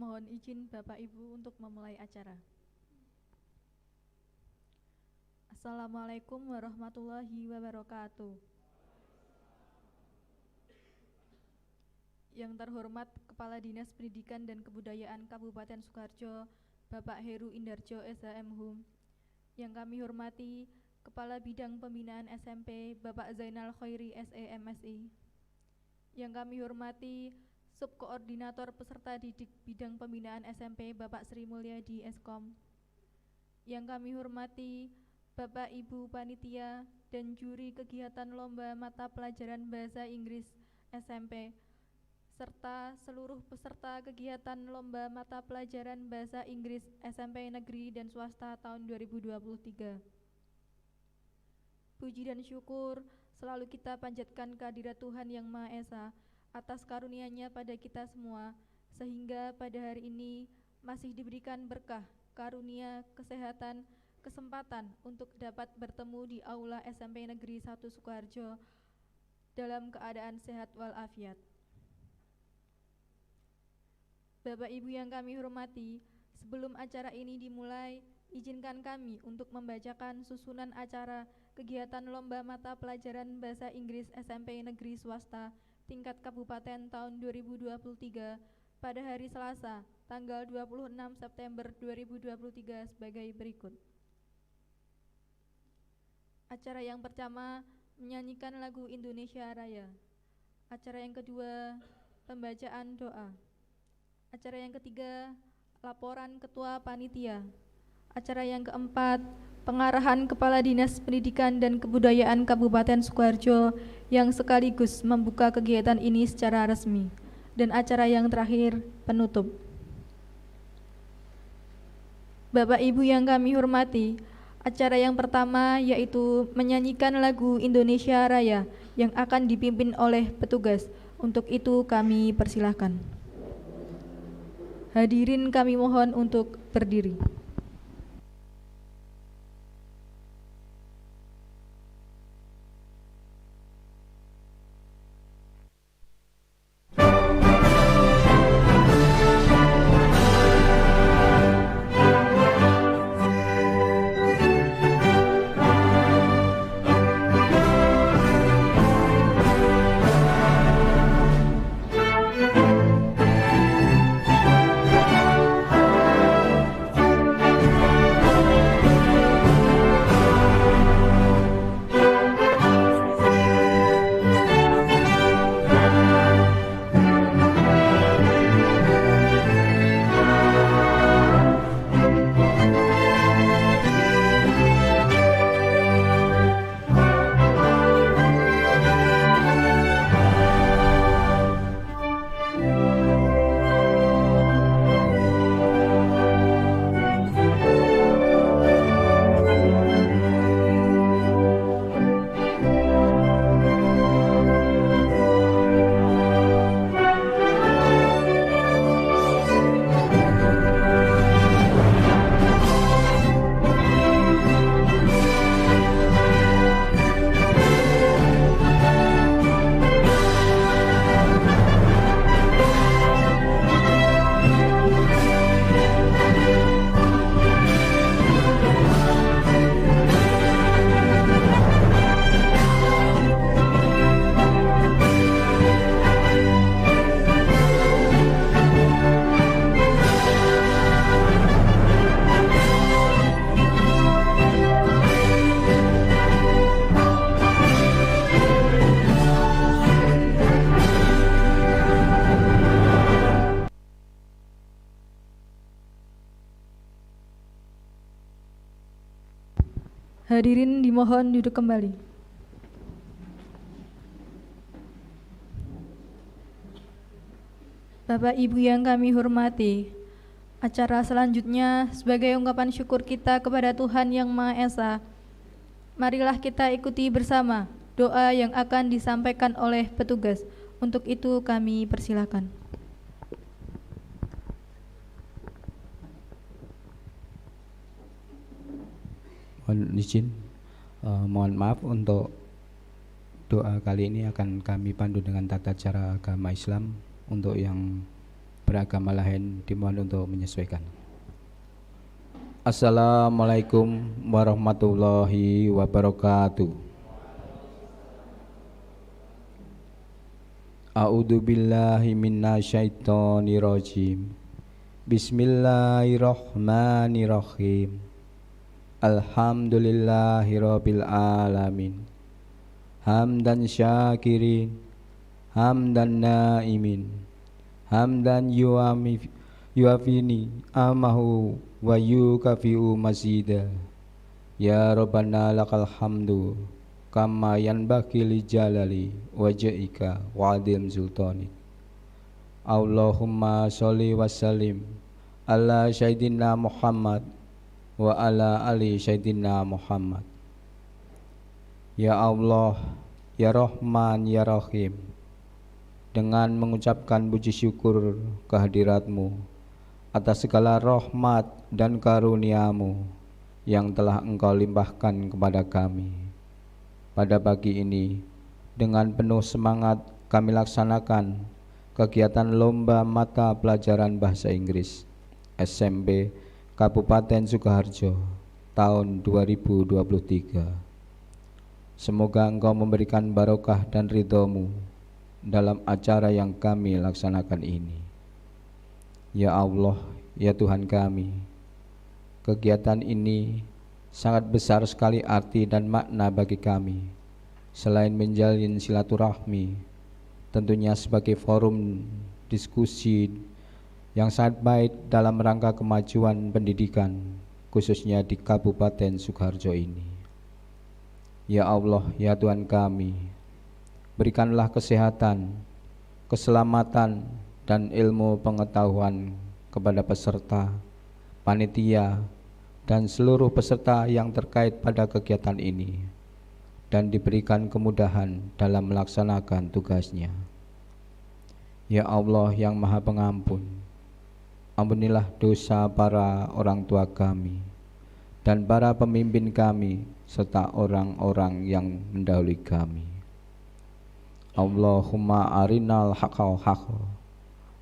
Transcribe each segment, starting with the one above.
Mohon izin Bapak Ibu untuk memulai acara. Assalamualaikum warahmatullahi wabarakatuh. Yang terhormat Kepala Dinas Pendidikan dan Kebudayaan Kabupaten Sukoharjo, Bapak Heru Indarjo SHM. Yang kami hormati Kepala Bidang Pembinaan SMP, Bapak Zainal Khairi SEMSI. Yang kami hormati Subkoordinator Peserta Didik Bidang Pembinaan SMP, Bapak Sri Mulyadi Eskom. Yang kami hormati Bapak Ibu Panitia dan Juri Kegiatan Lomba Mata Pelajaran Bahasa Inggris SMP, serta seluruh peserta kegiatan Lomba Mata Pelajaran Bahasa Inggris SMP Negeri dan Swasta tahun 2023. Puji dan syukur selalu kita panjatkan kehadirat Tuhan Yang Maha Esa atas karunia-Nya pada kita semua, sehingga pada hari ini masih diberikan berkah, karunia, kesehatan, kesempatan untuk dapat bertemu di Aula SMP Negeri 1 Sukoharjo dalam keadaan sehat walafiat. Bapak Ibu yang kami hormati, sebelum acara ini dimulai, izinkan kami untuk membacakan susunan acara kegiatan Lomba Mata Pelajaran Bahasa Inggris SMP Negeri Swasta tingkat Kabupaten tahun 2023 pada hari Selasa, tanggal 26 September 2023 sebagai berikut. Acara yang pertama, menyanyikan lagu Indonesia Raya. Acara yang kedua, pembacaan doa. Acara yang ketiga, laporan ketua panitia. Acara yang keempat, pengarahan Kepala Dinas Pendidikan dan Kebudayaan Kabupaten Sukoharjo yang sekaligus membuka kegiatan ini secara resmi. Dan acara yang terakhir, penutup. Bapak Ibu yang kami hormati, acara yang pertama yaitu menyanyikan lagu Indonesia Raya yang akan dipimpin oleh petugas. Untuk itu kami persilahkan. Hadirin kami mohon untuk berdiri. Hadirin dimohon duduk kembali. Bapak Ibu yang kami hormati, acara selanjutnya sebagai ungkapan syukur kita kepada Tuhan Yang Maha Esa, marilah kita ikuti bersama doa yang akan disampaikan oleh petugas. Untuk itu kami persilakan. Mohon izin, mohon maaf untuk doa kali ini akan kami pandu dengan tata cara agama Islam. Untuk yang beragama lain dimohon untuk menyesuaikan. Assalamualaikum warahmatullahi wabarakatuh. A'udzu billahi minasyaitonir rajim. Bismillahirrahmanirrahim. Alhamdulillahirabbil alamin. Hamdan syakirin, hamdan naimin, hamdan yuafini amahu wa yukafi'u mazida. Ya Rabbana lakal hamdu kama yanbaghi li jalali wajhika wa adim sultanik. Allahumma sholli wa sallim ala sayyidina Muhammad wa ala ali sayyidina Muhammad. Ya Allah, ya Rahman, ya Rahim, dengan mengucapkan puji syukur kehadirat-Mu atas segala rahmat dan karunia-Mu yang telah Engkau limpahkan kepada kami. Pada pagi ini, dengan penuh semangat kami laksanakan kegiatan Lomba Mata Pelajaran Bahasa Inggris SMP Kabupaten Sukoharjo tahun 2023. Semoga Engkau memberikan barokah dan ridho-Mu dalam acara yang kami laksanakan ini. Ya Allah, ya Tuhan kami, kegiatan ini sangat besar sekali arti dan makna bagi kami. Selain menjalin silaturahmi, tentunya sebagai forum diskusi yang sangat baik dalam rangka kemajuan pendidikan, khususnya di Kabupaten Sukoharjo ini. Ya Allah, ya Tuhan kami, berikanlah kesehatan, keselamatan, dan ilmu pengetahuan kepada peserta, panitia, dan seluruh peserta yang terkait pada kegiatan ini, dan diberikan kemudahan dalam melaksanakan tugasnya. Ya Allah yang Maha Pengampun, ampunilah dosa para orang tua kami dan para pemimpin kami serta orang-orang yang mendahului kami. Allahumma arinal haqqal haqqa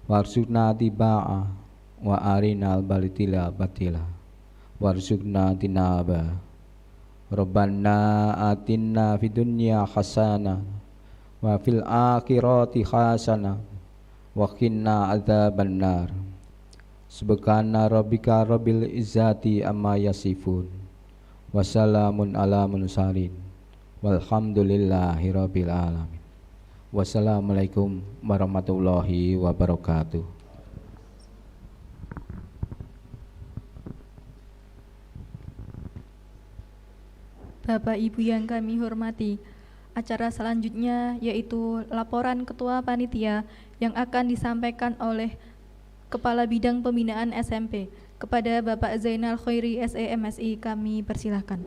warzuqna tibaa wa arinal batila batila warzuqna tinaba. Rabbana atinna fid dunya hasanah wa fil akhirati hasanah wa qina adzabannar. Subhana rabbika rabbil izzati amma yasifun wa salamun ala mursalin walhamdulillahi rabbil alamin. Wassalamualaikum warahmatullahi wabarakatuh. Bapak Ibu yang kami hormati, acara selanjutnya yaitu laporan Ketua Panitia yang akan disampaikan oleh Kepala Bidang Pembinaan SMP kepada Bapak Zainal Khairi SEMSI. Kami persilahkan.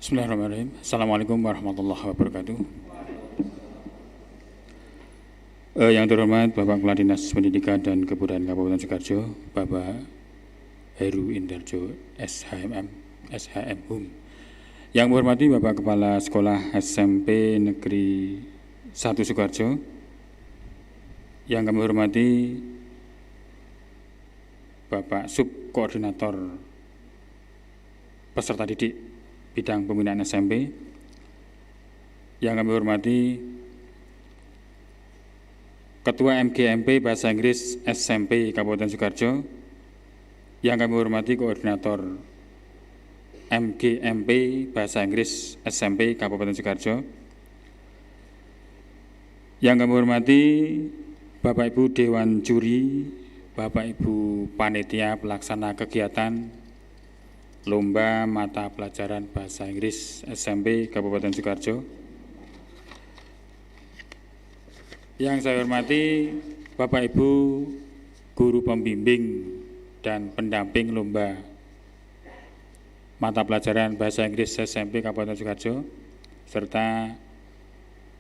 Bismillahirrahmanirrahim. Assalamualaikum warahmatullahi wabarakatuh. Yang terhormat Bapak Kepala Dinas Pendidikan dan Kebudayaan Kabupaten Sukoharjo, Bapak Heru Indarjo SHM. Yang menghormati Bapak Kepala Sekolah SMP Negeri 1 Sukoharjo. Yang kami hormati Bapak Subkoordinator Peserta Didik Bidang Pembinaan SMP. Yang kami hormati Ketua MGMP Bahasa Inggris SMP Kabupaten Sukoharjo. Yang kami hormati Koordinator MGMP Bahasa Inggris SMP Kabupaten Sukoharjo. Yang kami hormati Bapak Ibu Dewan Juri, Bapak Ibu Panitia Pelaksana Kegiatan Lomba Mata Pelajaran Bahasa Inggris SMP Kabupaten Sukoharjo. Yang saya hormati Bapak Ibu Guru Pembimbing dan Pendamping Lomba Mata Pelajaran Bahasa Inggris SMP Kabupaten Sukoharjo, serta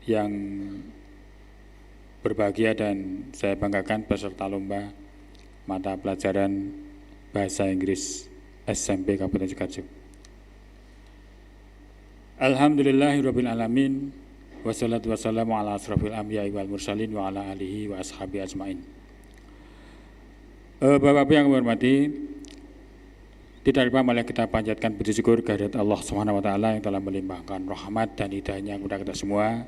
yang berbahagia dan saya banggakan peserta lomba mata pelajaran Bahasa Inggris SMP Kabupaten Sukoharjo. Alhamdulillahirabbil alamin wassalatu wassalamu ala asrofil anbiya'i wal mursalin wa ala alihi wa ashabi ajmain. Bapak-Bapak yang kami hormati, tidak lupa malah kita panjatkan puji syukur kehadirat Allah Subhanahu wa taala yang telah melimpahkan rahmat dan hidayahnya kepada kita semua,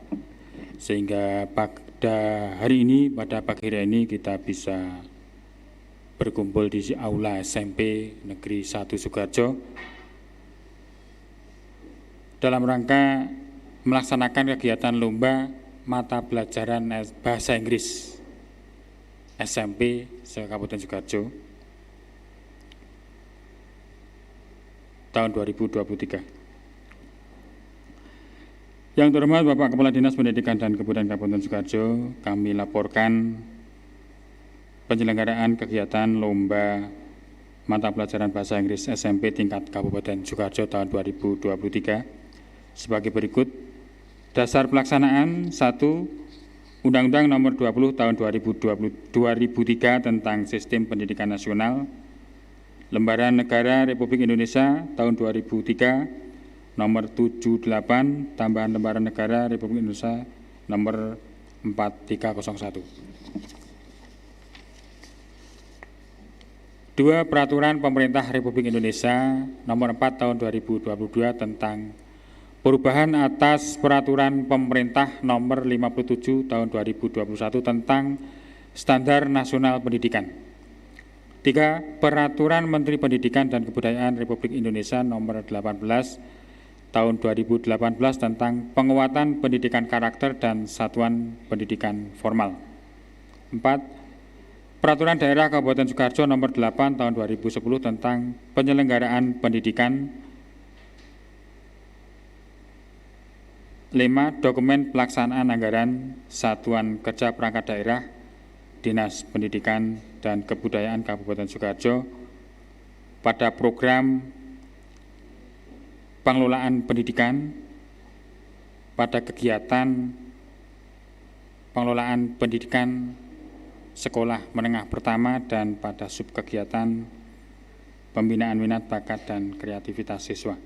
sehingga pada hari ini, pada pagi hari ini kita bisa berkumpul di aula SMP Negeri 1 Sukoharjo dalam rangka melaksanakan kegiatan lomba mata pelajaran Bahasa Inggris SMP se-Kabupaten Sukoharjo tahun 2023. Yang terhormat Bapak Kepala Dinas Pendidikan dan Kebudayaan Kabupaten Sukoharjo, kami laporkan penyelenggaraan kegiatan lomba mata pelajaran Bahasa Inggris SMP tingkat Kabupaten Sukoharjo tahun 2023 sebagai berikut. Dasar pelaksanaan: 1. Undang-Undang Nomor 20 Tahun 2003 tentang Sistem Pendidikan Nasional, Lembaran Negara Republik Indonesia tahun 2003 Nomor 78 tambahan Lembaran Negara Republik Indonesia Nomor 4301. 2. Peraturan Pemerintah Republik Indonesia Nomor 4 Tahun 2022 tentang perubahan atas Peraturan Pemerintah Nomor 57 Tahun 2021 tentang Standar Nasional Pendidikan. 3. Peraturan Menteri Pendidikan dan Kebudayaan Republik Indonesia Nomor 18 Tahun 2018 tentang penguatan pendidikan karakter dan satuan pendidikan formal. 4. Peraturan Daerah Kabupaten Sukoharjo Nomor 8 Tahun 2010 tentang penyelenggaraan pendidikan. 5. Dokumen pelaksanaan anggaran Satuan Kerja Perangkat Daerah Dinas Pendidikan dan Kebudayaan Kabupaten Sukoharjo pada program pengelolaan pendidikan, pada kegiatan pengelolaan pendidikan sekolah menengah pertama, dan pada subkegiatan pembinaan minat bakat dan kreativitas siswa.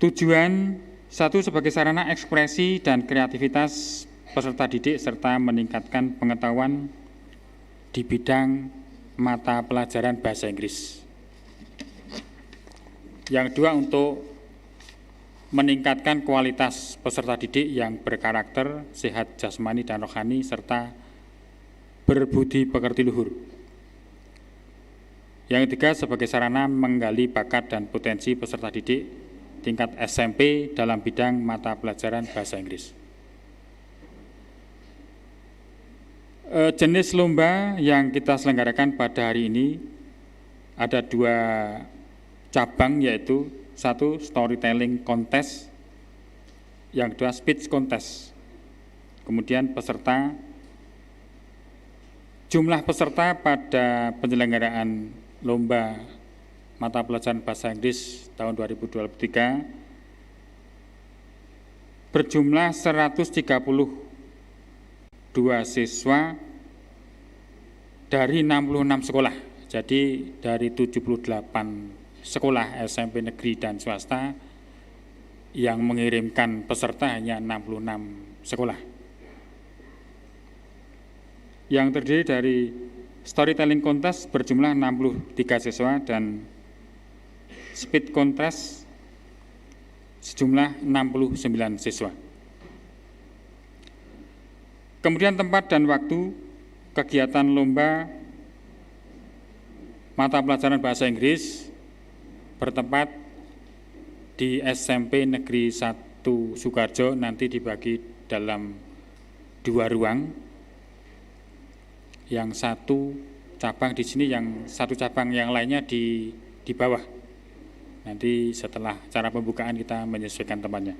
Tujuan: 1. Sebagai sarana ekspresi dan kreativitas peserta didik serta meningkatkan pengetahuan di bidang mata pelajaran Bahasa Inggris. Yang 2. Untuk meningkatkan kualitas peserta didik yang berkarakter, sehat jasmani dan rohani, serta berbudi pekerti luhur. Yang 3. Sebagai sarana menggali bakat dan potensi peserta didik tingkat SMP dalam bidang mata pelajaran Bahasa Inggris. Jenis lomba yang kita selenggarakan pada hari ini ada 2 cabang, yaitu 1. Storytelling Contest, yang 2. Speech Contest. Kemudian jumlah peserta pada penyelenggaraan lomba mata pelajaran Bahasa Inggris tahun 2023 berjumlah 132 siswa dari 66 sekolah. Jadi dari 78 sekolah SMP negeri dan swasta yang mengirimkan peserta hanya 66 sekolah. Yang terdiri dari Storytelling Contest berjumlah 63 siswa dan Speed Contest sejumlah 69 siswa. Kemudian tempat dan waktu kegiatan lomba mata pelajaran Bahasa Inggris bertempat di SMP Negeri 1 Sukoharjo, nanti dibagi dalam 2 ruang. Yang 1 cabang di sini, yang 1 cabang yang lainnya di bawah. Nanti setelah acara pembukaan kita menyesuaikan tempatnya.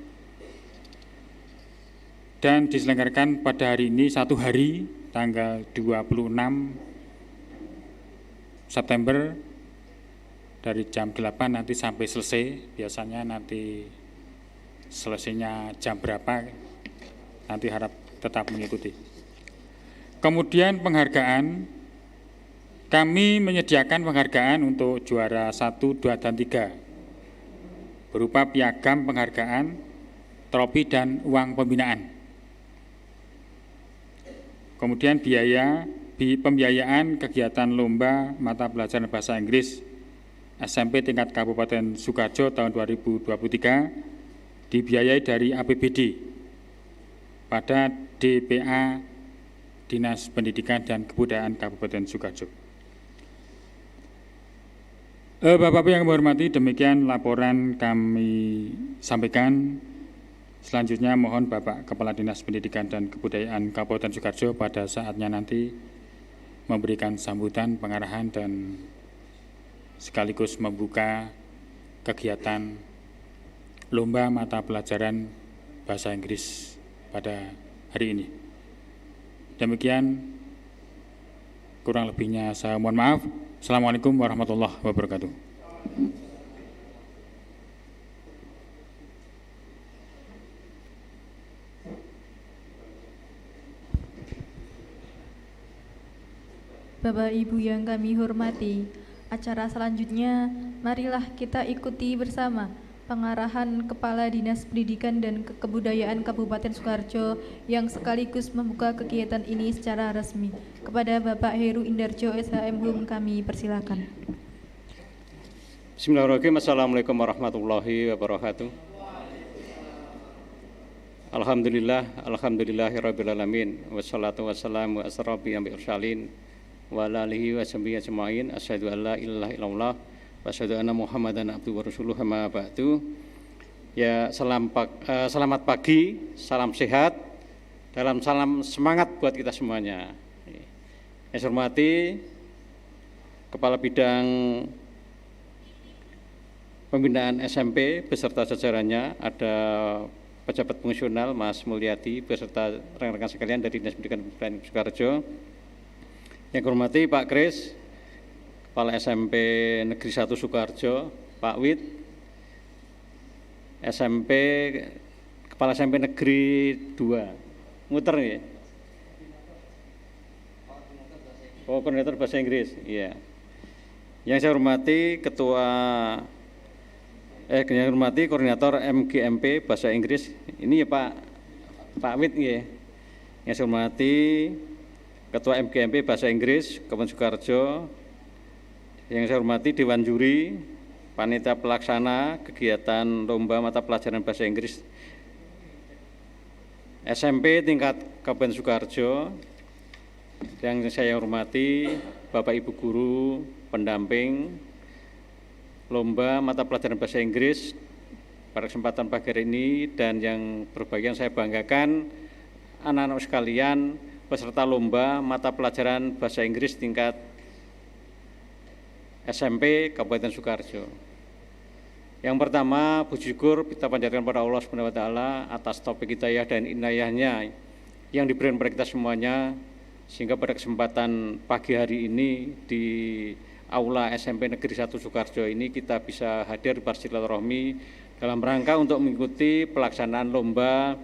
Dan diselenggarakan pada hari ini 1 hari, tanggal 26 September dari jam 8 nanti sampai selesai. Biasanya nanti selesainya jam berapa, nanti harap tetap mengikuti. Kemudian penghargaan kami menyediakan penghargaan untuk juara 1, 2, dan 3 berupa piagam penghargaan, trofi, dan uang pembinaan. Kemudian pembiayaan kegiatan lomba mata pelajaran bahasa Inggris SMP tingkat Kabupaten Sukoharjo tahun 2023 dibiayai dari APBD pada DPA Dinas Pendidikan dan Kebudayaan Kabupaten Sukoharjo. Bapak-Ibu yang kami hormati, demikian laporan kami sampaikan. Selanjutnya mohon Bapak Kepala Dinas Pendidikan dan Kebudayaan Kabupaten Sukoharjo pada saatnya nanti memberikan sambutan, pengarahan, dan sekaligus membuka kegiatan lomba mata pelajaran bahasa Inggris pada hari ini. Demikian, kurang lebihnya saya mohon maaf. Assalamualaikum warahmatullahi wabarakatuh. Bapak Ibu yang kami hormati, acara selanjutnya marilah kita ikuti bersama pengarahan Kepala Dinas Pendidikan dan Kebudayaan Kabupaten Sukoharjo yang sekaligus membuka kegiatan ini secara resmi. Kepada Bapak Heru Indarjo SHM kami persilakan. Bismillahirrahmanirrahim. Assalamualaikum warahmatullahi wabarakatuh. Alhamdulillahirrabbilalamin. Wassalatu wassalamu asrafi ambi ursalin wa alihi wa sahbihi ajma'in. Asyhadu an la ilaha illallah wa asyhadu anna Muhammadan abduhu wa rasuluh. Amma ba'du. Ya, selamat pagi, salam sehat, dalam salam semangat buat kita semuanya. Yang saya hormati Kepala Bidang Pembinaan SMP beserta jajarannya, ada pejabat fungsional Mas Mulyadi beserta rekan-rekan sekalian dari Dinas Pendidikan Kabupaten Sukoharjo. Yang saya hormati Pak Kris, Kepala SMP Negeri 1 Sukoharjo, Pak Wid, Kepala SMP Negeri 2, muter nih. Oh, koordinator bahasa Inggris, iya. Yang saya hormati yang hormati koordinator MGMP bahasa Inggris, ini ya Pak Wid ya. Yang saya hormati Ketua MGMP bahasa Inggris Kabupaten Sukoharjo. Yang saya hormati Dewan Juri, Panitia Pelaksana kegiatan lomba mata pelajaran bahasa Inggris SMP tingkat Kabupaten Sukoharjo. Yang saya hormati Bapak Ibu guru pendamping lomba mata pelajaran bahasa Inggris pada kesempatan pagi hari ini, dan yang berbahagia saya banggakan anak-anak sekalian peserta lomba mata pelajaran bahasa Inggris tingkat SMP Kabupaten Sukoharjo. Yang pertama, puji syukur kita panjatkan kepada Allah Subhanahu wa taala atas taufik hidayah dan inayahnya yang diberikan kepada kita semuanya, sehingga pada kesempatan pagi hari ini di Aula SMP Negeri 1 Sukoharjo ini kita bisa hadir bersilaturahmi dalam rangka untuk mengikuti pelaksanaan lomba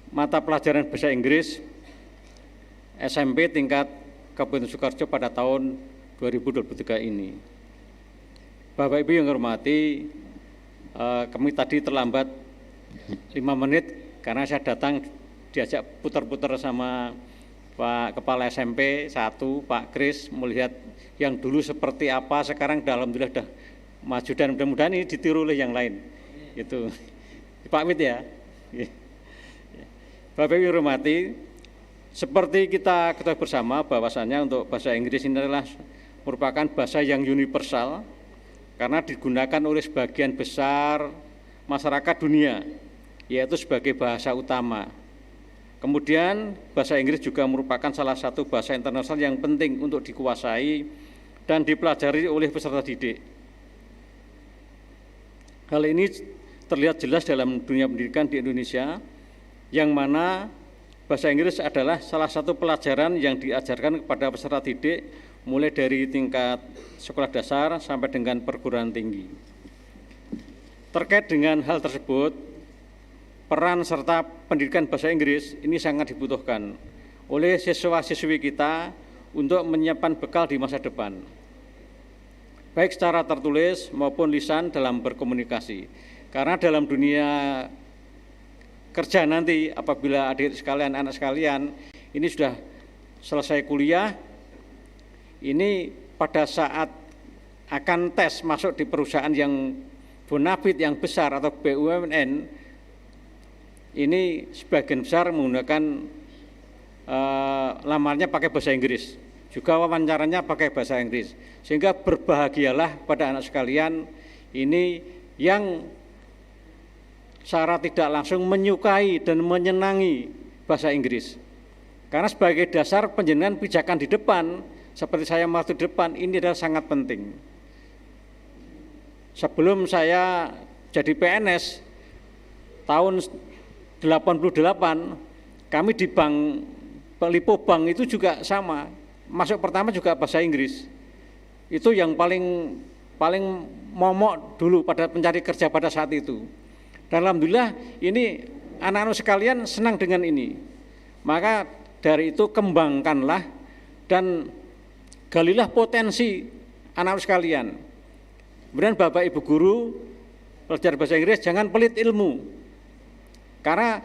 mata pelajaran bahasa Inggris SMP tingkat Kabupaten Sukoharjo pada tahun 2023 ini. Bapak Ibu yang hormati, kami tadi terlambat 5 menit karena saya datang diajak putar-putar sama Pak Kepala SMP 1, Pak Kris, melihat yang dulu seperti apa, sekarang alhamdulillah sudah maju, dan mudah-mudahan ini ditiru oleh yang lain. Itu Pak Wid ya. Bapak Ibu hormati, seperti kita ketahui bersama bahwasannya untuk bahasa Inggris ini adalah merupakan bahasa yang universal karena digunakan oleh sebagian besar masyarakat dunia, yaitu sebagai bahasa utama. Kemudian bahasa Inggris juga merupakan salah satu bahasa internasional yang penting untuk dikuasai dan dipelajari oleh peserta didik. Hal ini terlihat jelas dalam dunia pendidikan di Indonesia, yang mana bahasa Inggris adalah salah satu pelajaran yang diajarkan kepada peserta didik mulai dari tingkat sekolah dasar sampai dengan perguruan tinggi. Terkait dengan hal tersebut, peran serta pendidikan bahasa Inggris ini sangat dibutuhkan oleh siswa-siswi kita untuk menyiapkan bekal di masa depan, baik secara tertulis maupun lisan dalam berkomunikasi. Karena dalam dunia kerja nanti, apabila adik sekalian, anak sekalian ini sudah selesai kuliah, ini pada saat akan tes masuk di perusahaan yang bonafit yang besar atau BUMN, ini sebagian besar menggunakan lamarnya pakai bahasa Inggris, juga wawancaranya pakai bahasa Inggris. Sehingga berbahagialah pada anak sekalian ini yang secara tidak langsung menyukai dan menyenangi bahasa Inggris. Karena sebagai dasar penjenengan pijakan di depan, seperti saya waktu di depan, ini adalah sangat penting. Sebelum saya jadi PNS tahun 88, kami di Lipo Bank itu juga sama. Masuk pertama juga bahasa Inggris. Itu yang paling momok dulu pada pencari kerja pada saat itu. Dan alhamdulillah ini anak-anak sekalian senang dengan ini. Maka dari itu kembangkanlah dan galilah potensi anak-anak sekalian. Kemudian Bapak Ibu guru pelajar bahasa Inggris jangan pelit ilmu. Karena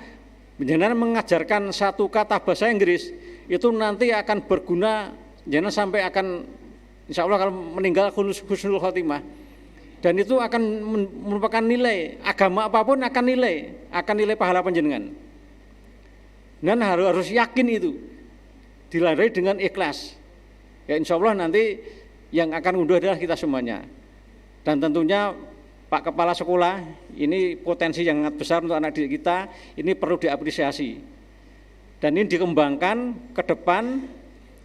jenengan mengajarkan satu kata bahasa Inggris itu nanti akan berguna, jenengan sampai akan insya Allah kalau meninggal husnul khotimah. Dan itu akan merupakan nilai, agama apapun akan nilai pahala panjenengan. Dan harus yakin itu, dilandasi dengan ikhlas. Ya insya Allah nanti yang akan unduh adalah kita semuanya. Dan tentunya Pak Kepala Sekolah, ini potensi yang sangat besar untuk anak didik kita, ini perlu diapresiasi. Dan ini dikembangkan ke depan,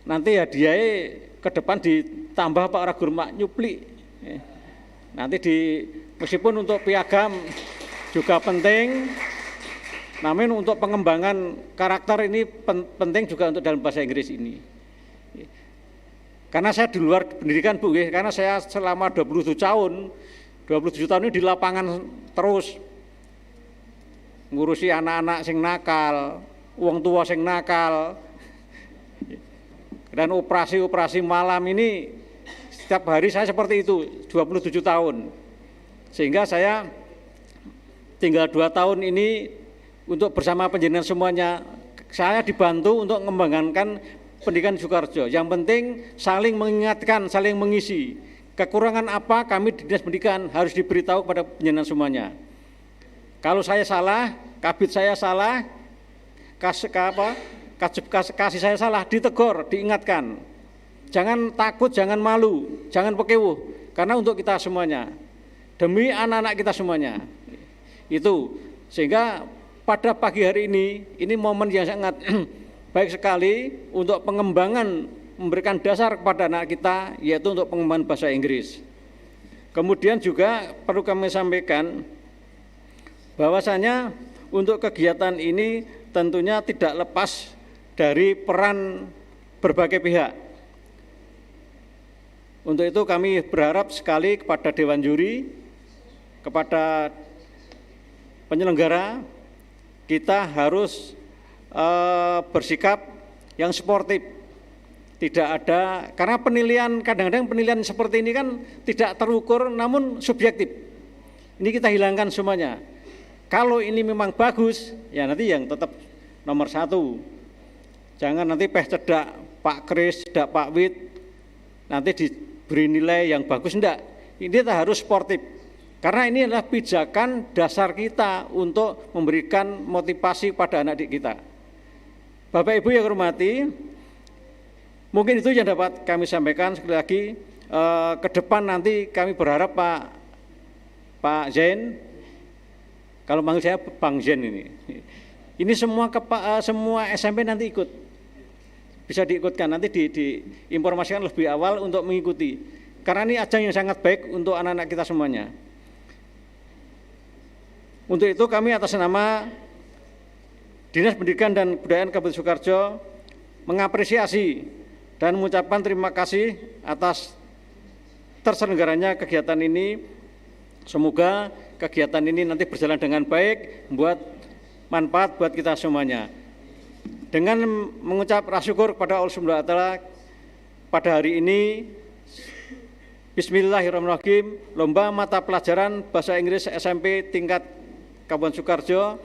nanti hadiahnya ke depan ditambah Pak Ragurmak nyupli. Nanti meskipun untuk piagam juga penting, namun untuk pengembangan karakter ini penting juga untuk dalam bahasa Inggris ini. Karena saya di luar pendidikan Bu, karena saya selama 27 tahun ini di lapangan terus ngurusi anak-anak sing nakal, wong tua sing nakal, dan operasi malam ini setiap hari saya seperti itu 27 tahun. Sehingga saya tinggal 2 tahun ini untuk bersama penjenengan semuanya, saya dibantu untuk mengembangkan pendidikan Sukoharjo. Yang penting saling mengingatkan, saling mengisi. Kekurangan apa kami di Dinas Pendidikan harus diberitahu kepada penjenengan semuanya. Kalau saya salah, kabit saya salah, kasih saya salah, ditegur, diingatkan. Jangan takut, jangan malu, jangan pekewuh, karena untuk kita semuanya, demi anak-anak kita semuanya. Itu sehingga pada pagi hari ini momen yang sangat baik sekali untuk pengembangan, memberikan dasar kepada anak kita, yaitu untuk pengembangan bahasa Inggris. Kemudian juga perlu kami sampaikan bahwasanya untuk kegiatan ini tentunya tidak lepas dari peran berbagai pihak. Untuk itu kami berharap sekali kepada Dewan Juri, kepada penyelenggara, kita harus bersikap yang sportif. Tidak ada, karena penilaian, kadang-kadang penilaian seperti ini kan tidak terukur namun subjektif. Ini kita hilangkan semuanya. Kalau ini memang bagus, ya nanti yang tetap nomor 1. Jangan nanti cedak Pak Kris, cedak Pak Wid, nanti diberi nilai yang bagus, enggak. Ini kita harus sportif. Karena ini adalah pijakan dasar kita untuk memberikan motivasi pada anak didik kita. Bapak Ibu yang hormati, mungkin itu yang dapat kami sampaikan. Sekali lagi, ke depan nanti kami berharap Pak Zain, kalau manggil saya Bang Zain ini semua SMP nanti ikut, bisa diikutkan, nanti diinformasikan lebih awal untuk mengikuti. Karena ini ajang yang sangat baik untuk anak-anak kita semuanya. Untuk itu kami atas nama Dinas Pendidikan dan Kebudayaan Kabupaten Sukoharjo mengapresiasi dan mengucapkan terima kasih atas terselenggaranya kegiatan ini. Semoga kegiatan ini nanti berjalan dengan baik, membuat manfaat buat kita semuanya. Dengan mengucap rasa syukur kepada Allah Subhanahu wa taala, pada hari ini, Bismillahirrahmanirrahim, Lomba Mata Pelajaran Bahasa Inggris SMP tingkat Kabupaten Sukoharjo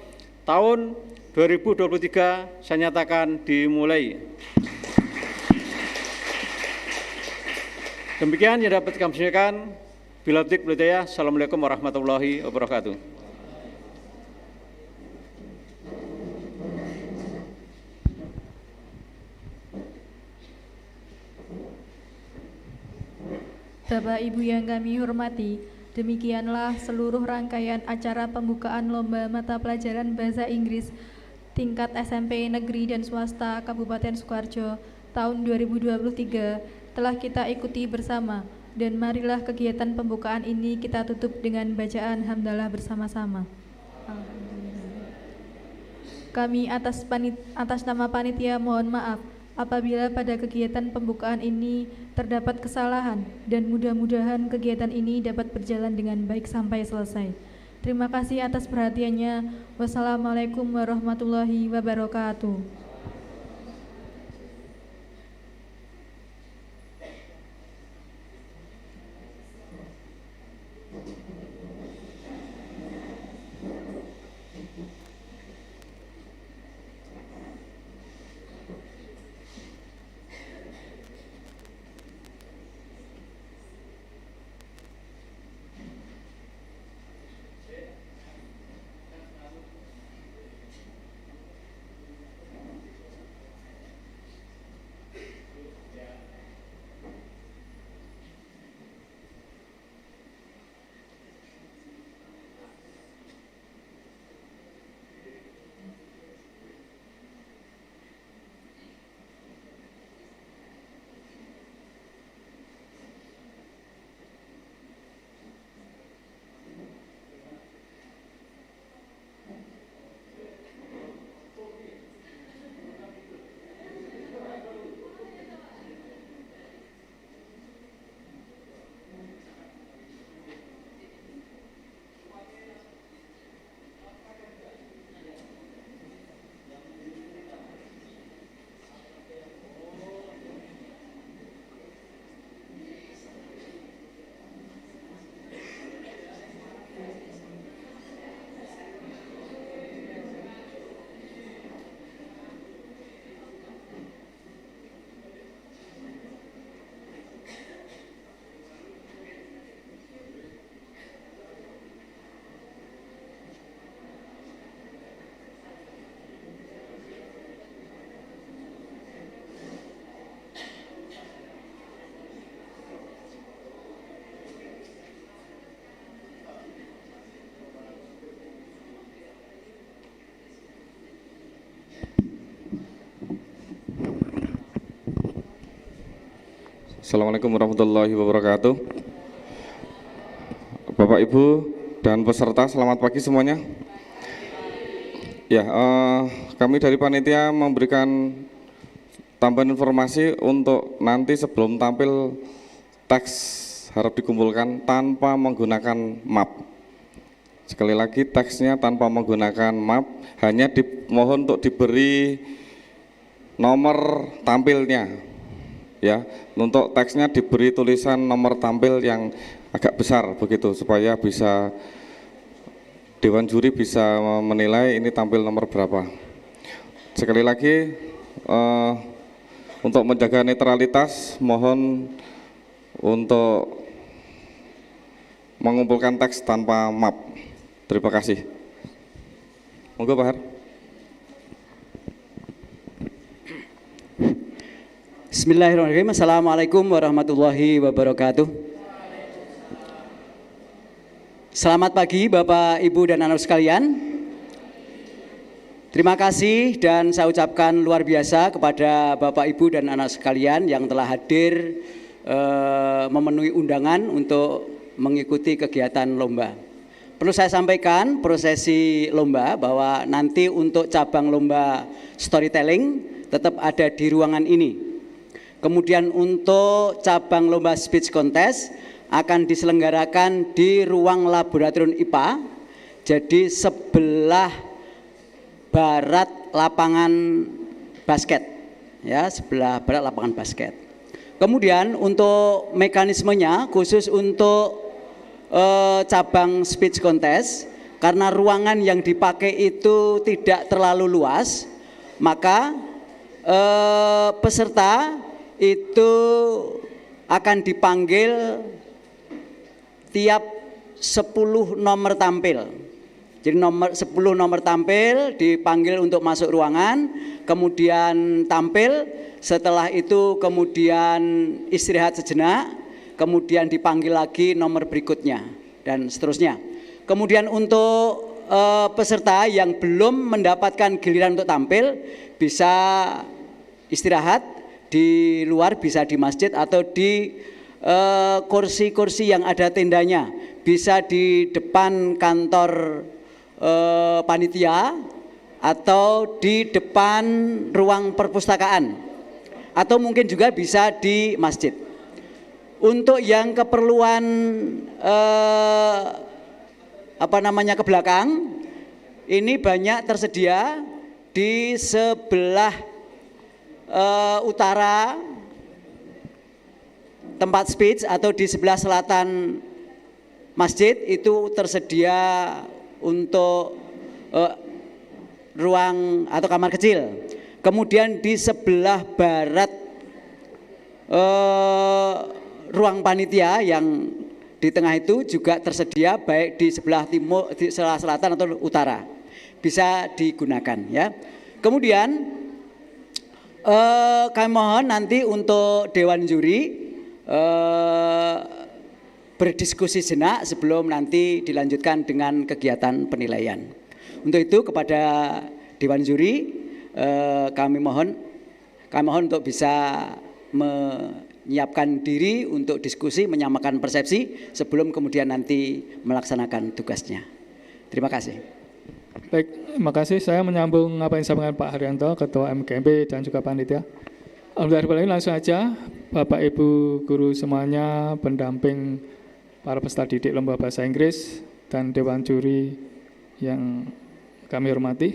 tahun 2023 saya nyatakan dimulai. Demikian yang dapat kami sampaikan. Bila Hidayah, Assalamualaikum warahmatullahi wabarakatuh. Bapak Ibu yang kami hormati, demikianlah seluruh rangkaian acara pembukaan Lomba Mata Pelajaran Bahasa Inggris tingkat SMP Negeri dan Swasta Kabupaten Sukoharjo tahun 2023 telah kita ikuti bersama, dan marilah kegiatan pembukaan ini kita tutup dengan bacaan hamdalah bersama-sama. Kami atas nama panitia mohon maaf apabila pada kegiatan pembukaan ini terdapat kesalahan, dan mudah-mudahan kegiatan ini dapat berjalan dengan baik sampai selesai. Terima kasih atas perhatiannya. Wassalamualaikum warahmatullahi wabarakatuh. Assalamualaikum warahmatullahi wabarakatuh. Bapak, Ibu, dan peserta, selamat pagi semuanya. Ya, kami dari panitia memberikan tambahan informasi untuk nanti sebelum tampil teks harap dikumpulkan tanpa menggunakan map. Sekali lagi, teksnya tanpa menggunakan map, hanya dimohon untuk diberi nomor tampilnya. Ya, untuk teksnya diberi tulisan nomor tampil yang agak besar begitu, supaya bisa Dewan Juri bisa menilai ini tampil nomor berapa. Sekali lagi, untuk menjaga netralitas, mohon untuk mengumpulkan teks tanpa map. Terima kasih. Monggo Pak Har. Bismillahirrahmanirrahim. Assalamualaikum warahmatullahi wabarakatuh. Selamat pagi Bapak, Ibu, dan anak sekalian. Terima kasih dan saya ucapkan luar biasa kepada Bapak, Ibu, dan anak sekalian yang telah hadir memenuhi undangan untuk mengikuti kegiatan lomba. Perlu saya sampaikan prosesi lomba bahwa nanti untuk cabang lomba storytelling tetap ada di ruangan ini. Kemudian untuk cabang lomba speech contest akan diselenggarakan di ruang laboratorium IPA, jadi sebelah barat lapangan basket, ya, sebelah barat lapangan basket. Kemudian untuk mekanismenya khusus untuk cabang speech contest, karena ruangan yang dipakai itu tidak terlalu luas, maka peserta itu akan dipanggil tiap 10 nomor tampil. Jadi 10 nomor tampil dipanggil untuk masuk ruangan, kemudian tampil, setelah itu kemudian istirahat sejenak, kemudian dipanggil lagi nomor berikutnya dan seterusnya. Kemudian untuk peserta yang belum mendapatkan giliran untuk tampil bisa istirahat di luar, bisa di masjid atau di kursi-kursi yang ada tendanya, bisa di depan kantor panitia atau di depan ruang perpustakaan, atau mungkin juga bisa di masjid. Untuk yang keperluan ke belakang, ini banyak tersedia di sebelah utara tempat speech atau di sebelah selatan masjid itu tersedia untuk ruang atau kamar kecil. Kemudian di sebelah barat ruang panitia yang di tengah itu juga tersedia, baik di sebelah timur, di sebelah selatan atau utara, bisa digunakan ya. Kemudian kami mohon nanti untuk Dewan Juri berdiskusi sejenak sebelum nanti dilanjutkan dengan kegiatan penilaian. Untuk itu kepada Dewan Juri kami mohon untuk bisa menyiapkan diri untuk diskusi, menyamakan persepsi sebelum kemudian nanti melaksanakan tugasnya. Terima kasih. Baik, terima kasih. Saya menyambung apa yang disampaikan Pak Haryanto, Ketua MKMB dan juga panitia. Alhamdulillah, langsung aja Bapak Ibu guru semuanya, pendamping para peserta didik Lomba Bahasa Inggris dan Dewan Juri yang kami hormati.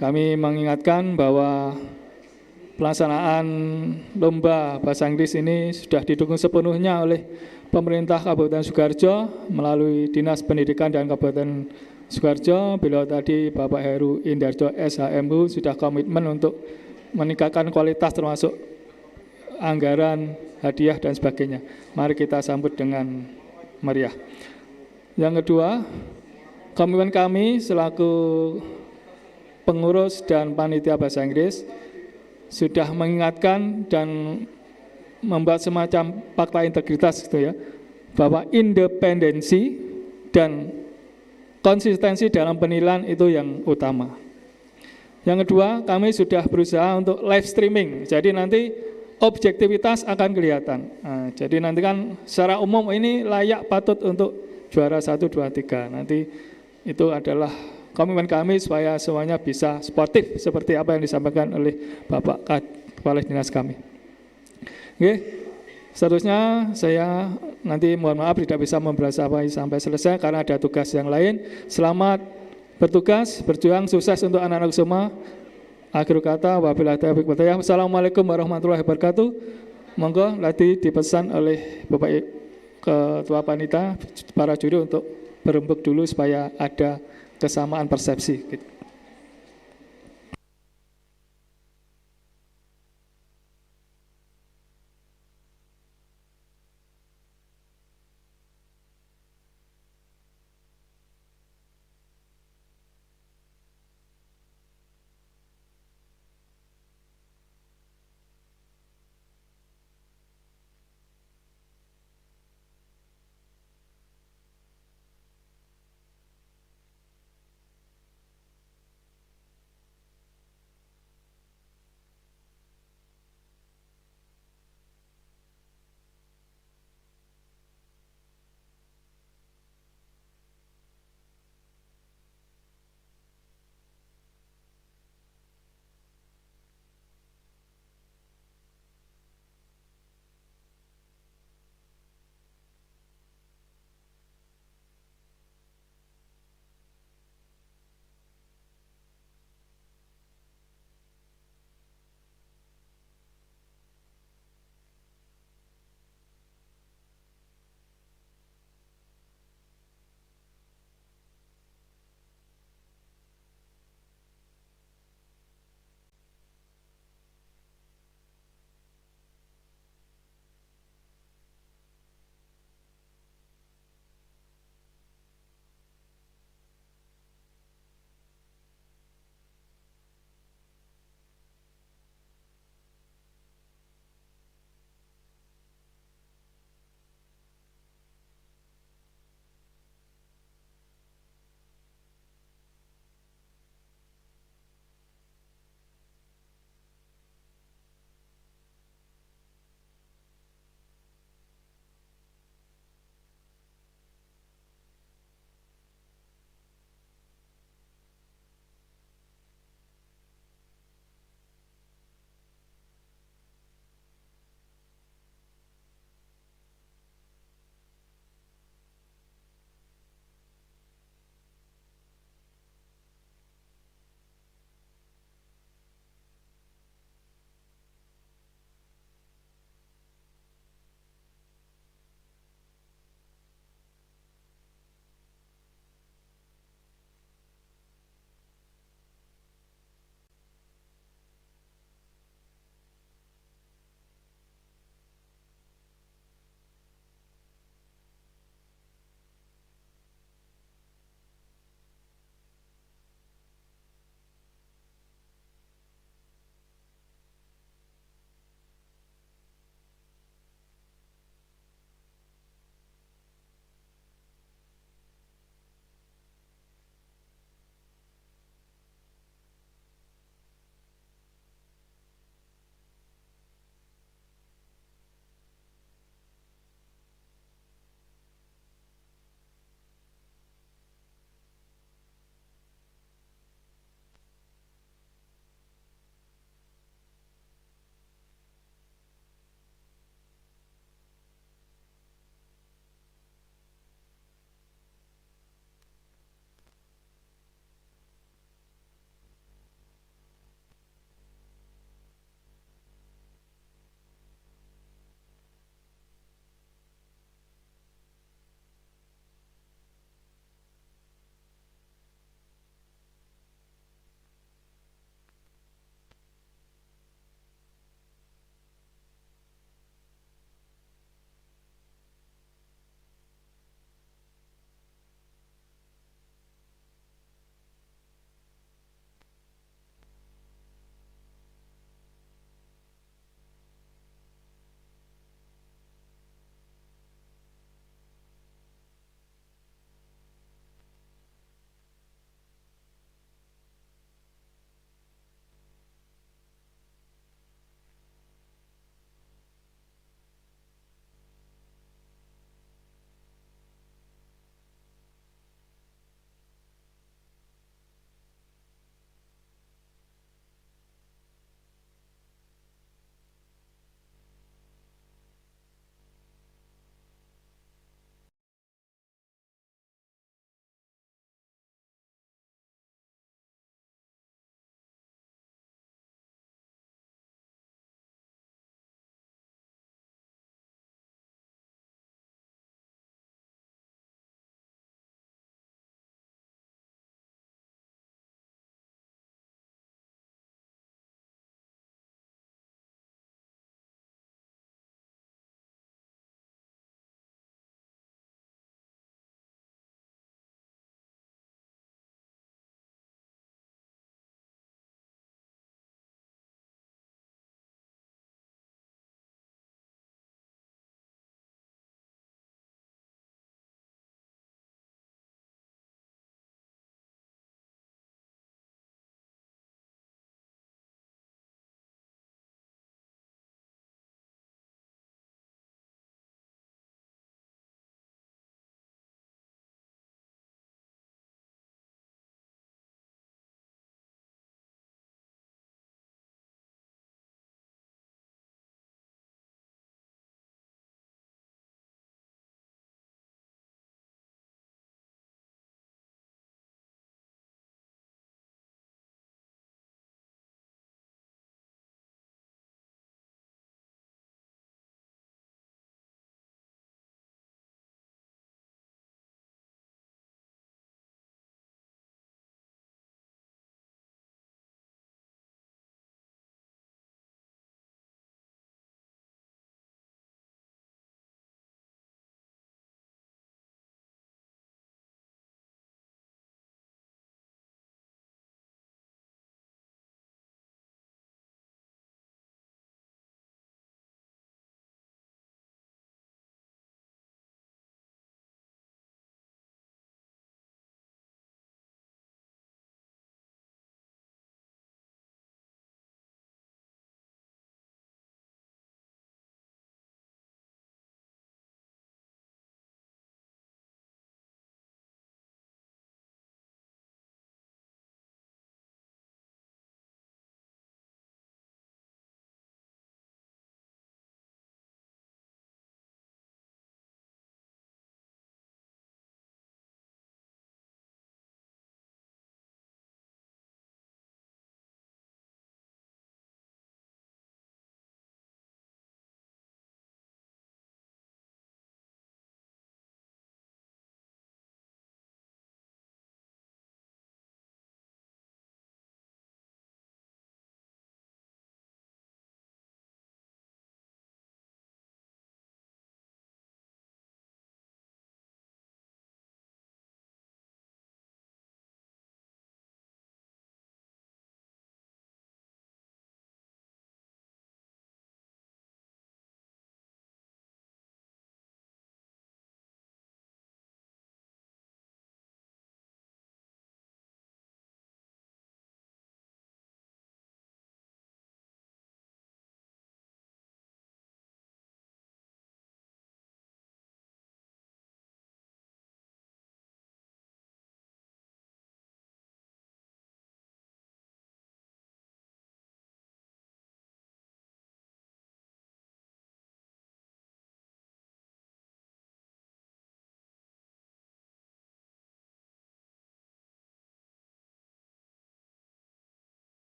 Kami mengingatkan bahwa pelaksanaan Lomba Bahasa Inggris ini sudah didukung sepenuhnya oleh pemerintah Kabupaten Sukoharjo melalui Dinas Pendidikan dan Kabupaten Sukoharjo. Beliau tadi Bapak Heru Indarjo SHMU sudah komitmen untuk meningkatkan kualitas termasuk anggaran, hadiah dan sebagainya. Mari kita sambut dengan meriah. Yang kedua, komitmen kami selaku pengurus dan panitia bahasa Inggris sudah mengingatkan dan membuat semacam fakta integritas gitu ya, bahwa independensi dan konsistensi dalam penilaian itu yang utama. Yang kedua, kami sudah berusaha untuk live streaming, jadi nanti objektivitas akan kelihatan. Nah, jadi nanti kan secara umum ini layak patut untuk juara 1, 2, 3. Nanti itu adalah komitmen kami supaya semuanya bisa sportif seperti apa yang disampaikan oleh Bapak Kepala Dinas kami. Oke, seterusnya saya nanti mohon maaf tidak bisa membahas apa sampai selesai karena ada tugas yang lain. Selamat bertugas, berjuang, sukses untuk anak-anak semua. Akhir kata, wabillahi taufiq wal hidayah. Wassalamualaikum warahmatullahi wabarakatuh. Monggo nanti dipesan oleh Bapak Ketua Panitia, para juri untuk berembuk dulu supaya ada kesamaan persepsi.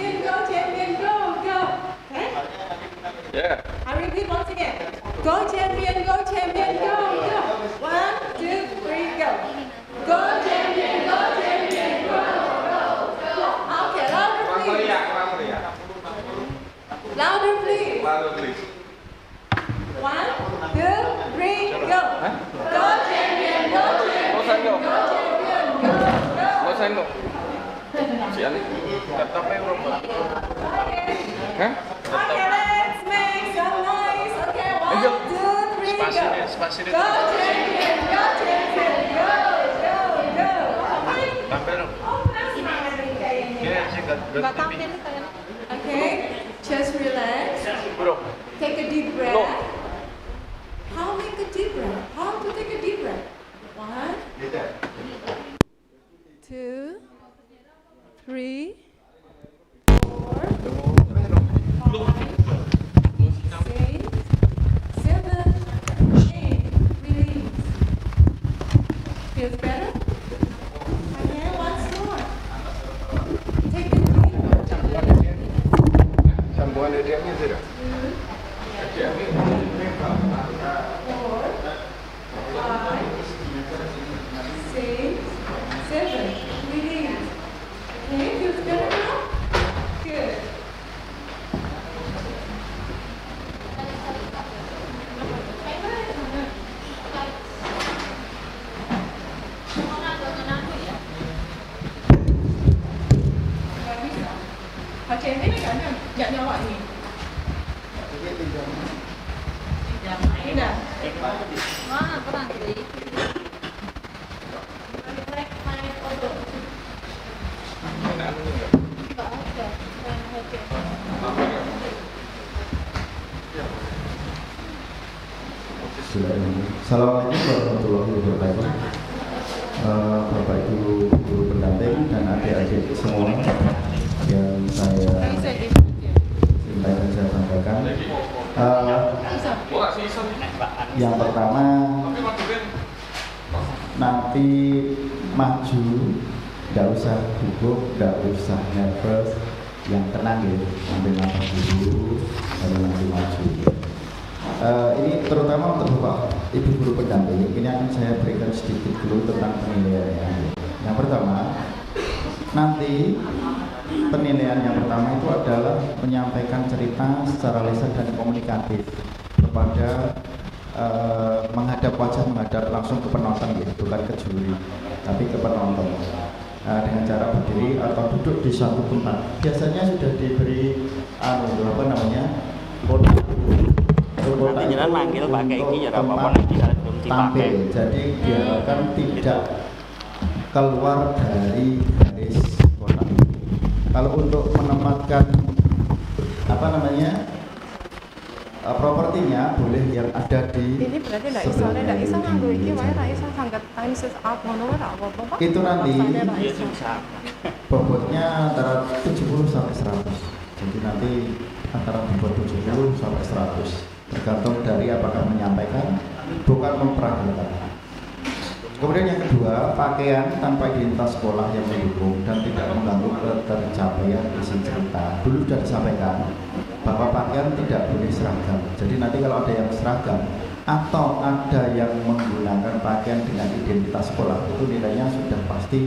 champion, go champion, go, go. Okay? Yeah. I repeat once again. Go champion, go champion, go, go. 1, 2, 3, go. Go champion, go champion, go, go, go. Okay, louder please. Louder please. Louder please. 1, 2, 3, go. Go champion, go champion, go champion, go, go. Mau sendok. Sian nih. Tetap aja Eropa. Hah? Okay, let's make some noise. Okay, 1, 2, 3, go. Go champion, go champion, go, go, go. Tampil dong. Nggak tampil kalian. Okay, just relax. Bro. Take a deep breath. How make a deep breath? How to take a deep breath? 1, 2, 3, 4, 6, 7, 8. Release. Feels better? Okay, once more. Take a deep breath. Sambungan DDM-nya sudah. 6, 7. Release. Okay, feels better now? Good. Baca ini kan nggak nyawa ini. Tidak. Wah, kurang sih. Assalamualaikum warahmatullahi wabarakatuh. Bapak Ibu guru pendamping dan adik-adik semua yang saya cintai dan saya banggakan. Yang pertama, nanti maju, nggak usah gugup, nggak usah nervous, yang tenang ya, ambil nafas dulu, baru nanti maju. Ini terutama untuk Bapak Ibu guru pendamping, ini akan saya berikan sedikit dulu tentang penilaiannya. Yang pertama, nanti penilaian yang pertama itu adalah menyampaikan cerita secara lisan dan komunikatif kepada menghadap wajah, menghadap langsung ke penonton gitu, bukan ke juri, tapi ke penonton. Dengan cara berdiri atau duduk di suatu tempat. Biasanya sudah diberi apa namanya? Nanti jalan manggil pakai ini ya apa-apa nanti belum dipakai. Jadi diharapkan tidak keluar dari garis kotak. Kalau untuk menempatkan apa namanya propertinya boleh yang ada di ini berarti nggak bisa nganggo iki wae ra iso sangat times up ngono ora apa-apa Pak. Itu nanti bobotnya antara 70 sampai 100. Jadi nanti antara bobot 70 sampai 100. Tergantung dari apakah menyampaikan, bukan memperagakan. Kemudian yang kedua, pakaian tanpa identitas sekolah yang mendukung dan tidak mengganggu ketercapaian isi cerita. Dulu sudah disampaikan bahwa pakaian tidak boleh seragam. Jadi nanti kalau ada yang seragam atau ada yang menggunakan pakaian dengan identitas sekolah, itu nilainya sudah pasti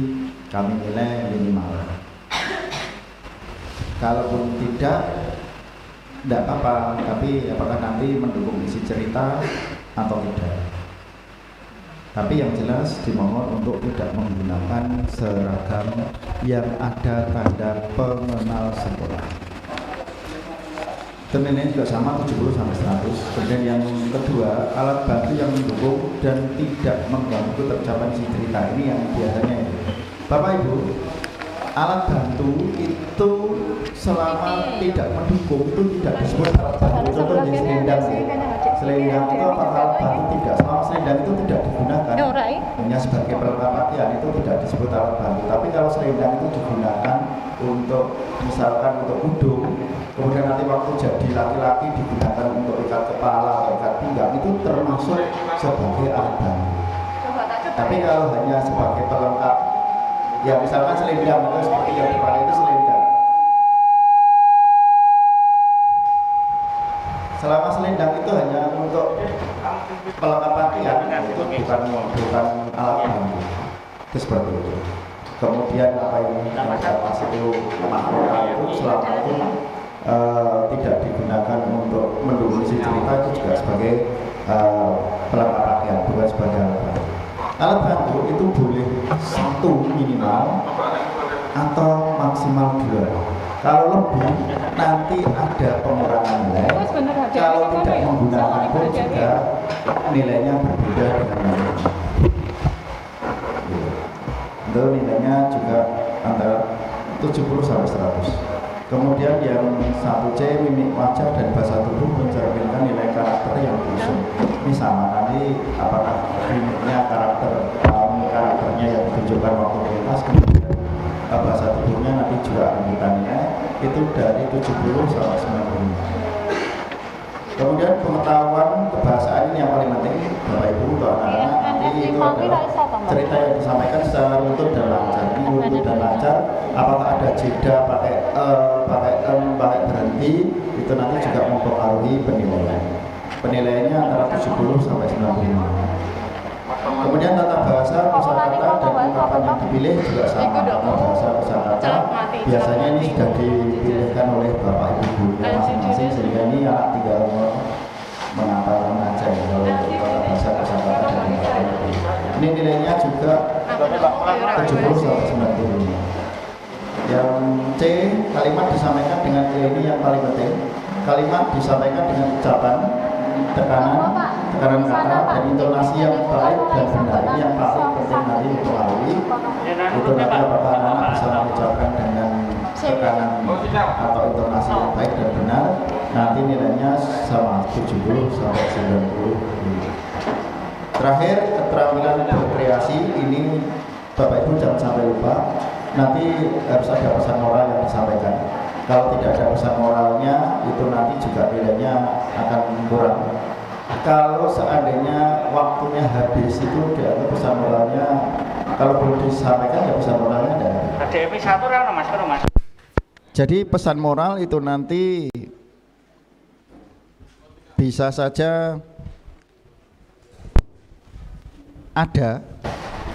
kami nilai minimal. Kalaupun tidak apa-apa, tapi apakah nanti mendukung isi cerita atau tidak. Tapi yang jelas dimohon untuk tidak menggunakan seragam yang ada tanda pengenal sekolah. Nilainya juga sama 70 sampai 100. Kemudian yang kedua, alat bantu yang mendukung dan tidak mengganggu ketercapaian isi cerita. Ini yang biasanya Bapak Ibu, alat bantu itu selama tidak mendukung itu tidak disebut alat bantu. Contohnya selendang, selendang itu apa alat bantu? Tidak, selama selendang itu tidak digunakan hanya sebagai perlengkap pakaian, itu tidak disebut alat bantu. Tapi kalau selendang itu digunakan untuk misalkan untuk udung, kemudian nanti waktu jadi laki-laki digunakan untuk ikat kepala atau ikat pinggang, itu termasuk sebagai alat bantu. Tapi kalau hanya sebagai pelengkap, ya misalkan selendang itu seperti yang dipakai itu selendang. kemudian apa ini pas itu mahkota itu selama itu tidak digunakan untuk mendukung isi cerita, itu juga sebagai pelengkap pakaian, bukan sebagai alat bantu. Alat bantu itu boleh 1 minimal atau maksimal 2. Kalau lebih nanti ada pengurangan nilai. Kalau tidak menggunakan pun juga nilainya berbeda dengan nilai. Itu nilainya juga antara 70 sampai 100. Kemudian yang 1C mimik wajah dan bahasa tubuh mencerminkan nilai karakter yang diusung. Ini sama, nanti apakah mimiknya karakternya yang ditunjukkan waktu pentas, kemudian bahasa tubuhnya nanti juga anggutannya itu dari 70 sampai 95. Kemudian pengetahuan kebahasaan ini yang paling penting Bapak Ibu untuk anak-anak, nanti itu adalah cerita yang disampaikan secara runtut dan lancar. Ini runtut dan lancar, apakah ada jeda pakai pakai berhenti, itu nanti juga mempengaruhi penilaian. Penilaiannya antara 70 sampai 95. Kemudian tata bahasa, kosakata dan ungkapan yang dipilih juga sama. Tata bahasa, kosakata biasanya ini sudah dipilihkan oleh Bapak Ibu gurunya masing-masing, sehingga ini anak tinggal menghafalkan aja ya, kalau tata bahasa, kosakata dan ungkapan. Ini nilainya juga 70 sampai 95. Yang C, kalimat disampaikan dengan ini yang paling penting. Kalimat disampaikan dengan ucapan, tekanan kata dan intonasi yang baik dan benar. Ini yang paling penting nanti mempengaruhi. Itu nanti apakah anak bisa mengucapkan dengan tekanan atau intonasi yang baik dan benar, nanti nilainya sama 70 sampai 90. Terakhir, keterampilan berkreasi ini Bapak Ibu jangan sampai lupa. Nanti harus ada pesan moral yang disampaikan. Kalau tidak ada pesan moralnya, itu nanti juga nilainya akan kurang. Kalau seandainya waktunya habis, itu dianggap pesan moralnya, kalau belum disampaikan ya pesan moralnya ada. Jadi pesan moral itu nanti bisa saja ada,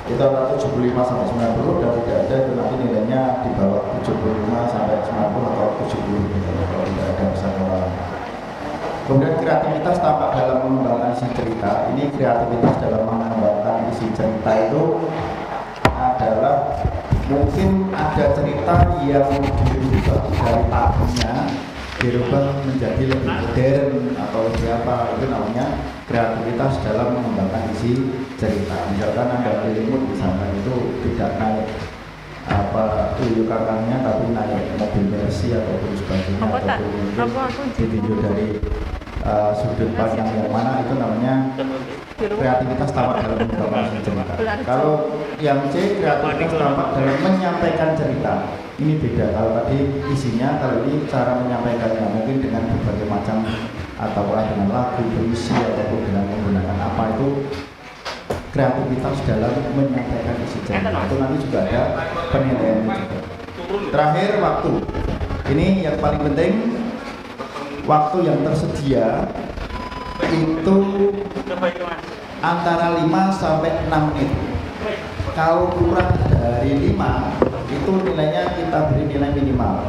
itu antara 75 sampai 90, dan tidak ada itu nanti nilainya di bawah 75 sampai 90 atau 70 kalau tidak ada pesan moral. Kemudian kreativitas tampak dalam mengembangkan isi cerita. Ini kreativitas dalam mengembangkan isi cerita itu adalah mungkin ada cerita yang dirubah dari tadinya, dirubah menjadi lebih modern atau lebih apa, itu namanya kreativitas dalam mengembangkan isi cerita. Misalkan ada film di sana itu tidak naik tuyul kakangnya, tapi naik mobil Mercy ataupun sebagainya, ataupun ditinjau dari sudut pandang yang mana, itu namanya kreativitas tampak dalam mengembangkan cerita. Kalau yang C, kreativitas tampak dalam menyampaikan cerita. Ini beda, kalau tadi isinya, kalau ini cara menyampaikannya, mungkin dengan berbagai macam, ataupun dengan lagu, puisi, ataupun dengan menggunakan apa, itu kreativitas dalam menyampaikan isi cerita. Itu nanti juga ada penilaiannya juga. Terakhir, waktu. Ini yang paling penting, waktu yang tersedia itu antara 5 sampai 6 menit. Kalau kurang dari 5, itu nilainya kita beri nilai minimal.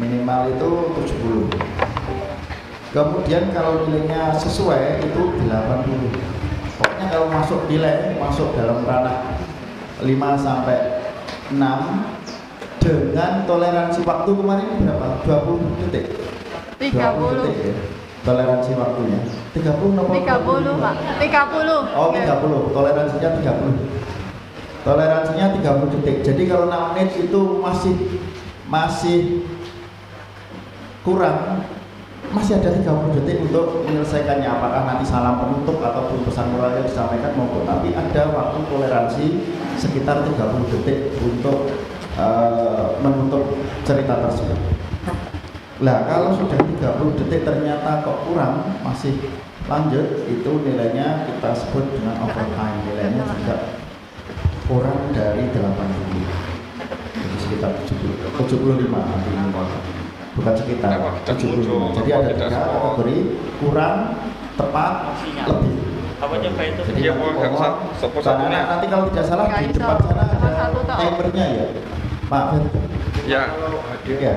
Minimal itu 70. Kemudian kalau nilainya sesuai itu 80. Pokoknya kalau masuk nilai, masuk dalam ranah 5 sampai 6 dengan toleransi waktu kemarin berapa? 20 detik. 30 detik ya. Toleransi waktunya 30 Pak. 30. Oh, 30. Toleransinya 30. Toleransinya 30 detik. Jadi kalau 6 menit itu masih kurang, masih ada 30 detik untuk menyelesaikannya, apakah nanti salam penutup ataupun pesan moral yang disampaikan maupun, tapi ada waktu toleransi sekitar 30 detik untuk menutup cerita tersebut. Nah, kalau sudah 30 detik ternyata kok kurang, masih lanjut, itu nilainya kita sebut dengan overtime. Nilainya juga kurang dari 80. Jadi sekitar 75 nanti ini, bukan sekitar 75. Jadi ada 3 kategori: kurang, tepat, lebih. Apa coba itu? Jadi anak nanti kalau tidak salah di depan sana ada timernya ya, Pak Ferdi. Ya. Ya.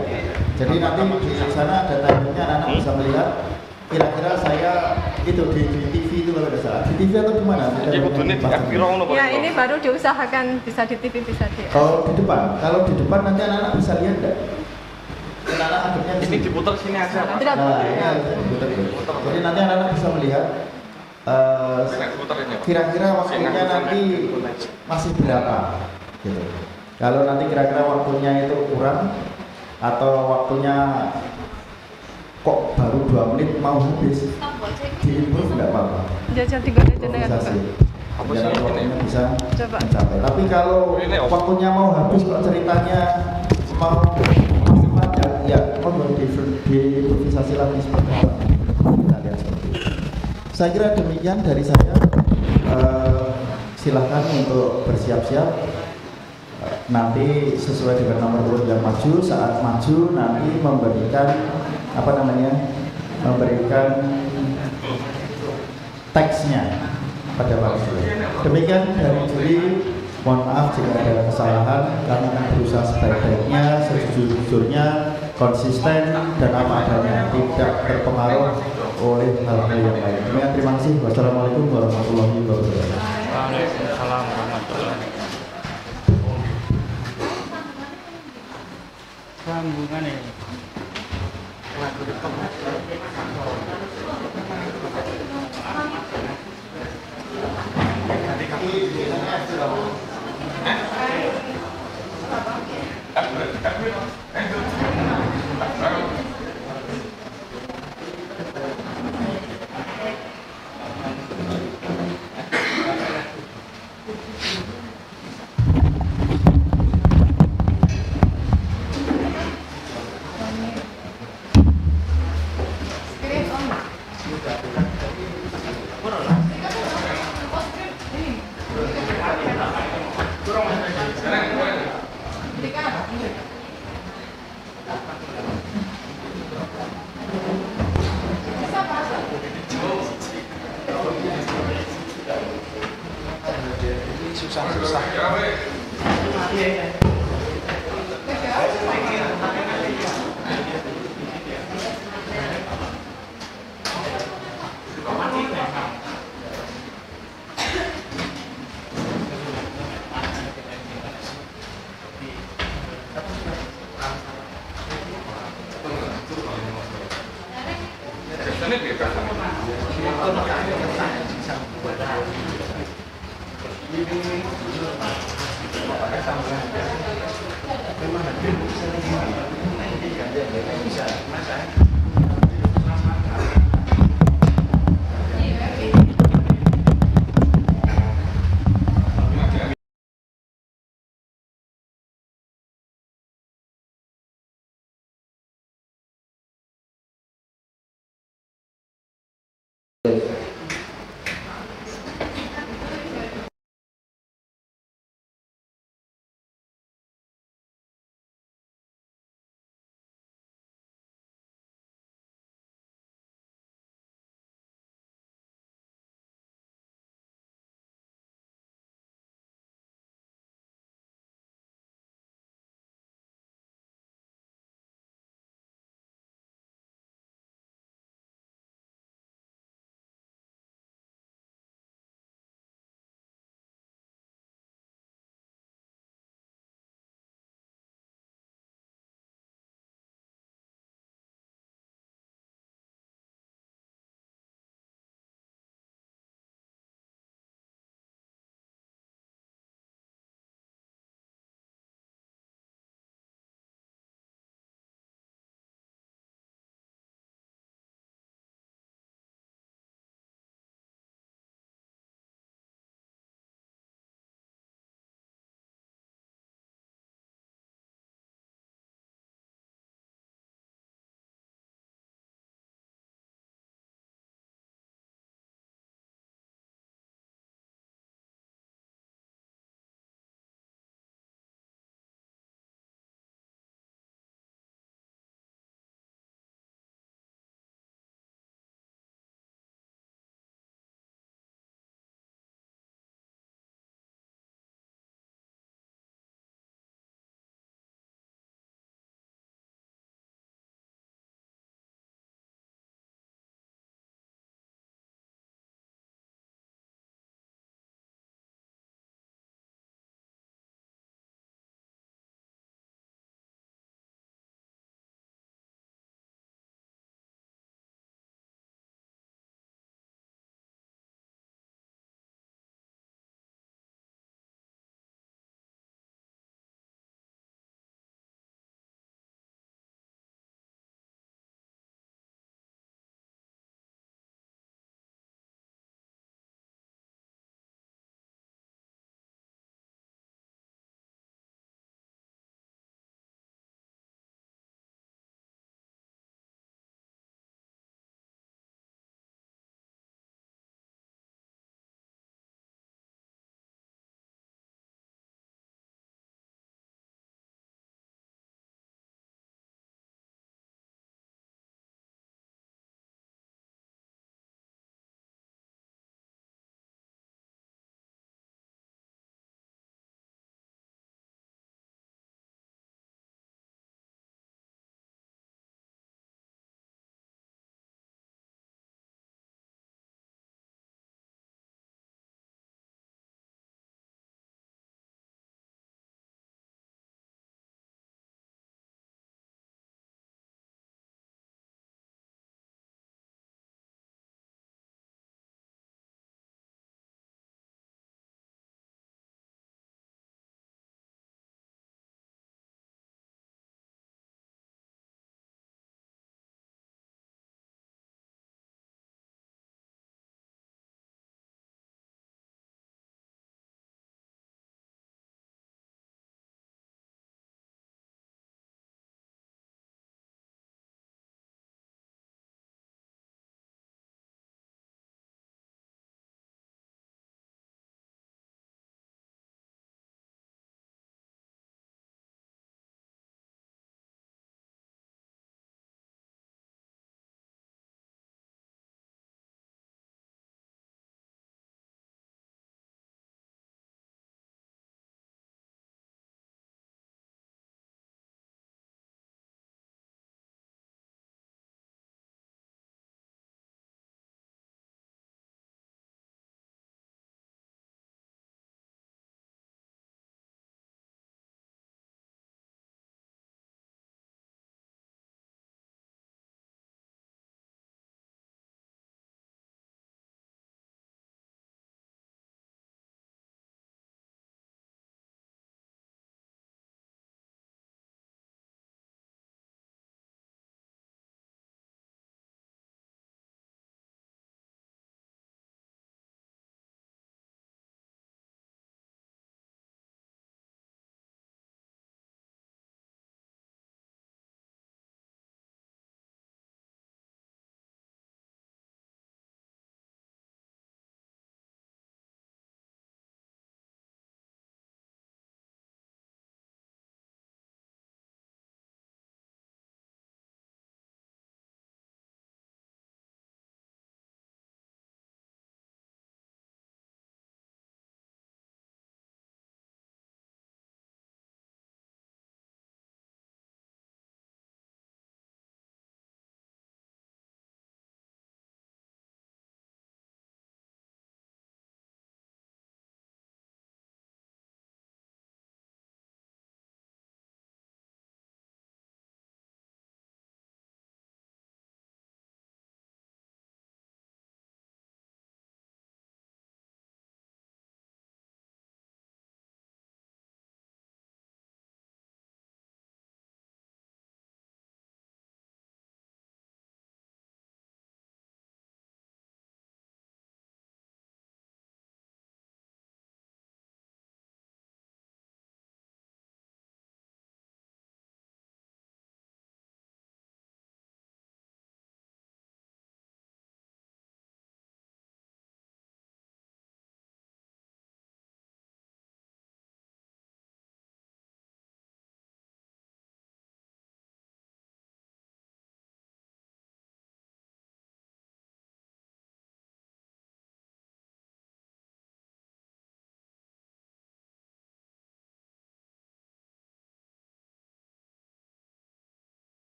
Jadi nanti di sana ada timernya, anak bisa melihat. Kira-kira saya itu di TV itu kalau tidak salah. Di TV atau di mana? Ya ini baru diusahakan bisa di TV bisa di. Kalau di depan nanti anak-anak bisa lihat enggak? Anak-anak akhirnya ini diputar sini aja, Pak. Tidak. Nah, ya, diputar. Jadi nanti anak-anak bisa melihat kira-kira waktunya nanti masih berapa gitu. Kalau nanti kira-kira waktunya itu kurang atau waktunya kok baru 2 menit mau habis, di-improve nggak apa-apa. Jajal 3 jajan dengan waktunya bisa mencapai. Tapi kalau waktunya mau habis kok ceritanya mau masih panjang, ya mau diimprovisasi lagi seperti apa? Kita lihat seperti itu. Saya kira demikian dari saya. Silahkan untuk bersiap-siap. Nanti sesuai dengan nomor urut yang maju, saat maju nanti memberikan memberikan teksnya pada Pak Guru. Demikian dari juri. Mohon maaf jika ada kesalahan. Kami akan berusaha sebaik-baiknya, sejujurnya, konsisten dan apa adanya, tidak terpengaruh oleh hal-hal yang lain. Demikian, terima kasih. Wassalamualaikum warahmatullahi wabarakatuh. Waalaikumsalam warahmatullahi wabarakatuh. Sambungan ya.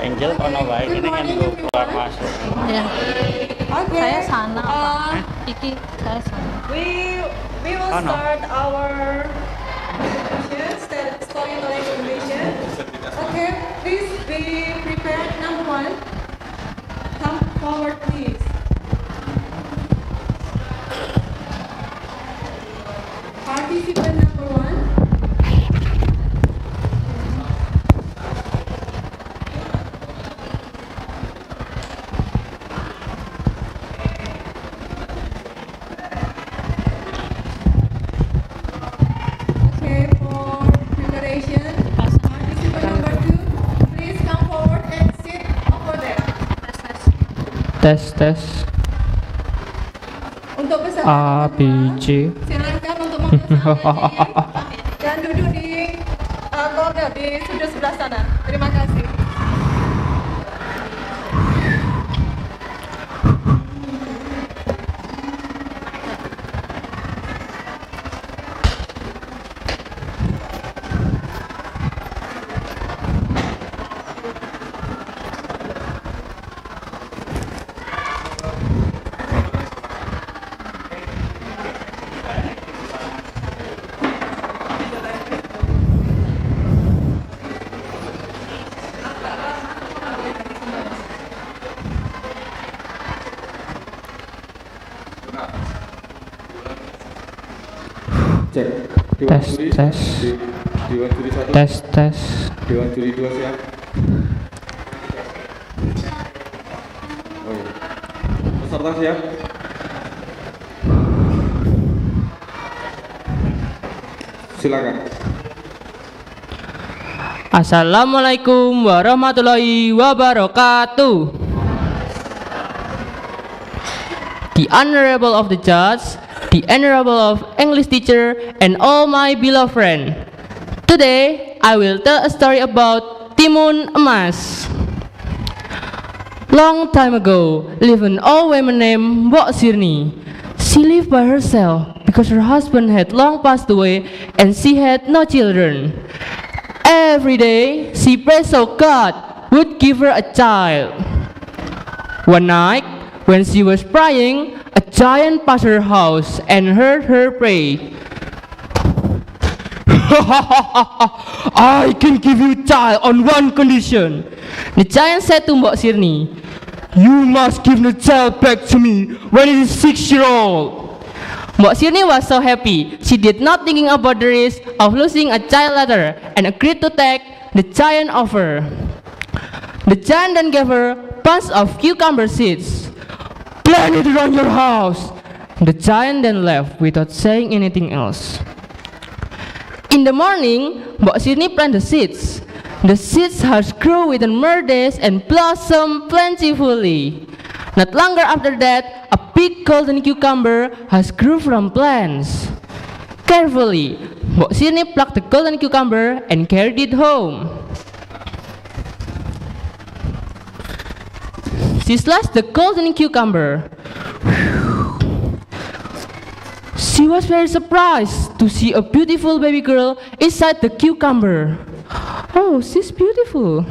Angel kono wae ini kan gue keluar masuk. Ya. Okay. Saya sana Pak. Iki saya sana. We will start our storytelling competition. Okay, please be prepared. Number 1, come forward, please. Participant number 1. Okay, for preparation, participant number 2, please come forward and sit over there. Tes. Untuk peserta A, B, C. silakan untuk mempersiapkan dan duduk di corner di sudut sebelah sana. Terima kasih. Cek. Tes. Dewan juri 1. Tes. Dewan juri 2 siap. Oh iya. Peserta siap. Silakan. Assalamualaikum warahmatullahi wabarakatuh. The Honorable of the Judge, the Honorable of English teacher, and all my beloved friend. Today, I will tell a story about Timon Mas. Long time ago, lived an old woman named Mbok Sirni. She lived by herself because her husband had long passed away and she had no children. Every day, she prayed so God would give her a child. One night, when she was praying, a giant passed her house and heard her pray. I can give you a child on one condition. The giant said to Mbok Sirni, you must give the child back to me when it is 6-year-old. Mbok Sirni was so happy. She did not thinking about the risk of losing a child later and agreed to take the giant offer. The giant then gave her a bunch of cucumber seeds. Plant it around your house. The giant then left without saying anything else. In the morning, Mbok Sirni planted the seeds. The seeds has grew within more days and blossomed plentifully. Not longer after that, a big golden cucumber has grew from plants. Carefully, Mbok Sirni plucked the golden cucumber and carried it home. She sliced the golden cucumber. She was very surprised to see a beautiful baby girl inside the cucumber. Oh, she's beautiful.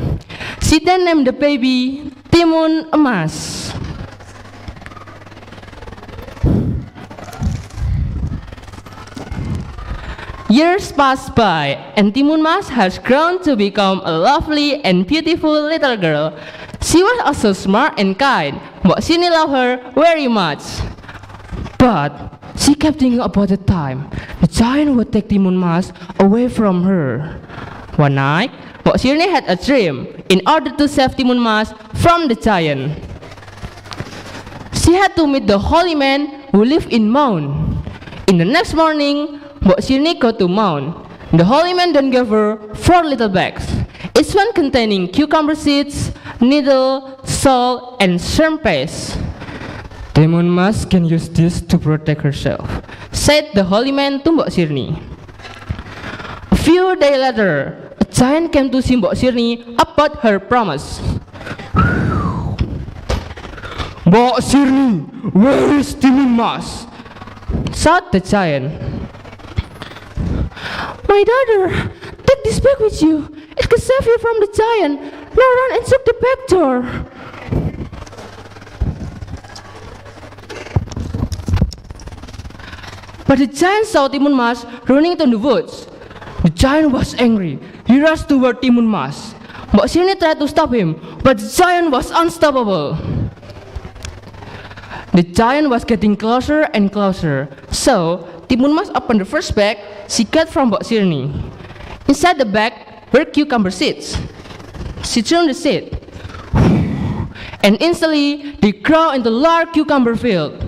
She then named the baby Timon Mas. Years passed by, and Timon Mas has grown to become a lovely and beautiful little girl. She was also smart and kind, but Sirni loved her very much. But she kept thinking about the time the giant would take Timon Mas away from her. One night, Mbok Sirni had a dream in order to save Timon Mas from the giant. She had to meet the holy man who lived in Mount. In the next morning, Mbok Sirni go to Mount. The holy man then gave her 4 little bags, each one containing cucumber seeds, needle, salt, and shrimp paste. Timon Mas can use this to protect herself, said the holy man to Mbok Sirni. A few days later, a giant came to see Mbok Sirni about her promise. Mbok Sirni, where is Timon Mas? Shouted the giant. My daughter, take this bag with you. It can save you from the giant. Now run and soak the the back door. But the giant saw Timon Mas running to the woods. The giant was angry. He rushed toward Timon Mas. Mbok Sirni tried to stop him, but the giant was unstoppable. The giant was getting closer and closer. So, Timon Mas opened the first bag she got from Mbok Sirni. Inside the bag were cucumber seeds. She turned the seed, and instantly they grew into a large cucumber field.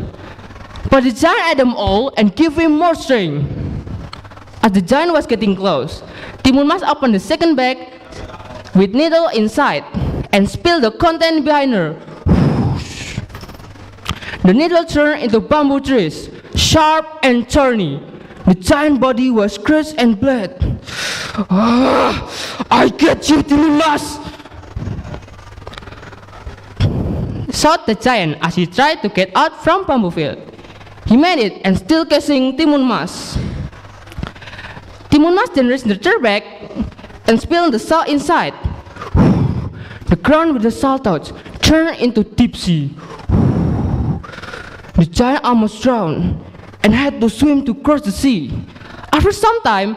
But the giant ate them all and gave him more strength. As the giant was getting close, Timon Mas opened the second bag with needle inside and spilled the content behind her. The needle turned into bamboo trees, sharp and thorny. The giant body was crushed and bled. I get you, Timon Mas! Shouted the giant as he tried to get out from bamboo field. He made it and still chasing Timon Mas. Timon Mas then reached the third bag and spilled the salt inside. The ground with the salt touch turned into deep sea. The giant almost drowned and had to swim to cross the sea. After some time,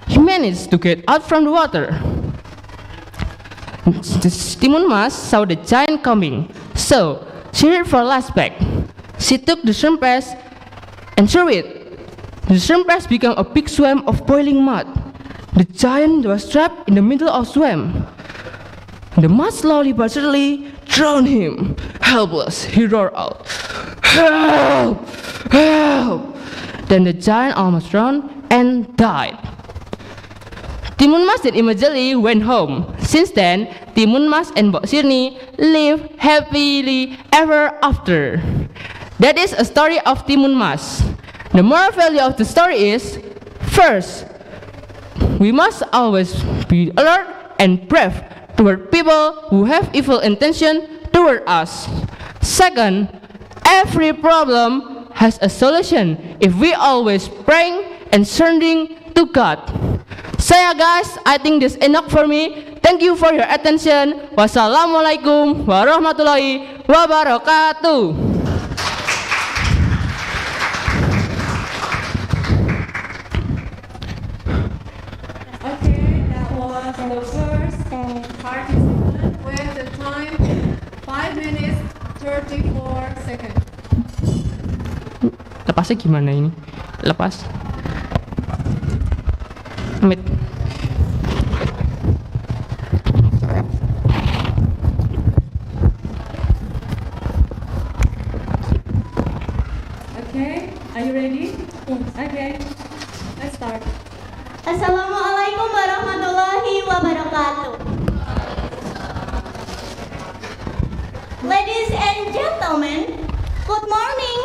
he managed to get out from the water. Timon Mas saw the giant coming, so she reached for the last bag. She took the shrimp press and threw it. The shrimp press became a big swamp of boiling mud. The giant was trapped in the middle of the swamp. The mud slowly but surely drowned him. Helpless, he roared out, "Help! Help!" Then the giant almost drowned and died. Timon Mas then immediately went home. Since then, Timon Mas and Mbok Sirni lived happily ever after. That is a story of Timon Mas. The moral value of the story is, first, we must always be alert and brave toward people who have evil intention toward us. Second, every problem has a solution if we always praying and turning to God. So yeah guys, I think this enough for me. Thank you for your attention. Wassalamualaikum warahmatullahi wabarakatuh. The first participant with the time 5 minutes 34 seconds. Lepasnya gimana ini? Lepas. Amit. Okay, are you ready? Yes. Okay, let's start. Assalamualaikum warahmatullahi wabarakatuh. Ladies and gentlemen, good morning.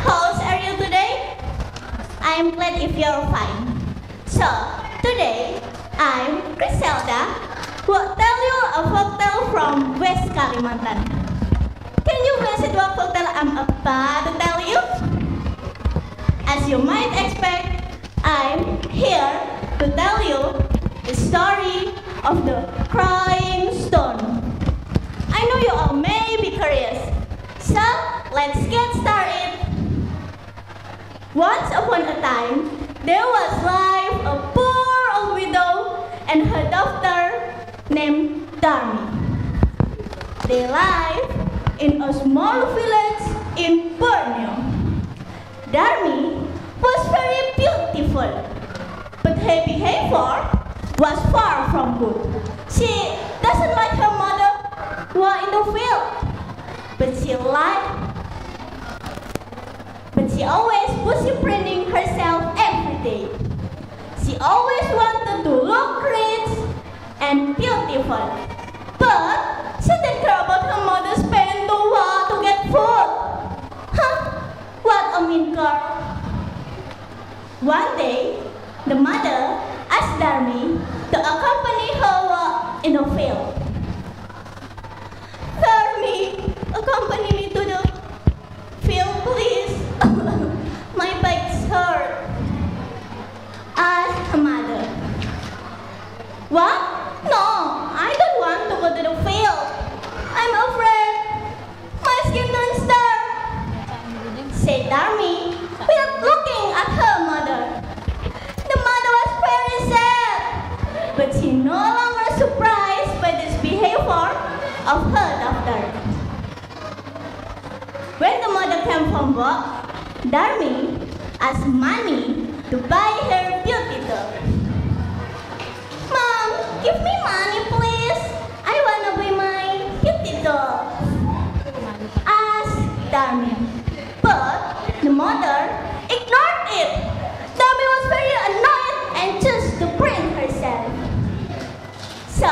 How are you today? I'm glad if you're fine. So, today, I'm Griselda, who will tell you a folktale from West Kalimantan. Can you guess what folktale I'm about to tell you? As you might expect, I'm here to tell you the story of the crying stone. I know you all may be curious, so let's get started. Once upon a time, there was live a poor old widow and her daughter named Darmi. They lived in a small village in Borneo. Darmi was very beautiful, but her behavior was far from good. She doesn't like her mother while in the field, but she always was improving herself every day. She always wanted to look rich and beautiful, but she didn't care about her mother spending the while to get food. What a mean girl. One day, the mother asked Darmi to accompany her in the field. Darmi, accompany me to the field, please. My back's hurt. Asked her mother. What? No, I don't want to go to the field. said Darmi, without looking at her mother. The mother was very sad, but she no longer surprised by this behavior of her daughter. When the mother came from work, Darmi asked money to buy her beauty doll. Mom, give me money please. I wanna buy my beauty doll, asked Darmi. But the mother ignored it. Darmi was very annoyed and chose to print herself. So,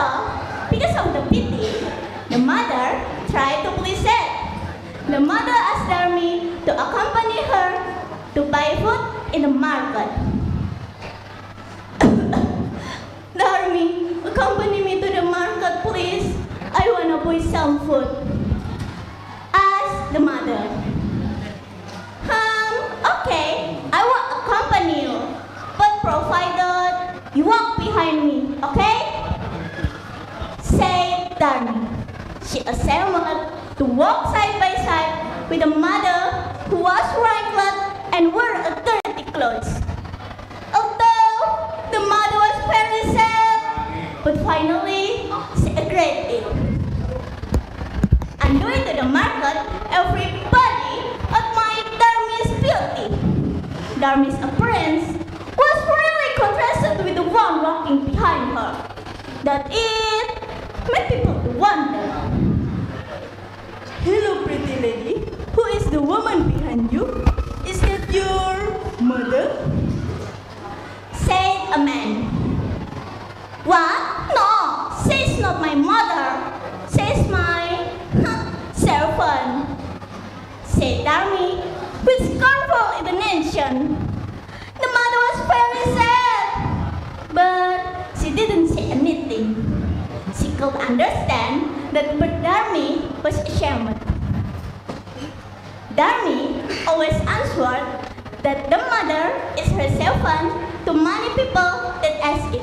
because of the pity, the mother tried to please it. The mother asked Darmi to accompany her to buy food in the market. Darmi, accompany me to the market please. I wanna buy some food, asked the mother. Okay, I will accompany you, but provided you walk behind me, okay? Said Darmi. She assembled to walk side by side with the mother who was wrinkled and wore a dirty clothes. Although the mother was very sad, but finally she agreed it. On the way to the market, everybody admired Darmi's beauty. Darmi's appearance was really contrasted with the one walking behind her. That it made people wonder. Hello, pretty lady. Who is the woman behind you? Is that your mother? Said a man. What? No, she's not my mother. She's my servant, said Darmi with scornful indignation. The mother was very sad, but she didn't say anything. She could understand that Darmi was ashamed. Darmi always answered that the mother is her servant to many people that ask it.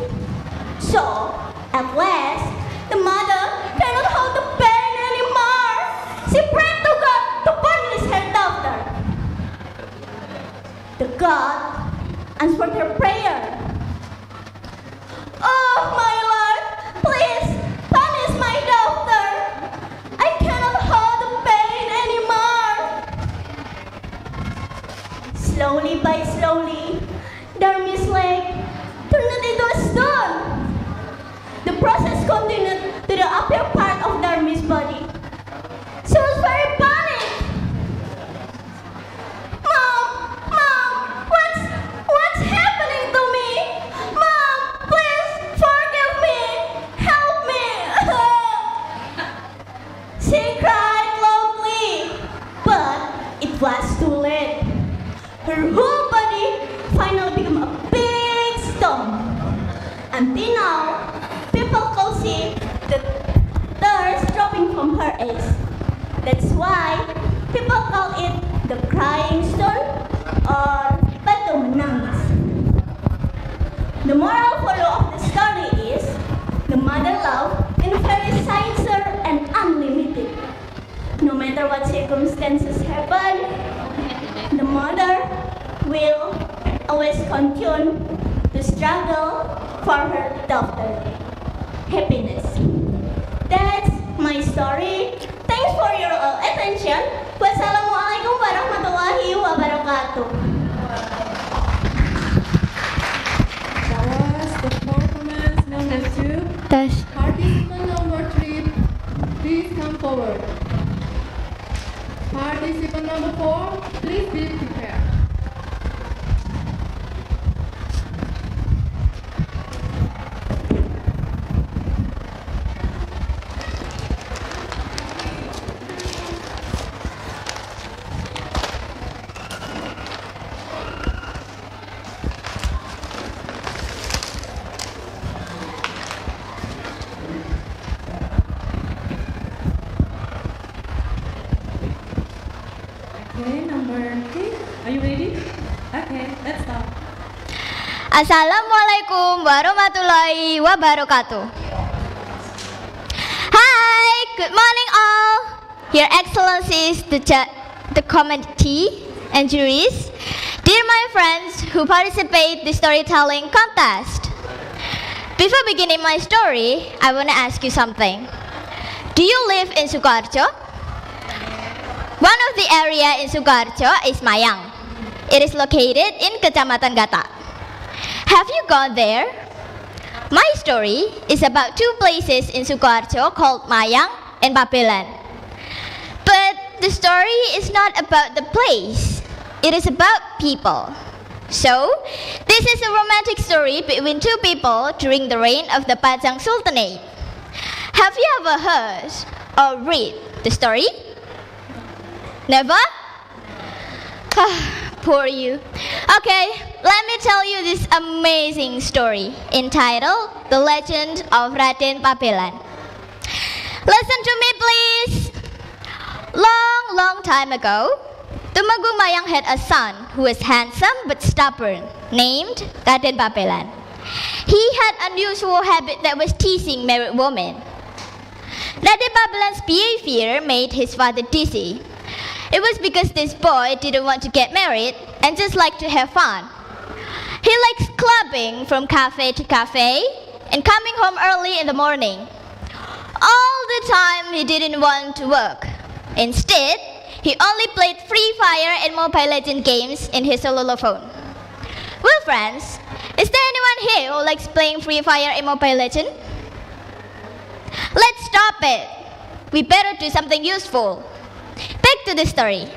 So, at last, the mother cannot hold the pain anymore. She prayed to God to punish her daughter. The God answered her prayer. Oh, my Lord, please punish my daughter. I cannot hold the pain anymore. Slowly by slowly, Darmi's leg turned into a stone. The process continued to the upper part of Darmi's body. She was very panicked. Mom, what's happening to me? Mom, please forgive me, help me. She cried loudly, but it was too late. Her whole body finally became a big stone. Until now, people could see the tears dropping from her eyes. That's why people call it the crying stone or batu menangis. The moral of the story is the mother love is very sincere and unlimited. No matter what circumstances happen, the mother will always continue to struggle for her daughter happiness. That's my story. Thanks for your attention. Wassalamualaikum warahmatullahi wabarakatuh. That was the performance number 2. Participant number 3, please come forward. Participant number 4, please be prepared. Okay, number 3. Are you ready? Okay, let's start. Assalamualaikum warahmatullahi wabarakatuh. Hi, good morning all. Your Excellencies, the committee, and juries, dear my friends who participate the storytelling contest. Before beginning my story, I want to ask you something. Do you live in Sukoharjo? One of the area in Sukoharjo is Mayang. It is located in Kecamatan Gata. Have you gone there? My story is about two places in Sukoharjo called Mayang and Pabelan. But the story is not about the place. It is about people. So, this is a romantic story between two people during the reign of the Pajang Sultanate. Have you ever heard or read the story? Never? Poor you. Okay, let me tell you this amazing story entitled The Legend of Raden Pabelan. Listen to me, please. Long time ago, Tumenggung Mayang had a son who was handsome but stubborn, named Raden Pabelan. He had an unusual habit that was teasing married women. Raden Pabelan's behavior made his father dizzy. It was because this boy didn't want to get married and just liked to have fun. He likes clubbing from cafe to cafe and coming home early in the morning. All the time he didn't want to work. Instead, he only played Free Fire and Mobile Legends games in his cellular phone. Well, friends, is there anyone here who likes playing Free Fire and Mobile Legends? Let's stop it. We better do something useful. Back to the story.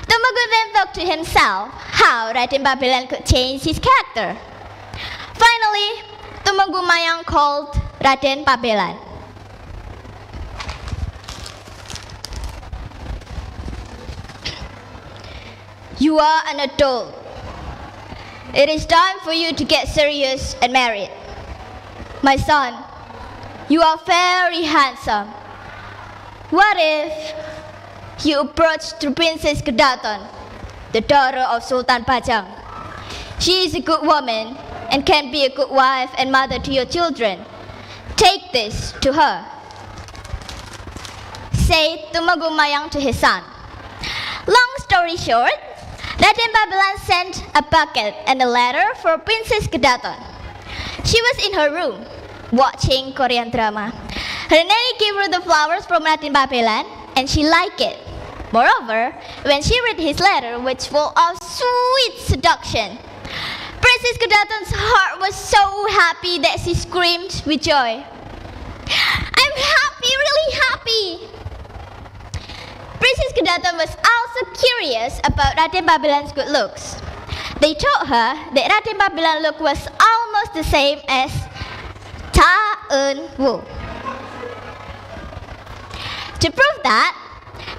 Tumenggung then thought to himself how Raden Pabelan could change his character. Finally, Tumenggung Mayang called Raden Pabelan. You are an adult. It is time for you to get serious and married. My son, you are very handsome. What if you approach the Princess Kedaton, the daughter of Sultan Pajang? She is a good woman and can be a good wife and mother to your children. Take this to her, said Tumenggung Mayang to his son. Long story short, Raden Pabelan sent a bucket and a letter for Princess Kedaton. She was in her room, watching Korean drama. Her nanny gave her the flowers from Raden Pabelan, and she liked it. Moreover, when she read his letter, which full of sweet seduction, Princess Kedaton's heart was so happy that she screamed with joy. I'm happy, really happy! Princess Kedaton was also curious about Raden Pabelan's good looks. They told her that Raden Pabelan's look was almost the same as Ta Eun Woo. To prove that,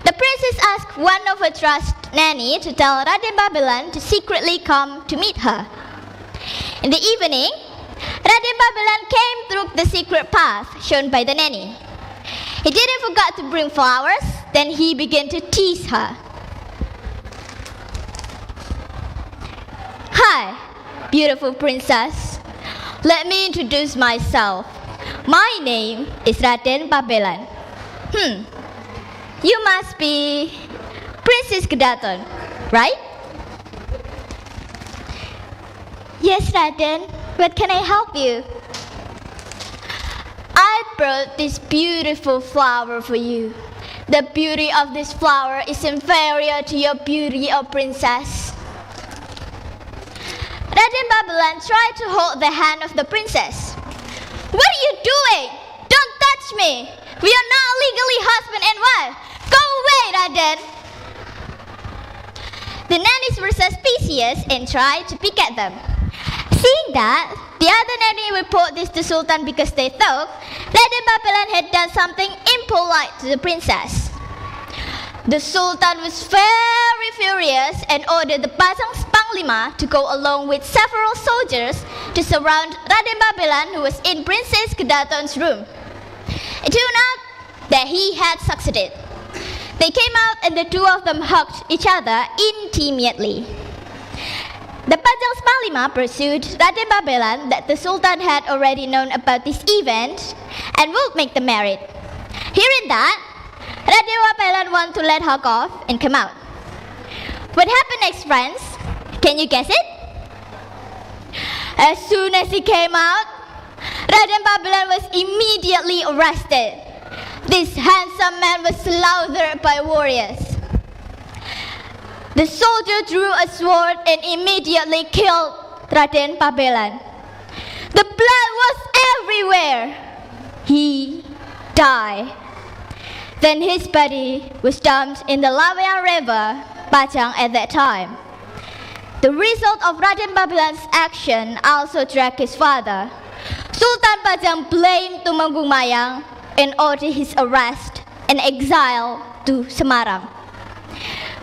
the princess asked one of her trust nanny to tell Raden Pabelan to secretly come to meet her. In the evening, Raden Pabelan came through the secret path shown by the nanny. He didn't forget to bring flowers, then he began to tease her. Hi, beautiful princess. Let me introduce myself. My name is Raden Pabelan. You must be Princess Kedaton, right? Yes, Raden. What can I help you? I brought this beautiful flower for you. The beauty of this flower is inferior to your beauty, O princess. Raden Pabelan tried to hold the hand of the princess. What are you doing? Don't touch me. We are not legally husband and wife. Go away, Raden. The nannies were suspicious and tried to pick at them. Seeing that, the other nanny reported this to Sultan because they thought Raden Pabelan had done something impolite to the princess. The Sultan was very furious and ordered the Pajang's Panglima to go along with several soldiers to surround Raden Pabelan, who was in Princess Kedaton's room. It turned out that he had succeeded. They came out and the two of them hugged each other intimately. The Pajang's Panglima pursued Raden Pabelan that the Sultan had already known about this event and would make them married. Hearing that, Raden Pabelan wanted to let her go and come out. What happened next, friends? Can you guess it? As soon as he came out, Raden Pabelan was immediately arrested. This handsome man was slaughtered by warriors. The soldier drew a sword and immediately killed Raden Pabelan. The blood was everywhere. He died. Then his body was dumped in the Lava River, Pajang at that time. The result of Raden Pabelan's action also dragged his father. Sultan Pajang blamed Tumenggung Mayang and ordered his arrest and exile to Semarang.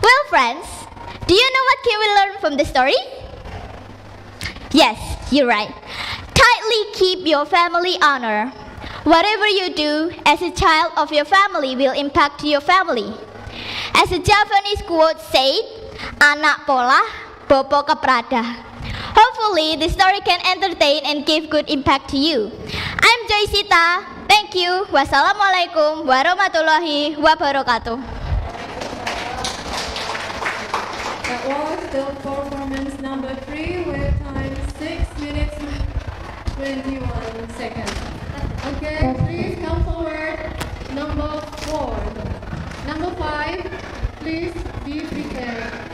Well, friends, do you know what can we learn from the story? Yes, you're right. Tightly keep your family honor. Whatever you do as a child of your family will impact your family. As the Javanese quote said, anak pola, bobo keprada. Hopefully, the story can entertain and give good impact to you. I'm Joysita. Thank you. Wassalamualaikum warahmatullahi wabarakatuh. That was the performance number 3 with time 6 minutes 21 seconds. Okay, please come forward. Number 4. Number 5, please be prepared.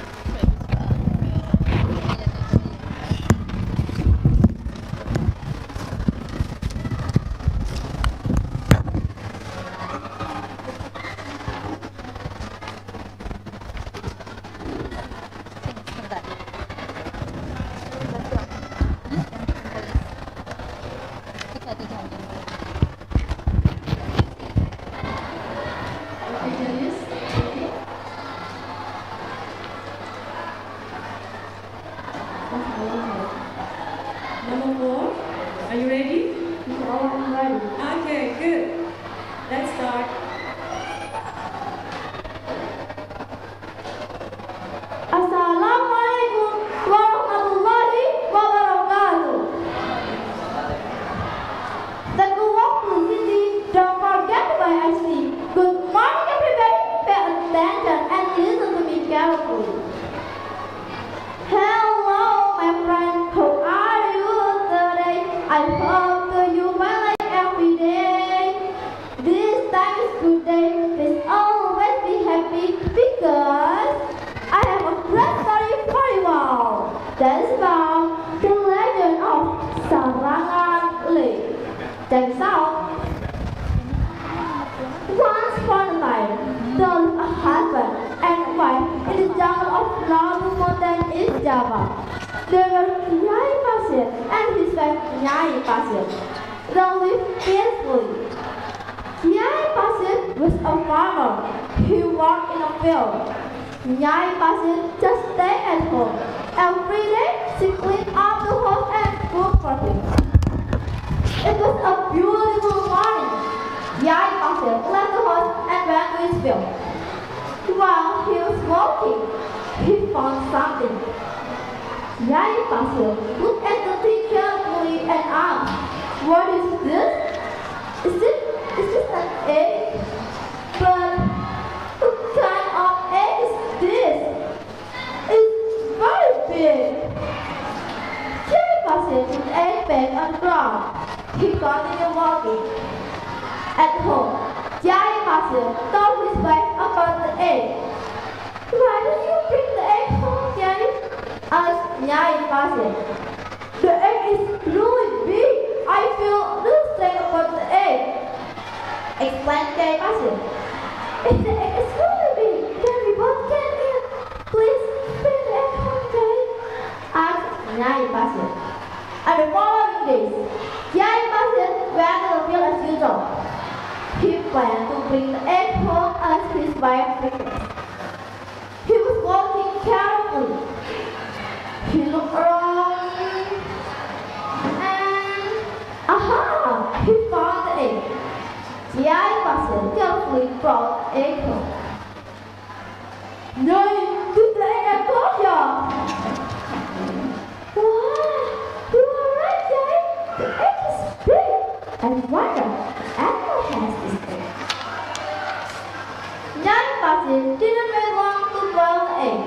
Didn't wait long to boil the egg,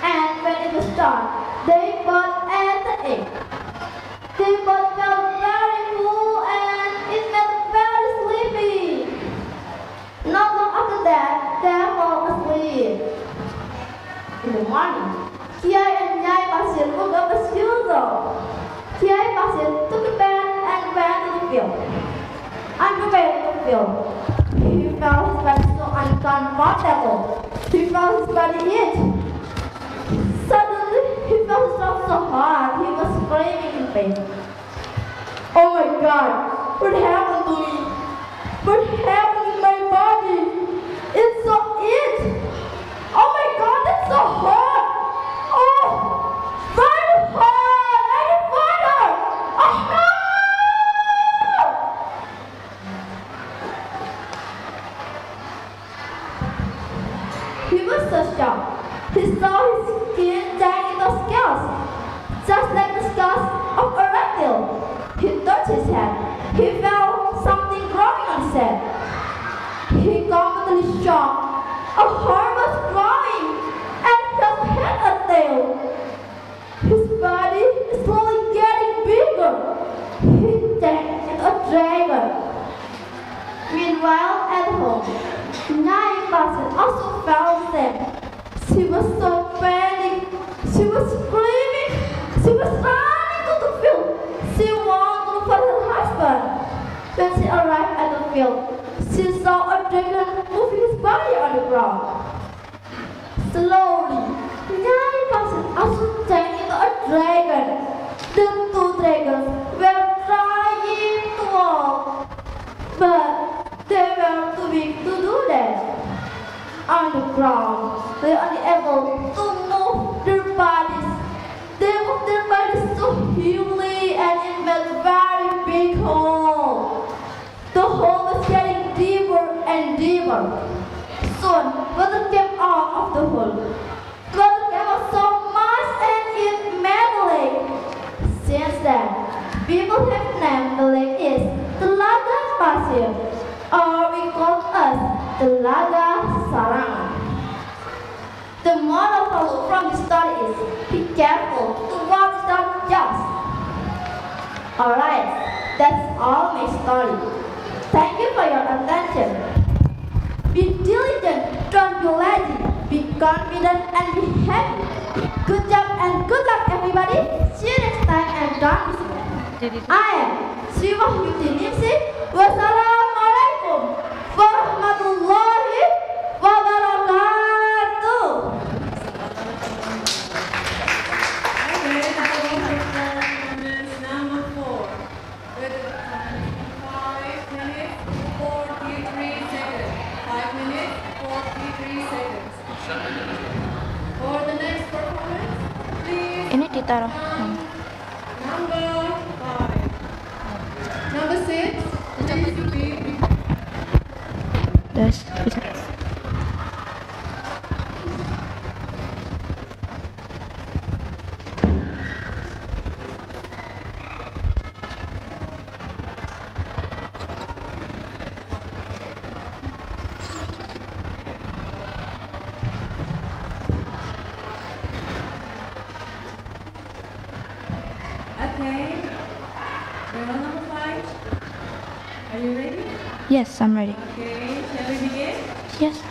and in the morning, Kiai and Nyai Pasir woke up as usual. Kiai Pasir took a bath and went to the field. On the way to the field, he felt his body so uncomfortable. He felt his body itch. Suddenly, he felt himself so hard, he was screaming in pain. Oh my God, what happened to me? What happened in my body? It's so itch. Oh my God, that's so hot. Oh, very hot. I need water. Oh no! He was so shocked. He saw his skin turning into scales, just like the scales of a reptile. He touched his head. He felt something growing on his head. He completely shocked. A horn was growing, and his head and tail. His body is slowly getting bigger. He turned into a dragon. Meanwhile, at home, Nyai Pasir also felt the same. She was so panicked. She was screaming. She was running to the field. She wanted to look for her husband. When she arrived at the field, she saw a dragon moving his body on the ground. Slowly, Nyai Pasir also turned into a dragon. The two dragons were trying to walk, but they were too big to do that. On the ground, they are unable to move their bodies. They move their bodies so heavily and it made a very big hole. The hole was getting deeper and deeper. Soon, water came out of the hole. Water came out so much and it made a lake. Since then, people have named the lake is Telaga Pasir, or we call us Telaga Sarangan. The moral from the story is, be careful to what is not just. Alright, that's all my story. Thank you for your attention. Be diligent, don't be lazy, be confident and be happy. Good job and good luck everybody. See you next time and don't miss it. I am Siwah Yutinimsi. Wassalamualaikum warahmatullahi wabarakatuh. Okay, that was performance number 4 with 5 minutes 43 seconds. 5 minutes 43 seconds. For the next performance, please. Ini ditaruh. Number 5. Number 6. Please be. Terus bisa. Okay. Round number 5. Are you ready? Yes, I'm ready. Okay, shall we begin? Yes.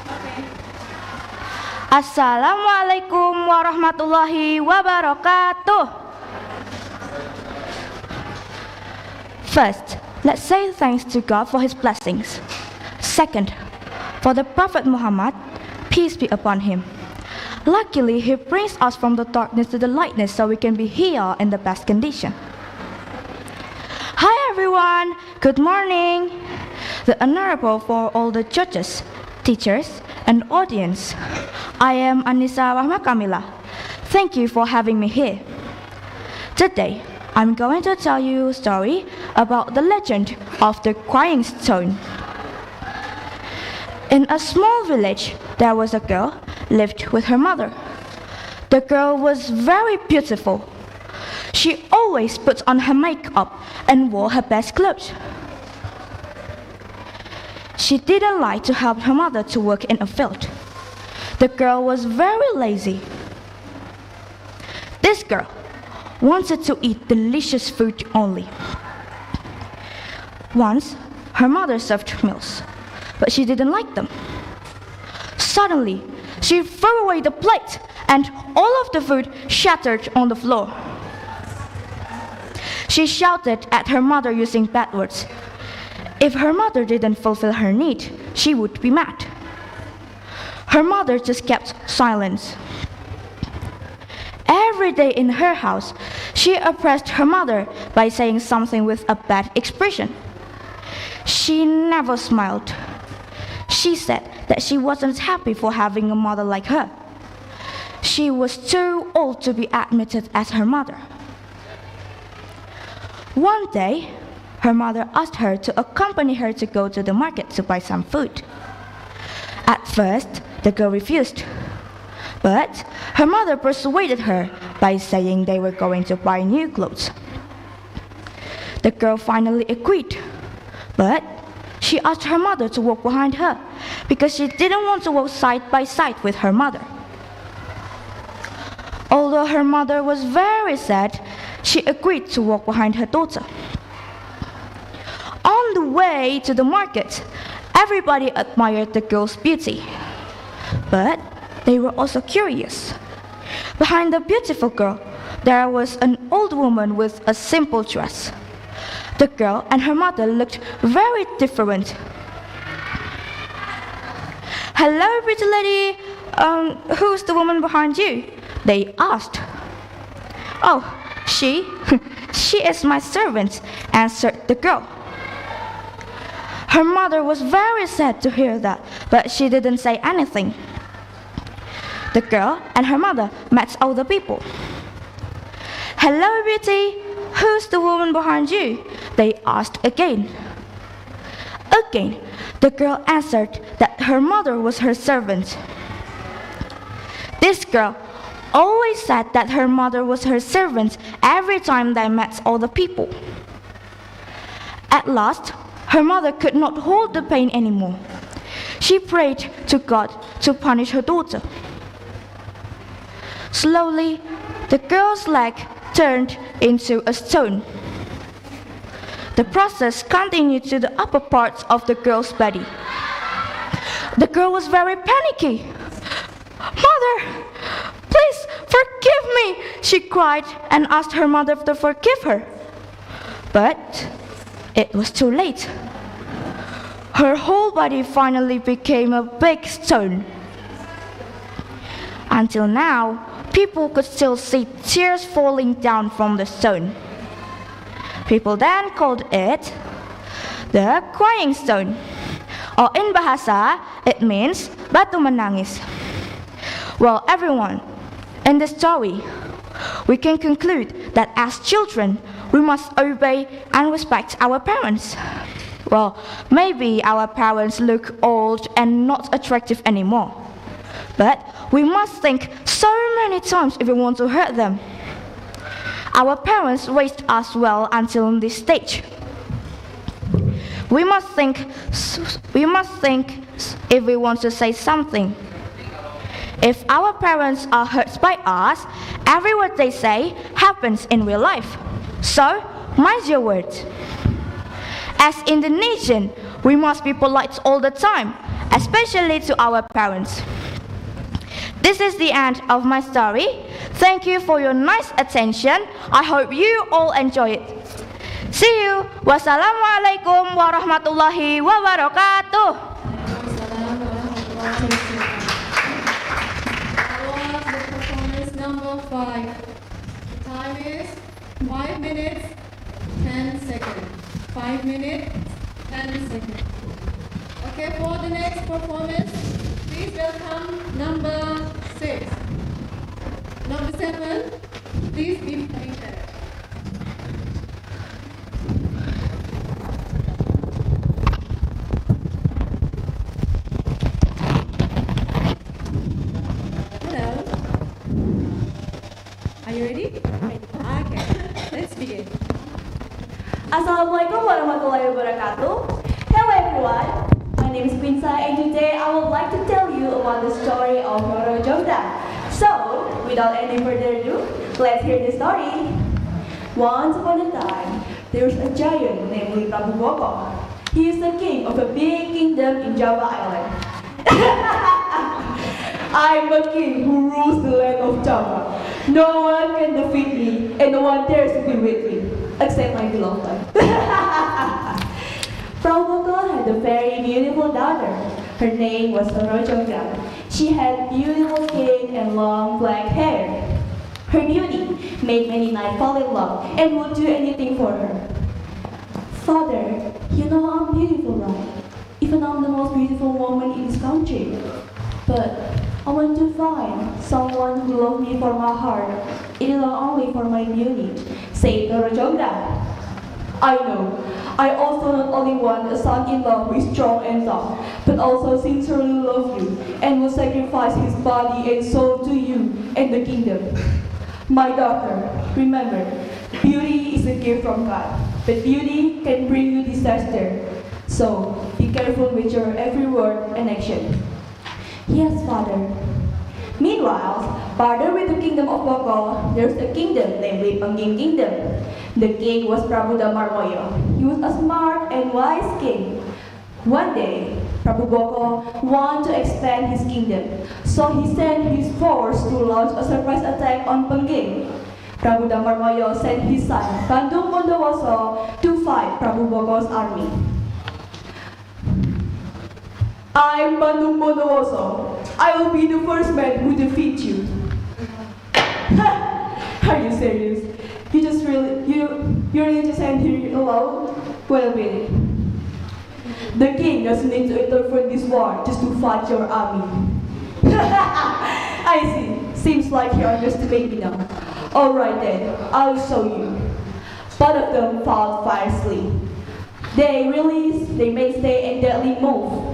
Okay. Assalamualaikum warahmatullahi wabarakatuh. First, let's say thanks to God for his blessings. Second, for the Prophet Muhammad, peace be upon him. Luckily, he brings us from the darkness to the lightness so we can be here in the best condition. Hi everyone, good morning. The honorable for all the judges, teachers, and audience. I am Anissa Rahma Kamila. Thank you for having me here. Today, I'm going to tell you a story about the legend of the crying stone. In a small village, there was a girl lived with her mother. The girl was very beautiful. She always put on her makeup and wore her best clothes. She didn't like to help her mother to work in a field. The girl was very lazy. This girl wanted to eat delicious food only. Once, her mother served meals, but she didn't like them. Suddenly, She threw away the plate, and all of the food shattered on the floor. She shouted at her mother using bad words. If her mother didn't fulfill her need, she would be mad. Her mother just kept silence. Every day in her house, she oppressed her mother by saying something with a bad expression. She never smiled. She said that she wasn't happy for having a mother like her. She was too old to be admitted as her mother. One day, her mother asked her to accompany her to go to the market to buy some food. At first, the girl refused. But her mother persuaded her by saying they were going to buy new clothes. The girl finally agreed, but she asked her mother to walk behind her because she didn't want to walk side by side with her mother. Although her mother was very sad, she agreed to walk behind her daughter. On the way to the market, everybody admired the girl's beauty, but they were also curious. Behind the beautiful girl, there was an old woman with a simple dress. The girl and her mother looked very different. "Hello, pretty lady. Who's the woman behind you?" they asked. "Oh, she is my servant," answered the girl. Her mother was very sad to hear that, but she didn't say anything. The girl and her mother met all the people. "Hello, beauty. Who's the woman behind you?" they asked again. Again, the girl answered that her mother was her servant. This girl always said that her mother was her servant every time they met all the people. At last, her mother could not hold the pain anymore. She prayed to God to punish her daughter. Slowly, the girl's leg turned into a stone. The process continued to the upper parts of the girl's body. The girl was very panicky. "Mother, please forgive me," she cried and asked her mother to forgive her. But it was too late. Her whole body finally became a big stone. Until now, people could still see tears falling down from the stone. People then called it the crying stone, or in Bahasa, it means batu menangis. Well, everyone, in this story, we can conclude that as children, we must obey and respect our parents. Well, maybe our parents look old and not attractive anymore, but we must think so many times if we want to hurt them. Our parents raised us well until this stage. We must think if we want to say something. If our parents are hurt by us, every word they say happens in real life. So, mind your words. As Indonesian, we must be polite all the time, especially to our parents. This is the end of my story. Thank you for your nice attention. I hope you all enjoy it. See you. Wassalamualaikum warahmatullahi wabarakatuh. Number 5. The time is 5 minutes, 10 seconds. 5 minutes, 10 seconds. Okay, for the next performance, please welcome number 6. Number 7, please be prepared. Hello. Are you ready? Okay, let's begin. Assalamualaikum warahmatullahi wabarakatuh. Hello everyone, my name is Pinsa and today I would like to tell you about the story of Roro Jongda. So, without any further ado, let's hear the story. Once upon a time, there was a giant named Prabu Boko. He is the king of a big kingdom in Java Island. I'm a king who rules the land of Java. No one can defeat me, and no one dares to be with me, except my beloved one. Prabhupada had a very beautiful daughter. Her name was Sorojongam. She had beautiful skin and long black hair. Her beauty made many knights fall in love and would do anything for her. Father, you know I'm beautiful, right? Even I'm the most beautiful woman in this country. But I want to find someone who loves me for my heart, and not only for my beauty, said Sorojongam. I know. I also not only want a son-in-law who is strong and tough, but also sincerely love you and will sacrifice his body and soul to you and the kingdom. My daughter, remember, beauty is a gift from God, but beauty can bring you disaster. So be careful with your every word and action. Yes, Father. Meanwhile, farther with the kingdom of Boko, there's a kingdom named Pengging Kingdom. The king was Prabu Damarmoyo. He was a smart and wise king. One day, Prabu Boko wanted to expand his kingdom, so he sent his force to launch a surprise attack on Pengging. Prabu Damarmoyo sent his son, Bandung Bondowoso, to fight Prabu Boko's army. I'm Bandung Bondowoso. I will be the first man who defeats you. Are you serious? You really just stand here alone? Well, really. The king doesn't need to interfere in this war just to fight your army. I see. Seems like you underestimate me now. Alright then, I'll show you. Both of them fought fiercely. They released their mainstay and deadly move.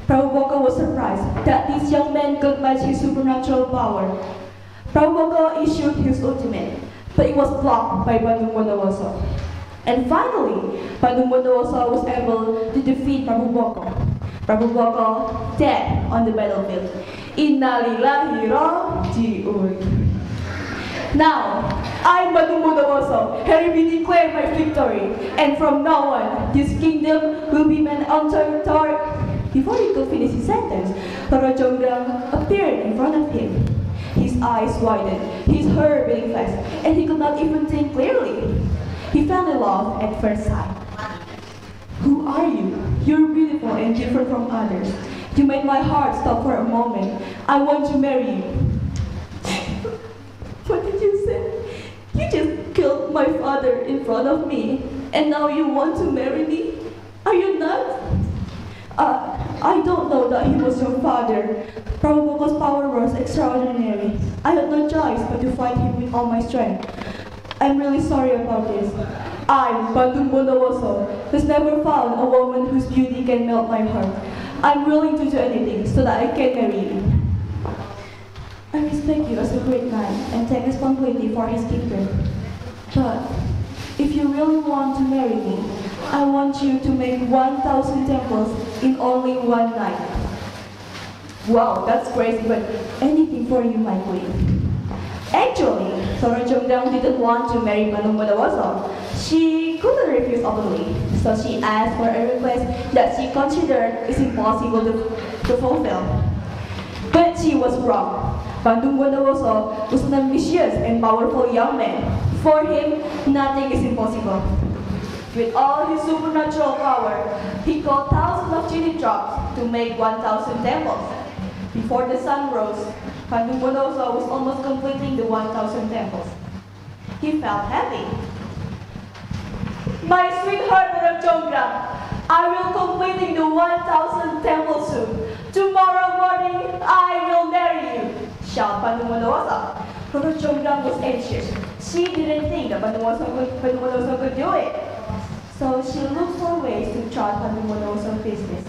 Prabu Boko was surprised that this young man could match his supernatural power. Prabu Boko issued his ultimate, but it was blocked by Bandung Bondowoso. And finally, Bandung Bondowoso was able to defeat Prabu Boko. Prabu Boko dead on the battlefield. Innalillahi raji'un. Now, I, Bandung Bondowoso, hereby declare my victory, and from now on, this kingdom will be my own territory. Before he could finish his sentence, Sorojongam appeared in front of him. His eyes widened, his heart beating fast, and he could not even think clearly. He fell in love at first sight. Who are you? You're beautiful and different from others. You made my heart stop for a moment. I want to marry you. What did you say? You just killed my father in front of me, and now you want to marry me? Are you nuts? I don't know that he was your father. Prabu Boko's power was extraordinary. I had no choice but to fight him with all my strength. I'm really sorry about this. I, Bandung Bondowoso, has never found a woman whose beauty can melt my heart. I'm willing to do anything so that I can marry you. I respect you as a great man and take responsibility for his kingdom. But if you really want to marry me, I want you to make 1,000 temples in only one night. Wow, that's crazy, but anything for you, my queen. Actually, Sorojongam didn't want to marry Bandung Bondowoso. She couldn't refuse openly, so she asked for a request that she considered is impossible to fulfill. But she was wrong. Bandung Bondowoso was an ambitious and powerful young man. For him, nothing is impossible. With all his supernatural power, he called thousands of genie drops to make 1,000 temples. Before the sun rose, Bandung Bondowoso was almost completing the 1,000 temples. He felt happy. My sweetheart Sorojongam, I will completing the 1,000 temples soon. Tomorrow morning, I will marry you, shouted Bandung Bondowoso. Sorojongam was anxious. She didn't think that Bandung Bondowoso could do it. So she looked for ways to thwart Bandung Bondowoso's business.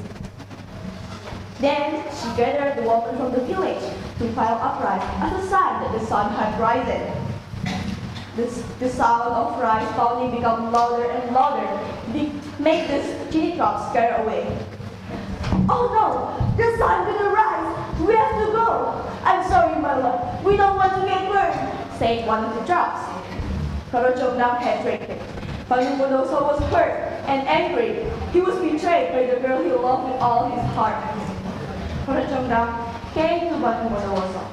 Then she gathered the women from the village to pile upright as a sign that the sun had risen. The sound of rice pounding became louder and louder, make the genie drops scare away. Oh no, the sun's gonna rise! We have to go! I'm sorry, my love, we don't want to get burned, said one of the drops. Sorojongam had drinking. Bandung Bondowoso was hurt and angry. He was betrayed by the girl he loved with all his heart. Sorojongam came to Bandung Bondowoso.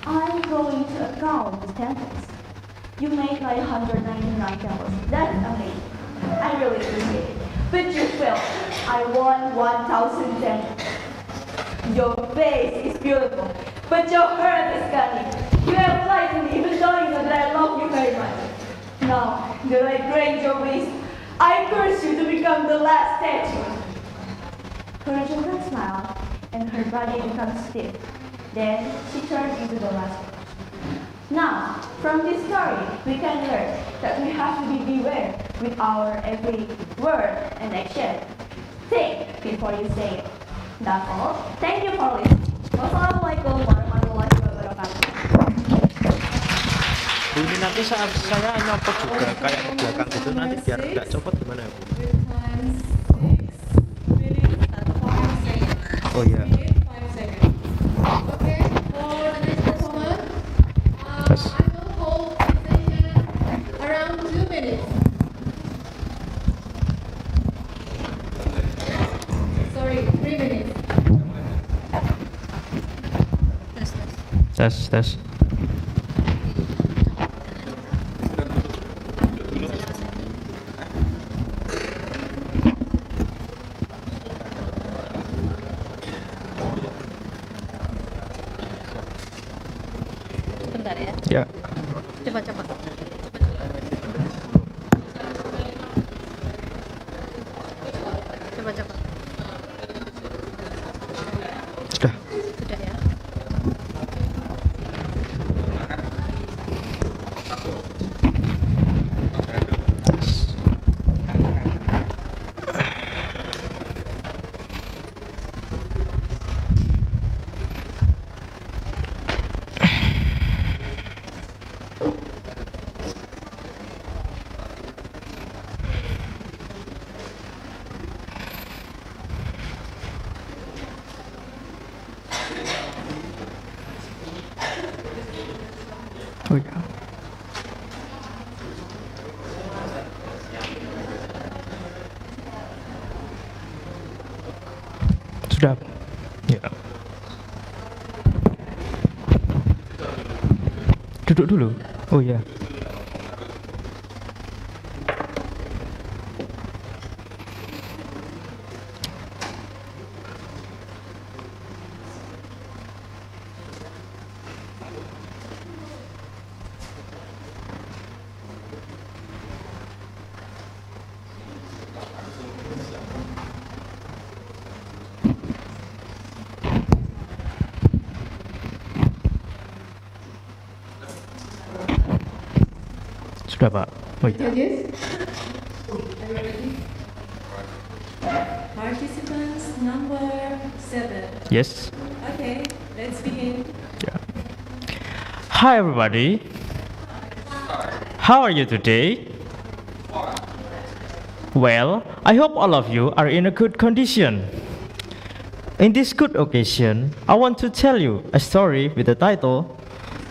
I'm going to account the temples. You made 999 temples. That's amazing. I really appreciate it. But you failed. I want 1,000 temples. Your face is beautiful, but your heart is cunning. You have lied to me even though you know that I love you very much. Now that I grant your wish, I curse you to become the last statue. Her children smiled, and her body becomes stiff. Then she turned into the last one. Now, from this story, we can learn that we have to be beware with our every word and action. Think before you say it. That's all. Thank you for listening. Wassalamualaikum warahmatullahi wabarakatuh. Bu, ini nanti saat saya nyopot juga kayak di belakang gitu, nanti biar nggak copot gimana ya Bu? Oh iya. Okay, for the next performer, I will hold the station around 2 minutes. Sorry, 3 minutes. Tes. Bentar ya. Ya. Coba. Sudah. Sudah ya. Oh ya. Sudah. Ya. Duduk dulu. Oh ya. Sudah Pak. Oh iya. Judges, are you ready? Participants number 7. Yes. Okay, let's begin. Hi everybody. How are you today? Well, I hope all of you are in a good condition. In this good occasion, I want to tell you a story with the title,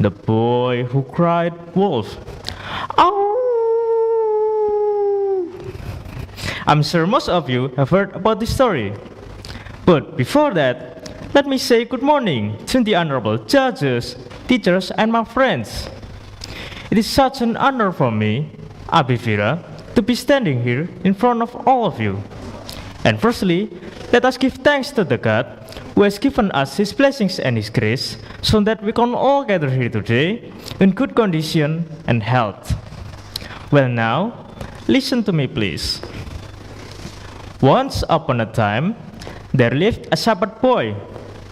The Boy Who Cried Wolf. Oh! I'm sure most of you have heard about this story. But before that, let me say good morning to the honorable judges, teachers, and my friends. It is such an honor for me, Abivira, to be standing here in front of all of you. And firstly, let us give thanks to the God who has given us His blessings and His grace so that we can all gather here today in good condition and health. Well now, listen to me please. Once upon a time, there lived a shepherd boy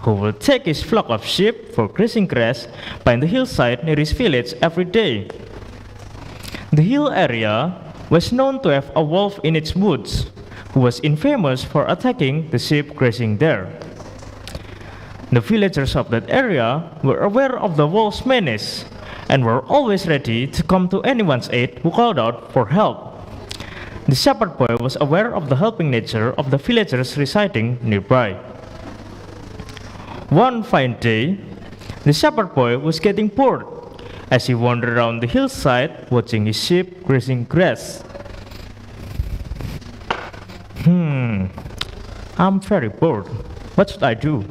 who would take his flock of sheep for grazing grass by the hillside near his village every day. The hill area was known to have a wolf in its woods, who was infamous for attacking the sheep grazing there. The villagers of that area were aware of the wolf's menace and were always ready to come to anyone's aid who called out for help. The shepherd boy was aware of the helping nature of the villagers residing nearby. One fine day, the shepherd boy was getting bored as he wandered around the hillside watching his sheep grazing grass. I'm very bored. What should I do?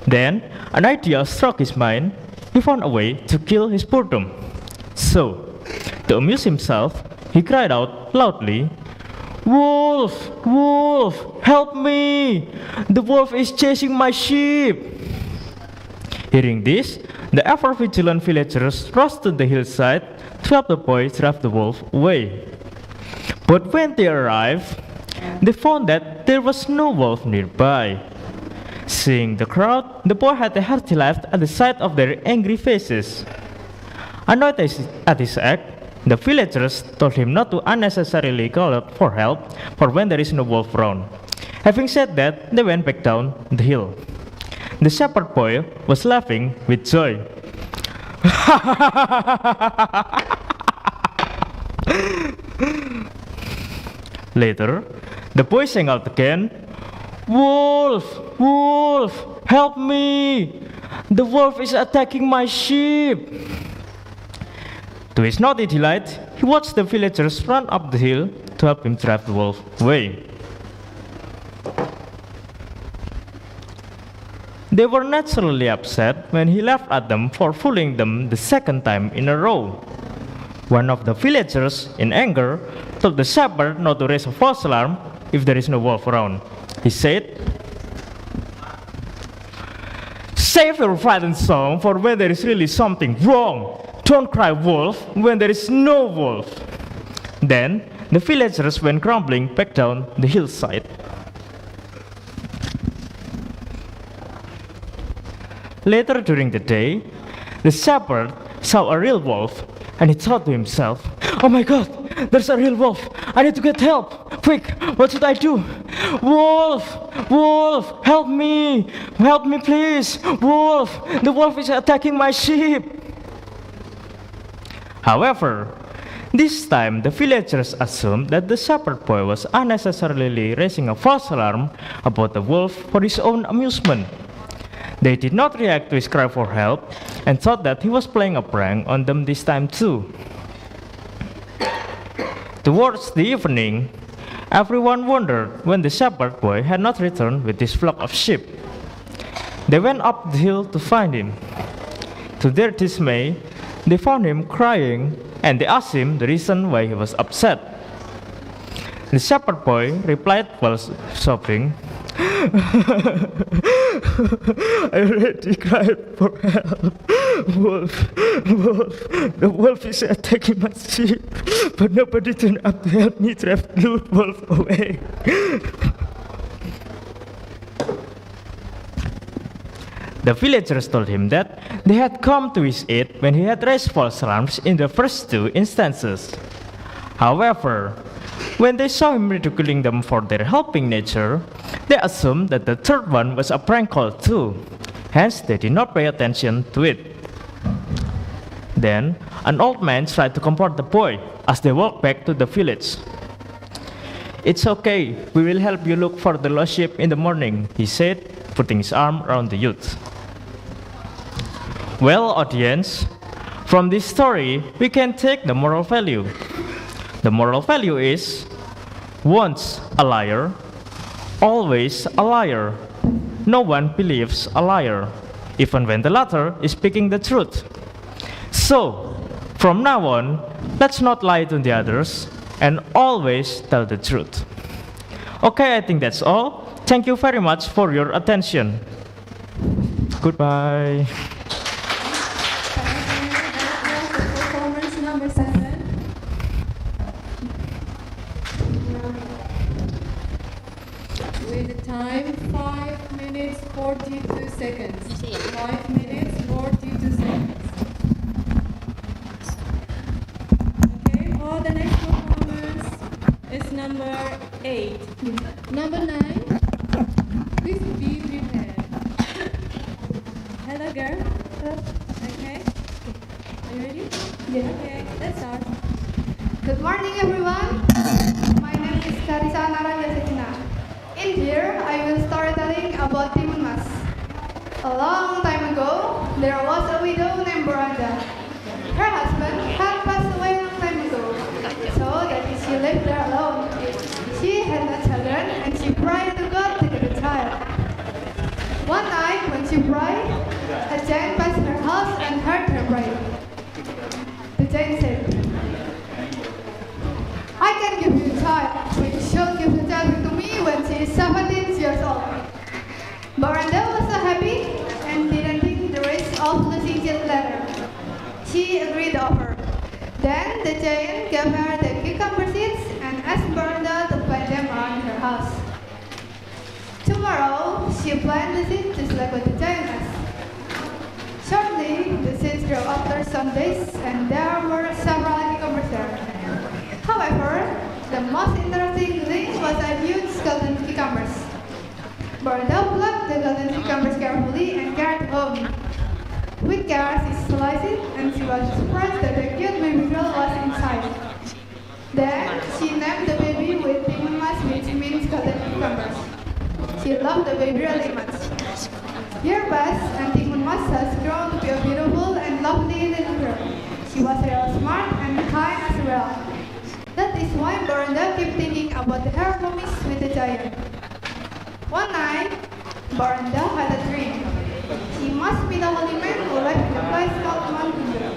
Then an idea struck his mind. He found a way to kill his boredom. So, to amuse himself, he cried out loudly, "Wolf! Wolf! Help me! The wolf is chasing my sheep!" Hearing this, the ever-vigilant villagers rushed to the hillside to help the boy drive the wolf away. But when they arrived, they found that there was no wolf nearby. Seeing the crowd, the boy had a hearty laugh at the sight of their angry faces. Annoyed at his act, the villagers told him not to unnecessarily call out for help for when there is no wolf around. Having said that, they went back down the hill. The shepherd boy was laughing with joy. Later, the boy sang out again, "Wolf! Wolf! Help me! The wolf is attacking my sheep!" To his naughty delight, he watched the villagers run up the hill to help him drive the wolf away. They were naturally upset when he laughed at them for fooling them the second time in a row. One of the villagers, in anger, told the shepherd not to raise a false alarm if there is no wolf around. He said, "Save your frightened song for when there is really something wrong. Don't cry wolf when there is no wolf." Then the villagers went grumbling back down the hillside. Later during the day, the shepherd saw a real wolf and he thought to himself, "Oh my God, there's a real wolf. I need to get help. Quick, what should I do? Wolf! Wolf! Help me! Help me please! Wolf! The wolf is attacking my sheep!" However, this time the villagers assumed that the shepherd boy was unnecessarily raising a false alarm about the wolf for his own amusement. They did not react to his cry for help and thought that he was playing a prank on them this time too. Towards the evening, everyone wondered when the shepherd boy had not returned with his flock of sheep. They went up the hill to find him. To their dismay, they found him crying and they asked him the reason why he was upset. The shepherd boy replied while sobbing, "I already cried for help. Wolf, wolf, the wolf is attacking my sheep, but nobody turned up to help me drive the wolf away." The villagers told him that they had come to his aid when he had raised false alarms in the first two instances. However, when they saw him ridiculing them for their helping nature, they assumed that the third one was a prank call too. Hence, they did not pay attention to it. Then, an old man tried to comfort the boy as they walked back to the village. "It's okay, we will help you look for the lost sheep in the morning," he said, putting his arm around the youth. Well, audience, from this story, we can take the moral value. The moral value is, once a liar, always a liar. No one believes a liar, even when the latter is speaking the truth. So, from now on, let's not lie to the others and always tell the truth. Okay, I think that's all. Thank you very much for your attention. Goodbye. Performance number 7. With the time 5 minutes 42 seconds. 5 minutes 42 seconds. Okay, for the next performance is number 8. Number 9. Please be prepared. Hello, girl. Okay. Are you ready? Yeah. Okay, let's start. Good morning, everyone. My name is Karisa Naranja. In here, I will start telling about Timon Mas. A long time ago, there was a widow named Branda. Her husband had passed away a long time ago, so that she lived there alone. She had no children, and she prayed to God to get a child. One night when she prayed, a giant passed her house and heard her pray. The giant said, I can give you a child, but you shall give the child to me when she is 17 years old. Miranda was so happy and didn't think the risk of losing the letter. She agreed to offer. Then the giant gave her the cucumber seeds and asked Miranda to plant them around her house. Tomorrow, she planted the seeds just like what the giant asked. Shortly, the seeds grew after some days, and there were several cucumbers there. However, the most interesting thing was a huge golden cucumbers. Miranda plucked the golden cucumbers carefully and carried home. With care, she sliced it, and she was surprised that the cute baby girl was inside. Then, she named the baby with Timon Mas, which means golden cucumbers. She loved the baby really much. Years passed, and Timon Mas has grown to be a beautiful and lovely little girl. She was real smart and kind as well. That is why Miranda kept thinking about her promise with the giant. One night, Miranda had a dream. She must meet a holy man who lived in a place called Maling Kundang.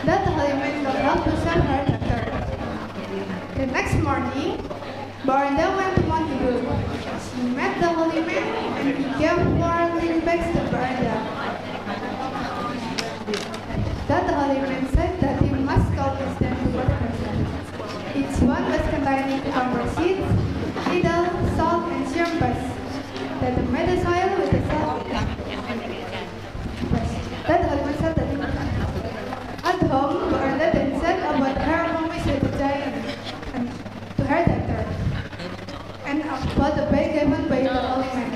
That holy man got help to save her doctor. The next morning, Miranda went to Maling Kundang. She met the holy man and he gave 4 little bags to Miranda. That holy man said that he must convince them to work herself. Each one was containing cucumber seeds, needle, salt, and shrimp paste. That the made the soil with the salt. That holy man said that at home, Miranda then said about her promise with the giant and to her doctor, and about the bag given by the holy man.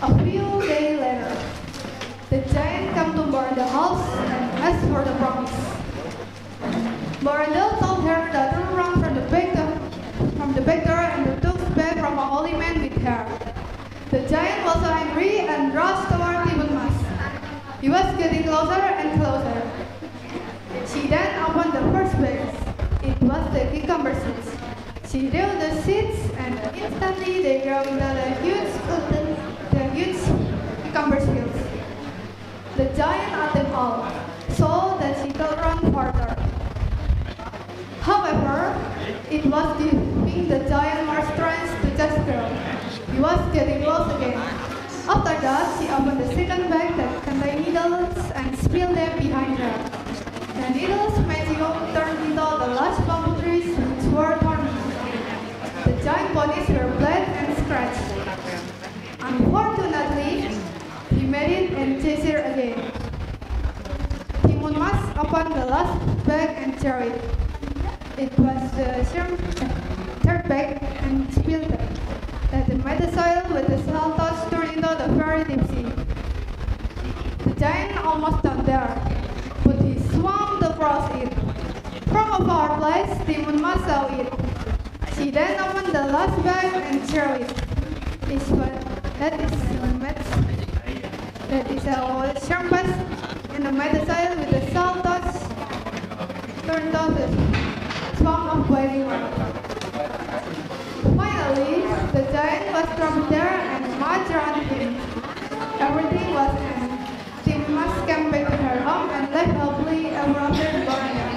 A few days later, the giant came to Miranda's house and asked for the promise. Miranda told her daughter to run from the back door and took the bag from a holy man with her. The giant was so angry and rushed toward Timon Mas. He was getting closer and closer. She then opened the first bag. It was the cucumber seeds. She drew the seeds and instantly they grew into the huge cucumber fields. The giant ate them all, so that she could run further. However, it was giving the giant more strength to just grow. He was getting close again. After that, she opened the second bag that contained needles and spilled them behind her. The needles magically turned into the large bamboo trees which were thorny. The giant bodies were bled and scratched. Unfortunately, he made it and chased her again. Timon Mas opened the last bag and threw it. It was the third bag and spilled it. That made the soil with the salt touch turned into the very deep sea. The giant almost down there, but he swam across it. From a far place, Timon Mas saw it. She then opened the last bag and threw it. That is a champagne and made the soil with the salt touch turned out the swamp of boiling water. Finally, the giant was trapped there and marched around him. Everything was ended. Timon Mas came back to her home and lived happily ever after in Borneo.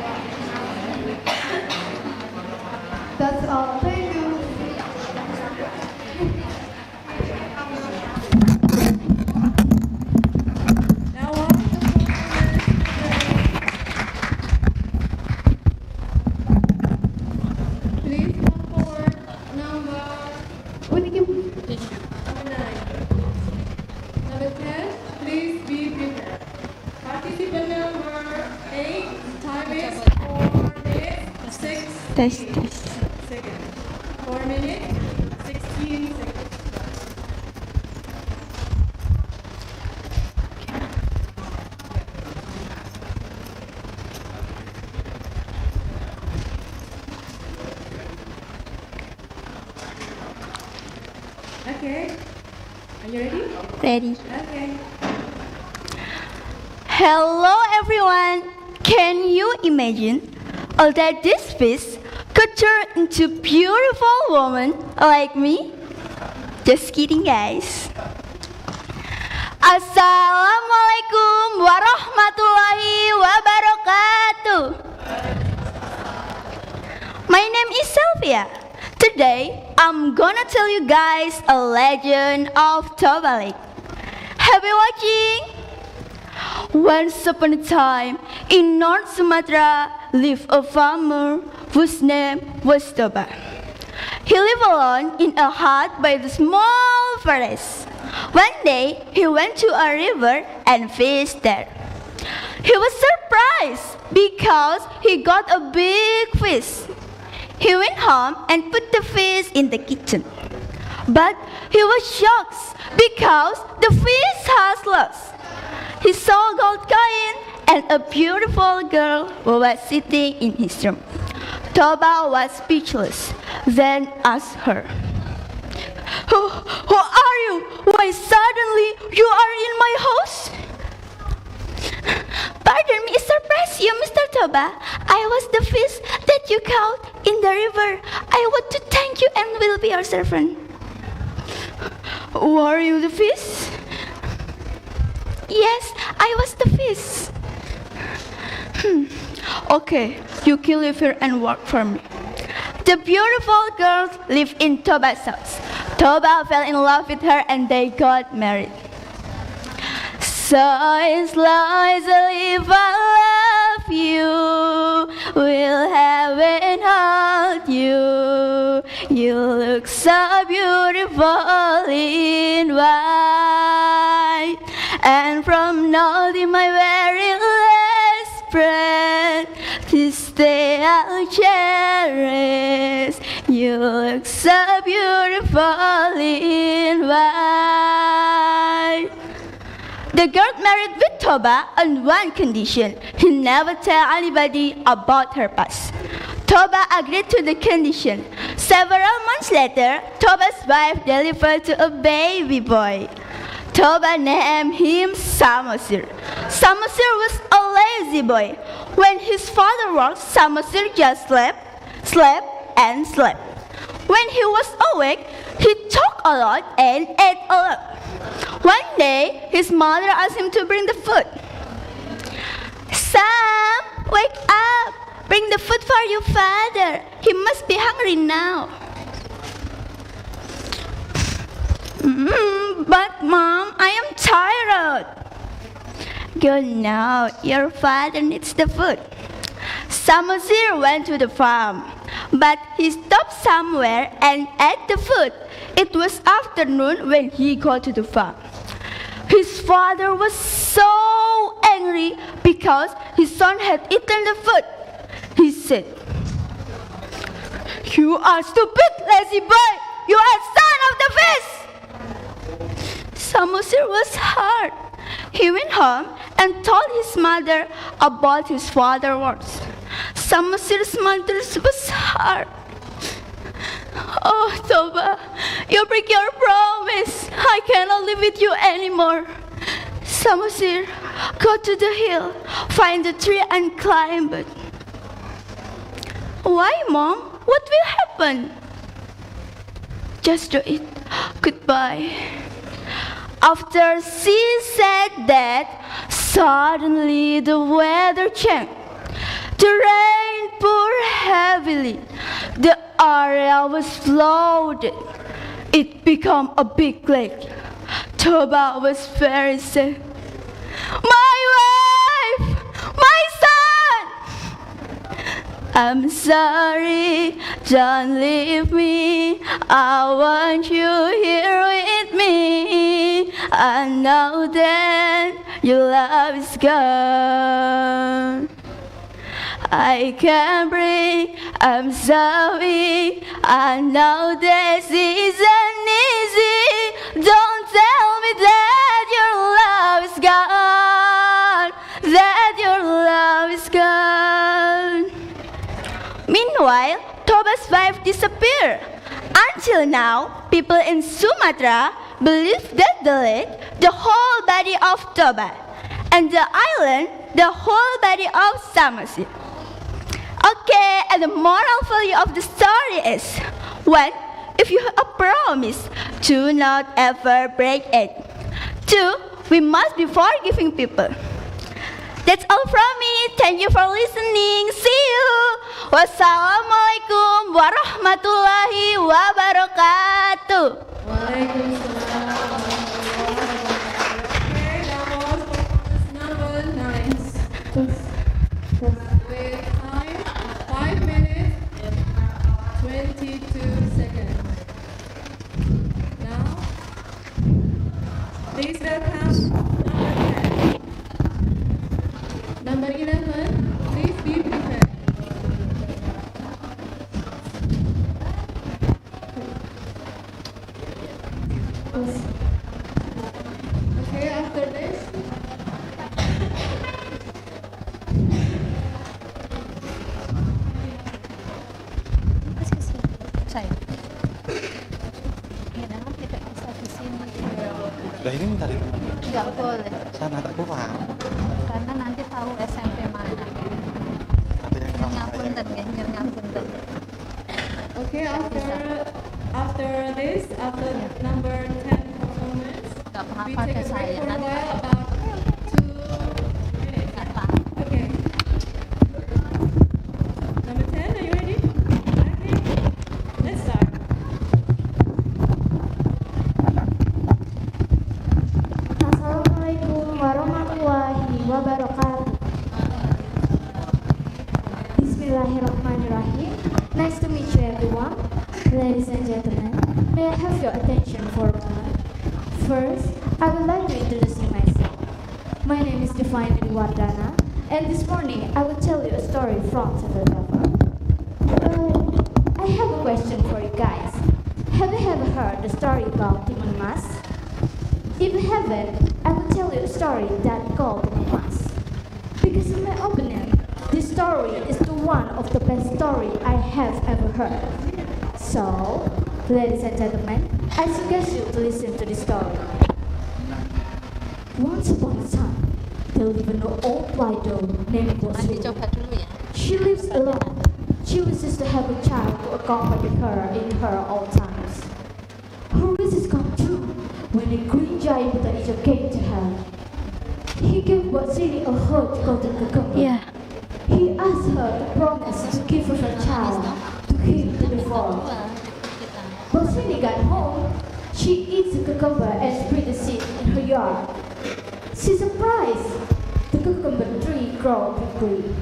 That's all. Thank you. Test. 4 minutes, 16 seconds. Okay. Are you ready? Ready. Okay. Hello everyone! Can you imagine that this fish could turn into beautiful woman like me? Just kidding, guys. Assalamualaikum warahmatullahi wabarakatuh. My name is Sylvia. Today, I'm gonna tell you guys a legend of Toba Lake. Happy watching! Once upon a time, in North Sumatra, lived a farmer whose name was Toba. He lived alone in a hut by the small forest. One day, he went to a river and fished there. He was surprised because he got a big fish. He went home and put the fish in the kitchen. But he was shocked because the fish has lost. He saw a gold coin and a beautiful girl who was sitting in his room. Toba was speechless, then asked her, Who are you? Why suddenly you are in my house? Pardon me, surprise you, Mr. Toba. I was the fish that you caught in the river. I want to thank you and will be your servant. Were you the fish? Yes, I was the fish. Okay, you can live here and work for me. The beautiful girls lived in Toba's house. Toba fell in love with her and they got married. So as long as I live, I love you. Will heaven hold you? You look so beautiful in white. And from now to my very last breath, this day I'll cherish. You look so beautiful in white. The girl married with Toba on one condition: he never tell anybody about her past. Toba agreed to the condition. Several months later, Toba's wife delivered to a baby boy. Toba named him Samosir. Samosir was a lazy boy. When his father worked, Samosir just slept, and slept. When he was awake, he talked a lot and ate a lot. One day, his mother asked him to bring the food. Sam, wake up! Bring the food for your father. He must be hungry now. But Mom, I am tired. Good now, your father needs the food. Samosir went to the farm, but he stopped somewhere and ate the food. It was afternoon when he got to the farm. His father was so angry because his son had eaten the food. He said, You are stupid, lazy boy! You are son of the fish! Samosir was hurt. He went home and told his mother about his father's words. Samosir's mother was hurt. Oh, Toba, you break your promise. I cannot live with you anymore. Samosir, go to the hill, find the tree and climb it. Why, Mom? What will happen? Just do it. Goodbye. After she said that, suddenly the weather changed. The rain poured heavily. The area was flooded. It became a big lake. Toba was very sad. My wife! My son! I'm sorry, don't leave me. I want you here with me. I know that your love is gone. I can't breathe, I'm sorry. I know this isn't easy. Don't tell me that your love is gone. That your love is gone. Meanwhile, Toba's wife disappeared. Until now, people in Sumatra believe that the lake, the whole body of Toba, and the island, the whole body of Samosir. Okay, and the moral value of the story is: 1. If you have a promise, do not ever break it. 2. we must be forgiving people. That's all from me. Thank you for listening. See you. Wassalamualaikum warahmatullahi wabarakatuh. Waalaikumsalam. Okay, that was performance number 9. With time 5 minutes 22 seconds. Now, please welcome number 10. Number 11, please be prepared. Okay, after this. Saya. Ya, memang tidak bisa di sini. Udah ini minta ditemenin. Enggak boleh. Sana tak pulang. Karena nanti tahu SMP mana. Ngapunten, ngapunten. Okay, after this, after number 10 performance, we take a break for a while, about 2 minutes. Okay. Number 10, are you ready? Okay. Let's start. Assalamualaikum warahmatullahi wabarakatuh. Bismillahirrahmanirrahim. Nice to meet you everyone. Ladies and gentlemen, may I have your attention for a moment? First, I would like to introduce myself. My name is Divine Wardana, and this morning I will tell you a story from Cinderella. I have a question for you guys. Have you ever heard the story about Timon Mas? If you haven't, I will tell you a story that called Timon Mas. Because in my opinion, this story is the one of the best story I have ever heard. So, ladies and gentlemen, I suggest you to listen to this story. Once upon a time, there lived an old widow named Bosu. She lives alone. She wishes to have a child to accompany her in her old times. Her wishes come true when a green giant with an angel came to her. He gave Botsini a huge golden cucumber. He asked her to promise to give her a child to him to devour. Botsini got home. She eats the cucumber and spread the seed in her yard. She's surprised. The cucumber tree grows quickly.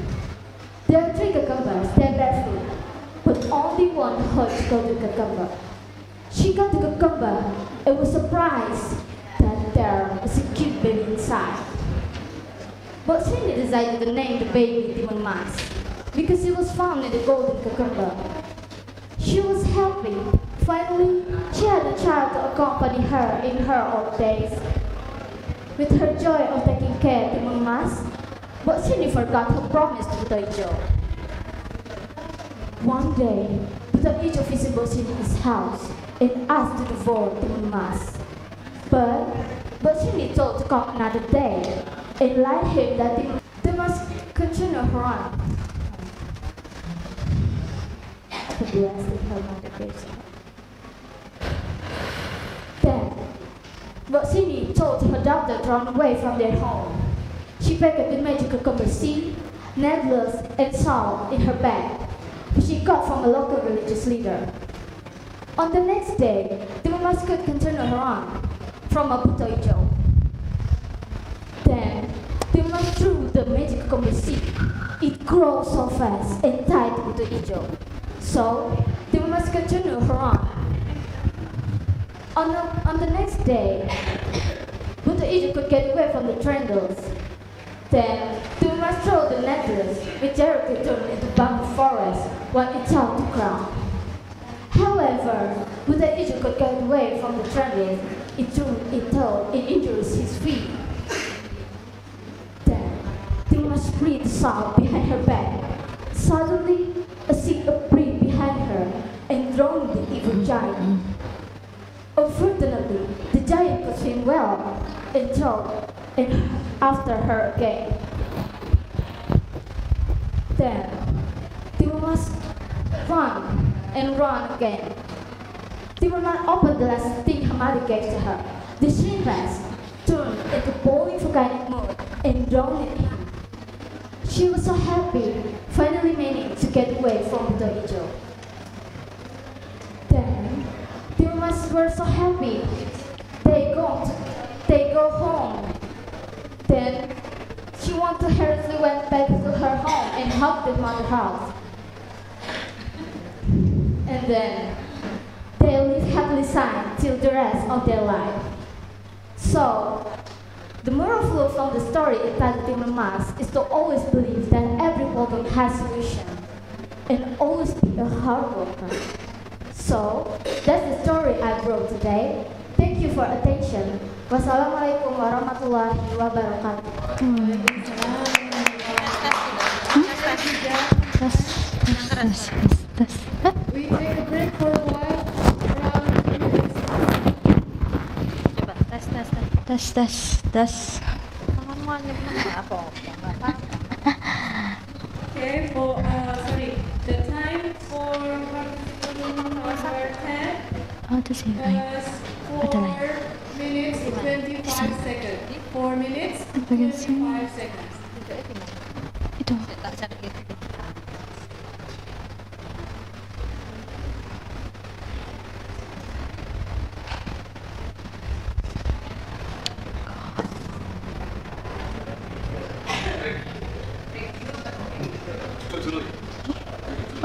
There are 3 cucumbers that bear fruit, but only one huge golden cucumber. She got the cucumber and was surprised that there was a cute baby inside. But she decided to name the baby Timon Mas because it was found in the golden cucumber. She was happy. Finally, she had a child to accompany her in her old days. With her joy of taking care of Timon Mas, but she forgot her promise to Butoijo. One day, Butoijo visited Botsini in his house and asked to devour Timon Mas. But Botsini told to come another day and lied him that they must continue her on. Then, Botsini told her daughter to run away from their home. She packed the magic cucumber seed, needles, and salt in her bag, which she got from a local religious leader. On the next day, the Mas could continue her on from a Butoijo. Then, the Mas threw the magic cucumber seed. It grew so fast and tied to Butoijo. So, the Mas continued her on. On the next day, Butoijo could get away from the triangles. Then, the Mas threw the necklace with Jericho turned into bamboo forest when it touched the ground. However, Butoijo could get away from the triangles. It injured his feet. Then, the Mas spread the salt behind her back. Suddenly, a seed appeared behind her and drowned the evil giant. Unfortunately, the giant could swim well and threw after her again. Then, Timon Mas run and run again. Timon Mas opened the last thing her mother gave to her. The shrimp turned Timon into boiling volcanic mood and drowned him. She was so happy, finally managing to get away from the angel. Then, Timon Mas were so happy. They go home. Then, she wanted to hurriedly went back to her home and hugged the mother house. And then, they lived happily signed till the rest of their life. So, the moral flow from the story entitled Timon Mas is to always believe that every problem has solution and always be a hard worker. So, that's the story I brought today. Thank you for attention. Wassalamualaikum warahmatullahi wabarakatuh. We take a break for a while. Tes. Okay, the time for number 10 Oh, itu sih. is 4 minutes 25 seconds. 4 minutes 25 seconds. Itu.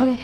Oke.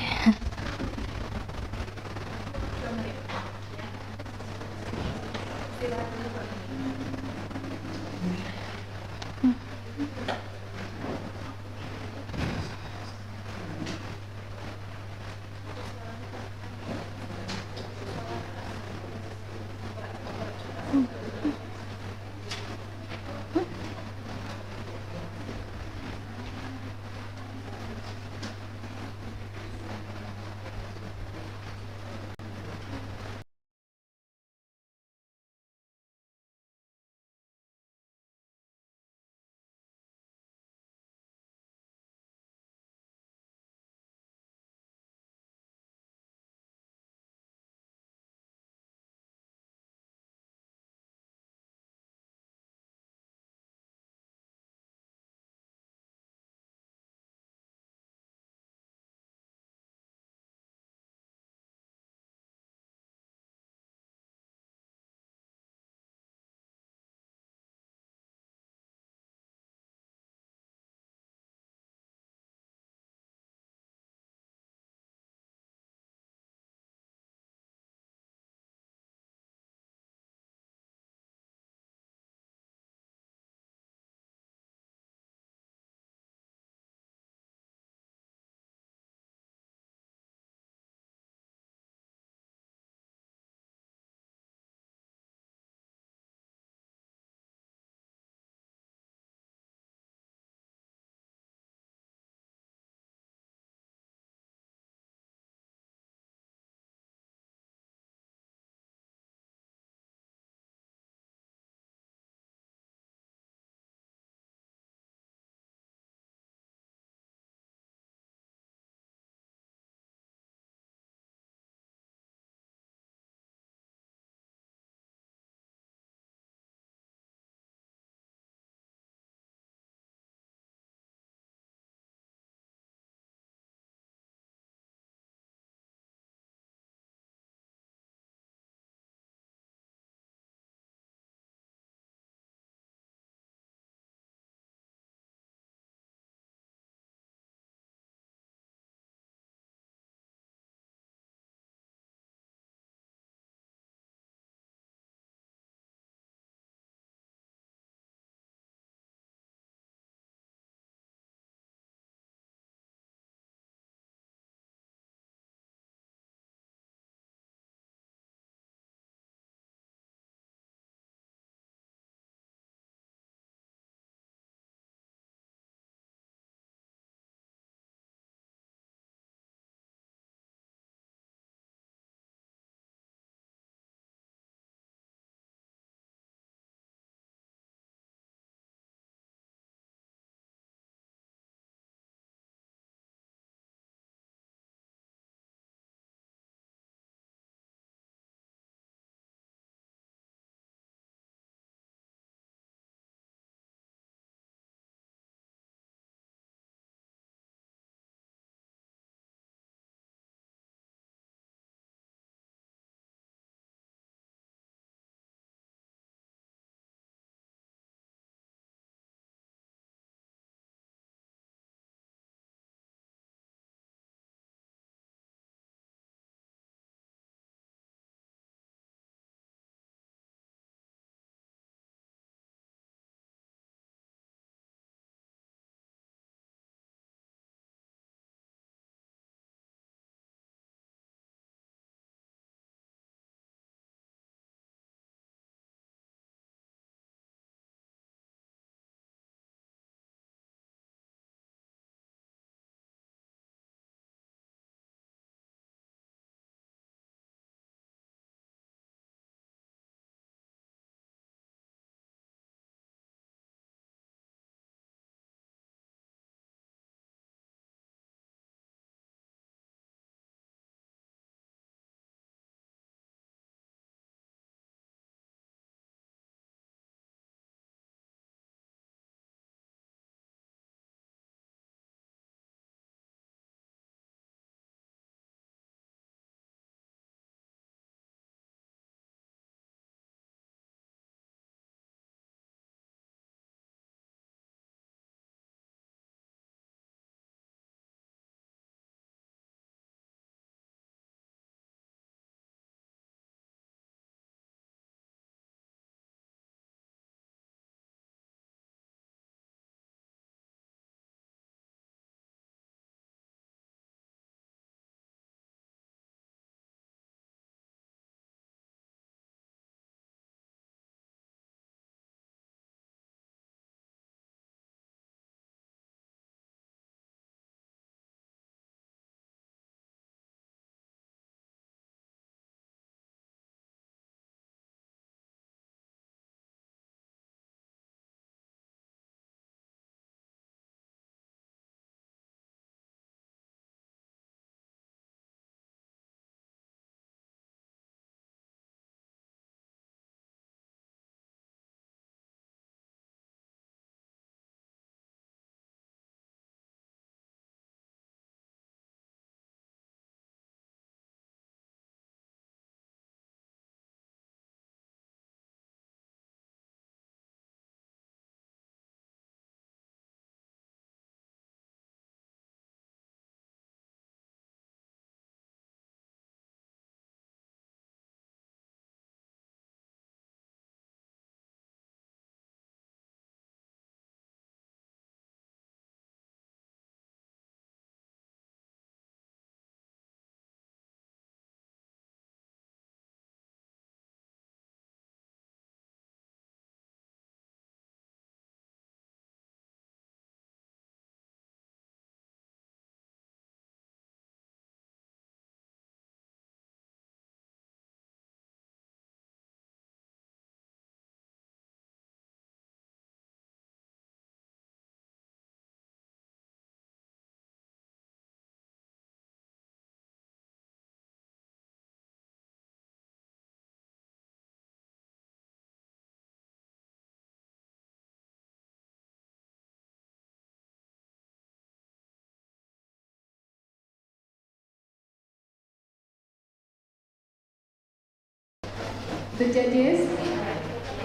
The judges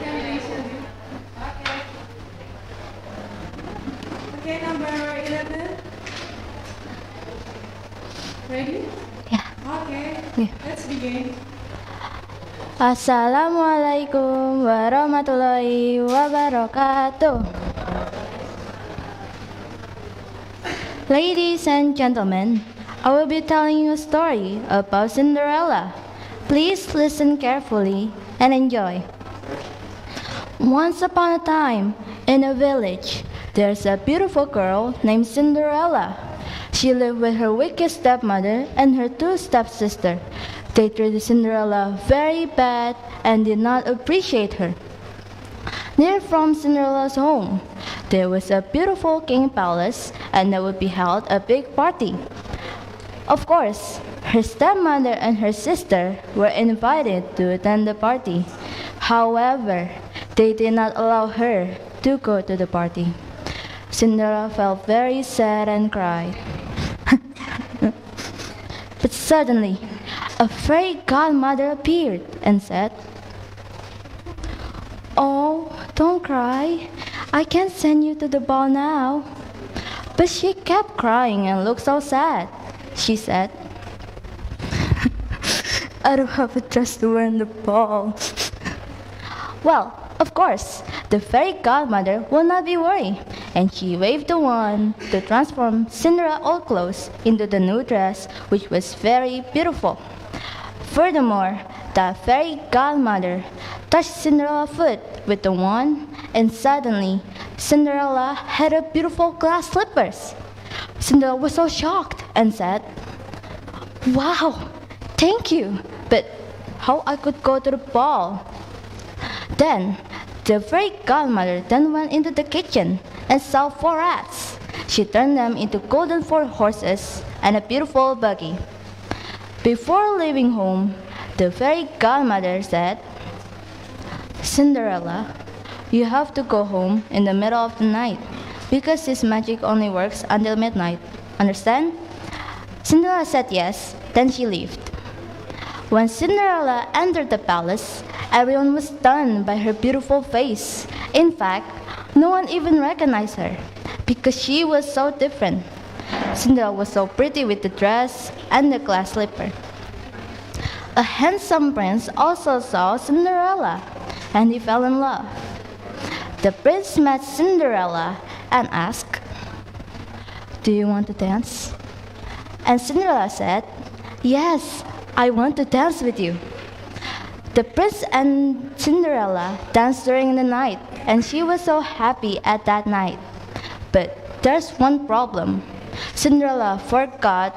can mention. Okay. Okay, number 11. Ready? Yeah. Okay. Yeah. Let's begin. Assalamualaikum warahmatullahi wabarakatuh. Ladies and gentlemen, I will be telling you a story about Cinderella. Please listen carefully and enjoy. Once upon a time, in a village, there's a beautiful girl named Cinderella. She lived with her wicked stepmother and her two stepsisters. They treated Cinderella very bad and did not appreciate her. Near from Cinderella's home, there was a beautiful king palace, and there would be held a big party. Of course, her stepmother and her sister were invited to attend the party. However, they did not allow her to go to the party. Cinderella felt very sad and cried. But suddenly, a fairy godmother appeared and said, "Oh, don't cry. I can't send you to the ball now." But she kept crying and looked so sad. She said, "I don't have a dress to wear in the ball." Well, of course, the fairy godmother will not be worried, and she waved the wand to transform Cinderella's old clothes into the new dress, which was very beautiful. Furthermore, the fairy godmother touched Cinderella's foot with the wand, and suddenly Cinderella had a beautiful glass slippers. Cinderella was so shocked and said, "Wow, thank you, but how I could go to the ball?" Then the fairy godmother then went into the kitchen and saw 4 rats. She turned them into golden 4 horses and a beautiful buggy. Before leaving home, the fairy godmother said, "Cinderella, you have to go home in the middle of the night, because this magic only works until midnight. Understand?" Cinderella said yes, then she left. When Cinderella entered the palace, everyone was stunned by her beautiful face. In fact, no one even recognized her, because she was so different. Cinderella was so pretty with the dress and the glass slipper. A handsome prince also saw Cinderella, and he fell in love. The prince met Cinderella and asked, "Do you want to dance?" And Cinderella said, "Yes, I want to dance with you." The prince and Cinderella danced during the night, and she was so happy at that night. But there's one problem. Cinderella forgot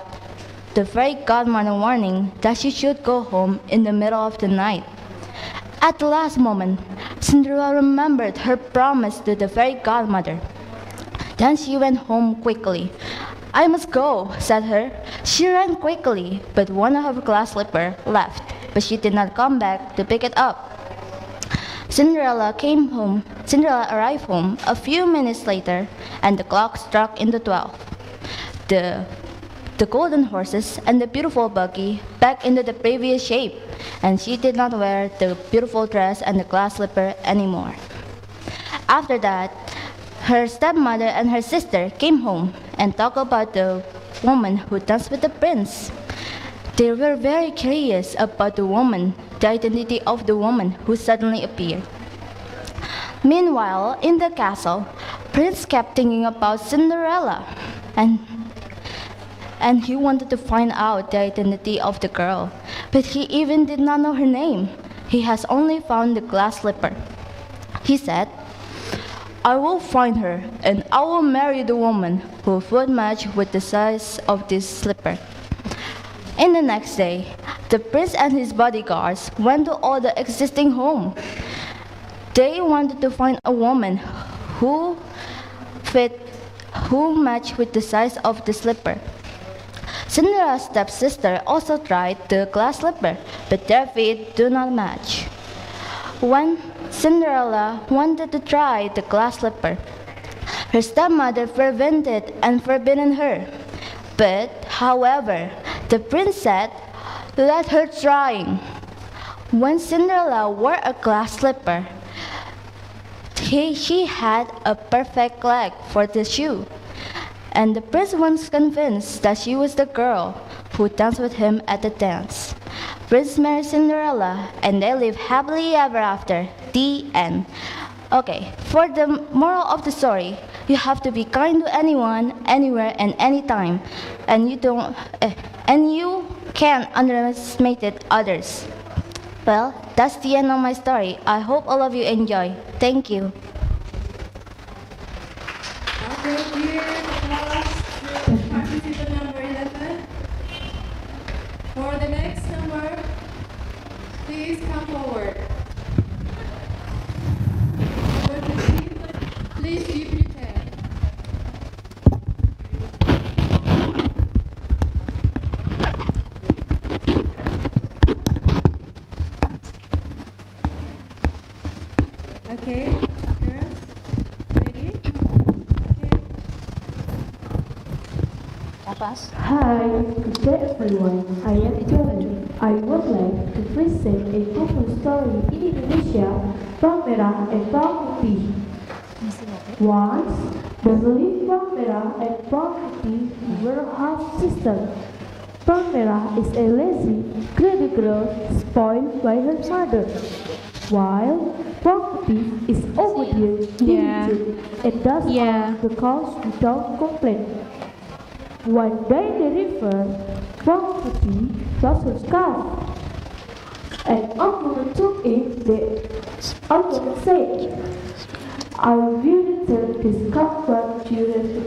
the fairy godmother warning that she should go home in the middle of the night. At the last moment, Cinderella remembered her promise to the fairy godmother. Then she went home quickly. "I must go," said her. She ran quickly, but one of her glass slippers left, but she did not come back to pick it up. Cinderella arrived home a few minutes later, and the clock struck into 12. The golden horses and the beautiful buggy back into the previous shape, and she did not wear the beautiful dress and the glass slipper anymore. After that, her stepmother and her sister came home and talked about the woman who danced with the prince. They were very curious about the woman, the identity of the woman who suddenly appeared. Meanwhile, in the castle, Prince kept thinking about Cinderella, and he wanted to find out the identity of the girl, but he even did not know her name. He has only found the glass slipper. He said, "I will find her, and I will marry the woman who would match with the size of this slipper." In the next day, the prince and his bodyguards went to all the existing homes. They wanted to find a woman who matched with the size of the slipper. Cinderella's stepsister also tried the glass slipper, but their feet do not match. When Cinderella wanted to try the glass slipper, her stepmother prevented and forbidden her. But, however, the prince said, "Let her try." When Cinderella wore a glass slipper, she had a perfect leg for the shoe, and the prince was convinced that she was the girl who danced with him at the dance. Prince married Cinderella, and they lived happily ever after. The end. Okay, for the moral of the story, you have to be kind to anyone, anywhere, and anytime, and you can't underestimate others. Well, that's the end of my story. I hope all of you enjoy. Thank you. Okay, here's participant number 11. For the next number, please come forward. Number 15, please be prepared. Okay, girls, ready? Okay. Hi, good day everyone. I am Raden. I would like to present a popular story in Indonesia, Bawang Merah and Bawang Putih. Once, there lived Bawang Merah and Bawang Putih who were half sisters. Bawang Merah is a lazy, greedy girl spoiled by her mother, while Bawang Putih is obedient, diligent, and does all the chores without complaint. One day in the river, Bawang Putih lost her scarf, and Uncle took it. The Uncle said, "I will return this scarf, but you have to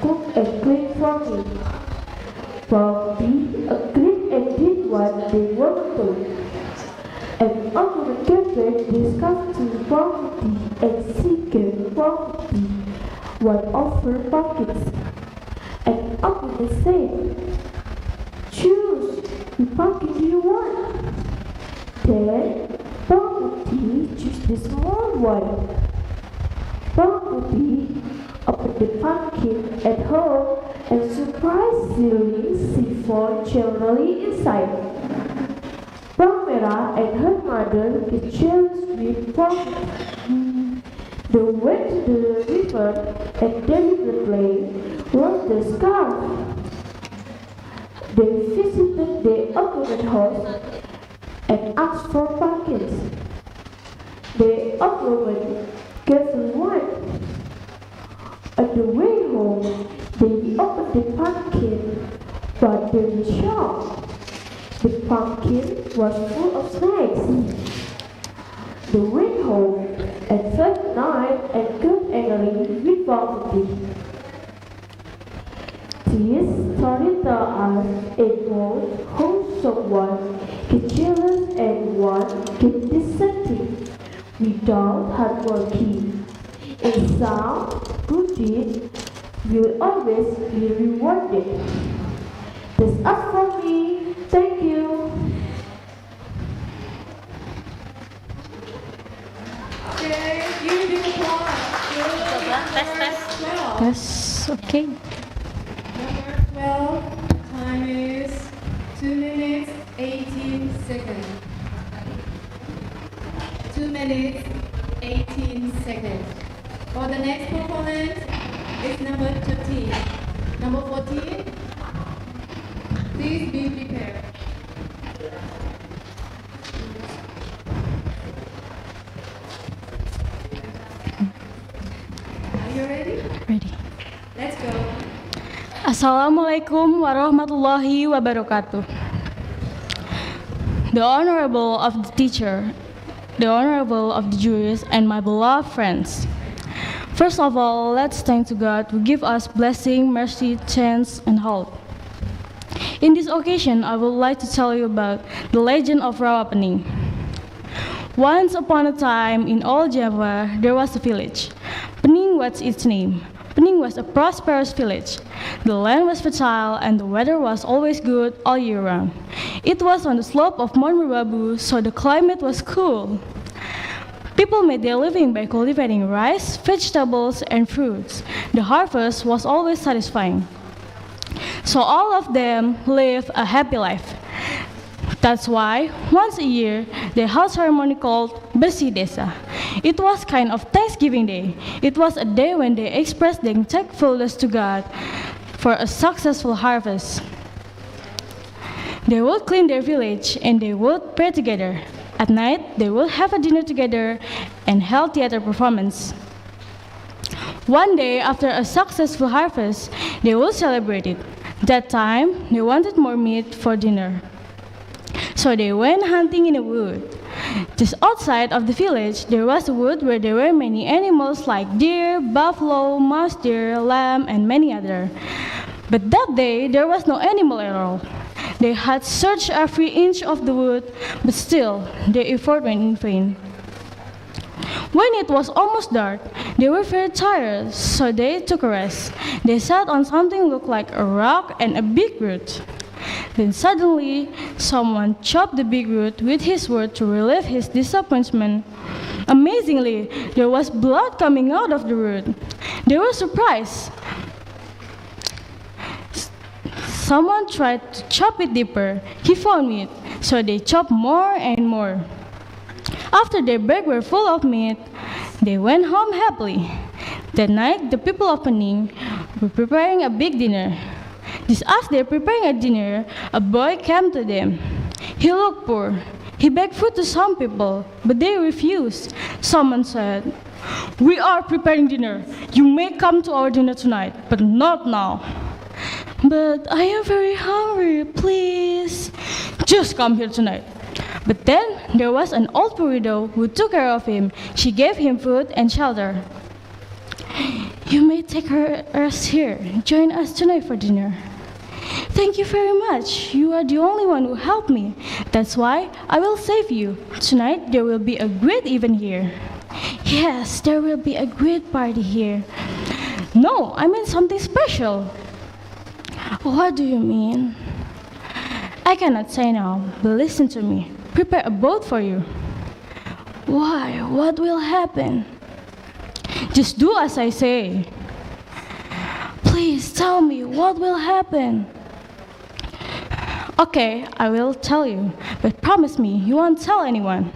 cook and clean for me." Bawang Putih agreed and did what they were told. And Uncle gave back the scarf to Bawang Putih, and she gave Bawang Putih one of her pockets. And Uncle said, "Choose, which pocket do you want?" Then Bawang Putih chose the small one. Bawang Putih opened the pumpkin at home, and surprisingly she found cherry inside. Bawang Merah and her mother get jealous with Bawang Putih. They went to the river and deliberately lost the scarf. They visited the opponent's house and asked for pockets. The opponent gave them one. On the way home, they opened the pumpkin, but they were shocked. The pumpkin was full of snakes. They went home and felt night and got angry with Bawang Putih. This story tells us about how someone gets jealous and one gets deceptive without hard working. And some good deeds will always be rewarded. That's all for me. Thank you. Okay, give me applause. Yes, okay. Number 12, time is 2 minutes 18 seconds. 2 minutes 18 seconds. For the next performance is number 13. Number 14, please be prepared. Are you ready? Ready. Let's go. Assalamualaikum warahmatullahi wabarakatuh. The Honorable of the Teacher, the Honorable of the Juries, and my beloved friends. First of all, let's thank to God who give us blessing, mercy, chance, and hope. In this occasion, I would like to tell you about the legend of Rawa. Once upon a time, in old Java, there was a village. Pening was its name. Pening was a prosperous village. The land was fertile and the weather was always good all year round. It was on the slope of Mount Merbabu, so the climate was cool. People made their living by cultivating rice, vegetables, and fruits. The harvest was always satisfying. So all of them lived a happy life. That's why, once a year, they held a ceremony called Bersih Desa. It was kind of Thanksgiving Day. It was a day when they expressed their thankfulness to God for a successful harvest. They would clean their village and they would pray together. At night, they would have a dinner together and held theater performance. One day, after a successful harvest, they would celebrate it. That time, they wanted more meat for dinner. So they went hunting in the wood. Just outside of the village, there was a wood where there were many animals like deer, buffalo, mouse deer, lamb, and many others. But that day, there was no animal at all. They had searched every inch of the wood, but still, their effort went in vain. When it was almost dark, they were very tired, so they took a rest. They sat on something looked like a rock and a big root. Then suddenly, someone chopped the big root with his sword to relieve his disappointment. Amazingly, there was blood coming out of the root. They were surprised. Someone tried to chop it deeper. He found meat, so they chopped more and more. After their bags were full of meat, they went home happily. That night, the people of Pening were preparing a big dinner. Just as they were preparing a dinner, a boy came to them. He looked poor. He begged food to some people, but they refused. Someone said, "We are preparing dinner. You may come to our dinner tonight, but not now." "But I am very hungry, please." "Just come here tonight." But then there was an old widow who took care of him. She gave him food and shelter. "You may take us here. Join us tonight for dinner." "Thank you very much. You are the only one who helped me. That's why I will save you. Tonight there will be a great event here." "Yes, there will be a great party here." "No, I mean something special." "What do you mean?" "I cannot say now, but listen to me. Prepare a boat for you." "Why? What will happen?" "Just do as I say." "Please tell me what will happen." "Okay, I will tell you, but promise me you won't tell anyone."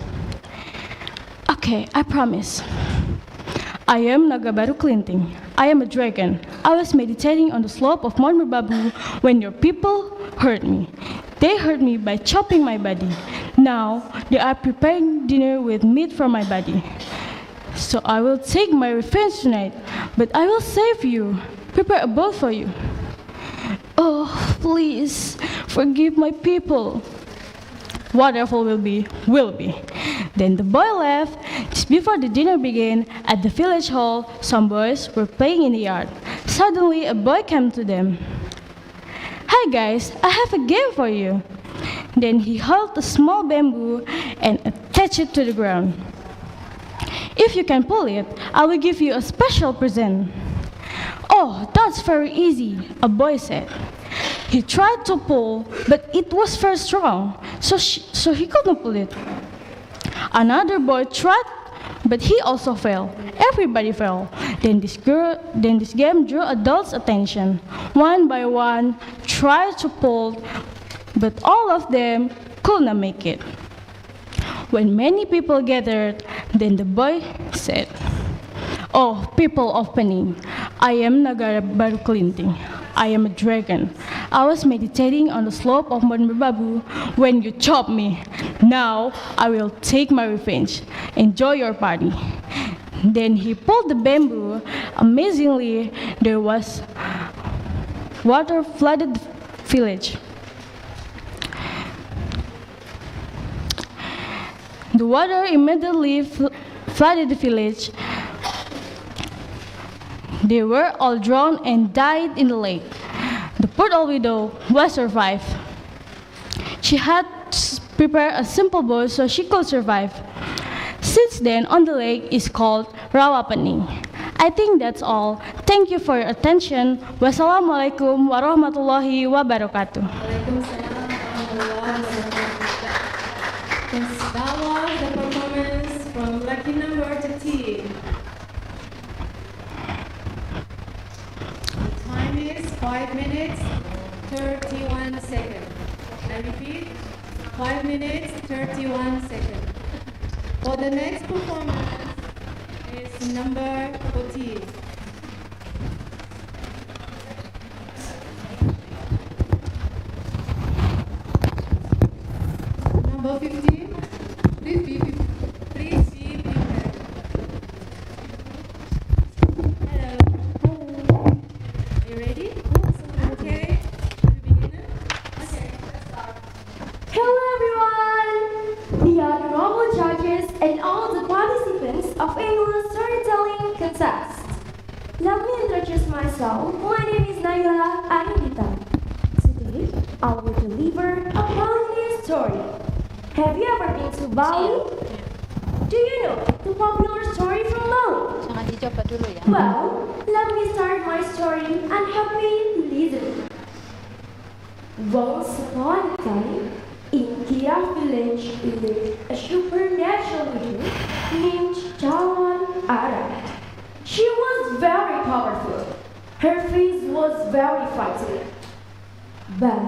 "Okay, I promise." "I am Naga Baru Kelinting. I am a dragon. I was meditating on the slope of Mount Merbabu when your people hurt me. They hurt me by chopping my body. Now they are preparing dinner with meat from my body. So I will take my revenge tonight, but I will save you. Prepare a boat for you." "Oh, please, forgive my people." "Whatever will be, will be." Then the boy left. Just before the dinner began, at the village hall, some boys were playing in the yard. Suddenly, a boy came to them. "Hi guys, I have a game for you." Then he held a small bamboo and attached it to the ground. "If you can pull it, I will give you a special present." "Oh, that's very easy," a boy said. He tried to pull, but it was very strong, so he couldn't pull it. Another boy tried, but he also fell. Everybody fell. Then this game drew adults' attention. One by one, tried to pull, but all of them could not make it. When many people gathered, then the boy said, "Oh, people of Pening, I am Naga Baru Kelinting. I am a dragon. I was meditating on the slope of Mount Merbabu when you chopped me. Now I will take my revenge. Enjoy your party." Then he pulled the bamboo. Amazingly, there was water flooded the village. The water immediately flooded the village. They were all drowned and died in the lake. The poor old widow was survived. She had to prepare a simple boat so she could survive. Since then, on the lake is called Rawa Pening. I think that's all. Thank you for your attention. Wassalamualaikum warahmatullahi wabarakatuh. That was the performance from lucky number 13. The time is 5 minutes 31 seconds. I repeat, 5 minutes 31 seconds. For the next performance is number 14. Number 15. Please be prepared. Hello. Are you ready? Okay. Hello everyone! We are the noble judges and all the participants of annual storytelling contest. Let me introduce myself. My name is Naila Anindita. Today, I will deliver a Balinese story. Have you ever been to Bali? Do you know the popular story from Bali? Jangan dicoba dulu ya. Well, let me start my story and help me listen. Once upon a time, in Kira village lived a supernatural being named Chawan Ara. She was very powerful. Her face was very frightening. But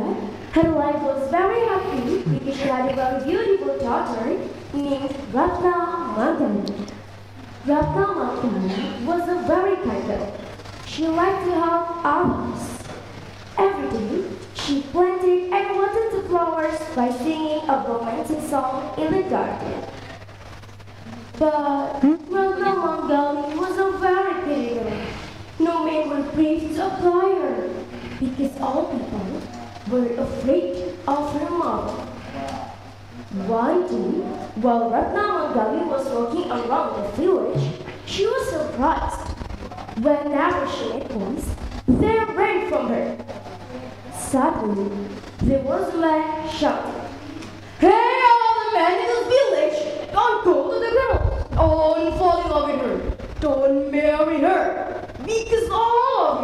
her life was very happy because she had a very beautiful daughter named Ratna Mangali. Ratna Mangali was a very kind girl. She liked to help others. Every day, she planted and watered the flowers by singing a romantic song in the garden. But Ratna Mangali was a very pretty girl. No man would brave to apply her because all people were afraid of her mother. One day, while Ratna Mangali was walking around the village, she was surprised. Whenever she met boys, they ran from her. Suddenly, there was a man shouting, "Hey, all the men in this village, don't go to the girl. Don't fall in love with her. Don't marry her, because all of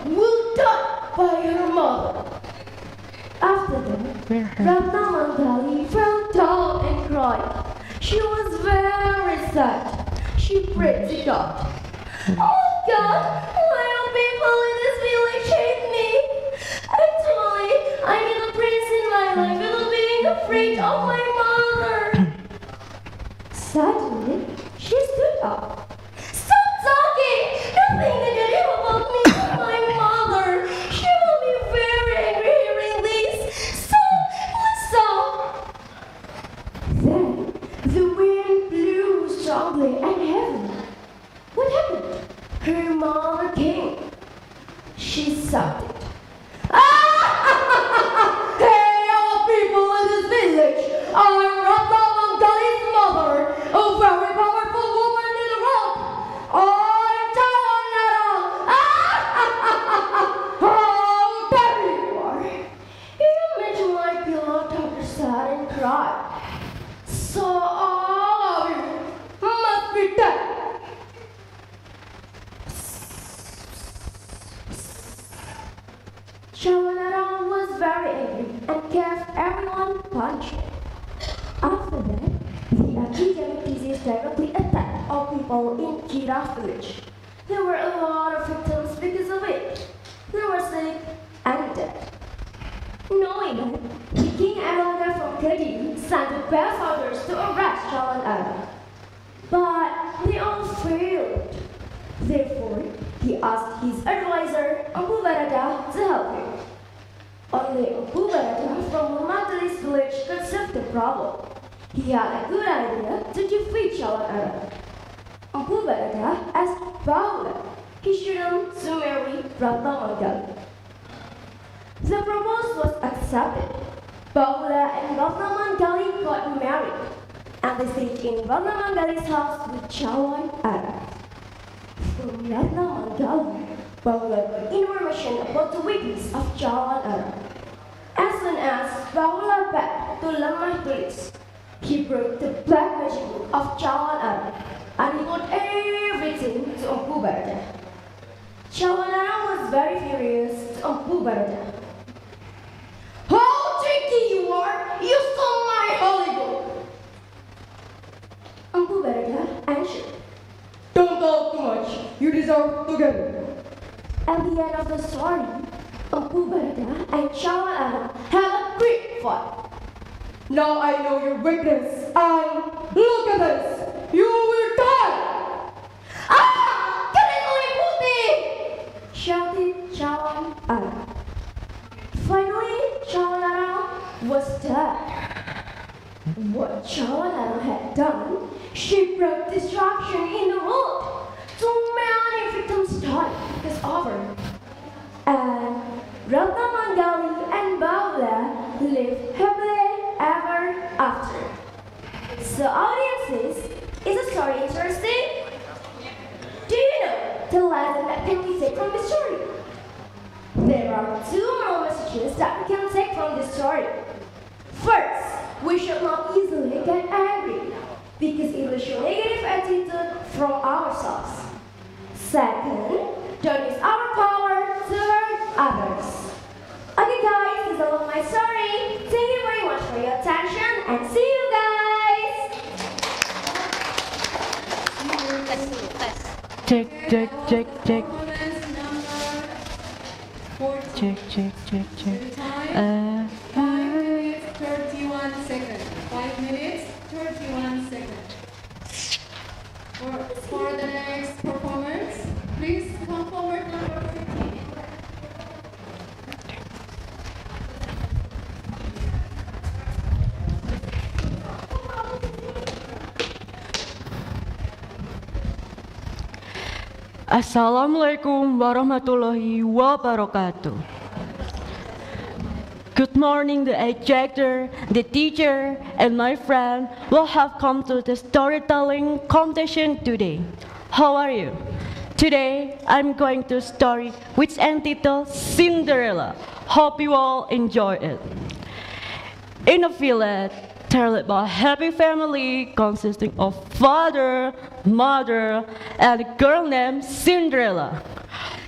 you will die by her mother." After that, Ratna Mangali fell down and cried. She was very sad. She prayed to God. "Oh God, why do people in this village hate me? Actually, I need a prince in my life without being afraid of my mother." Suddenly, she stood up. "Stop talking! Nothing negative about me or my mother. She will be very angry hearing this. So, let's stop." Then, the wind blew strongly and heavily. What happened? Her mother came. She shouted, "Hey, all people in this village! I'm Ratna Mangali's mother, a very powerful woman in the world. I'm Tawanara! How dare you are! You mentioned my pillow, Dr. sad and cried. So all of you must be dead." Chawanara was very angry and gave everyone punishment. After that, the epidemic disease directly attacked all people in Kira village. There were a lot of victims because of it. They were sick and dead. Knowing that, the King Erlangga from Kediri sent the best soldiers to arrest Chawanara. But they all failed. Therefore, he asked his advisor, Empu Barada, to help him. Only Empu Barada from Mangali's village could solve the problem. He had a good idea to defeat Chawanara. Empu Barada asked Bahula his children to marry Ratna Mangali. The proposal was accepted. Bahula and Ratna Mangali got married, and they stayed in Ratna Mangali's house with Chawanara. From Ratna Mangali, Bahula got information about the weakness of Chawanara. As soon as Bahula begged to Lemah Tulis, he broke the black magic book of Chawanara and he got everything to Empu Barada. Chawanara was very furious to Empu Barada. "How tricky you are! You stole my holy book!" Empu Barada answered, "Don't talk too much. You deserve to get it." At the end of the story, Empu Barada and Chawanara had a great fight. Now I know your weakness, and look at this! You will die! Ah! Kalian putih! Shouted Chawan Ara. Finally, Chawan Ara was dead. What Chawan Ara had done, she brought destruction in the world. Too many victims died because of her. And Ratna Mangali and Pabelan lived happily ever after. So audiences, is the story interesting? Do you know the lesson that can we take from the story? There are two moral messages that we can take from this story. First, we should not easily get angry because it will show negative attitude from ourselves. Second, don't use our power to hurt others. Okay guys, this is all of my story. Thank you very much for your attention and see you guys! Check. Time, 5 minutes, 31 seconds. 5 minutes, 31 seconds. For the next performance, please come forward, number 15. Assalamualaikum warahmatullahi wabarakatuh. Good morning, the educator, the teacher, and my friend will have come to the storytelling competition today. How are you? Today, I'm going to story which entitled Cinderella. Hope you all enjoy it. In a village, there lived a happy family consisting of father, mother, and a girl named Cinderella.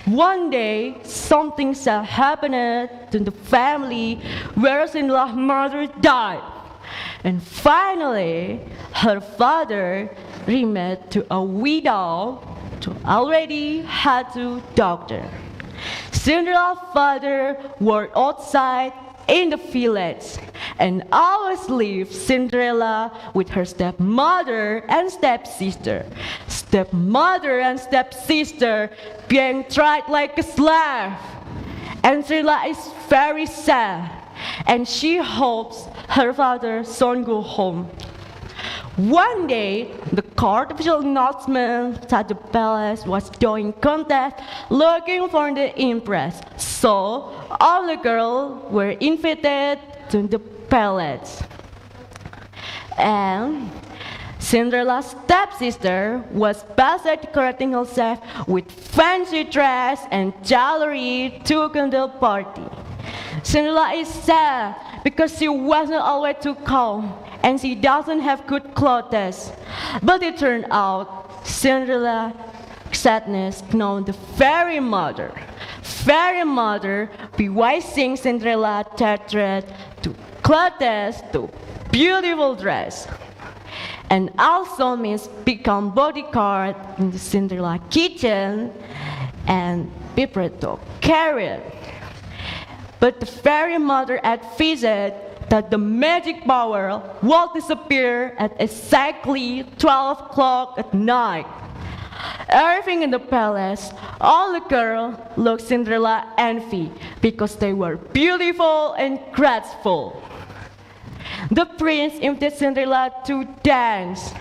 One day, something sad happened to the family where Cinderella's mother died. And finally, her father remarried to a widow who already had two daughters. Cinderella's father worked outside in the village and always leave Cinderella with her stepmother and stepsister. Stepmother and stepsister being tried like a slave. And Cinderella is very sad, and she hopes her father soon go home. One day, the court official announcement that the palace was doing contest looking for the empress. So, all the girls were invited to the palace. And Cinderella's stepsister was busy decorating herself with fancy dress and jewelry to go to the party. Cinderella is sad because she wasn't always too calm and she doesn't have good clothes. But it turned out Cinderella's sadness known the fairy mother. Fairy mother bewising Cinderella that dress to clothes to beautiful dress. And also means become bodyguard in the Cinderella kitchen and people to carry it. But the fairy mother advised that the magic power will disappear at exactly 12 o'clock at night. Everything in the palace, all the girls looked Cinderella envy because they were beautiful and graceful. The prince invited Cinderella to dance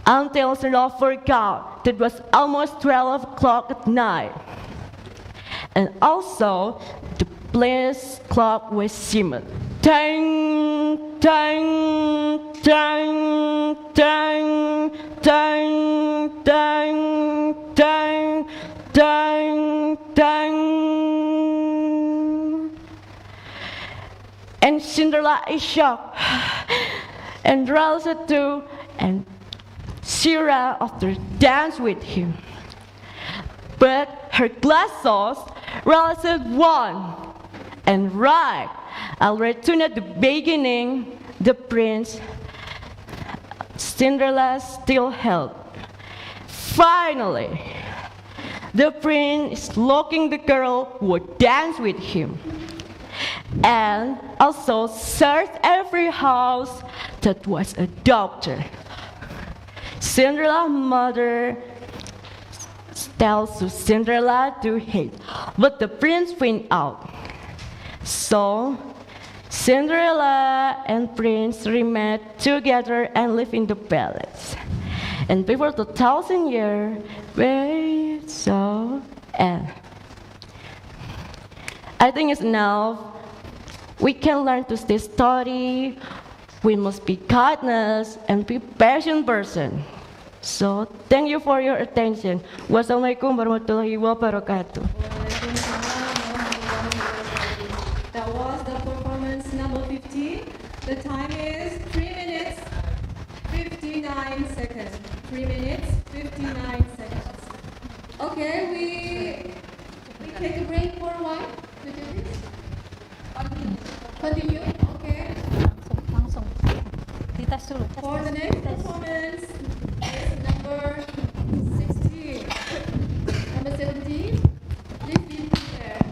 until Cinderella forgot that it was almost 12 o'clock at night. And also, the palace clock was simmered. Tang, tang, tang, tang, tang, tang, tang, tang, tang. And Cinderella is shocked and runs too, and she ran after dance with him. But her glasses realized one, and right. Already at the beginning, the prince, Cinderella still held. Finally, the prince is looking the girl who would dance with him. and also searched every house that was a doctor. Cinderella's mother tells Cinderella to hate, but the prince went out. So Cinderella and prince remained together and lived in the palace. And before 2,000 years, we saw end. I think it's enough. We can learn to stay steady. We must be kindness and be patient person. So thank you for your attention. Wassalamualaikum warahmatullahi wabarakatuh. That was the performance number 15. The time is 3 minutes 59 seconds. 3 minutes 59 seconds. Okay, we take a break for a while. To do this. Continue. Okay. Langsung. Dites dulu. For the next performance is number 16. Number 17. Please be prepared.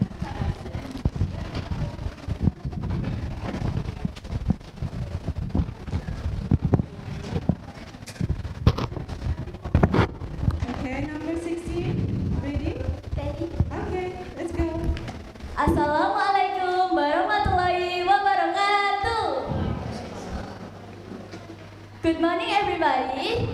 Okay, number 16. Ready? Ready? Okay, let's go. Assalamualaikum warahmatullahi wabarakatuh. Good morning, everybody.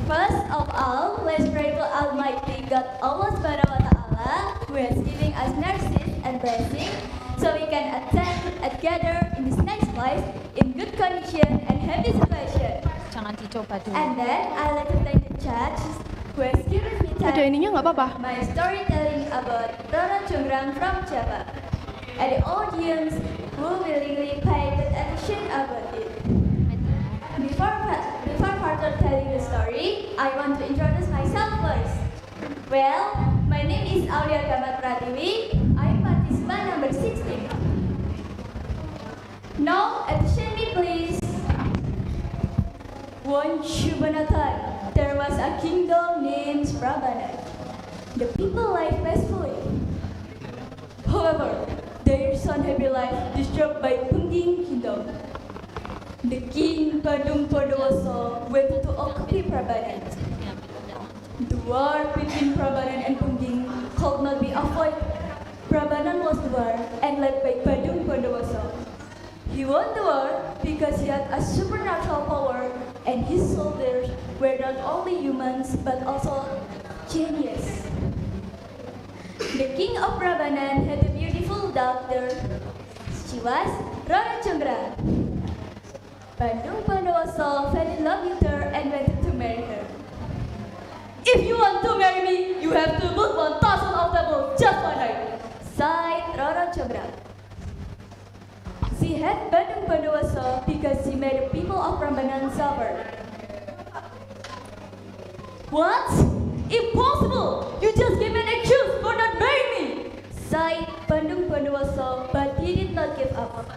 First of all, let's pray to Almighty God Allah Subhanahu wa Taala, who has given us mercy and blessing, so we can attend together in this next place in good condition and happy situation. Jangan dicoba dulu. And then I like to thank the judge who has given me time. Ada ininya nggak apa-apa? My storytelling about Rara Jonggrang from Java, and the audience who willingly paid attention about it. Before further telling the story, I want to introduce myself first. Well, my name is Aulia Gamat Pratiwi. I'm participant number 16. Now, attention me please. Once upon a time, there was a kingdom named Prabanan. The people lived peacefully. However, their unhappy life disturbed by Pungging Kingdom. The king Bandung Bondowoso went to occupy Prabanan. The war between Prabanan and Pungging could not be avoided. Prabanan lost the war and led by Bandung Bondowoso. He won the war because he had a supernatural power, and his soldiers were not only humans but also genius. The king of Prabanan had a beautiful daughter. She was Rara Jonggrang. Bandung Bondowoso fell in love with her and wanted to marry her. If you want to marry me, you have to look 1,000 of them just one night, sighed Rara Jonggrang. She had Bandung Bondowoso because she made the people of Prambanan suffer. What? Impossible! You just gave me an excuse for not marrying me! Sighed Bandung Bondowoso, but he did not give up.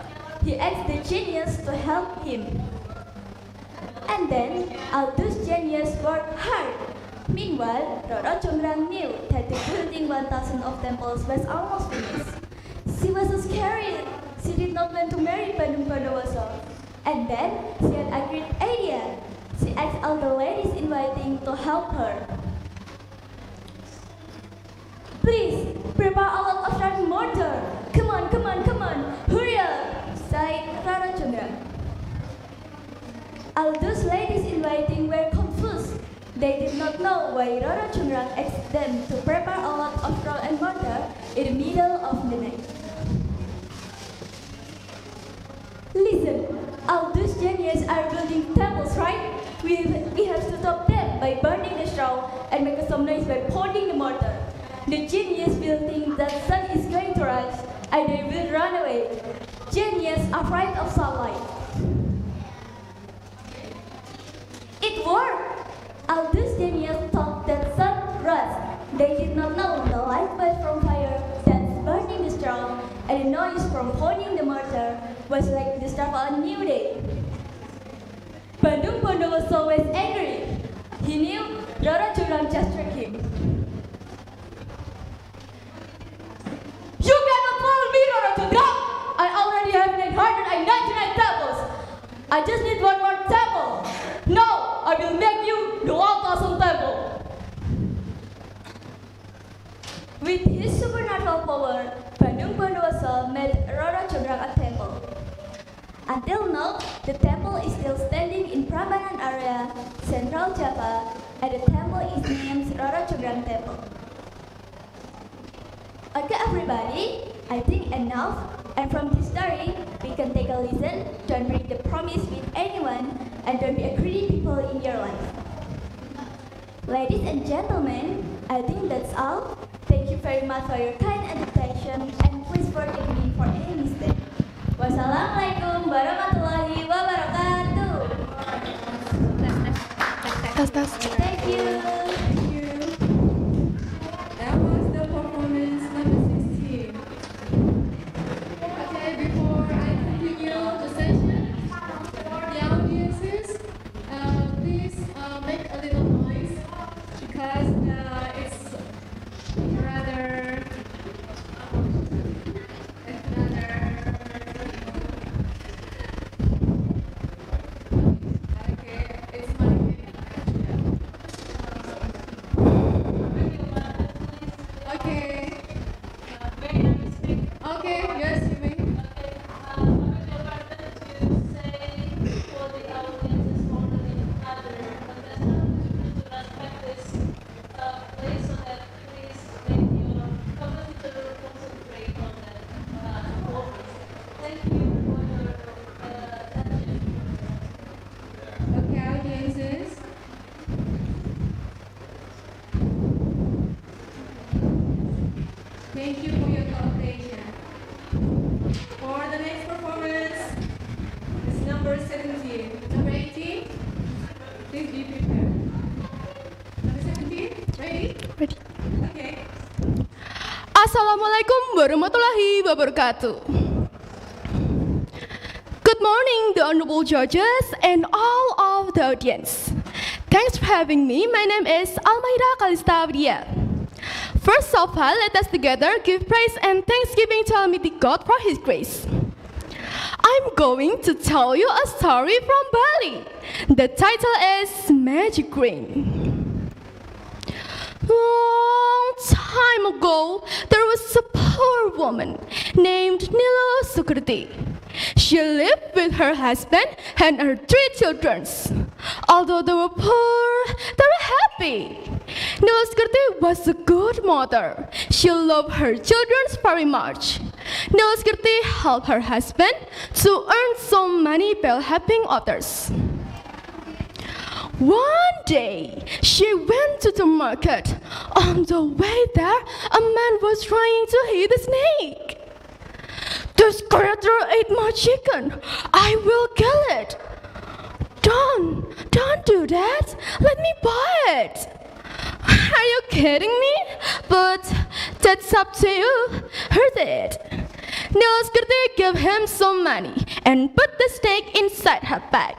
He asked the genius to help him. And then, all those genius worked hard. Meanwhile, Rara Jonggrang knew that the building 1,000 of temples was almost finished. She was so scared. She did not want to marry Bandung Bondowoso. And then, she had a great idea. She asked all the ladies inviting to help her. Please, prepare a lot of sharp mortar. Come on, come on, come on. Hurry up, sighed Rara Jonggrang. All those ladies inviting were confused. They did not know why Rara Jonggrang asked them to prepare a lot of straw and mortar in the middle of the night. Listen, all those geniuses are building temples, right? We have to stop them by burning the straw and make some noise by pounding the mortar. The genius will think that sun is going to rise and they will run away. Geniuses are afraid of sunlight. It worked! All those geniuses thought that sun rose. They did not know the light was from fire that's burning the straw, and the noise from pounding the mortar was like the start of a new day. Bandung Bondowoso was angry. He knew Rara Jonggrang just tricked him. You cannot follow me, Rara Jonggrang! I just need one more temple. No, I will make you the 1,000 temple. With his supernatural power, Bandung Bondowoso made Rara Jonggrang a temple. Until now, the temple is still standing in Prambanan area, Central Java, and the temple is named Rara Jonggrang Temple. Okay, everybody, I think enough. And from this story, we can take a listen. Don't break the promise with anyone, and don't be a greedy people in your life. Ladies and gentlemen, I think that's all. Thank you very much for your kind and attention, and please forgive me for any mistake. Wassalamualaikum warahmatullahi wabarakatuh. Thank you. That was the performance number 16. Okay, before I continue the session, for the audiences, please make a little noise because it's rather. Thank you for your cooperation. For the next performance, it's number 17. Number 18, please be prepared. Number 17, ready? Ready. Okay. Assalamualaikum warahmatullahi wabarakatuh. Good morning, the honorable judges and all of the audience. Thanks for having me. My name is Almaida Kalista Widya. First of all, let us together give praise and thanksgiving to Almighty God for His grace. I'm going to tell you a story from Bali. The title is Magic Ring. Long time ago, there was a poor woman named Nilo Sukriti. She lived with her husband and her 3 children. Although they were poor, they were happy. Nilo Sukriti was a good mother. She loved her children very much. Nilo Sukriti helped her husband to earn some money by helping others. One day, she went to the market. On the way there, a man was trying to hit a snake. This creature ate my chicken. I will kill it. Don't do that. Let me buy it. Are you kidding me? But that's up to you. Who did? Nilo Sukriti gave him some money and put the snake inside her bag.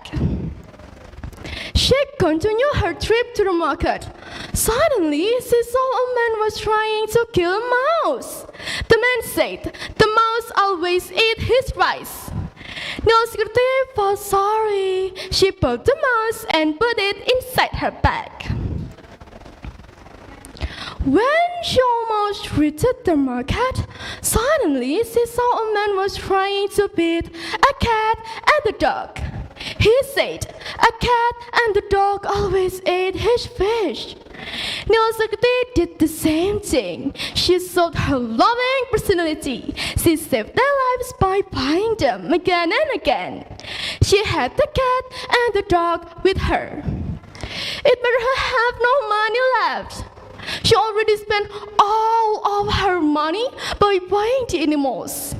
She continued her trip to the market. Suddenly, she saw a man was trying to kill a mouse. The man said, "The mouse always eats his rice." Nilo Sukriti felt sorry. She bought the mouse and put it inside her bag. When she almost reached the market, suddenly she saw a man was trying to beat a cat and a dog. He said, "A cat and the dog always ate his fish." Nilo Sukriti did the same thing. She showed her loving personality. She saved their lives by buying them again and again. She had the cat and the dog with her. It made her have no money left. She already spent all of her money by buying the animals.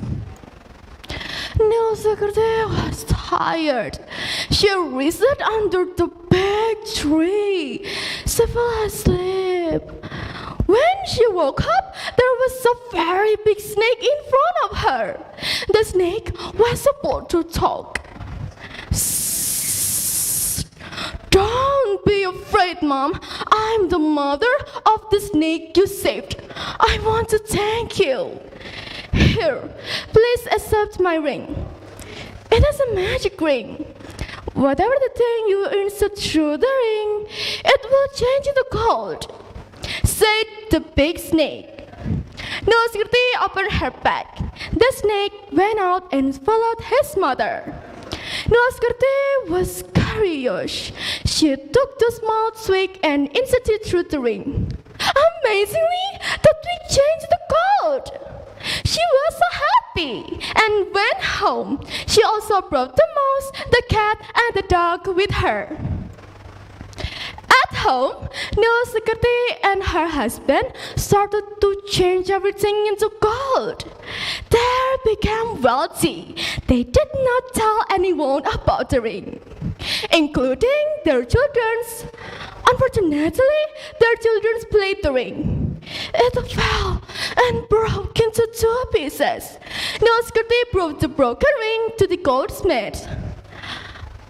Nilo Sukriti was tired. She rested under the big tree. She fell asleep. When she woke up, there was a very big snake in front of her. The snake was about to talk. "Don't be afraid, Mom. I'm the mother of the snake you saved. I want to thank you. Here, please accept my ring. It is a magic ring. Whatever the thing you insert through the ring, it will change into gold, said the big snake. Nilskirti opened her pack. The snake went out and followed his mother. Nilskirti was curious. She took the small twig and inserted it through the ring. Amazingly, the twig changed to gold. She was so happy and went home. She also brought the mouse, the cat, and the dog with her. At home, Nilskirti and her husband started to change everything into gold. They became wealthy. They did not tell anyone about the ring, including their children. Unfortunately, their children played the ring. It fell and broke into 2 pieces. Nilskirti brought the broken ring to the goldsmith.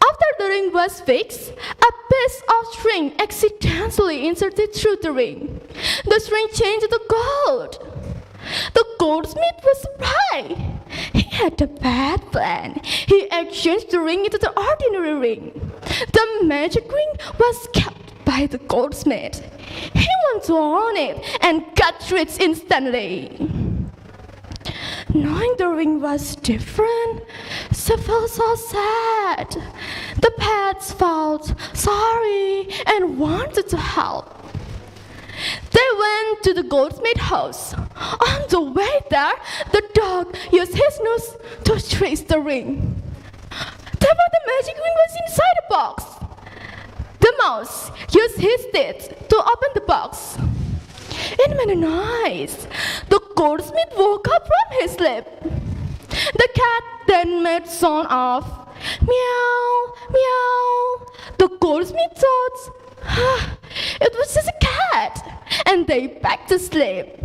After the ring was fixed, a piece of string accidentally inserted through the ring. The string changed to gold. The goldsmith was surprised. He had a bad plan. He exchanged the ring into the ordinary ring. The magic ring was kept by the goldsmith. He went to own it and got rich instantly. Knowing the ring was different, she felt so sad. The pets felt sorry and wanted to help. They went to the goldsmith house. On the way there, the dog used his nose to trace the ring. They found the magic ring was inside the box. The mouse used his teeth to open the box. It made a noise. The goldsmith woke up from his sleep. The cat then made sound of meow, meow. The goldsmith thought, it was just a cat, and they back to sleep.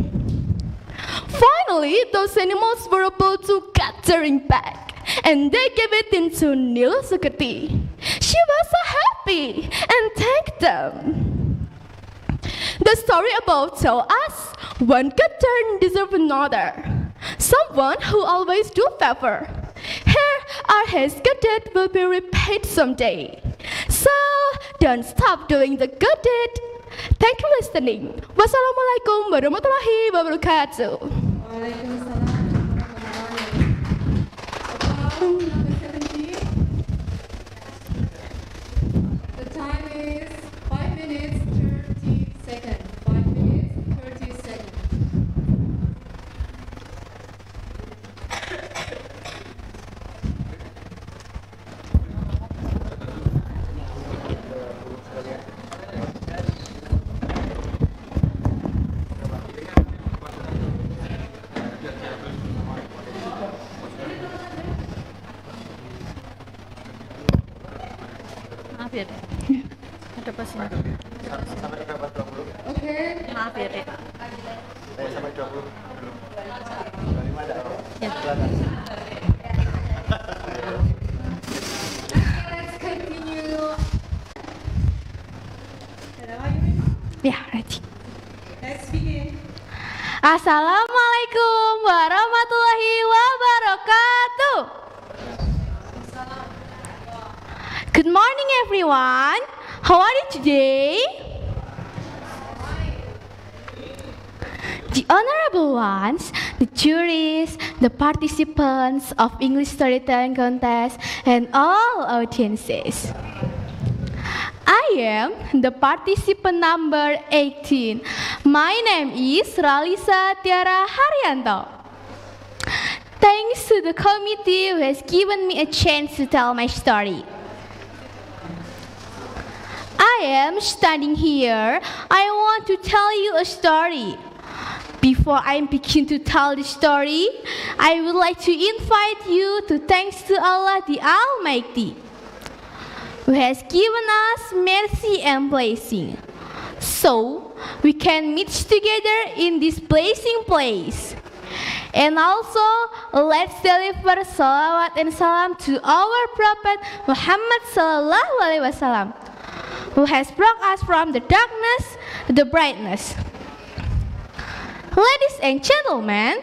Finally, those animals were able to get the ring back, and they gave it into Nilskirti. She was so happy and thanked them. The story above tells us one good turn deserves another. Someone who always do favor. Here are his good deed will be repaid someday. So don't stop doing the good deed. Thank you for listening. Wassalamualaikum warahmatullahi wabarakatuh. The time is 5 minutes 30 seconds. 5 minutes 30 seconds. Maaf ya, Dek. Ada pasien. Oke. Maaf ya, Dek. Sampai 20 belum. Dari mana? Ya. Let's continue. Ya, ready. Let's begin. Assalamualaikum warahmatullahi wabarakatuh. Good morning, everyone. How are you today? The honorable ones, the juries, the participants of English storytelling contest, and all audiences. I am the participant number 18. My name is Ralisa Tiara Haryanto. Thanks to the committee who has given me a chance to tell my story. I am standing here. I want to tell you a story. Before I begin to tell the story, I would like to invite you to thanks to Allah the Almighty, who has given us mercy and blessing, so we can meet together in this blessing place. And also, let's deliver salawat and salam to our Prophet Muhammad sallallahu alaihi wasallam, who has brought us from the darkness to the brightness. Ladies and gentlemen,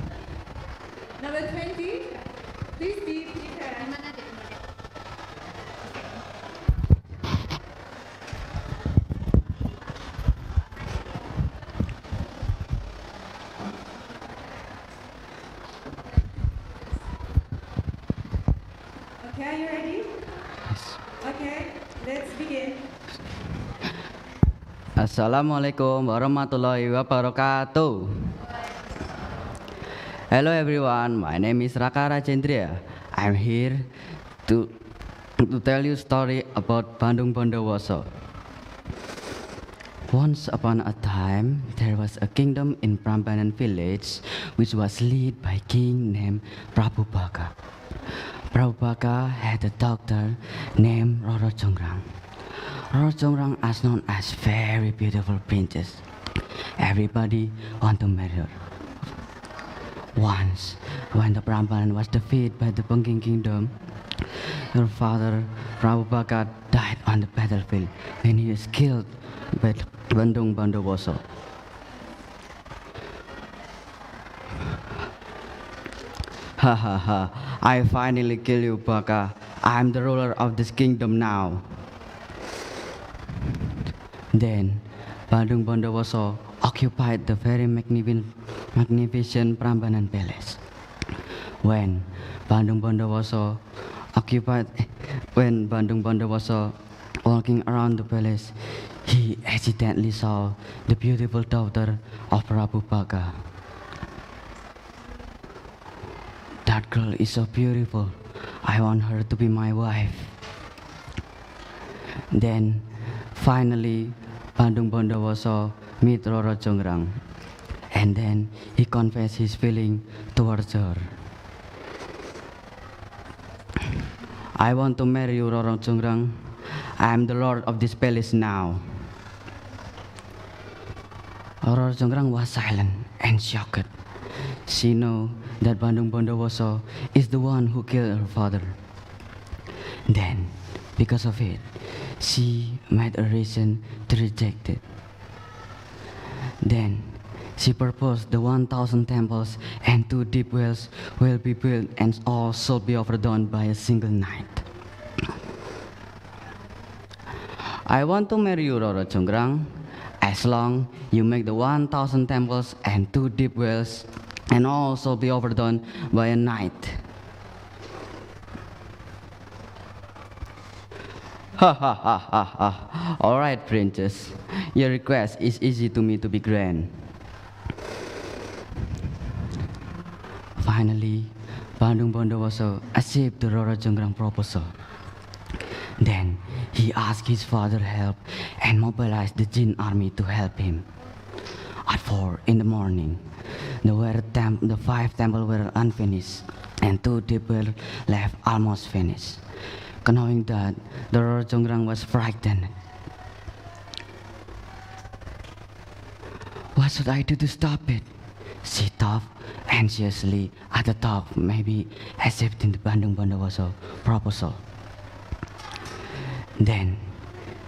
Number 20, please be prepared. Okay, are you ready? Yes. Okay, let's begin. Assalamualaikum warahmatullahi wabarakatuh. Hello everyone, my name is Raka Rajendria. I'm here to tell you a story about Bandung Bondowoso. Once upon a time, there was a kingdom in Prambanan village which was led by a king named Prabu Baka. Prabu Baka had a daughter named Roro Jongrang. Roro Jongrang is known as very beautiful princess. Everybody want to marry her. Once, when the Prambanan was defeated by the Bengking kingdom, her father Prabu Baka died on the battlefield when he was killed by Bandung Bondowoso. Ha ha ha, I finally kill you, Baka. I'm the ruler of this kingdom now. Then, Bandung Bondowoso occupied the very magnificent Prambanan Palace. When Bandung Bondowoso walking around the palace, he accidentally saw the beautiful daughter of Prabu Baka. That girl is so beautiful. I want her to be my wife. Then, finally, Bandung Bondowoso meet Roro Jongrang, and then he confessed his feeling towards her. I want to marry you, Roro Jongrang. I am the lord of this palace now. Roro Jongrang was silent and shocked. She knew that Bandung Bondowoso is the one who killed her father. Then, because of it, she made a reason to reject it. Then, she proposed the 1,000 temples and 2 deep wells will be built and all should be overdone by a single night. I want to marry you, Roro Jongrang, as long you make the 1,000 temples and 2 deep wells and all shall be overdone by a night. Ha ha ha ha ha. All right, princess. Your request is easy to me to be granted. Finally, Bandung Bondowoso accepted the Roro Jongrang proposal. Then he asked his father help and mobilized the Jin army to help him. At 4 in the morning, the 5 temples were unfinished and 2 deep wells left almost finished. Knowing that, the Roro Jongrang was frightened. What should I do to stop it? She thought anxiously at the top, maybe accepting the Bandung Bondowoso proposal. Then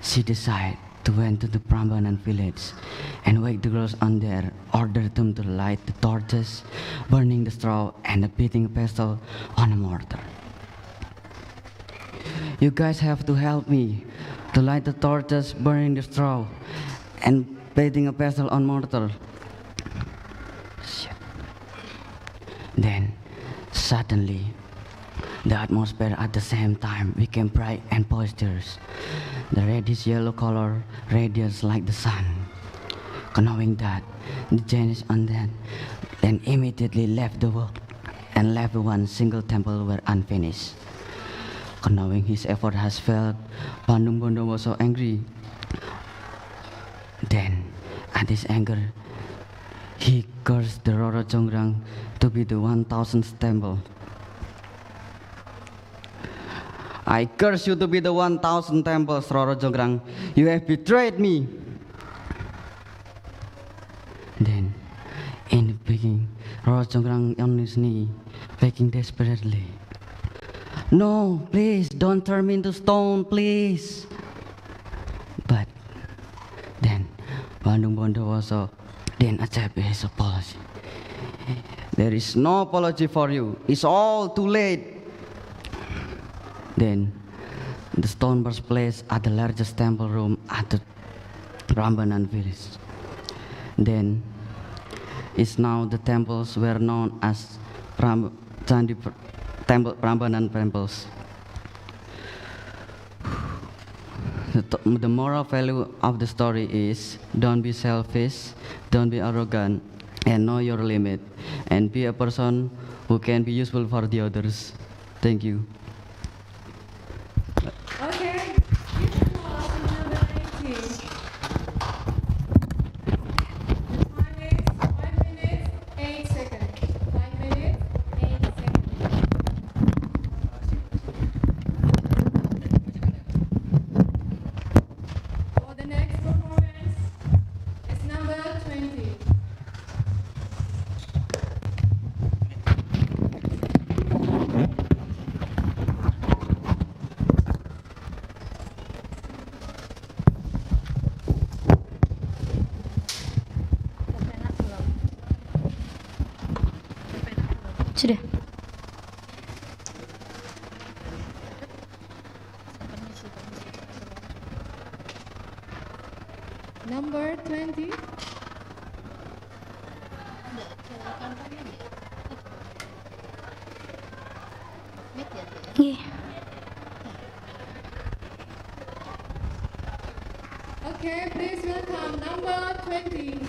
she decided to went to the Prambanan village and wake the girls on there, ordered them to light the torches, burning the straw and beating a pestle on a mortar. You guys have to help me to light the torches, burning the straw, and beating a pestle on mortar. Shit. Then, suddenly, the atmosphere at the same time became bright and boisterous. The reddish-yellow color radiates like the sun. Knowing that, the Chinese on that then immediately left the work and left one single temple were unfinished. Knowing his effort has failed, Bandung Bondowoso angry. Then, at his anger, he cursed the Roro Jongrang to be the 1,000th temple. I curse you to be the 1,000 temples, Roro Jongrang. You have betrayed me. Then, in the beginning, Roro Jongrang on his knee, begging desperately. No, please, don't turn me into stone, please. But then, Bandung Bondowoso didn't accept his apology. There is no apology for you. It's all too late. Then the stone was placed at the largest temple room at the Prambanan village. Then is now the temples were known as Prambanan temples. The moral value of the story is don't be selfish, don't be arrogant, and know your limit, and be a person who can be useful for the others. Thank you. Okay. Number 18. Time is 5 minutes, 8 seconds. 5 minutes, 8 seconds. For the next performance, it's number 20. Sudah. Number 20. Yeah. Okay, please welcome number 20.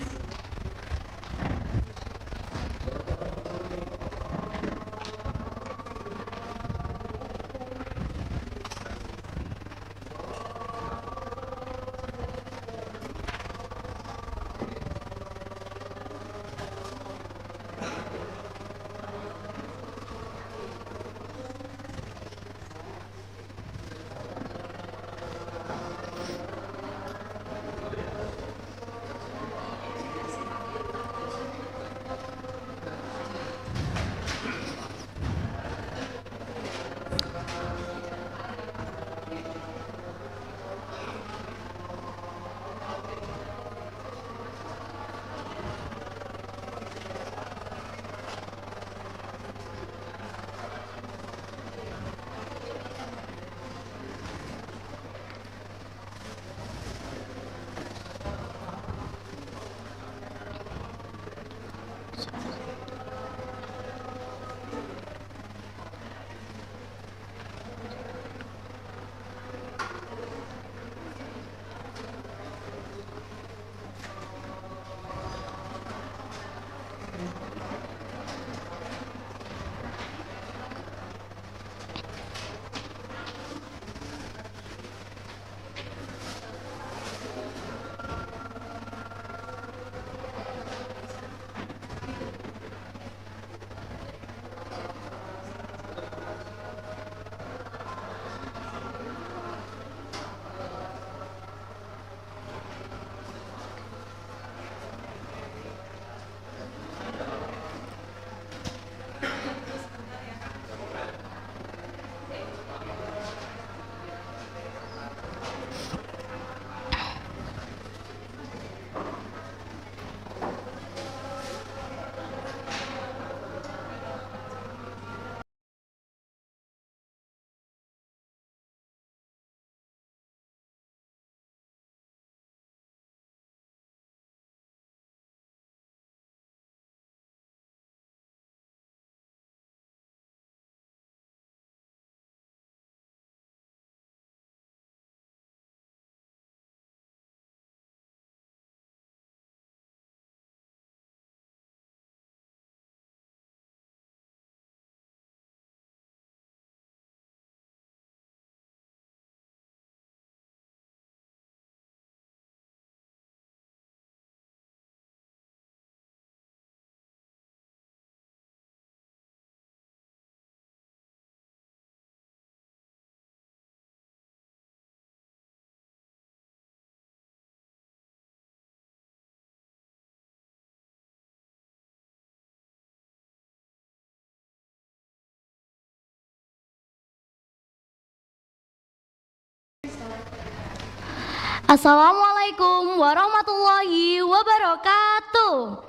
Assalamualaikum warahmatullahi wabarakatuh.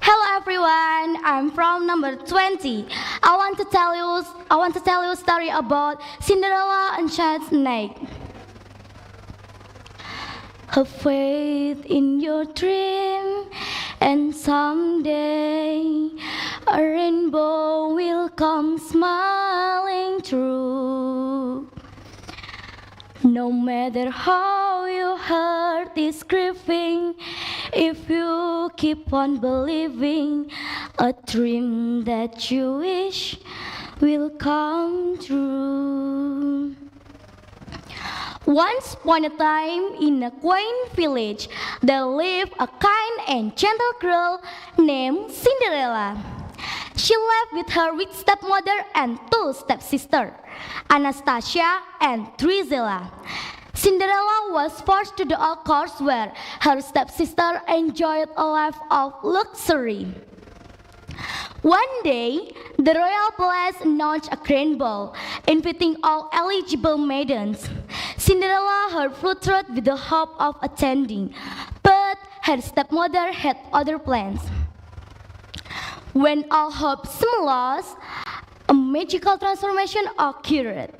Hello everyone, I'm from number 20. I want to tell you a story about Cinderella and Enchanted Snake. Have faith in your dream, and someday a rainbow will come smiling through. No matter how your heart is grieving, if you keep on believing, a dream that you wish will come true. Once upon a time, in a quaint village, there lived a kind and gentle girl named Cinderella. She lived with her rich stepmother and two stepsisters, Anastasia and Drizella. Cinderella was forced to the old course where her stepsister enjoyed a life of luxury. One day, the royal palace announced a grand ball, inviting all eligible maidens. Cinderella heard fluttering with the hope of attending, but her stepmother had other plans. When all hope seemed lost, a magical transformation occurred.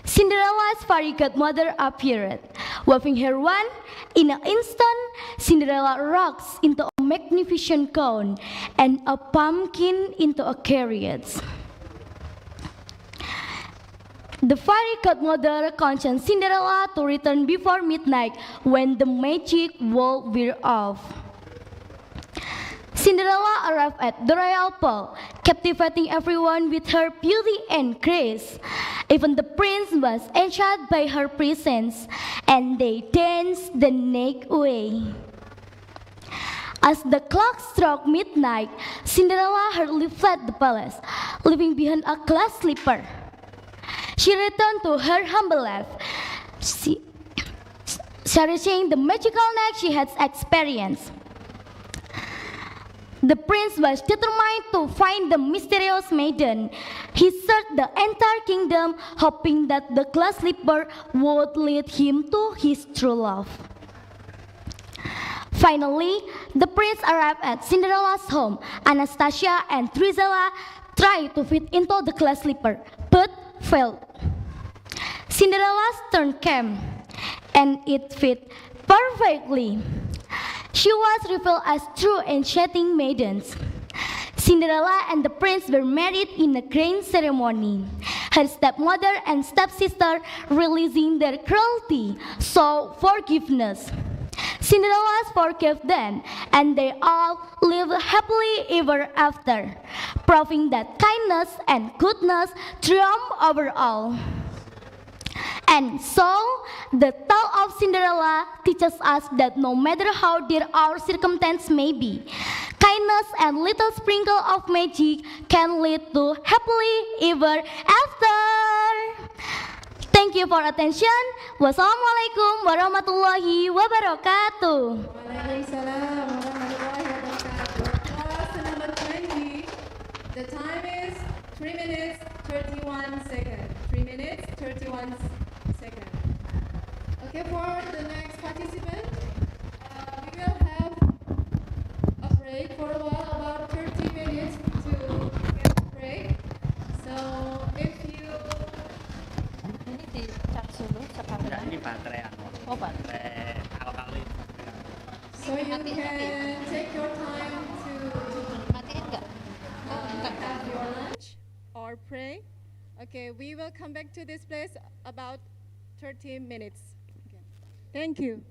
Cinderella's fairy godmother appeared. Waving her wand, in an instant, Cinderella rocks into a magnificent gown and a pumpkin into a carriage. The fairy godmother conjured Cinderella to return before midnight when the magic will wear off. Cinderella arrived at the royal ball, captivating everyone with her beauty and grace. Even the prince was enchanted by her presence, and they danced the night away. As the clock struck midnight, Cinderella hurriedly fled the palace, leaving behind a glass slipper. She returned to her humble life, cherishing the magical night she had experienced. The prince was determined to find the mysterious maiden. He searched the entire kingdom, hoping that the glass slipper would lead him to his true love. Finally, the prince arrived at Cinderella's home. Anastasia and Drizella tried to fit into the glass slipper, but failed. Cinderella's turn came, and it fit perfectly. She was revealed as true enchanting maidens. Cinderella and the prince were married in a grand ceremony. Her stepmother and stepsister, realizing their cruelty, sought forgiveness. Cinderella forgave them, and they all lived happily ever after, proving that kindness and goodness triumph over all. And so, the tale of Cinderella teaches us that no matter how dear our circumstance may be, kindness and little sprinkle of magic can lead to happily ever after. Thank you for attention. Wassalamualaikum warahmatullahi wabarakatuh. Waalaikumsalam warahmatullahi wabarakatuh. Class number 20. The time is 3 minutes 31 seconds. 3 minutes 31 seconds. Okay, for the next participant, we will have a break for a while, about 30 minutes to get a break. So if you Ini di charge dulu sekali. Ini baterai Oh, baterai. Kali-kali. so you can take your time to Matiin nggak? have your lunch or pray. Okay, we will come back to this place about 30 minutes. Okay. Thank you.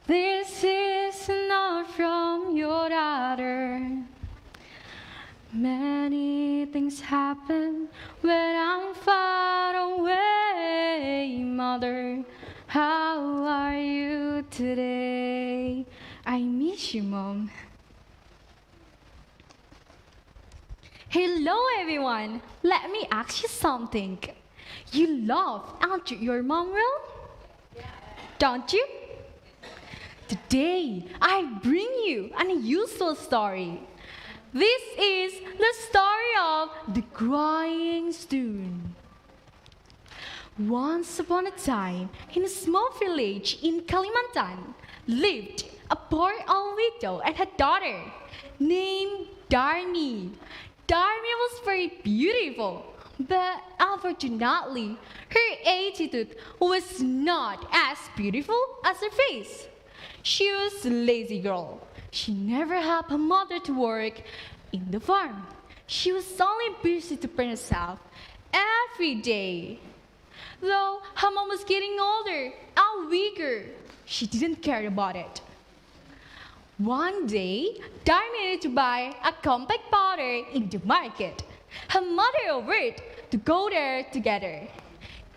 This is not from your daughter. Many things happen when I'm far away, Mother. How are you today? I miss you, Mom. Hello, everyone. Let me ask you something. You love Aunt your mom, well? Don't you? Today, I bring you an unusual story. This is the story of the crying stone. Once upon a time, in a small village in Kalimantan, lived a poor old widow and her daughter named Darmi. Darmi was very beautiful, but unfortunately, her attitude was not as beautiful as her face. She was a lazy girl. She never helped her mother to work in the farm. She was only busy to print herself every day. Though her mom was getting older and weaker, she didn't care about it. One day, Darmi needed to buy a compact powder in the market. Her mother offered to go there together.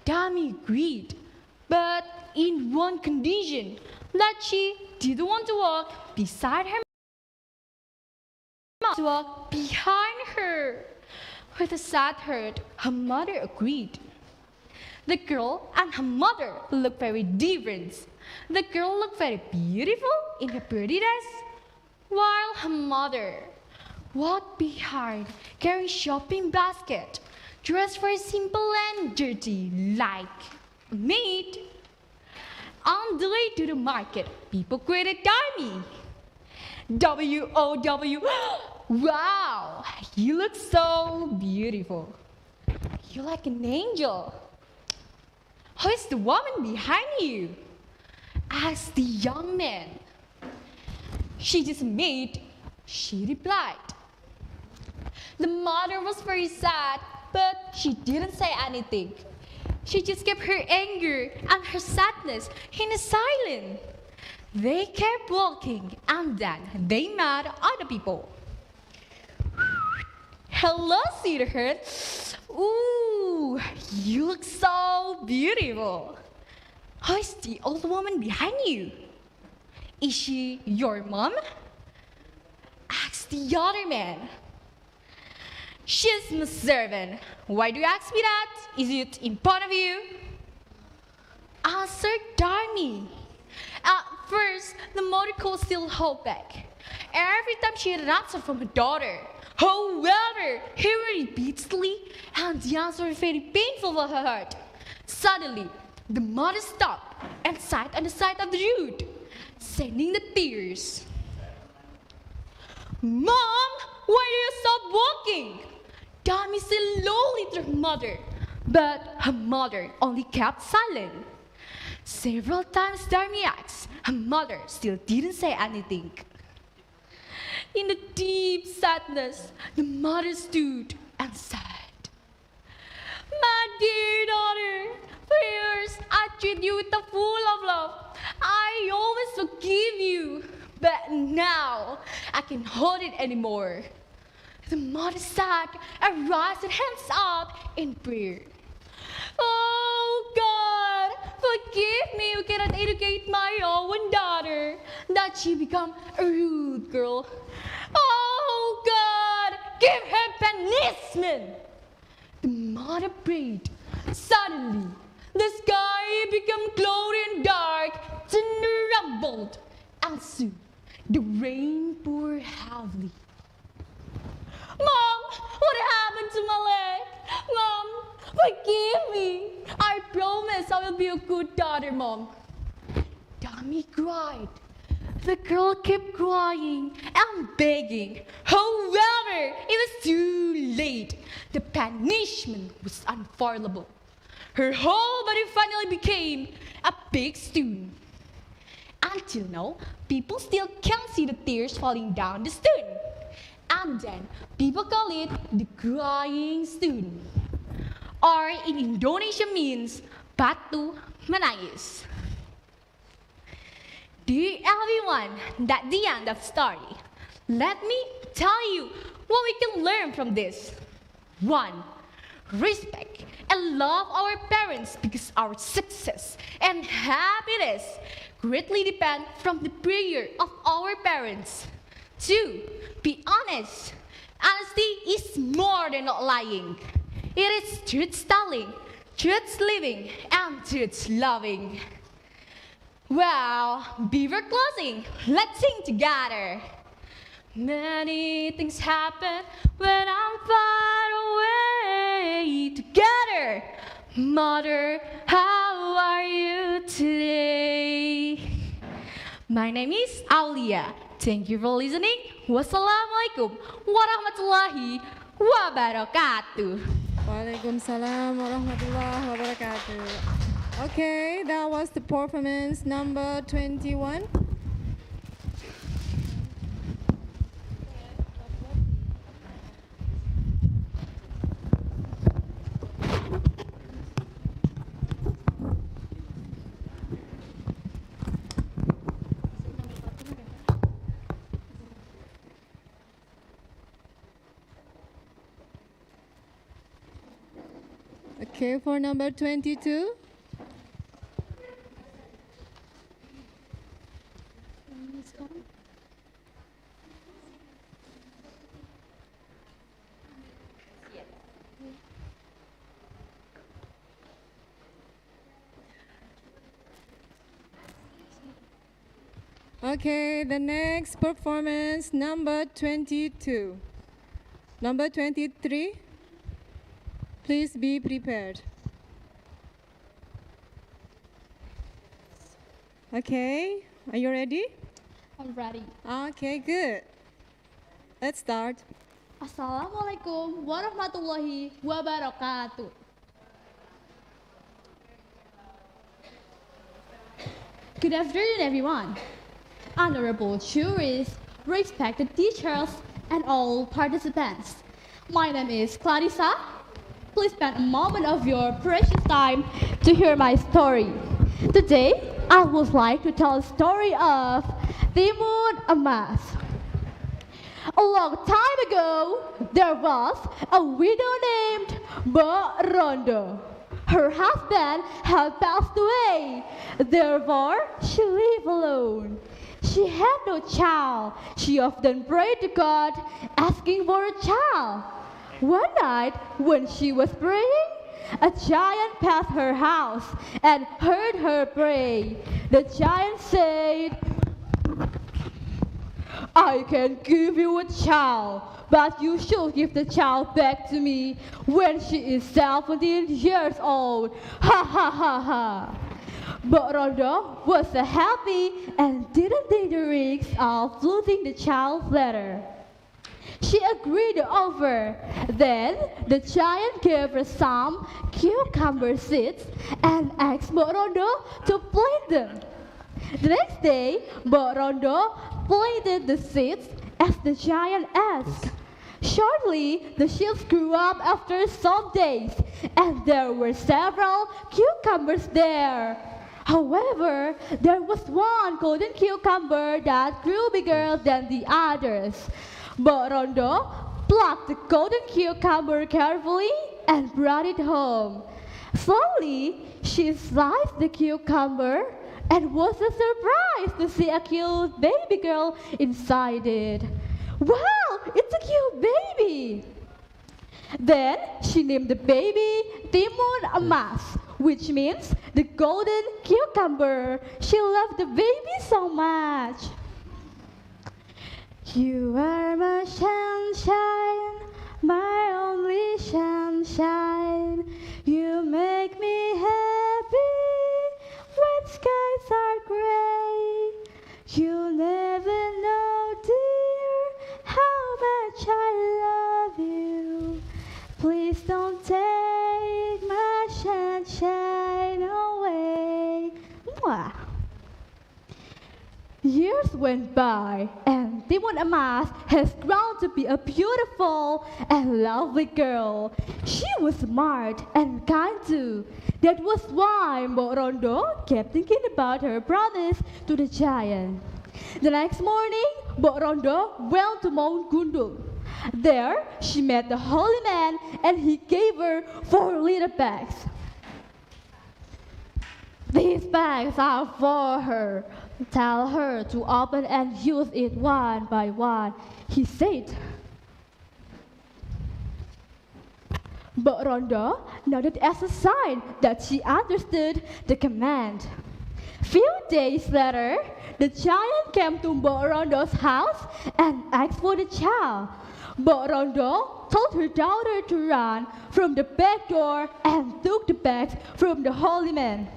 Darmi agreed, but in one condition, that she didn't want to walk beside her mom, to walk behind her. With a sad heart, her mother agreed. The girl and her mother looked very different. The girl looked very beautiful in her pretty dress, while her mother walked behind carrying a shopping basket, dressed very simple and dirty like a maid. On the way to the market, people greeted Darmi. W-O-W, wow, you look so beautiful. You're like an angel. Who is the woman behind you? Asked the young man. She just a maid, she replied. The mother was very sad, but she didn't say anything. She just kept her anger and her sadness in a silence. They kept walking and then they met other people. Hello, sweetheart. Ooh, you look so beautiful. Who is the old woman behind you? Is she your mom? Asked the other man. She's my servant. Why do you ask me that? Is it in front of you? Answered Darmi. At first, the mother could still hold back. Every time she had an answer from her daughter. However, he heard repeatedly, and the answer was very painful for her heart. Suddenly, the mother stopped and sat on the side of the road, sending the tears. Mom, why do you stop walking? Darmi said slowly to her mother, but her mother only kept silent. Several times Darmi asked, her mother still didn't say anything. In the deep sadness, the mother stood and said, My dear daughter, for years I treat you with a full of love. I always forgive you, but now I can't hold it anymore. The mother sat and raised her hands up in prayer. Oh God, forgive me who cannot educate my own daughter, that she become a rude girl. Oh God, give her punishment. The mother prayed. Suddenly, the sky became cloudy and dark, thunder rumbled, and soon the rain poured heavily. Mom, what happened to my leg? Mom, forgive me. I promise I will be a good daughter, Mom. Darmi cried. The girl kept crying and begging. However, it was too late. The punishment was unavoidable. Her whole body finally became a big stone. Until now, people still can see the tears falling down the stone. And then, people call it the crying stone. Or in Indonesia means batu menangis. Dear everyone, that's the end of story. Let me tell you what we can learn from this. 1. Respect and love our parents because our success and happiness greatly depend from the prayer of our parents. 2. Be honest. Honesty is more than not lying. It is truth telling, truth living, and truth loving. Well, before closing, let's sing together. Many things happen when I'm far away. Together, Mother, how are you today? My name is Aulia. Thank you for listening. Wassalamualaikum warahmatullahi wabarakatuh. Waalaikumsalam warahmatullahi wabarakatuh. Okay, that was the performance number 21. Okay, for number 22. Okay, the next performance, number 22. Number 23, please be prepared. Okay, are you ready? I'm ready. Okay, good. Let's start. Assalamualaikum warahmatullahi wabarakatuh. Good afternoon, everyone. Honorable jurists, respected teachers, and all participants. My name is Clarissa. Please spend a moment of your precious time to hear my story. Today, I would like to tell a story of Timon Mas. A long time ago, there was a widow named Mbak Rondo. Her husband had passed away, therefore she lived alone. She had no child. She often prayed to God, asking for a child. One night, when she was praying, a giant passed her house and heard her pray. The giant said, I can give you a child, but you should give the child back to me when she is 17 years old. Ha ha ha ha. But Rondo was happy and didn't take the risk of losing the child later. She agreed to offer. Then the giant gave her some cucumber seeds and asked Rondo to plant them. The next day, Rondo planted the seeds as the giant asked. Shortly, the seeds grew up after some days, and there were several cucumbers there. However, there was one golden cucumber that grew bigger than the others. Rondo plucked the golden cucumber carefully and brought it home. Slowly, she sliced the cucumber and was surprised to see a cute baby girl inside it. Wow, it's a cute baby! Then she named the baby Timon Mas, which means the golden cucumber. She loved the baby so much. You are my sunshine, my only sunshine. You make me happy when skies are gray. You'll never know, dear, how much I love you. Please don't take my sunshine away. Mwah. Years went by, and Timon Mas has grown to be a beautiful and lovely girl. She was smart and kind too. That was why Mbok Rondo kept thinking about her promise to the giant. The next morning, Mbok Rondo went to Maling Kundang. There, she met the holy man, and he gave her 4 little bags. These bags are for her. Tell her to open and use it one by one, he said. Mbok Rondo nodded as a sign that she understood the command. Few days later, the giant came to Mbok Rondo's house and asked for the child. Mbok Rondo told her daughter to run from the back door and took the bags from the holy man.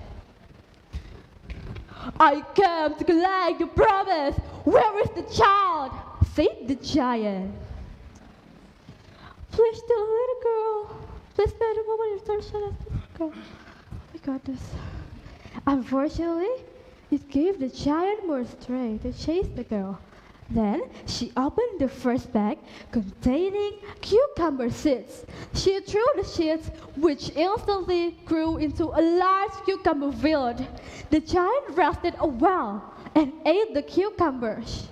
I came to collect the promise. Where is the child? Said the giant. Please, the little girl. Please, the woman is girl. Oh my goodness. Unfortunately, it gave the giant more strength to chase the girl. Then she opened the first bag containing cucumber seeds. She threw the seeds, which instantly grew into a large cucumber field. The giant rested a while and ate the cucumbers.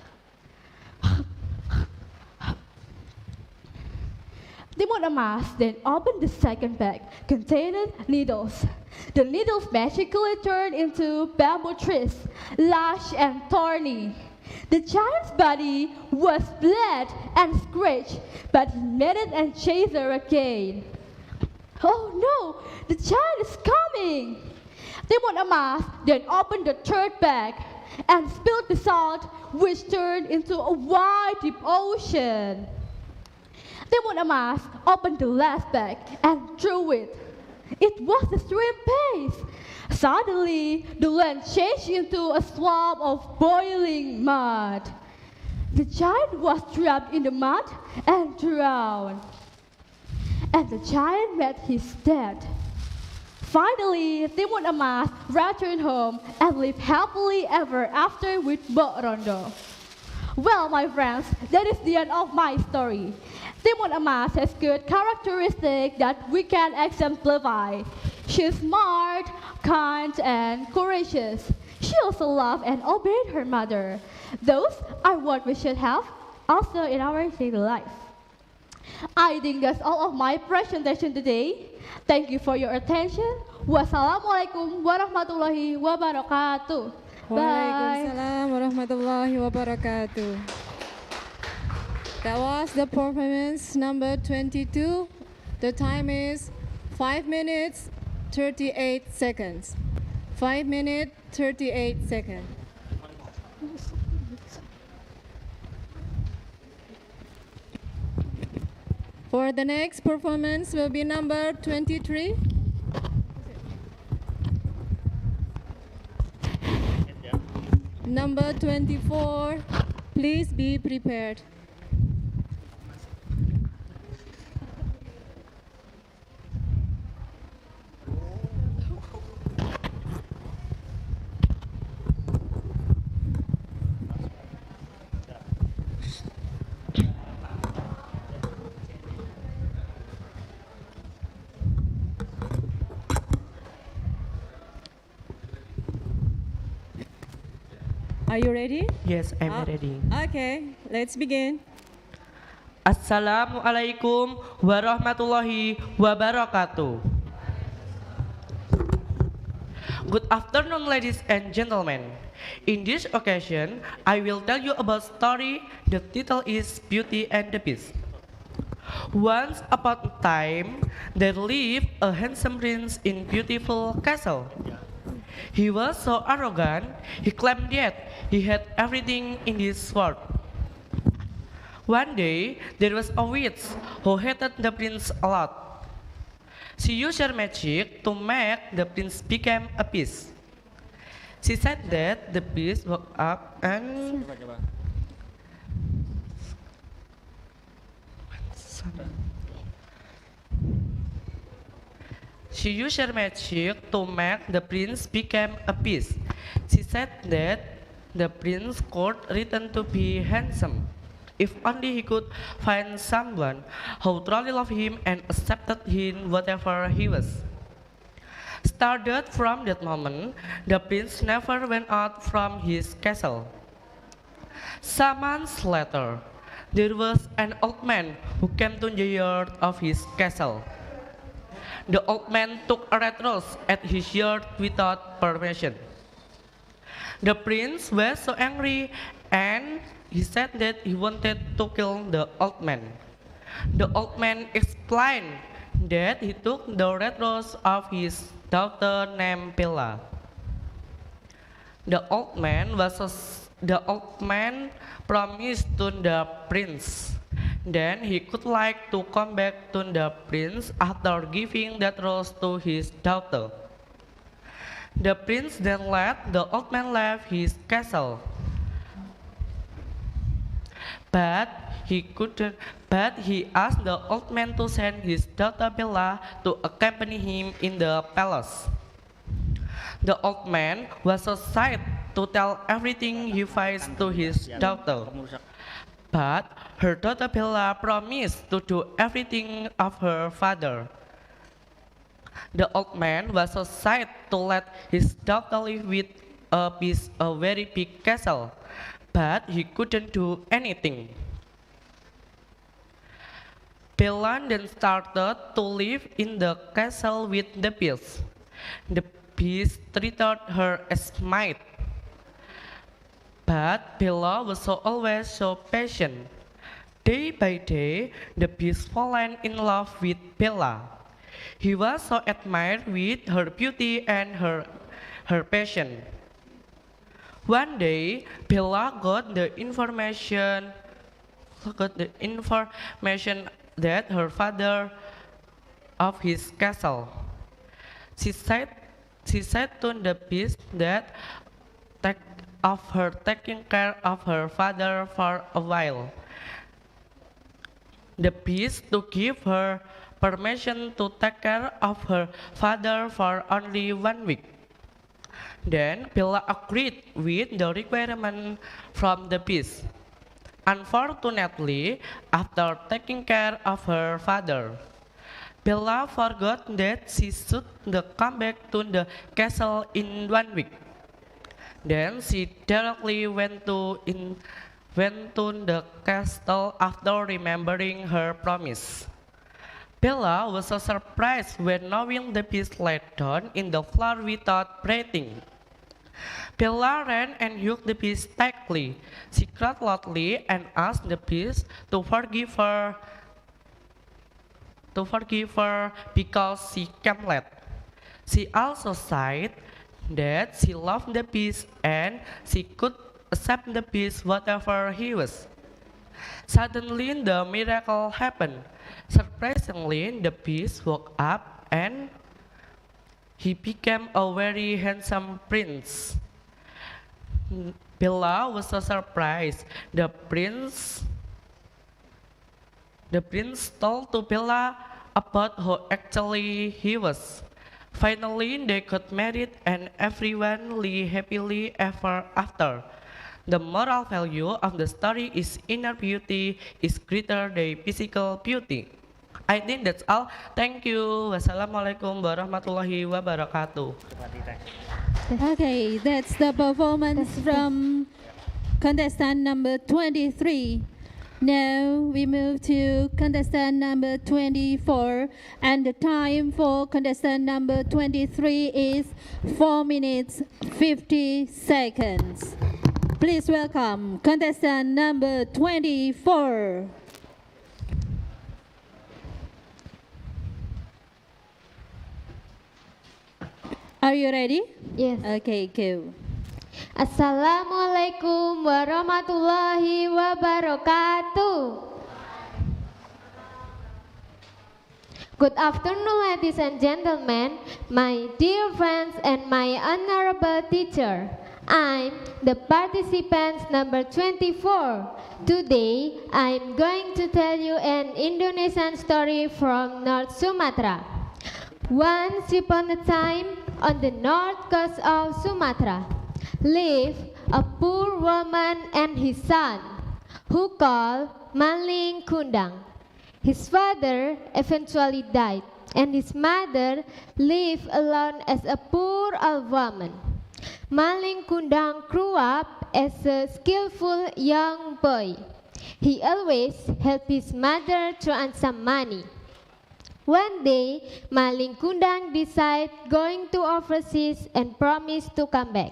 Timon Mas then opened the second bag containing needles. The needles magically turned into bamboo trees, lush and thorny. The giant's body was bled and scratched, but he made it and chased her again. Oh no, the giant is coming! Timon Mas then opened the third bag and spilled the salt, which turned into a wide deep ocean. Timon Mas opened the last bag and threw it. It was a shrimp paste. Suddenly, the land changed into a swamp of boiling mud. The giant was trapped in the mud and drowned. And the giant met his death. Finally, Timon Mas returned home and lived happily ever after with Mbok Rondo. Well, my friends, that is the end of my story. Timon Mas has good characteristics that we can exemplify. She is smart, kind, and courageous. She also loved and obeyed her mother. Those are what we should have also in our daily life. I think that's all of my presentation today. Thank you for your attention. Wassalamualaikum warahmatullahi wabarakatuh. Bye. Waalaikumsalam warahmatullahi wabarakatuh. That was the performance number 22. The time is 5 minutes 38 seconds. 5 minutes 38 seconds. For the next performance will be number 23. Number 24, please be prepared. Are you ready? Yes, I'm ready. Okay, let's begin. Assalamualaikum warahmatullahi wabarakatuh. Good afternoon, ladies and gentlemen. In this occasion, I will tell you about story. The title is Beauty and the Beast. Once upon a time, there lived a handsome prince in beautiful castle. He was so arrogant, he claimed that he had everything in this world. One day, there was a witch who hated the prince a lot. She used her magic to make the prince become a beast. She said that the beast woke up and she used her magic to make the prince become a beast. She said that The prince could return to be handsome, if only he could find someone who truly loved him and accepted him whatever he was. Started from that moment, the prince never went out from his castle. Some months later, there was an old man who came to the yard of his castle. The old man took a red rose at his yard without permission. The prince was so angry and he said that he wanted to kill the old man. The old man explained that he took the red rose of his daughter named Bella. The old man promised to the prince. Then he could like to come back to the prince after giving that rose to his daughter. The prince then let the old man leave his castle. But he couldn't. But he asked the old man to send his daughter Bella to accompany him in the palace. The old man was so sad to tell everything he faced to his daughter. But her daughter Bella promised to do everything of her father. The old man was so sad to let his daughter live with a very big castle, but he couldn't do anything. Bella then started to live in the castle with the beasts. The beasts treated her as maid. But Bella was always so patient. Day by day, the beast fallen in love with Bella. He was so admired with her beauty and her patience. One day, Bella got the information that her father of his castle. She said to the beast that taking care of her father for a while. The beast to give her permission to take care of her father for only 1 week. Then Bella agreed with the requirement from the beast. Unfortunately, after taking care of her father, Bella forgot that she should come back to the castle in 1 week. Then she directly went to the castle after remembering her promise. Bella was so surprised when knowing the beast laid down in the floor without breathing. Bella ran and hugged the beast tightly. She cried loudly and asked the beast to forgive her because she came late. She also said that she loved the beast and she could accept the beast whatever he was. Suddenly the miracle happened. Surprisingly, the beast woke up and he became a very handsome prince. Bella was so surprised. The prince told to Bella about how actually he was. Finally, they got married and everyone lived happily ever after. The moral value of the story is inner beauty is greater than physical beauty. I think that's all. Thank you. Wassalamualaikum warahmatullahi wabarakatuh. Okay, that's the performance from contestant number 23. Now we move to contestant number 24, and the time for contestant number 23 is 4 minutes 50 seconds. Please welcome contestant number 24. Are you ready? Yes. Okay, go. Assalamualaikum warahmatullahi wabarakatuh. Good afternoon, ladies and gentlemen, my dear friends and my honorable teacher. I'm the participant number 24. Today, I'm going to tell you an Indonesian story from North Sumatra. Once upon a time, on the north coast of Sumatra, lived a poor woman and his son, who called Maling Kundang. His father eventually died, and his mother lived alone as a poor old woman. Maling Kundang grew up as a skillful young boy. He always helped his mother to earn some money. One day, Maling Kundang decided going to overseas and promised to come back.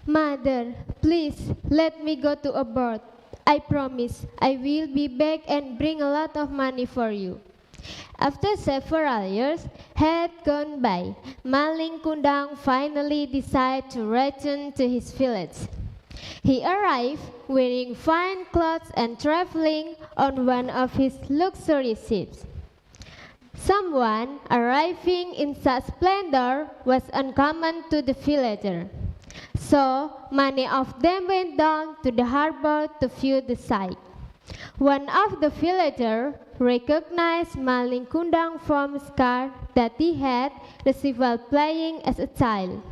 Mother, please let me go to abroad. I promise I will be back and bring a lot of money for you. After several years had gone by, Maling Kundang finally decided to return to his village. He arrived wearing fine clothes and traveling on one of his luxury ships. Someone arriving in such splendor was uncommon to the villager. So many of them went down to the harbor to view the sight. One of the villagers recognized Maling Kundang from a scar that he had received while playing as a child.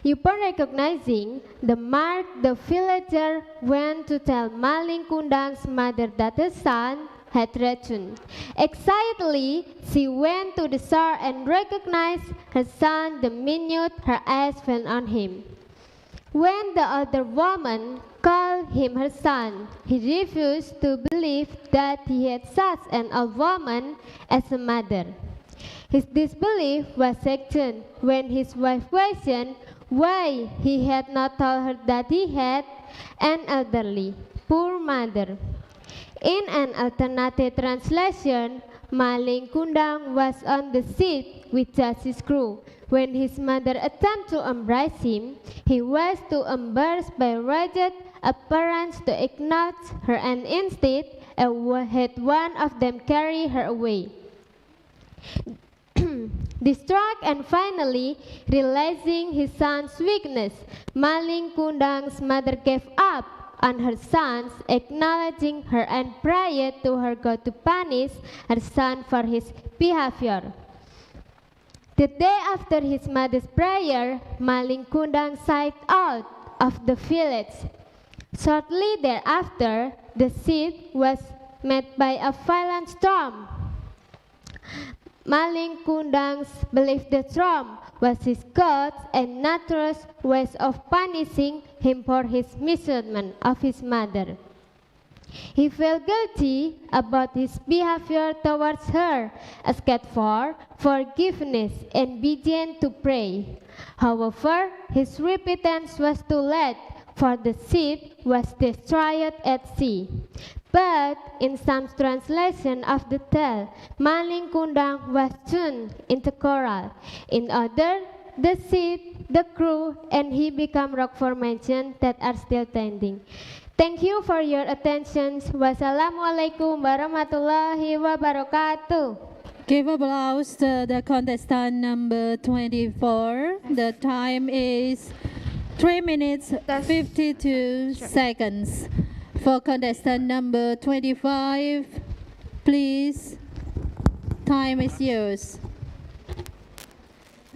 Upon recognizing the mark, the villager went to tell Maling Kundang's mother that her son had returned. Excitedly, she went to the shore and recognized her son the minute her eyes fell on him. When the older woman called him her son, he refused to believe that he had such an old woman as a mother. His disbelief was strengthened when his wife questioned why he had not told her that he had an elderly, poor mother. In an alternative translation, Maling Kundang was on the ship with just his crew. When his mother attempted to embrace him, he was too embarrassed by rigid appearance to acknowledge her, and instead had one of them carry her away. Distraught and finally realizing his son's weakness, Maling Kundang's mother gave up on her sons, acknowledging her and prayed to her God to punish her son for his behavior. The day after his mother's prayer, Maling Kundang set out of the village. Shortly thereafter, the ship was met by a violent storm. Maling Kundang believed the storm was his God's and nature's ways of punishing him for his mistreatment of his mother. He felt guilty about his behavior towards her, asked for forgiveness, and began to pray. However, his repentance was too late, for the ship was destroyed at sea. But in some translation of the tale, Maling Kundang was turned into coral. In other, the ship, the crew, and he become rock formations that are still standing. Thank you for your attention. Wassalamualaikum warahmatullahi wabarakatuh. Give applause to the contestant number 24. The time is 3 minutes 52 seconds. For contestant number 25, please, time is yours.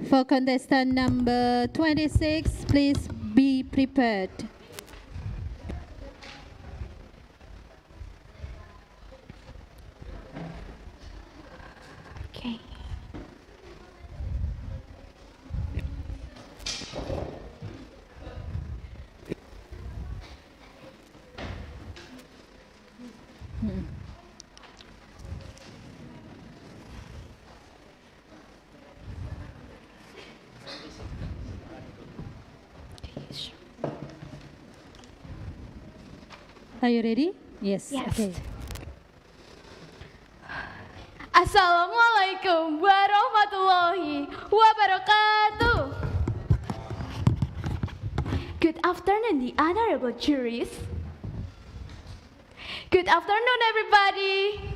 For contestant number 26, please be prepared. Okay. Are you ready? Yes. Yes. Okay. Assalamualaikum warahmatullahi wabarakatuh. Good afternoon, the honorable juries. Good afternoon, everybody.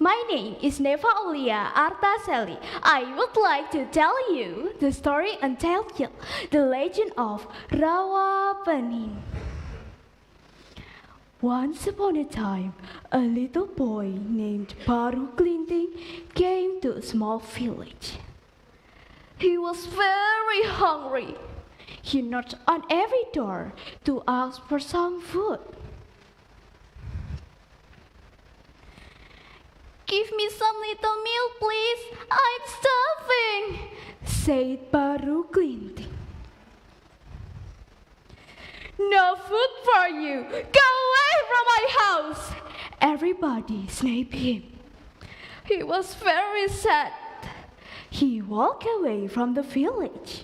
My name is Neva Aulia Artaseli. I would like to tell you the story entitled The Legend of Rawa Penin. Once upon a time, a little boy named Baru Klinting came to a small village. He was very hungry. He knocked on every door to ask for some food. Give me some little milk, please. I'm starving, said Baru Glinting. No food for you. Go away from my house. Everybody snapped him. He was very sad. He walked away from the village.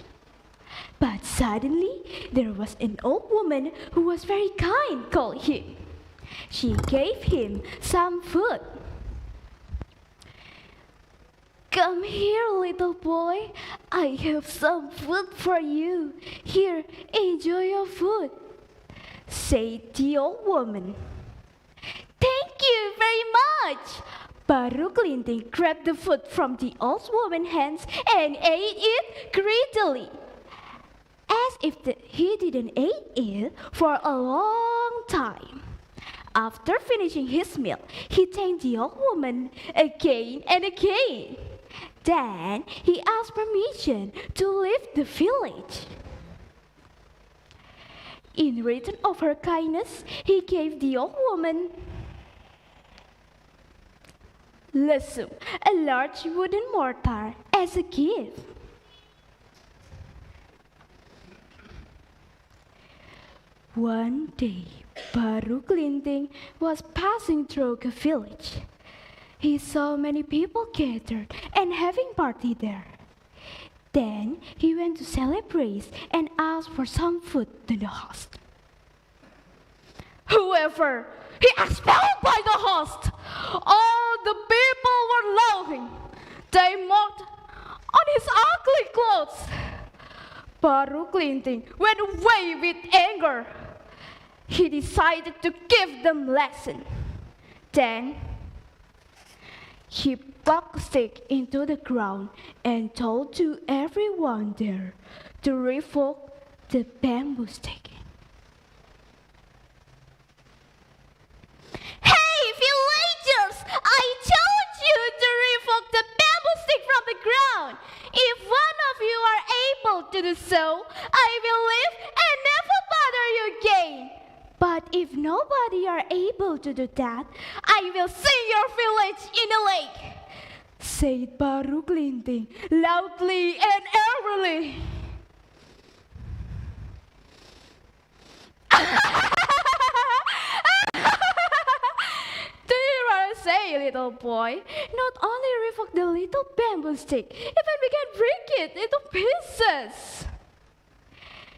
But suddenly, there was an old woman who was very kind called him. She gave him some food. Come here, little boy. I have some food for you. Here, enjoy your food, said the old woman. Thank you very much. Baru Glinting grabbed the food from the old woman's hands and ate it greedily, as if he didn't eat it for a long time. After finishing his meal, he thanked the old woman again and again. Then he asked permission to leave the village. In return of her kindness, he gave the old woman a large wooden mortar as a gift. One day, Baru Glinting was passing through a village. He saw many people gathered and having party there. Then he went to celebrate and asked for some food to the host. Whoever he expelled by the host, all the people were laughing. They mocked on his ugly clothes. Baru Glinting went away with anger. He decided to give them lesson. Then he plucked a stick into the ground and told to everyone there to revoke the bamboo stick. Hey, villagers! I told you to revoke the bamboo stick from the ground. If one of you are able to do so, I will leave and never bother you again. But if nobody are able to do that, I will sink your village in the lake, said Baru Glinting loudly and angrily. Did I say, little boy? Not only revoke the little bamboo stick, even we can break it into pieces.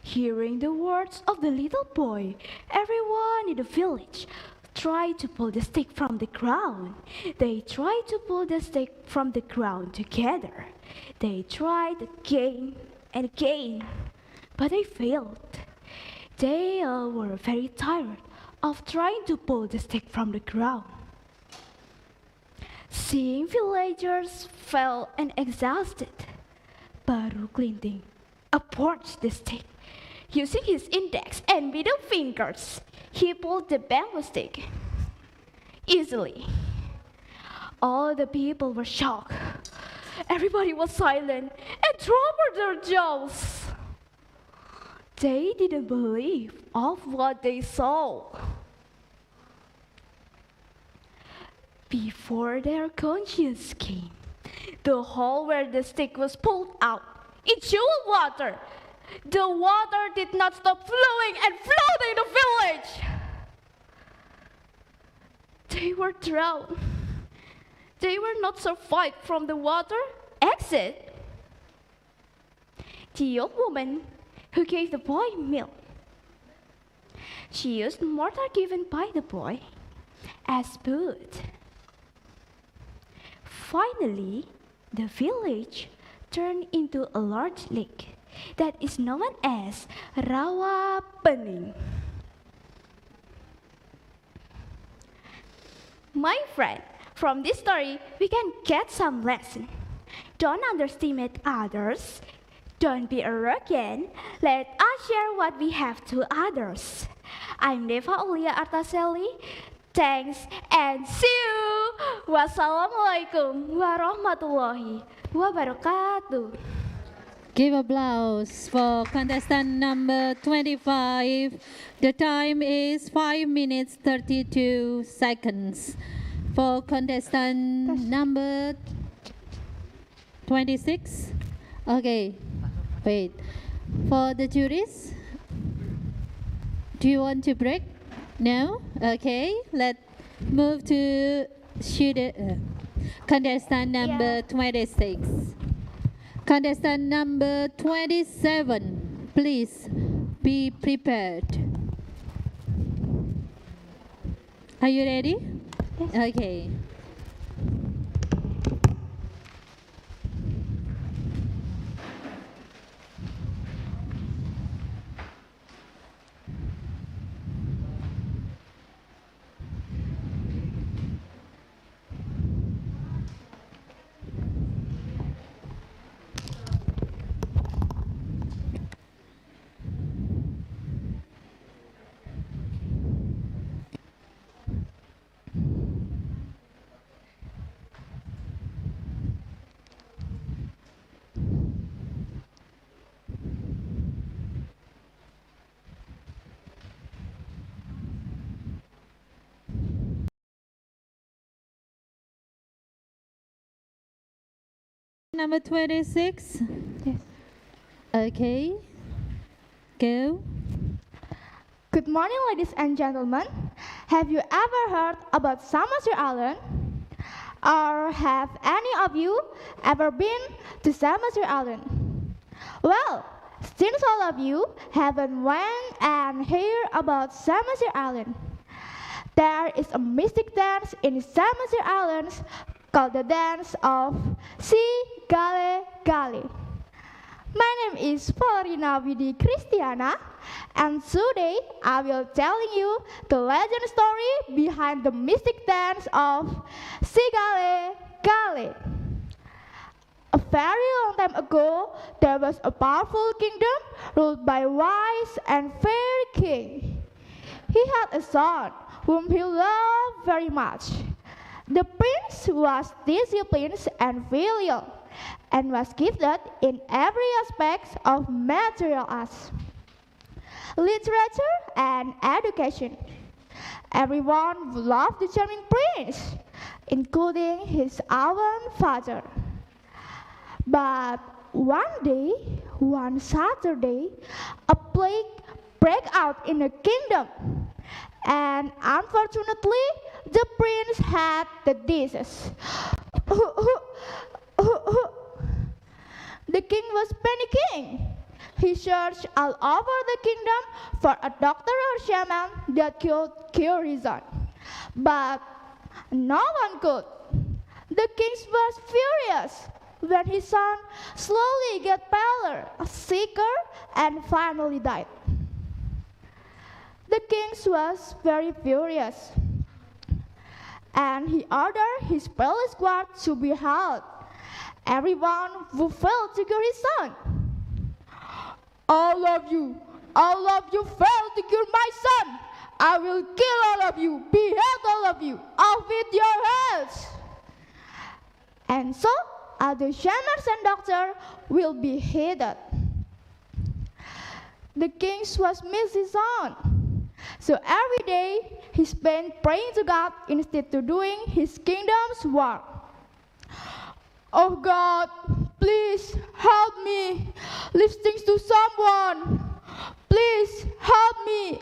Hearing the words of the little boy, everyone in the village tried to pull the stick from the ground. They tried to pull the stick from the ground together. They tried again and again, but they failed. They all were very tired of trying to pull the stick from the ground. Seeing villagers fell and exhausted, Baru Glinting approached the stick. Using his index and middle fingers, he pulled the bamboo stick easily. All the people were shocked. Everybody was silent and dropped their jaws. They didn't believe of what they saw. Before their conscience came, the hole where the stick was pulled out, it showed water. The water did not stop flowing and flooding the village. They were drowned. They were not survived from the water exit. The old woman who gave the boy milk, she used mortar given by the boy as food. Finally, the village turned into a large lake that is known as Rawa. My friend, from this story, we can get some lesson. Don't underestimate others. Don't be arrogant. Let us share what we have to others. I'm Deva Aulia Artaseli. Thanks and see you. Wassalamualaikum warahmatullahi wabarakatuh. Give applause for contestant number 25. The time is 5 minutes 32 seconds. For contestant number 26. Okay, wait. For the juries, do you want to break? No? Okay, let's move to contestant number 26. Contestant number 27, please be prepared. Are you ready? Yes. Okay. Number 26. Yes. Okay. Go. Good morning, ladies and gentlemen. Have you ever heard about Samosir Island? Or have any of you ever been to Samosir Island? Well, since all of you haven't went and heard about Samosir Island, there is a mystic dance in Samosir Islands called the dance of Sigale-gale. My name is Florina Widi Christiana, and today I will telling you the legend story behind the mystic dance of Sigale-gale. A very long time ago, there was a powerful kingdom ruled by a wise and fair king. He had a son whom he loved very much. The prince was disciplined and filial, and was gifted in every aspect of material arts, literature, and education. Everyone loved the charming prince, including his own father. But one Saturday, a plague broke out in the kingdom, and unfortunately, the prince had the disease. The king was panicking. He searched all over the kingdom for a doctor or shaman that could cure his son. But no one could. The king was furious when his son slowly got paler, sicker, and finally died. The king was very furious, and he ordered his palace guard to be held. Everyone who failed to cure his son. All of you failed to cure my son. I will kill all of you, behead all of you, off with your heads. And so, all the shamans and doctors will be hated. The king was missing his son. So every day, he spent praying to God instead of doing his kingdom's work. Oh God, please help me. Leave things to someone. Please help me.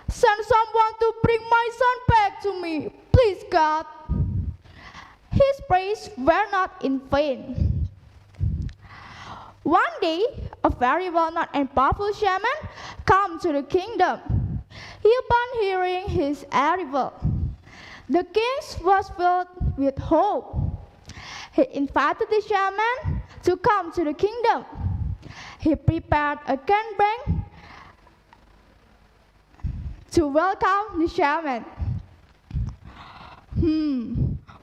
Send someone to bring my son back to me. Please, God. His prayers were not in vain. One day, a very well-known and powerful shaman came to the kingdom. Upon hearing his arrival, the king was filled with hope. He invited the shaman to come to the kingdom. He prepared a gangbang to welcome the shaman.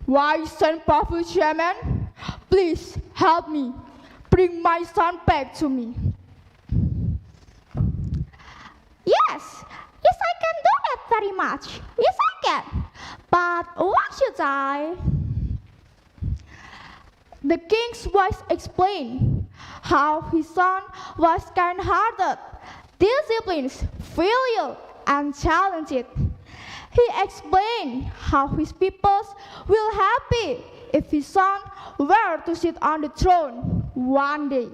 Wise and powerful shaman, please help me. Bring my son back to me. Yes, I can do that very much. Yes, I can. But why should I? The king's voice explained. how his son was kind-hearted, disciplined, filial, and talented. He explained how his peoples will happy if his son were to sit on the throne one day.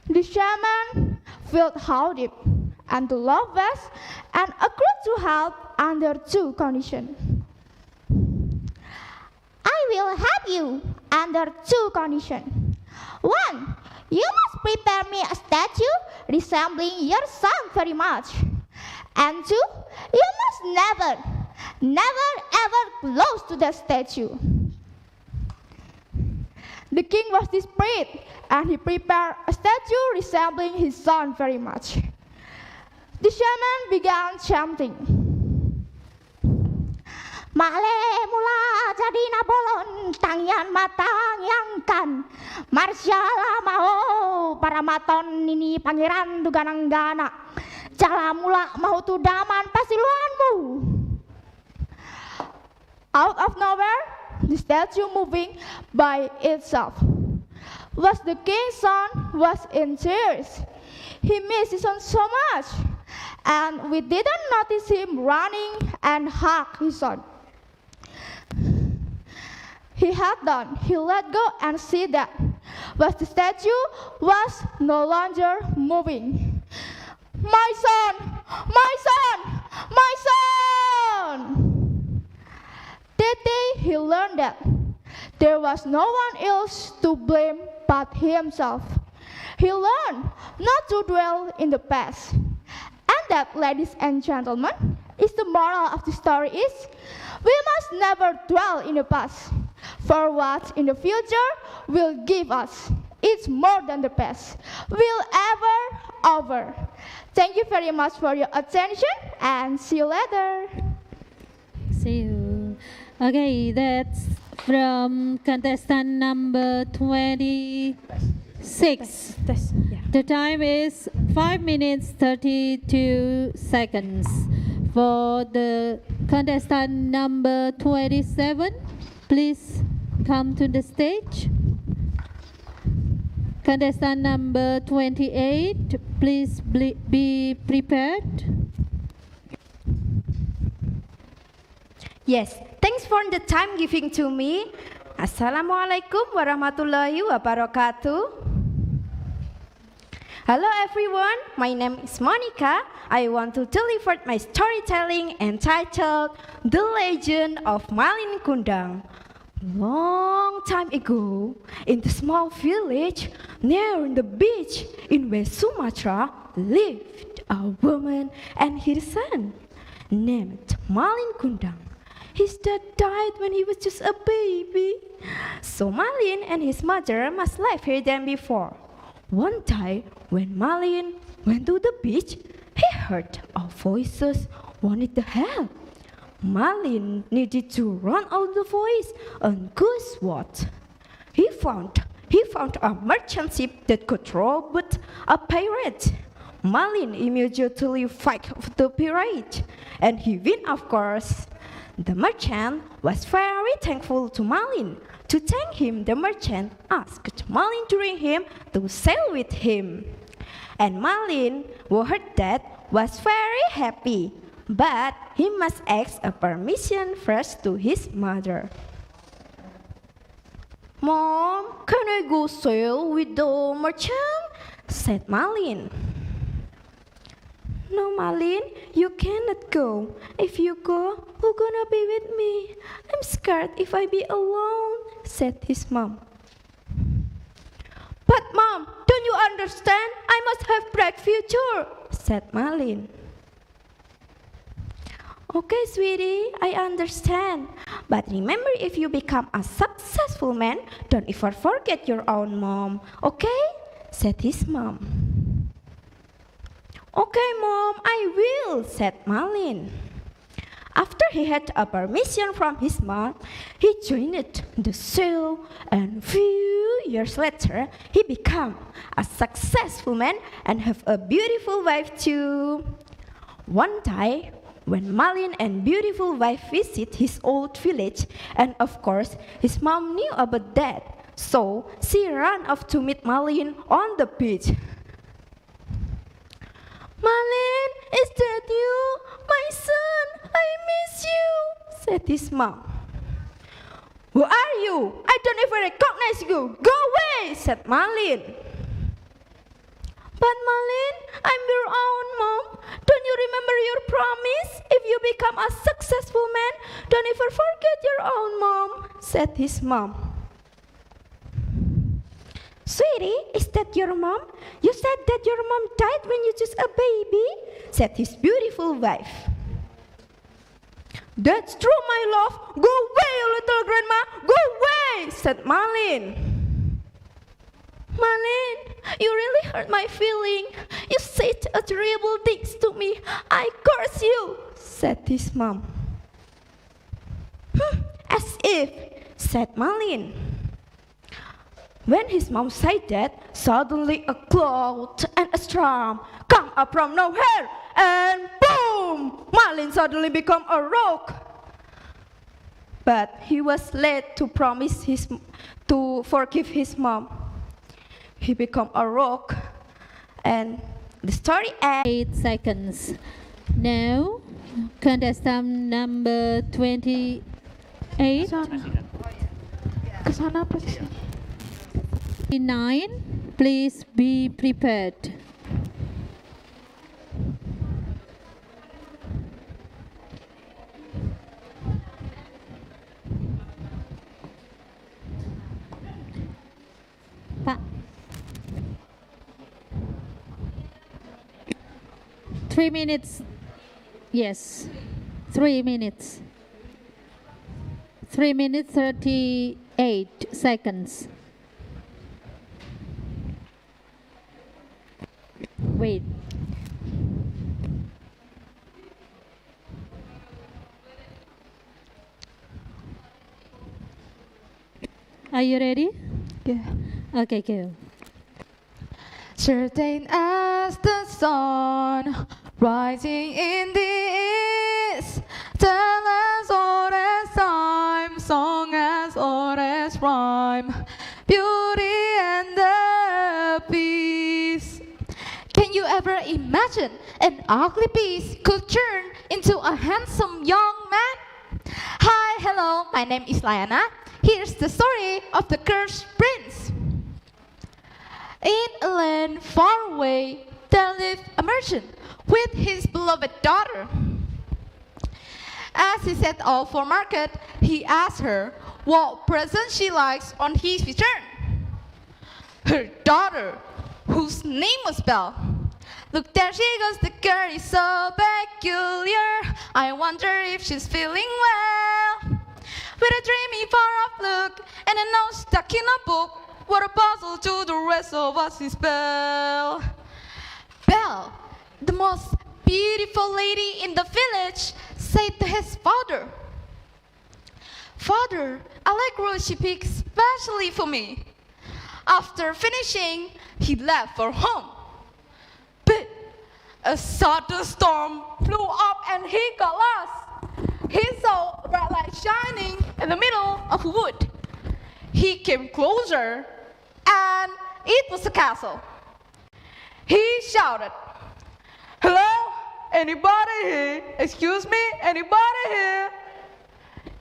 The shaman felt how deep and the love was and agreed to help under two conditions. I will help you under two conditions. One, you must prepare me a statue resembling your son very much. And two, you must never ever close to the statue. The king was displeased, and he prepared a statue resembling his son very much. The shaman began chanting. Male mula jadi nabolon tangian matangyankan Marshala mau para maton ini pangeran dugananggana Jala mula mau tudaman pasiluanmu. Out of nowhere, the statue moving by itself. Was the king's son was in tears. He missed his son so much, and we didn't notice him running and hug his son. He had done. He let go and see that but the statue was no longer moving. My son! My son! My son! That day he learned that there was no one else to blame but himself. He learned not to dwell in the past. And that, ladies and gentlemen, is the moral of the story is we must never dwell in the past. For what in the future will give us, it's more than the past, will ever over. Thank you very much for your attention and see you later. See you. Okay, that's from contestant number 26. The time is 5 minutes 32 seconds. For the contestant number 27, please come to the stage. Contestant number 28, please be prepared. Yes, thanks for the time giving to me. Assalamualaikum warahmatullahi wabarakatuh. Hello everyone, my name is Monica. I want to deliver my storytelling entitled The Legend of Maling Kundang. Long time ago, in the small village near the beach in West Sumatra, lived a woman and his son named Maling Kundang. His dad died when he was just a baby, so Maling and his mother must live here than before. One day, when Maling went to the beach, he heard our voices wanted the help. Maling needed to run out the voice and guess what? He found a merchant ship that could row with a pirate. Maling immediately fight with the pirate, and he win, of course. The merchant was very thankful to Maling. To thank him, the merchant asked Maling to bring him to sail with him. And Maling, who heard that, was very happy. But he must ask a permission first to his mother. Mom, can I go sail with the merchant? Said Maling. No, Maling, you cannot go. If you go, who's gonna be with me? I'm scared if I be alone, said his mom. But Mom, don't you understand? I must have bright future, said Maling. Okay, sweetie, I understand. But remember, if you become a successful man, don't ever forget your own mom, okay? Said his mom. Okay, Mom, I will, said Maling. After he had a permission from his mom, he joined the sail, and few years later, he became a successful man and have a beautiful wife too. One day, when Maling and beautiful wife visit his old village, and of course, his mom knew about that, So she ran off to meet Malin on the beach. Malin, is that you? My son, I miss you, said his mom. Who are you? I don't even recognize you. Go away, said Malin. But Malin, I'm your own mom. Don't you remember your promise? If you become a successful man, don't ever forget your own mom, said his mom. Sweetie, is that your mom? You said that your mom died when you just a baby, said his beautiful wife. That's true, my love. Go away, little grandma. Go away, said Malin. Malin, you really hurt my feeling. You said a terrible things to me. I curse you, said his mom. As if, said Malin. When his mom said that, suddenly a cloud and a storm come up from nowhere, and boom! Malin suddenly become a rock. But he was late to promise to forgive his mom. He become a rock, and the story ends. 8 seconds. Now, contestant number 28. Kesana posisi. 9, please be prepared. Pak. 3 minutes. Yes. 3 minutes. 3 minutes 38 seconds. Wait. Are you ready? Yeah. Okay, go. Certain as the sun rising in the east, tale as old as time, song as old as rhyme, beauty and the beast. Can you ever imagine an ugly beast could turn into a handsome young man? Hi, hello, my name is Liana. Here's the story of the cursed prince. In a land far away, there lived a merchant with his beloved daughter. As he set off for market, he asked her what present she likes on his return. Her daughter, whose name was Belle. Look, there she goes, the girl is so peculiar. I wonder if she's feeling well. With a dreamy far-off look and a nose stuck in a book, what a puzzle to the rest of us is Belle. Belle, the most beautiful lady in the village, said to his father, Father, I like rose she picked specially for me. After finishing, he left for home. But a sudden storm blew up and he got lost. He saw a bright light shining in the middle of a wood. He came closer, and it was a castle. He shouted, Hello? Anybody here? Excuse me? Anybody here?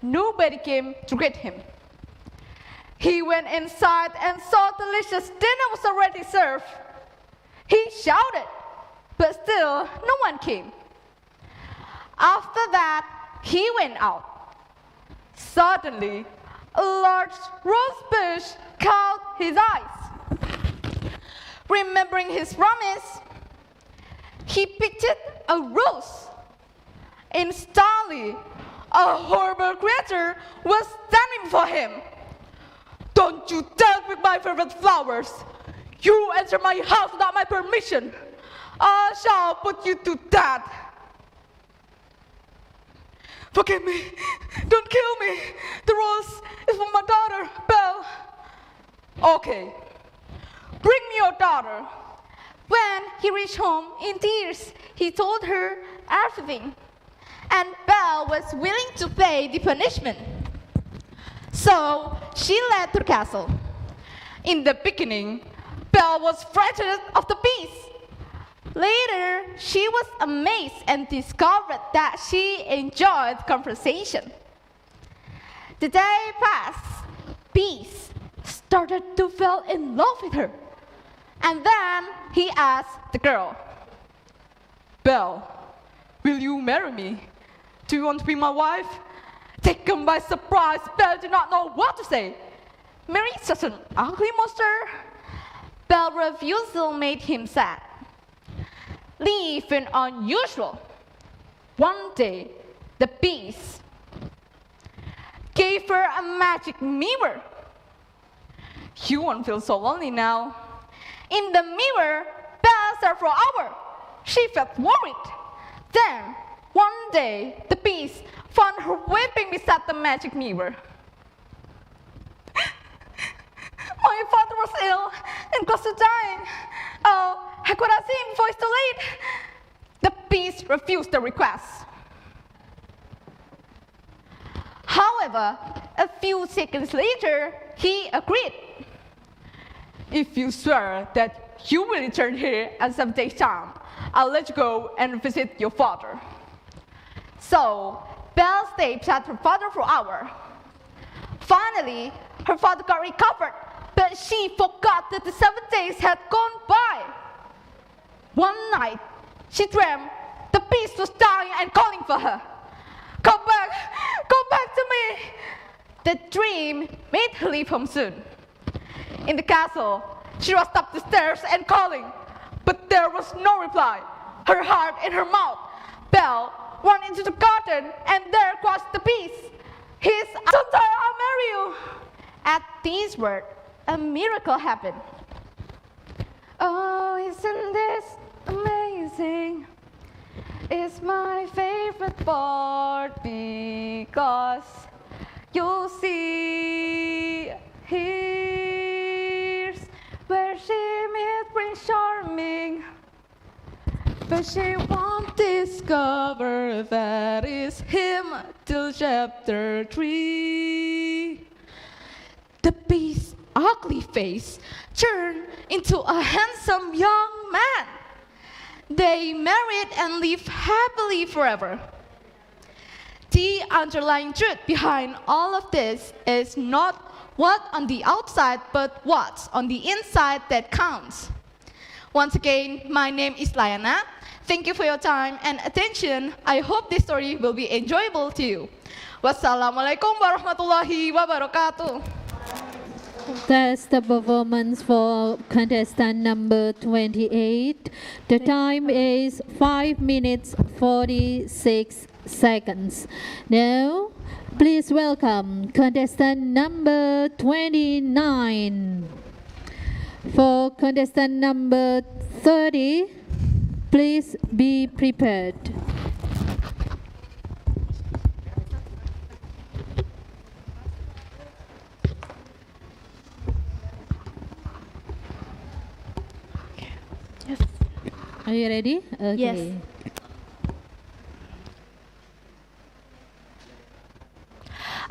Nobody came to greet him. He went inside and saw delicious dinner was already served. He shouted, but still no one came. After that, he went out. Suddenly, a large rose bush caught his eyes. Remembering his promise, he picked a rose. Instantly, a horrible creature was standing before him. Don't you dare pick my favorite flowers! You enter my house without my permission! I shall put you to death! Forgive me! Don't kill me! The rose is for my daughter, Belle! Okay, bring me your daughter. When he reached home in tears, he told her everything. And Belle was willing to pay the punishment. So she led to the castle. In the beginning, Belle was frightened of the beast. Later, she was amazed and discovered that she enjoyed conversation. The day passed. Beast started to fall in love with her. And then he asked the girl, Belle, will you marry me? Do you want to be my wife? Taken by surprise, Belle did not know what to say. Marrying such an ugly monster? Belle's refusal made him sad. Even unusual. One day, the beast gave her a magic mirror. You won't feel so lonely now. In the mirror, Belle stared for hours. She felt worried. Then, one day, the beast found her weeping beside the magic mirror. My father was ill and close to dying. Oh, how could I see him before it's too late? The beast refused the request. However, a few seconds later, he agreed. If you swear that you will return here at some day's time, I'll let you go and visit your father. So, Belle stayed beside her father for hours. Finally, her father got recovered, but she forgot that the 7 days had gone by. One night, she dreamed the beast was dying and calling for her. Come back to me. The dream made her leave home soon. In the castle, she rushed up the stairs and calling, but there was no reply. Her heart in her mouth. Belle went into the garden and there crouched the beast. His sometime I'll marry you. At these words, a miracle happened. Oh, isn't this amazing? It's my favorite part because you'll see, here's where she met Prince Charming. But she won't discover that is him till chapter 3. The beast's ugly face turned into a handsome young man. They married and lived happily forever. The underlying truth behind all of this is not what's on the outside, but what's on the inside that counts. Once again, my name is Layana. Thank you for your time and attention. I hope this story will be enjoyable to you. Wassalamualaikum warahmatullahi wabarakatuh. That's the performance for contestant number 28. The time is 5 minutes 46 seconds. Now, please welcome contestant number 29. For contestant number 30, please be prepared. Yes. Are you ready? Okay. Yes.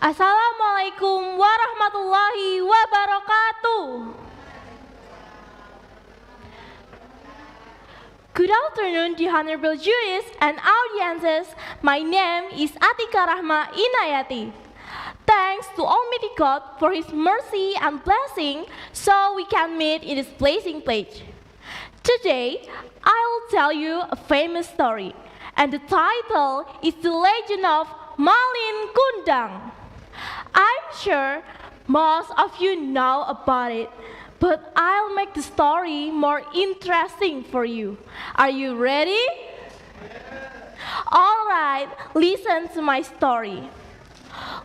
Assalamualaikum warahmatullahi wabarakatuh. Good afternoon, the honorable juries and audiences. My name is Atika Rahma Inayati. Thanks to Almighty God for His mercy and blessing, so we can meet in this blessing place. Today, I will tell you a famous story, and the title is The Legend of Maling Kundang. I'm sure most of you know about it, but I'll make the story more interesting for you. Are you ready? All right, listen to my story.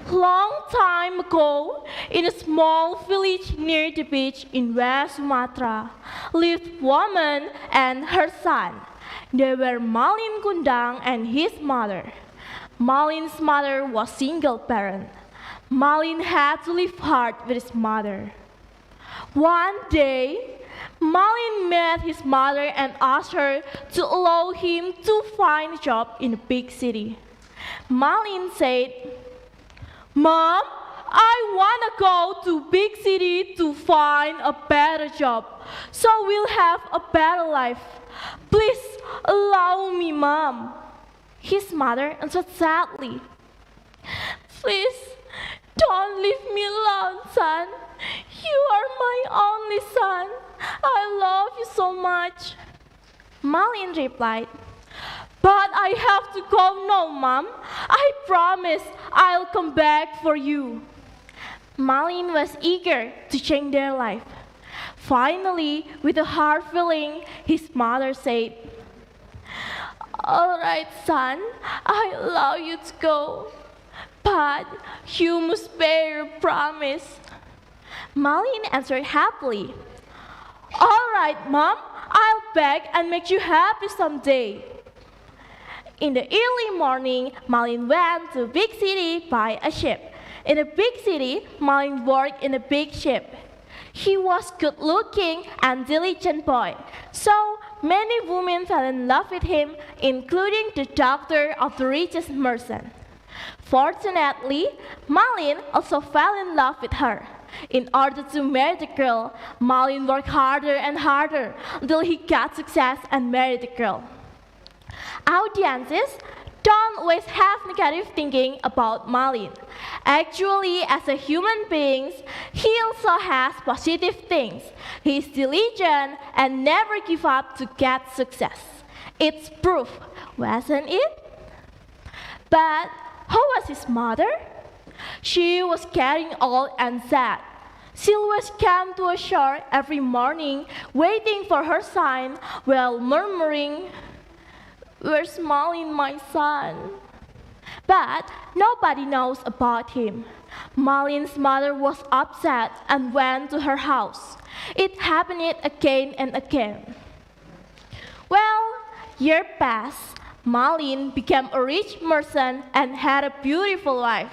Long time ago, in a small village near the beach in West Sumatra, lived a woman and her son. They were Maling Kundang and his mother. Maling's mother was single parent. Maling had to live hard with his mother. One day, Maling met his mother and asked her to allow him to find a job in a big city. Maling said, "Mom, I wanna go to big city to find a better job, so we'll have a better life. Please allow me, Mom. His mother answered sadly. Please don't leave me alone, son. You are my only son. I love you so much. Malin replied, but I have to go now, Mom. I promise I'll come back for you. Malin was eager to change their life. Finally, with a hard feeling, his mother said, all right, son, I allow you to go, but you must bear your promise. Malin answered happily, all right, Mom, I'll beg and make you happy someday. In the early morning, Malin went to a big city by a ship. In a big city, Malin worked in a big ship. He was good-looking and diligent boy, so many women fell in love with him, including the daughter of the richest merchant. Fortunately, Malin also fell in love with her. In order to marry the girl, Malin worked harder and harder until he got success and married the girl. Audiences, don't always have negative thinking about Malin. Actually, as a human being, he also has positive things. He is diligent and never give up to get success. It's proof, wasn't it? But how was his mother? She was getting old and sad. She always came to a shore every morning, waiting for her son, while murmuring, where's Malin, my son? But nobody knows about him. Malin's mother was upset and went to her house. It happened again and again. Well, years passed. Malin became a rich merchant and had a beautiful life.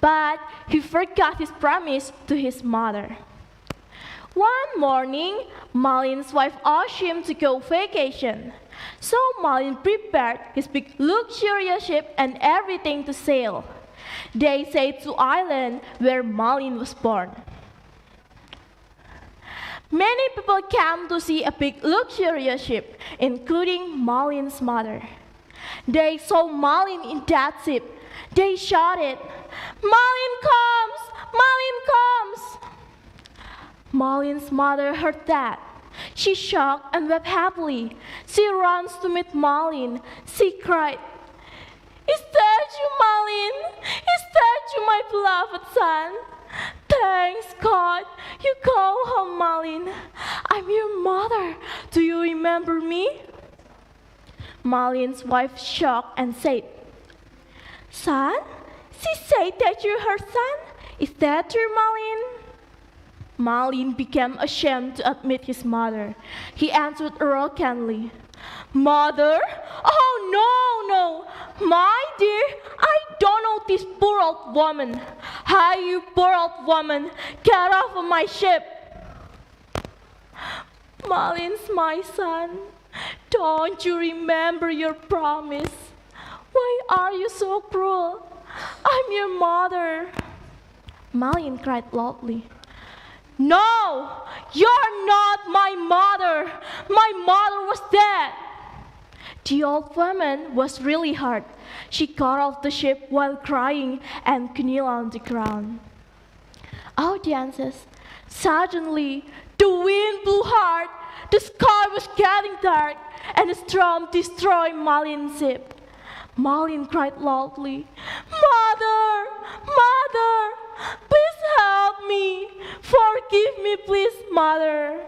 But he forgot his promise to his mother. One morning, Malin's wife asked him to go vacation. So Malin prepared his big luxurious ship and everything to sail. They sailed to island where Malin was born. Many people came to see a big luxurious ship, including Malin's mother. They saw Malin in that ship. They shouted, Malin comes! Malin comes! Malin's mother heard that. She shocked and wept happily. She runs to meet Malin. She cried, is that you, Malin? Is that you, my beloved son? Thanks God, you go home, Malin. I'm your mother. Do you remember me? Malin's wife shocked and said, son? She said that you're her son? Is that true, Malin? Malin became ashamed to admit his mother. He answered arrogantly, Mother? Oh, no. My dear, I don't know this poor old woman. Hi, you poor old woman. Get off of my ship. Malin's my son. Don't you remember your promise? Why are you so cruel? I'm your mother. Malin cried loudly. No, you're not my mother. My mother was dead. The old woman was really hurt. She got off the ship while crying and knelt on the ground. Audiences, suddenly the wind blew hard, the sky was getting dark, and the storm destroyed Malin's ship. Malin cried loudly, Mother, Mother, please help me. Forgive me, please, Mother.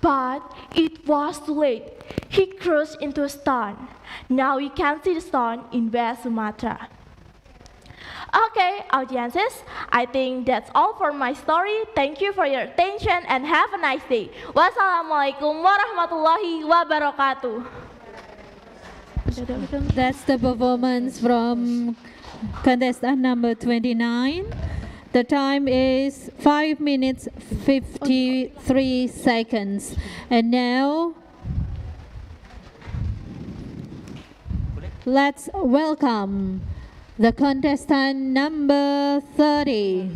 But it was too late. He crashed into a stone. Now you can see the stone in West Sumatra. Okay, audiences, I think that's all for my story. Thank you for your attention and have a nice day. Wassalamualaikum warahmatullahi wabarakatuh. That's the performance from contestant number 29. The time is 5 minutes 53 seconds. And now, let's welcome The contestant number 30.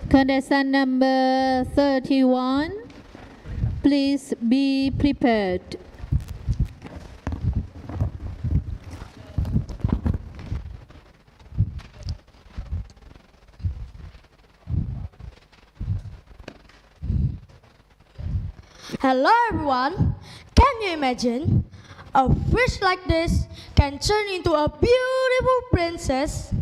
Contestant number 31, please be prepared. Hello everyone, can you imagine a fish like this can turn into a beautiful princess?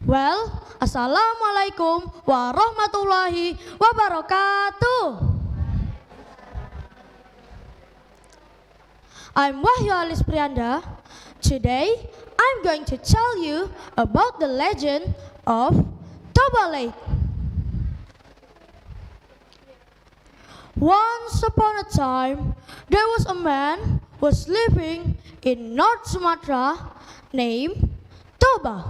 Well, Assalamualaikum warahmatullahi wabarakatuh. I'm Wahyu Alis Prianda. Today, I'm going to tell you about the legend of Toba Lake. Once upon a time, there was a man who was living in North Sumatra named Toba.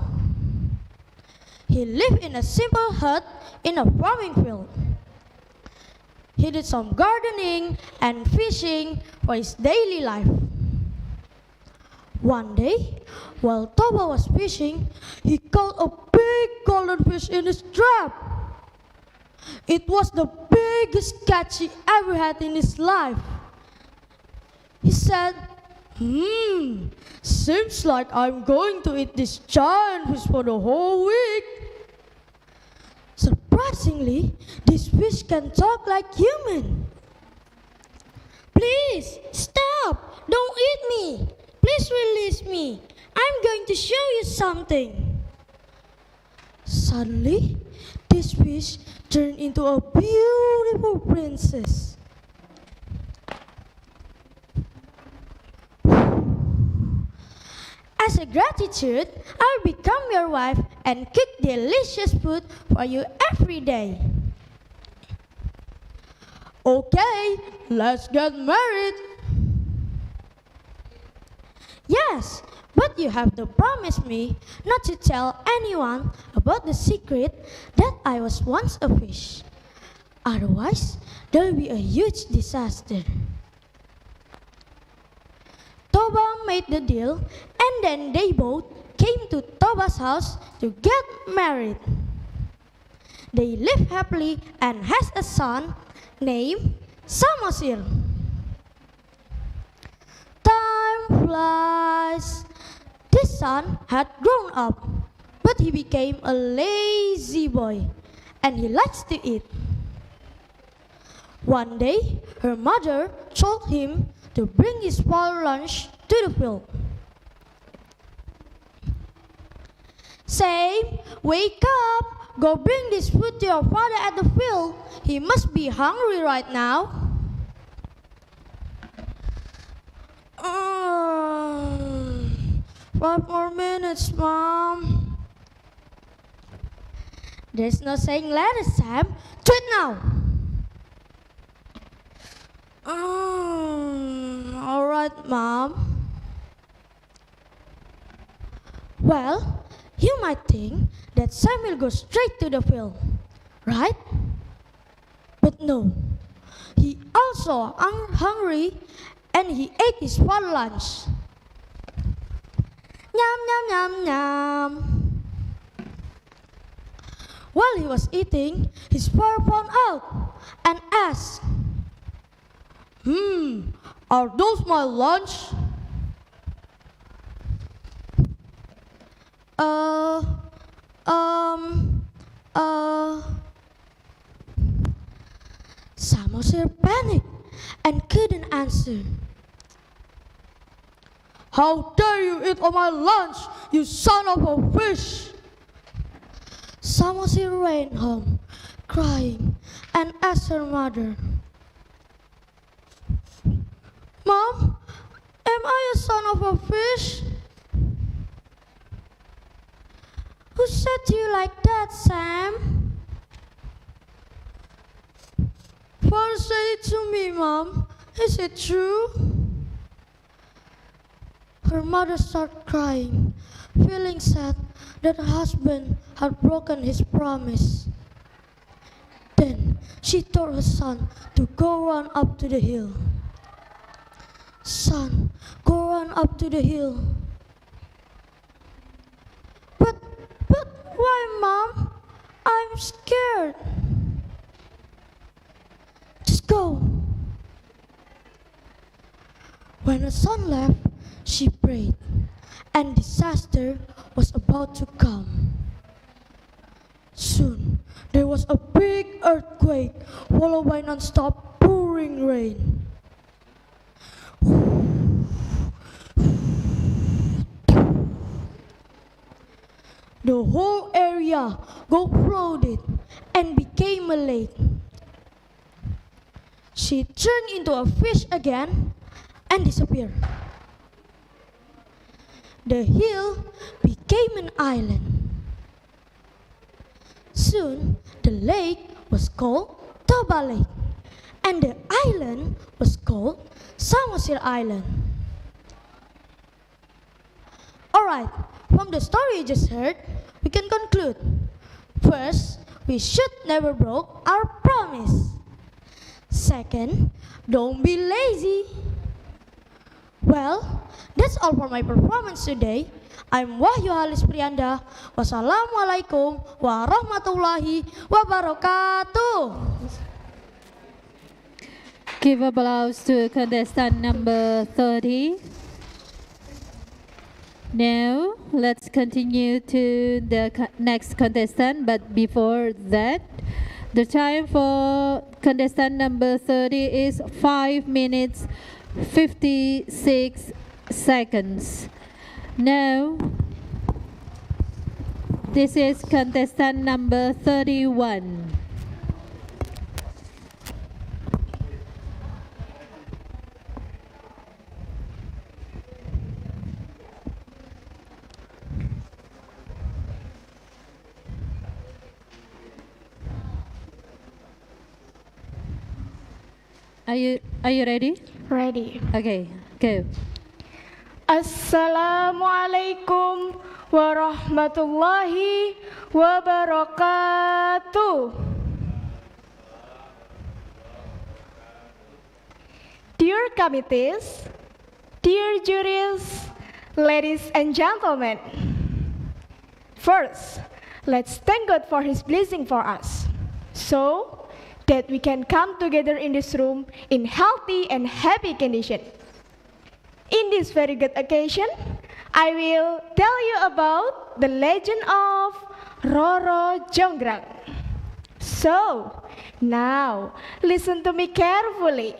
He lived in a simple hut in a farming field. He did some gardening and fishing for his daily life. One day, while Toba was fishing, he caught a big golden fish in his trap. It was the biggest catch he ever had in his life. He said, seems like I'm going to eat this giant fish for the whole week. Surprisingly, this fish can talk like human. Please, stop! Don't eat me! Please release me! I'm going to show you something. Suddenly, this fish turned into a beautiful princess. As a gratitude, I'll become your wife and cook delicious food for you every day. Okay, let's get married. Yes, but you have to promise me not to tell anyone about the secret that I was once a fish. Otherwise, there will be a huge disaster. Toba made the deal, and then they both came to Toba's house to get married. They lived happily and has a son named Samosir. Time flies. This son had grown up, but he became a lazy boy, and he likes to eat. One day, her mother told him to bring his spoiled lunch to the field. Say, wake up! Go bring this food to your father at the field. He must be hungry right now. 5 more minutes, Mom. There's no saying later, Sam. Do it now. All right, Mom. Well, you might think that Sam will go straight to the field, right? But no. He also hungry and he ate his father's lunch. Yum, yum, yum, yum. While he was eating, his father found out and asked, are those my lunch? Samosir panicked and couldn't answer. How dare you eat all my lunch, you son of a fish! Samosir ran home, crying, and asked her mother, Mom, am I a son of a fish? Who said to you like that, Sam? Father said it to me, Mom. Is it true? Her mother started crying, feeling sad that her husband had broken his promise. Then she told her son to go run up to the hill. Son, go run up to the hill. But why, Mom? I'm scared. Just go. When the sun left, she prayed, and disaster was about to come. Soon, there was a big earthquake, followed by non-stop pouring rain. The whole area got flooded and became a lake. She turned into a fish again and disappeared. The hill became an island. Soon, the lake was called Toba Lake, and the island was called Samosir Island. Alright, from the story you just heard, we can conclude. First, we should never break our promise. Second, don't be lazy. Well, that's all for my performance today. I'm Wahyu Halis Prianda. Wassalamualaikum warahmatullahi wabarakatuh. Give applause to contestant number 30. Now, let's continue to the next contestant, but before that, the time for contestant number 30 is 5 minutes 56 seconds. Now, this is contestant number 31. Are you ready? Ready. Okay, go. Assalamualaikum warahmatullahi wabarakatuh. Dear committees, dear juries, ladies and gentlemen. First, let's thank God for His blessing for us, so that we can come together in this room in healthy and happy condition. In this very good occasion, I will tell you about the legend of Roro Jonggrang. So, now, listen to me carefully.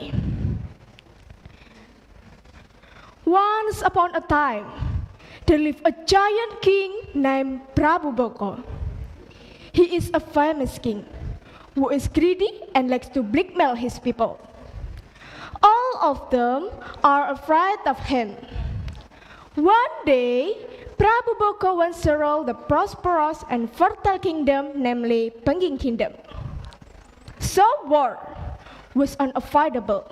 Once upon a time, there lived a giant king named Prabu Boko. He is a famous king who is greedy and likes to blackmail his people. All of them are afraid of him. One day, Prabu Boko wants to rule the prosperous and fertile kingdom, namely Pengging Kingdom. So war was unavoidable.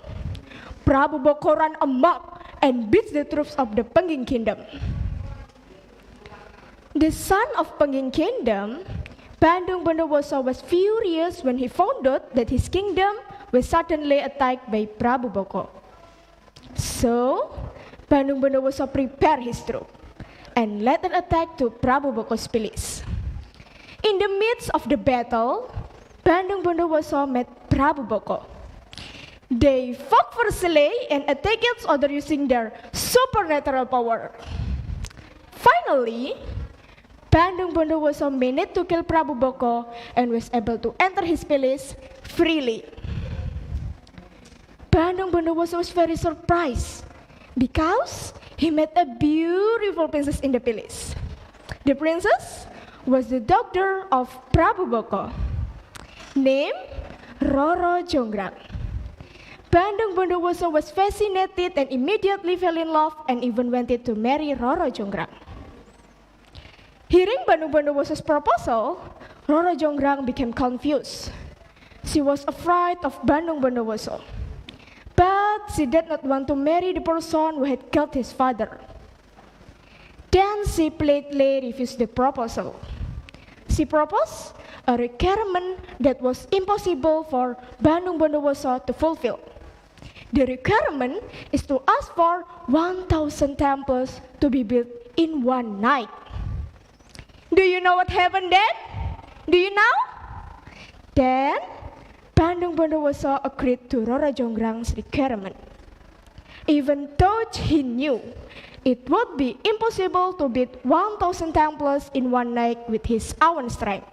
Prabu Boko ran amok and beats the troops of the Pengging Kingdom. The son of Pengging Kingdom, Bandung Bondowoso, was furious when he found out that his kingdom was suddenly attacked by Prabu Boko. So, Bandung Bondowoso prepared his troops and led an attack to Prabu Boko's palace. In the midst of the battle, Bandung Bondowoso met Prabu Boko. They fought fiercely and attacked each other using their supernatural power. Finally, Bandung Bondowoso managed to kill Prabu Boko and was able to enter his palace freely. Bandung Bondowoso was very surprised because he met a beautiful princess in the palace. The princess was the daughter of Prabu Boko, named Roro Jonggrang. Bandung Bondowoso was fascinated and immediately fell in love and even wanted to marry Roro Jonggrang. Hearing Bandung Bondowoso's proposal, Roro Jonggrang became confused. She was afraid of Bandung Bondowoso, but she did not want to marry the person who had killed his father. Then she politely refused the proposal. She proposed a requirement that was impossible for Bandung Bondowoso to fulfill. The requirement is to ask for 1,000 temples to be built in one night. Do you know what happened then? Do you know? Then, Bandung Bondowoso agreed to Roro Jonggrang's requirement. Even though he knew it would be impossible to build 1,000 temples in one night with his own strength.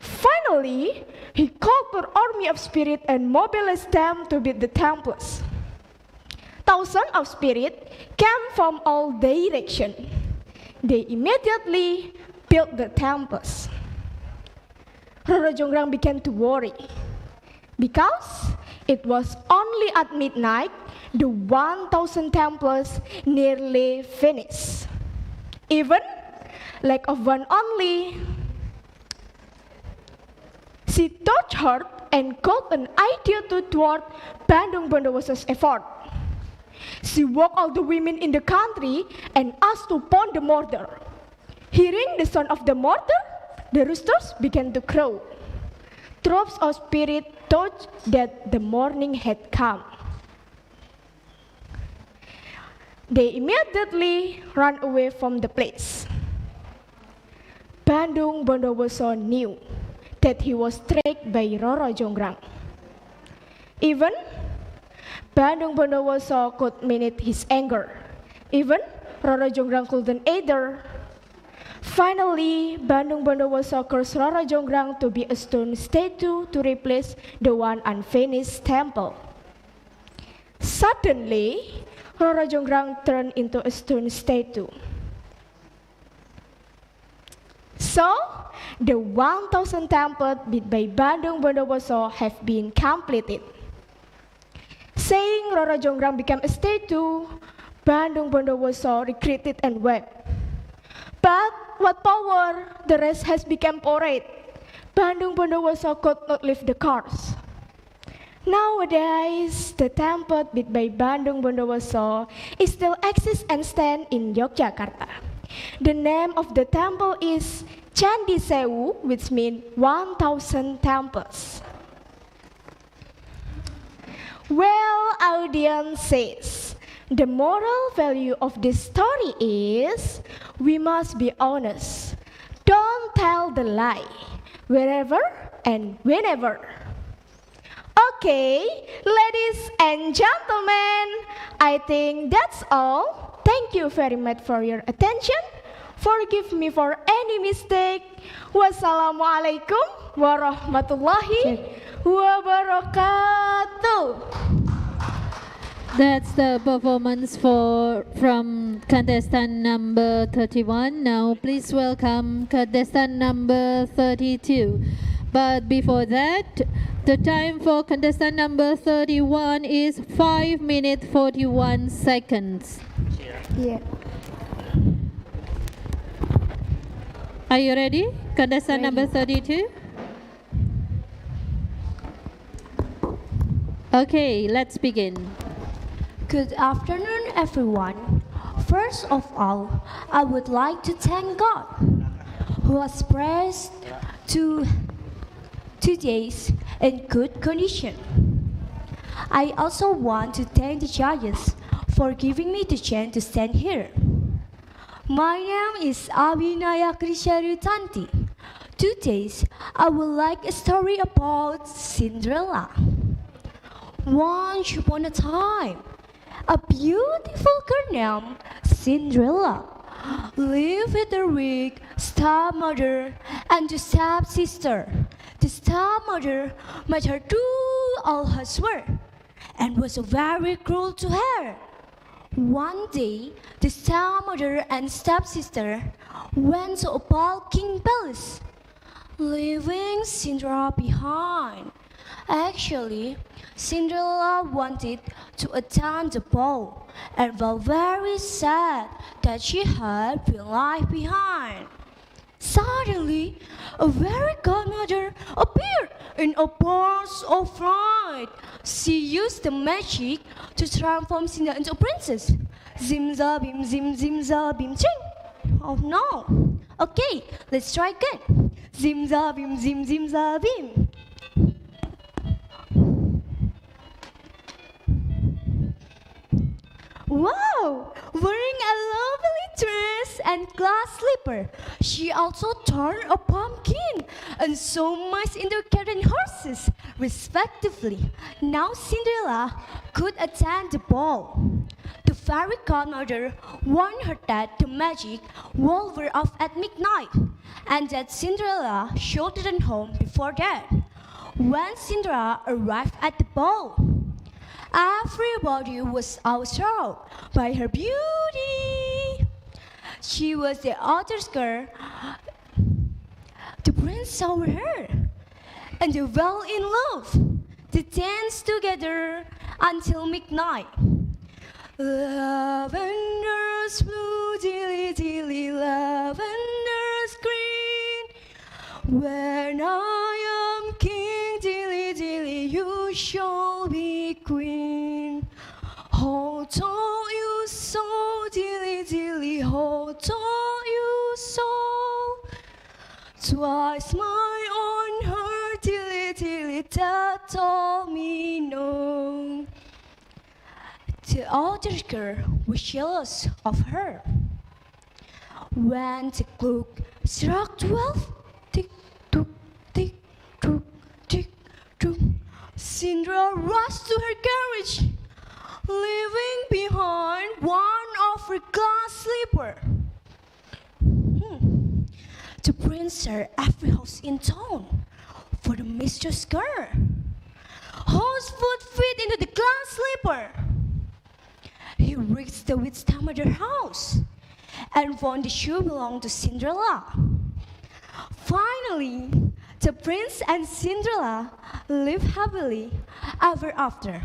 Finally, he called for army of spirit and mobilized them to build the temples. Thousands of spirits came from all directions. They immediately built the temples. Roro Jonggrang began to worry because it was only at midnight the 1,000 temples nearly finished. Even lack of one only. She touched her and got an idea to thwart Bandung Bondowoso's effort. She woke all the women in the country and asked to pound the mortar. Hearing the sound of the mortar, the roosters began to crow. Troops of spirits thought that the morning had come. They immediately ran away from the place. Bandung Bondowoso knew that he was tricked by Roro Jonggrang. Even Bandung Bondowoso could manage his anger. Even Roro Jonggrang couldn't either. Finally, Bandung Bondowoso cursed Roro Jonggrang to be a stone statue to replace the one unfinished temple. Suddenly, Roro Jonggrang turned into a stone statue. So, the 1,000 temples built by Bandung Bondowoso have been completed. Saying Roro Jonggrang became a statue, Bandung Bondowoso regretted and wept. But what power, the rest has become parade. Bandung Bondowoso could not leave the cars. Nowadays, the temple built by Bandung Bondowoso still exists and stands in Yogyakarta. The name of the temple is Candi Sewu, which means 1,000 temples. Well, audience says, the moral value of this story is we must be honest. Don't tell the lie, wherever and whenever. Okay, ladies and gentlemen, I think that's all. Thank you very much for your attention. Forgive me for any mistake. Wassalamualaikum warahmatullahi wabarakatuh. That's the performance from contestant number 31. Now please welcome contestant number 32. But before that, the time for contestant number 31 is 5 minutes 41 seconds. Yeah. Are you ready? Contestant number 32? Okay, let's begin. Good afternoon, everyone. First of all, I would like to thank God, who has blessed two days in good condition. I also want to thank the judges for giving me the chance to stand here. My name is Abhinaya Krisharutanti. Today, I would like a story about Cinderella. Once upon a time, a beautiful girl named Cinderella lived with her weak stepmother and the stepsister. The stepmother made her do all her work and was very cruel to her. One day, the stepmother and stepsister went to a bulking palace, leaving Cinderella behind. Actually, Cinderella wanted to attend the ball and felt very sad that she had been left behind. Suddenly, a very godmother appeared in a burst of fright. She used the magic to transform Cinderella into a princess. Zim za bim zim ching. Oh no. Okay, let's try again. Zim za bim. Wow! Wearing a lovely dress and glass slipper. She also turned a pumpkin and so mice into carriage horses, respectively. Now Cinderella could attend the ball. The fairy godmother warned her that the magic will wear off at midnight and that Cinderella should return home before that. When Cinderella arrived at the ball, everybody was awed by her beauty. She was the oldest girl. The prince saw her, and they fell in love. They danced together until midnight. Lavender's blue, dilly dilly, lavender's green. When I am king, dilly dilly, you shall be queen. Hold on, you soul, dilly dilly, hold on, you soul. Twice my own heart, dilly dilly, that told me no. The older girl was jealous of her. When the clock struck 12, tick tock, tick tock, tick tock, Cinderella rushed to her carriage, leaving behind one of her glass slipper. The prince searched every house in town for the mistress girl, whose foot fit into the glass slipper. He reached the witch grandmother's house and found the shoe belonged to Cinderella. Finally, the prince and Cinderella lived happily ever after.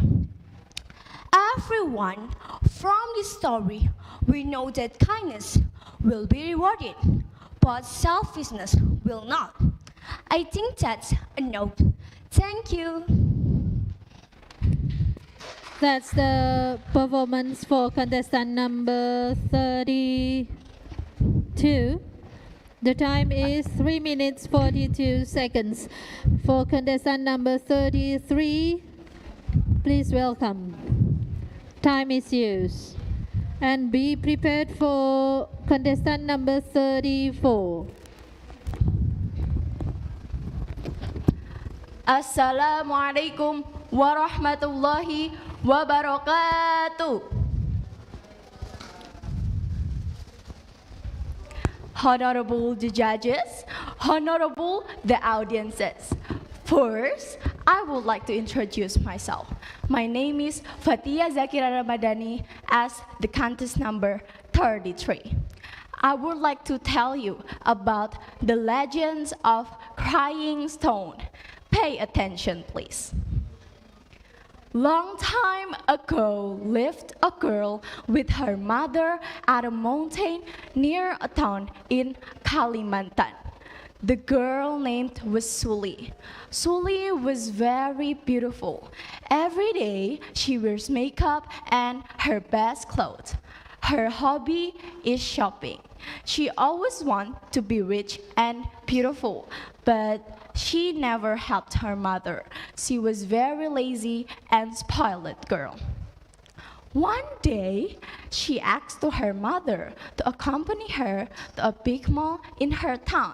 Everyone, from this story, we know that kindness will be rewarded, but selfishness will not. I think that's a note. Thank you. That's the performance for contestant number 32. The time is 3 minutes 42 seconds. For contestant number 33, please welcome. Time is yours. And be prepared for contestant number 34. Assalamualaikum warahmatullahi wabarakatuh. Honorable the judges, honorable the audiences. First, I would like to introduce myself. My name is Fatia Zakira Ramadhani as the contest number 33. I would like to tell you about the legends of Crying Stone. Pay attention, please. Long time ago lived a girl with her mother at a mountain near a town in Kalimantan. The girl named was Suli. Suli was very beautiful. Every day she wears makeup and her best clothes. Her hobby is shopping. She always wants to be rich and beautiful, but she never helped her mother. She was very lazy and spoiled girl. One day, she asked to her mother to accompany her to a big mall in her town.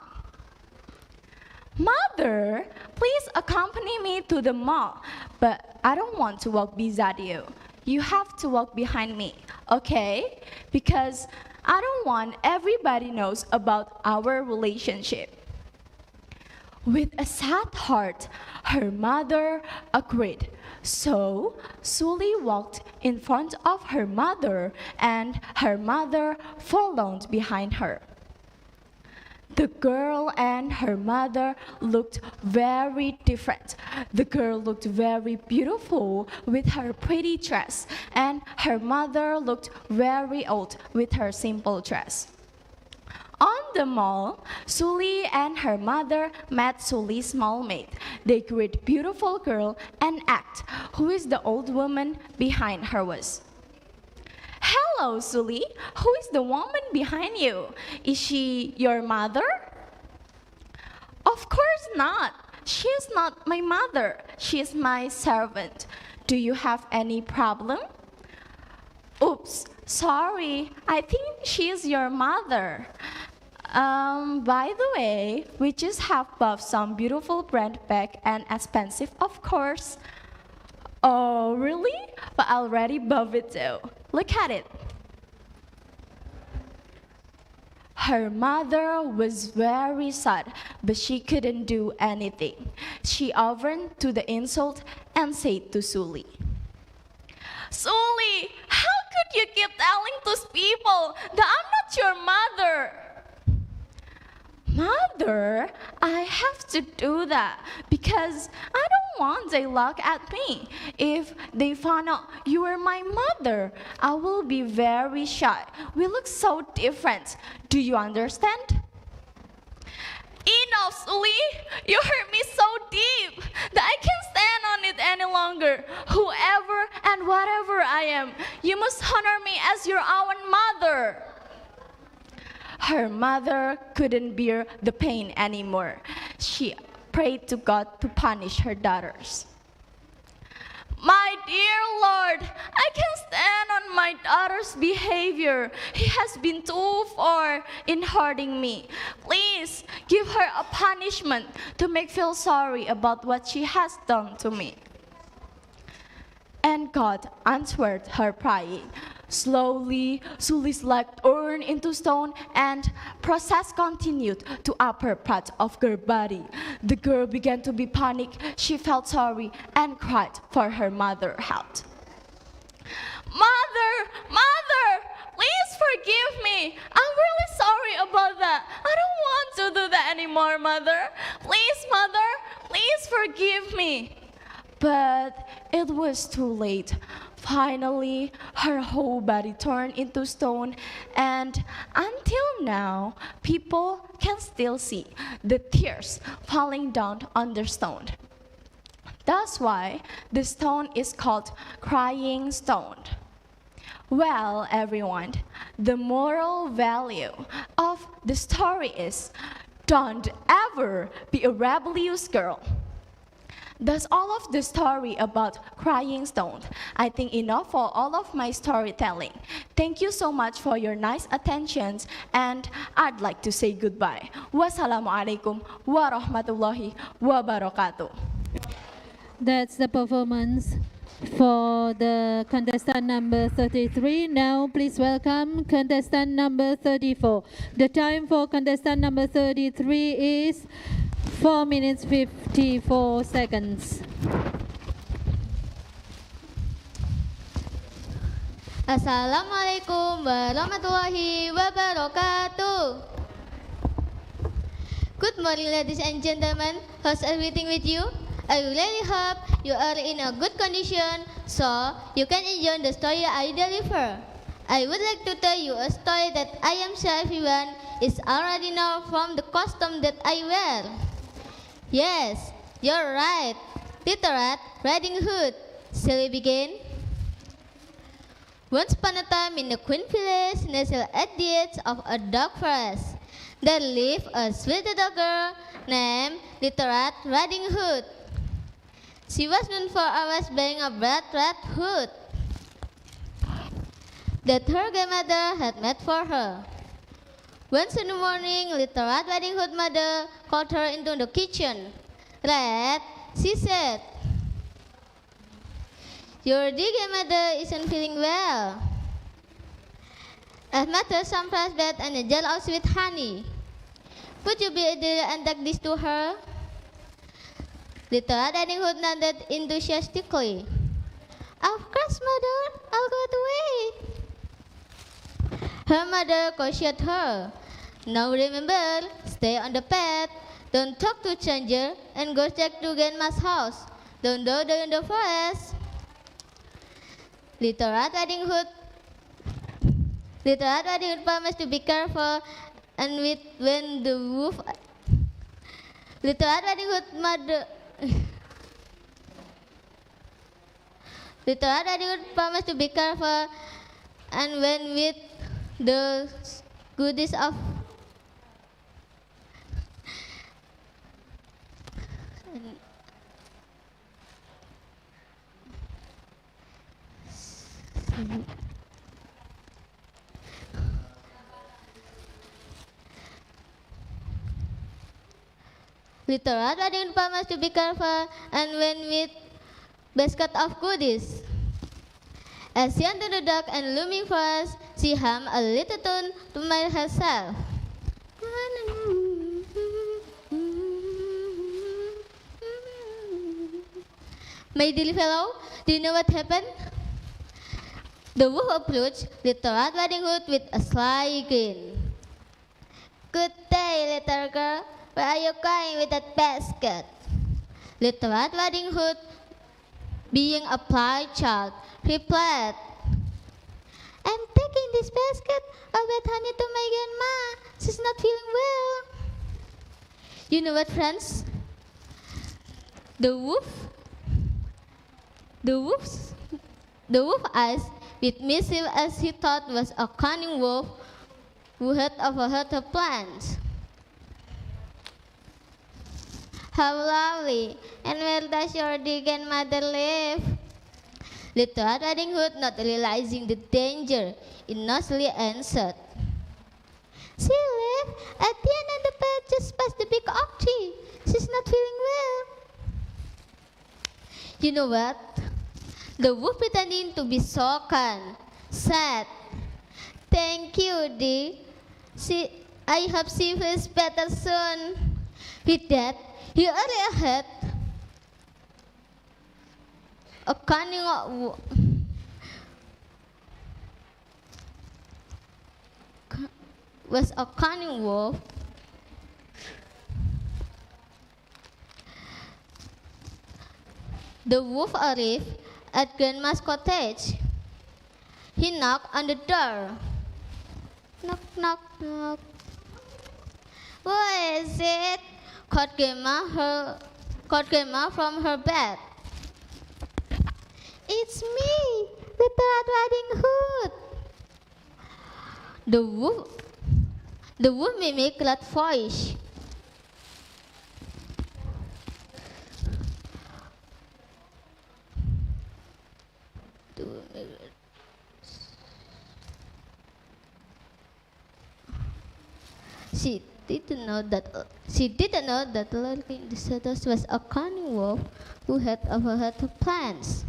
Mother, please accompany me to the mall, but I don't want to walk beside you. You have to walk behind me, okay? Because I don't want everybody knows about our relationship. With a sad heart, her mother agreed. So, Suli walked in front of her mother, and her mother followed behind her. The girl and her mother looked very different. The girl looked very beautiful with her pretty dress, and her mother looked very old with her simple dress. On the mall, Suli and her mother met Suli's small maid. They greet beautiful girl and asked who is the old woman behind her was. Hello, Suli. Who is the woman behind you? Is she your mother? Of course not. She is not my mother. She is my servant. Do you have any problem? Oops, sorry. I think she's your mother. By the way, we just have bought some beautiful brand bag and expensive, of course. Oh, really? But I already bought it too. Look at it. Her mother was very sad, but she couldn't do anything. She opened to the insult and said to Suli, Suli, how could you keep telling those people that I'm not your mother? Mother, I have to do that because I don't want they look at me. If they find out you are my mother, I will be very shy. We look so different. Do you understand? Enough, Suli. You hurt me so deep that I can't stand on it any longer. Whoever and whatever I am, you must honor me as your own mother. Her mother couldn't bear the pain anymore. She prayed to God to punish her daughters. My dear Lord, I can't stand on my daughter's behavior. He has been too far in hurting me. Please give her a punishment to make feel sorry about what she has done to me. And God answered her prayer. Slowly, Suli's leg turned into stone and process continued to upper part of her body. The girl began to be panicked. She felt sorry and cried for her mother's help. Mother, please forgive me. I'm really sorry about that. I don't want to do that anymore, mother. Please forgive me. But it was too late. Finally, her whole body turned into stone, and until now, people can still see the tears falling down on the stone. That's why the stone is called Crying Stone. Well, everyone, the moral value of the story is don't ever be a rebellious girl. That's all of the story about Crying Stone. I think enough for all of my storytelling. Thank you so much for your nice attentions, and I'd like to say goodbye. Wassalamualaikum warahmatullahi wabarakatuh. That's the performance for the contestant number 33. Now please welcome contestant number 34. The time for contestant number 33 is 4 minutes 54 seconds. Assalamualaikum warahmatullahi wabarakatuh. Good morning, ladies and gentlemen. How's everything with you? I really hope you are in a good condition so you can enjoy the story I deliver. I would like to tell you a story that I am sure everyone is already know from the costume that I wear. Yes, you're right. Little Red Riding Hood. Shall we begin? Once upon a time in a quaint village nestled at the edge of a dark forest, there lived a sweet little girl named Little Red Riding Hood. She was known for always wearing a bright red hood that her grandmother had made for her. One sunny morning, Little Red Riding Hood mother called her into the kitchen. Red, she said, your dear grandmother isn't feeling well. I've made her some fresh bread and a jar of sweet honey. Would you be dear and take this to her? Little Red Riding Hood nodded enthusiastically. Of course, mother, I'll go away. Her mother cautioned her. Now remember, stay on the path. Don't talk to stranger and go straight to grandma's house. Don't go there in the forest. Little Red Riding Hood promised to be careful, and when the wolf Little Red Riding Hood mother Little Red Riding Hood promised to be careful, and when with the goodies of Little rat riding promised to be careful and went with basket of goodies. As she entered the dark and looming forest, she hummed a little tune to herself. My dear fellow, do you know what happened? The wolf approached Little Red Riding Hood with a sly grin. Good day, little girl. Where are you going with that basket? Little Red Riding Hood, being a polite child, replied, I'm taking this basket of wet honey to my grandma. She's not feeling well. You know what, friends? The wolf eyes with mischief as he thought was a cunning wolf who had overheard her plans. How lovely! And where does your dear grandmother live? Little Red Riding Hood, not realizing the danger, innocently answered. She lives at the end of the path just past the big oak tree. She's not feeling well. You know what? The wolf, pretending to be shocked, said, Thank you, dear. I hope she feels better soon. With that, he hurried ahead. A cunning wolf. The wolf arrived at Grandma's cottage. He knocked on the door. Knock, knock, knock. Who is it? Called Grandma from her bed. It's me, Little Red Riding Hood. The wolf mimicked that voice. She didn't know that lurking in the shadows was a cunning wolf who had overheard her plans.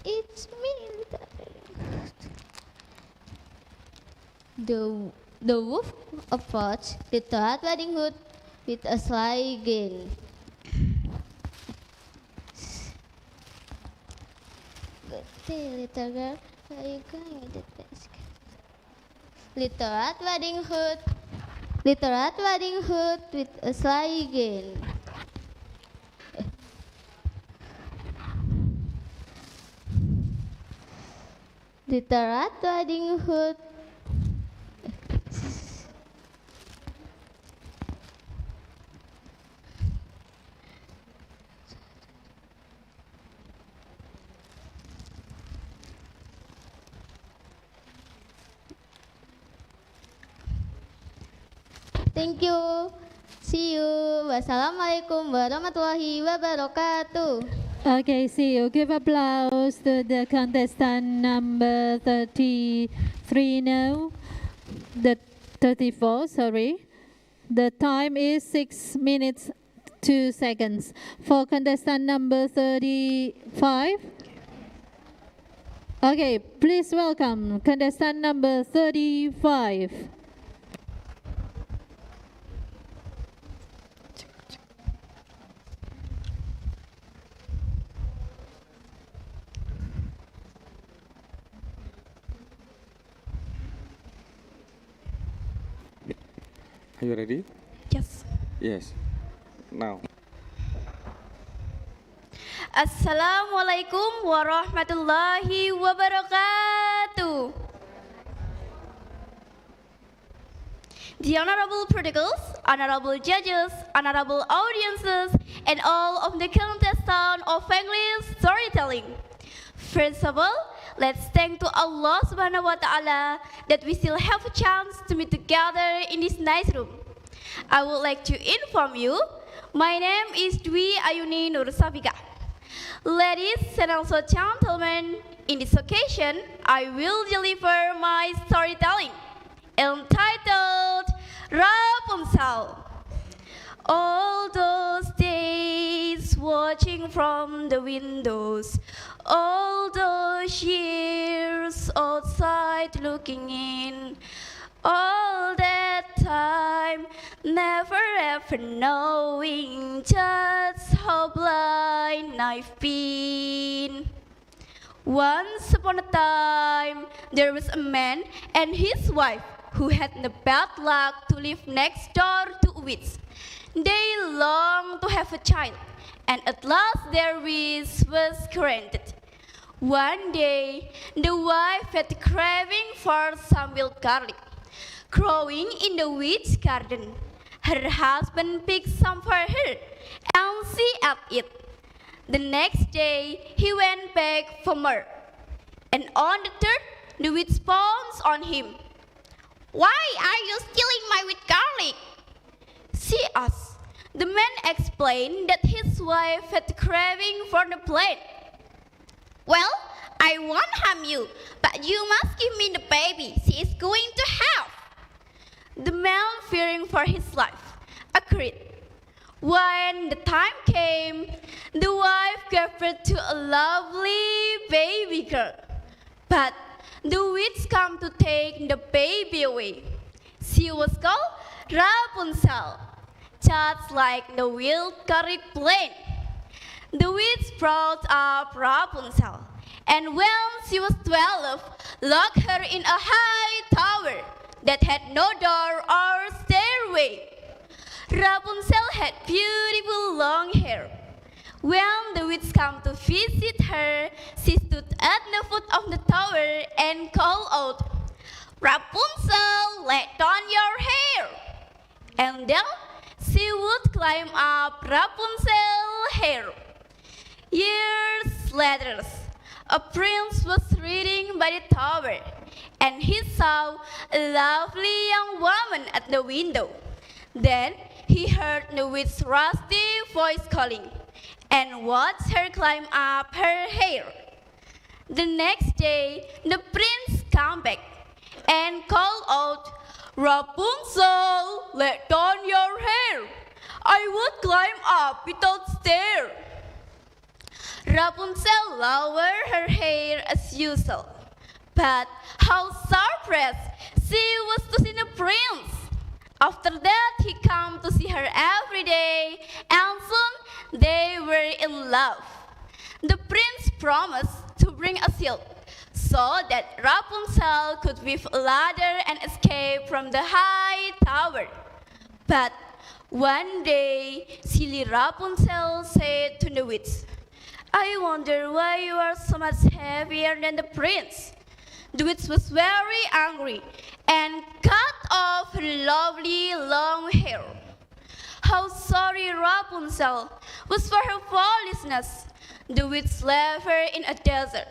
It's me, the wolf approached Little Red Riding Hood with a sly grin. Good day, little girl. Where are you going with that basket? Little Red Riding Hood with a sly grin. Little Red Riding Hood. Thank you. See you. Wassalamualaikum warahmatullahi wabarakatuh. Okay, see you. Give applause to the contestant number 33 now. The 34, sorry. The time is 6 minutes 2 seconds. For contestant number 35. Okay, please welcome contestant number 35. Are you ready? Yes. Yes. Now. Assalamualaikum warahmatullahi wabarakatuh. the honorable prodigals, honorable judges, honorable audiences, and all of the contestants of English storytelling. First of all, let's thank to Allah Subhanahu wa Ta'ala that we still have a chance to meet together in this nice room. I would like to inform you, my name is Dwi Ayuni Nur Safika. Ladies and also gentlemen, in this occasion, I will deliver my storytelling entitled Rapunzel. All those days watching from the windows, all those years outside looking in, all that time never ever knowing just how blind I've been. Once upon a time, there was a man and his wife who had the bad luck to live next door to a witch. They longed to have a child, and at last their wish was granted. One day, the wife had a craving for some wild garlic growing in the witch garden. Her husband picked some for her, and she ate it. The next day, he went back for more. And on the third, the witch pounced on him. "Why are you stealing my wheat garlic?" she asked. The man explained that his wife had a craving for the plant. "Well, I won't harm you, but you must give me the baby she is going to have." The man, fearing for his life, agreed. When the time came, the wife gave birth to a lovely baby girl. But the witch came to take the baby away. She was called Rapunzel, just like the wild garlic plant. The witch brought up Rapunzel, and when she was 12, locked her in a high tower that had no door or stairway. Rapunzel had beautiful long hair. When the witch came to visit her, she stood at the foot of the tower and called out, "Rapunzel, let down your hair." And then she would climb up Rapunzel's hair. Years later, a prince was reading by the tower, and he saw a lovely young woman at the window. Then he heard the witch's rusty voice calling, and watched her climb up her hair. The next day, the prince came back and called out, "Rapunzel, let down your hair. I would climb up without stair." Rapunzel lowered her hair as usual, but how surprised she was to see the prince. After that, he came to see her every day, and soon they were in love. The prince promised to bring a shield so that Rapunzel could weave a ladder and escape from the high tower. But one day, silly Rapunzel said to the witch, "I wonder why you are so much heavier than the prince." The witch was very angry and cut off her lovely long hair. How sorry Rapunzel was for her foolishness. The witch left her in a desert.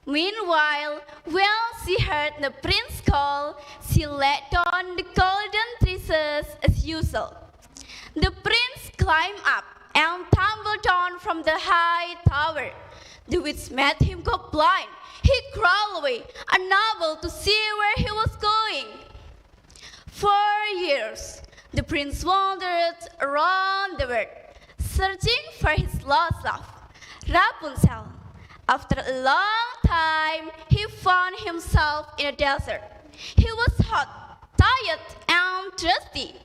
Meanwhile, when she heard the prince call, she let down the golden tresses as usual. The prince climbed up and tumbled down from the high tower. The witch made him go blind. He crawled away, unable to see where he was going. For years, the prince wandered around the world, searching for his lost love, Rapunzel. After a long time, he found himself in a desert. He was hot, tired, and thirsty.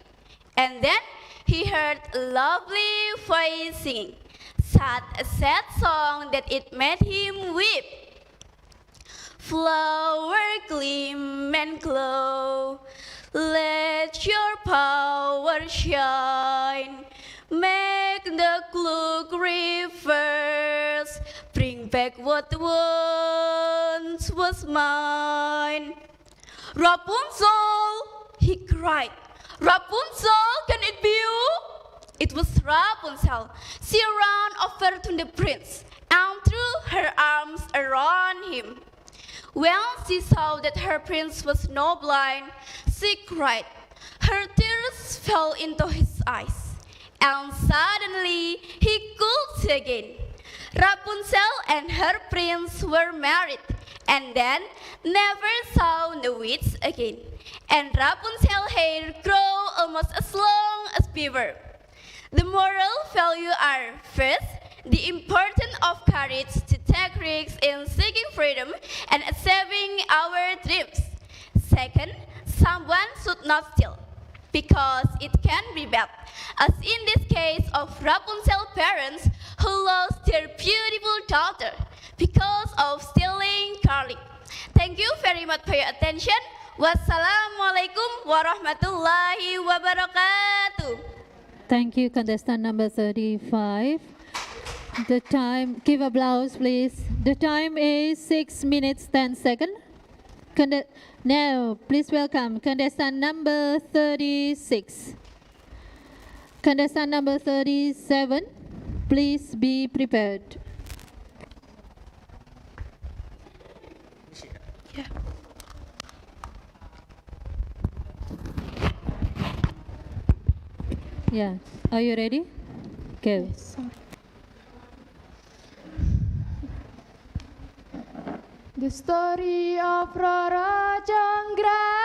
And then he heard a lovely voice singing, such a sad song that it made him weep. Flower gleam and glow, let your power shine. Make the cloak reverse, bring back what once was mine. Rapunzel, he cried. Rapunzel, can it be you? It was Rapunzel. She ran over to the prince and threw her arms around him. When she saw that her prince was now blind, she cried. Her tears fell into his eyes, and suddenly he could see again. Rapunzel and her prince were married, and then never saw the witch again. And Rapunzel's hair grew almost as long as beaver. The moral value are: first, the importance of courage to take risks in seeking freedom and achieving our dreams. Second, someone should not steal, because it can be bad, as in this case of Rapunzel's parents who lost their beautiful daughter because of stealing garlic. Thank you very much for your attention. Wassalamualaikum warahmatullahi wabarakatuh. Thank you, contestant number 35. The time, give applause please. The time is 6 minutes 10 seconds. Now, please welcome contestant number 36. Contestant number 37, please be prepared. Yeah. Yeah, are you ready? Go. Yes. The story of Roro Jonggrang.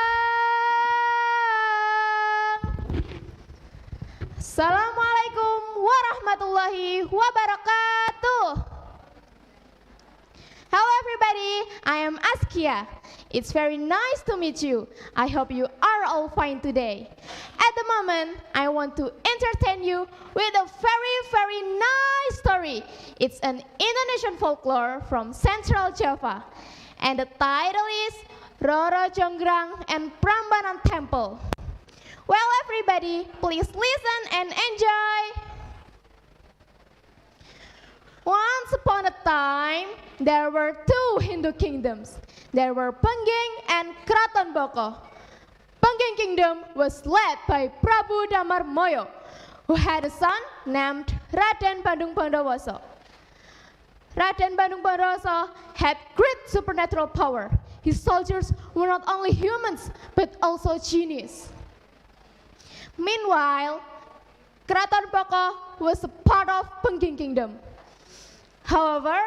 Assalamualaikum warahmatullahi wabarakatuh. Hello everybody, I am Askia. It's very nice to meet you. I hope you are all fine today. At the moment, I want to entertain you with a very nice story. It's an Indonesian folklore from Central Java. And the title is Roro Jonggrang and Prambanan Temple. Well everybody, please listen and enjoy. Once upon a time, there were two Hindu kingdoms. There were Pengging and Kraton Boko. Pengging kingdom was led by Prabu Damar Moyo, who had a son named Raden Bandung Bondowoso. Raden Bandung Bondowoso had great supernatural power. His soldiers were not only humans, but also genies. Meanwhile, Kraton Boko was a part of Pengging kingdom. However,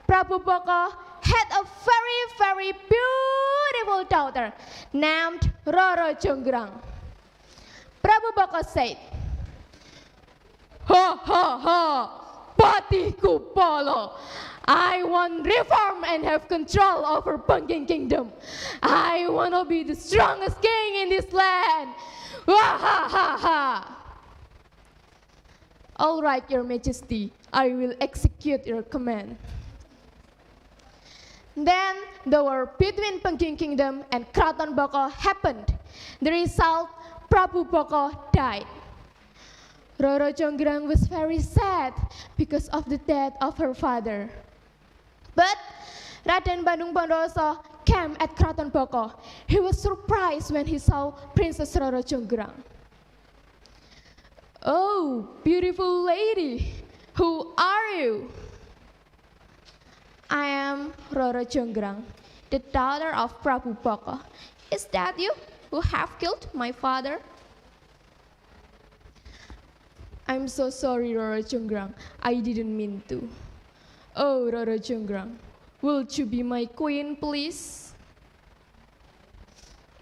Prabu Boko had a very beautiful daughter named Roro Jonggrang. Prabu Boko said, "Ha ha ha, Patiku Polo. I want reform and have control over Pengging kingdom. I want to be the strongest king in this land. Ha ha ha ha." "All right, your majesty, I will execute your command." Then the war between Pengging kingdom and Kraton Boko happened. The result, Prabu Boko died. Roro Jonggrang was very sad because of the death of her father. But Raden Bandung Bondowoso came at Kraton Boko. He was surprised when he saw Princess Roro Jonggrang. "Oh, beautiful lady, who are you?" "I am Roro Jonggrang, the daughter of Prabu Boko. Is that you who have killed my father?" "I'm so sorry, Roro Jonggrang. I didn't mean to." "Oh, Roro Jonggrang, would you be my queen, please?"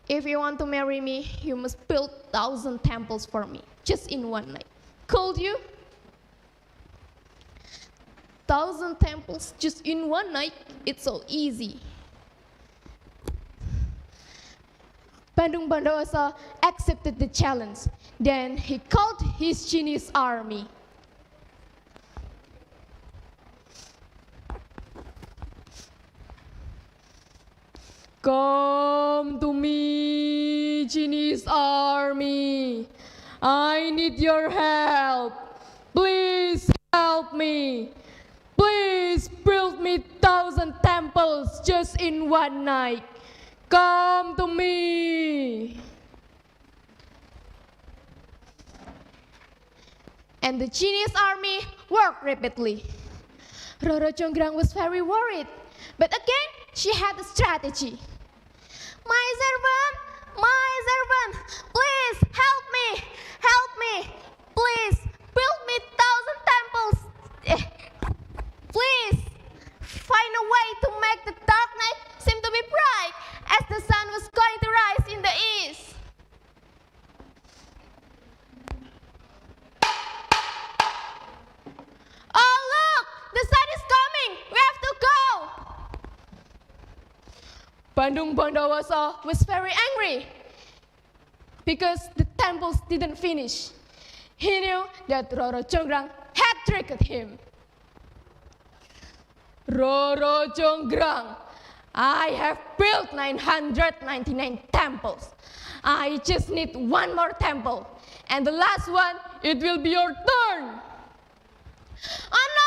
"If you want to marry me, you must build 1,000 temples for me, just in one night. Could you?" 1,000 temples just in one night? It's so easy. Bandung Bondowoso accepted the challenge. Then he called his genius army. "Come to me, genius army. I need your help. Please help me. Please build me 1,000 temples just in one night. Come to me." and the genie's army worked rapidly. Roro Jonggrang was very worried, but again she had a strategy. My servant, please help me, please build me 1,000 temples. Please find a way to make the dark night seem to be bright as the sun was going to rise in the east. Oh look, the sun is coming, we have to go. Bandung Bondowoso was very angry because the temples didn't finish. He knew that Roro Jonggrang had tricked him. Roro Jonggrang, I have built 999 temples. I just need one more temple, and the last one, it will be your turn. Oh no!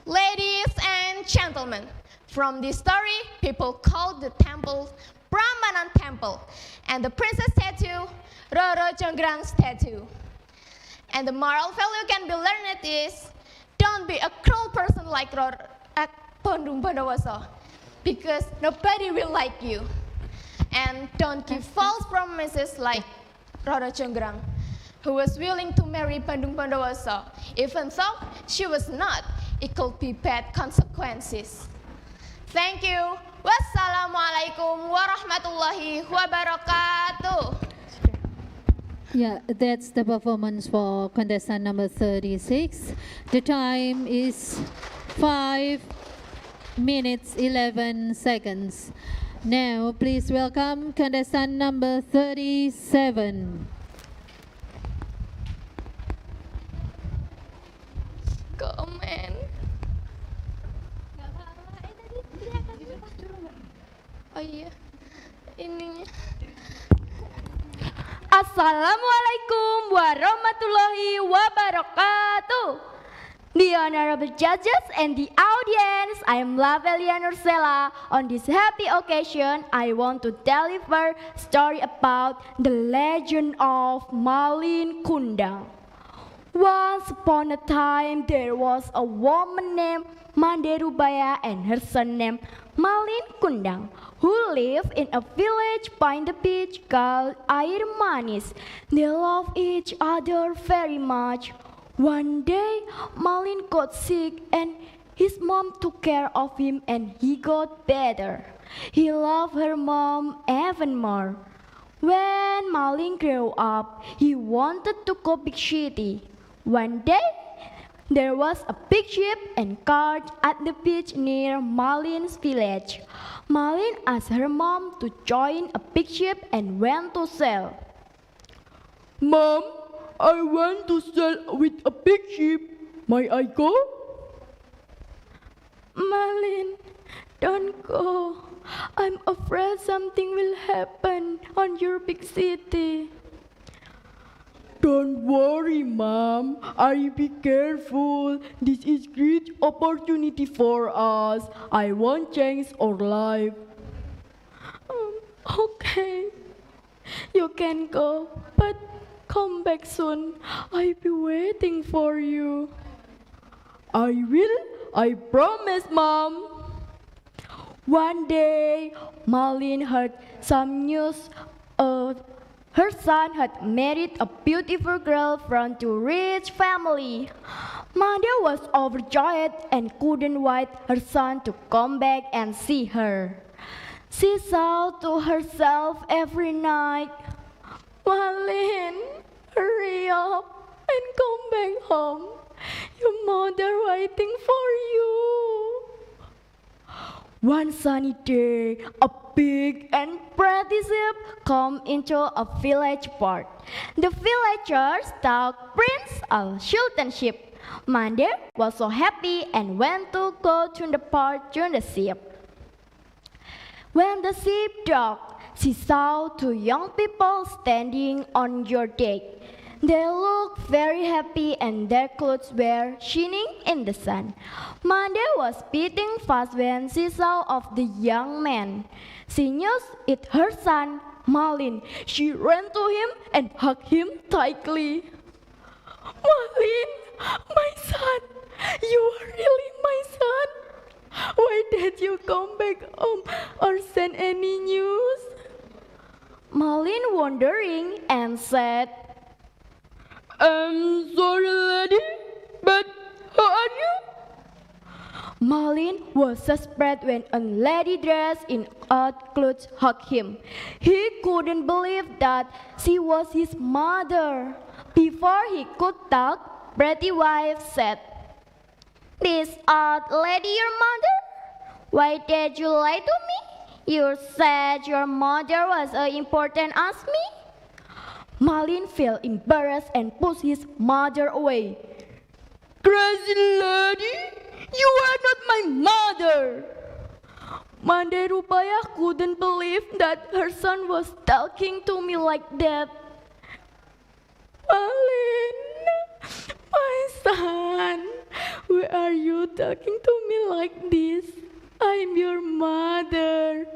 Ladies and gentlemen, from this story, people called the temple Prambanan Temple, and the princess statue Roro Jonggrang statue. And the moral value can be learned is, don't be a cruel person like Bandung Bondowoso, because nobody will like you. And don't give false promises like Roro Jonggrang, who was willing to marry Bandung Bondowoso, even though she was not. It could be bad consequences. Thank you. Wassalamualaikum warahmatullahi wabarakatuh. Yeah, that's the performance for contestant number 36. The time is 5 minutes 11 seconds. Now, please welcome contestant number 37. Go, man. Oh iya, ininya. Assalamualaikum warahmatullahi wabarakatuh. The honorable judges and the audience, I am Lavelia Nursela. On this happy occasion, I want to deliver a story about the legend of Maling Kundang. Once upon a time, there was a woman named Manderubaya and her son named Maling Kundang, who lived in a village by the beach called Air Manis. They loved each other very much. One day, Maling got sick and his mom took care of him and he got better. He loved her mom even more. When Maling grew up, he wanted to go big city. One day, there was a big ship and cart at the beach near Maling's village. Maling asked her mom to join a big ship and went to sail. Mom, I want to sail with a big ship. May I go? Maling, don't go. I'm afraid something will happen on your big city. Don't worry, Mom. I'll be careful. This is great opportunity for us. I won't change our life. Okay. You can go, but come back soon. I'll be waiting for you. I will. I promise, Mom. One day, Maling heard some news. Her son had married a beautiful girl from a rich family. Mother was overjoyed and couldn't wait her son to come back and see her. She thought to herself every night, Maling, hurry up and come back home. Your mother waiting for you. One sunny day, a big and pretty ship came into a village port. The villagers thought Prince a Sultan ship. Mother was so happy and went to go to the port to the ship. When the ship docked, she saw two young people standing on your deck. They looked very happy and their clothes were shining in the sun. Mother was beating fast when she saw of the young man. She knew it her son, Malin. She ran to him and hugged him tightly. Malin, my son, you are really my son. Why did you come back home or send any news? Malin wondering and said, I'm sorry, lady, but who are you? Malin was surprised when a lady dressed in odd clothes hugged him. He couldn't believe that she was his mother. Before he could talk, pretty wife said, This odd lady your mother? Why did you lie to me? You said your mother was as important as me? Malin felt embarrassed and pushed his mother away. Crazy lady, you are not my mother. Mande Rupaya couldn't believe that her son was talking to me like that. Malin, my son, why are you talking to me like this? I'm your mother.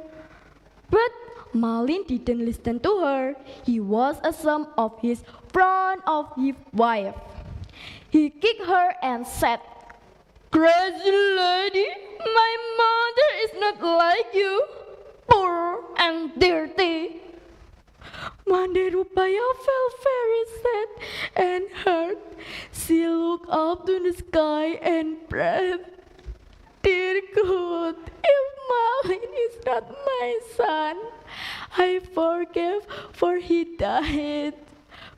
But Malin didn't listen to her. He was ashamed of his front of his wife. He kicked her and said, Crazy lady, my mother is not like you, poor and dirty. Mande Rupaya felt very sad and hurt. She looked up to the sky and prayed, Dear God, if Malin is not my son, I forgive for he died.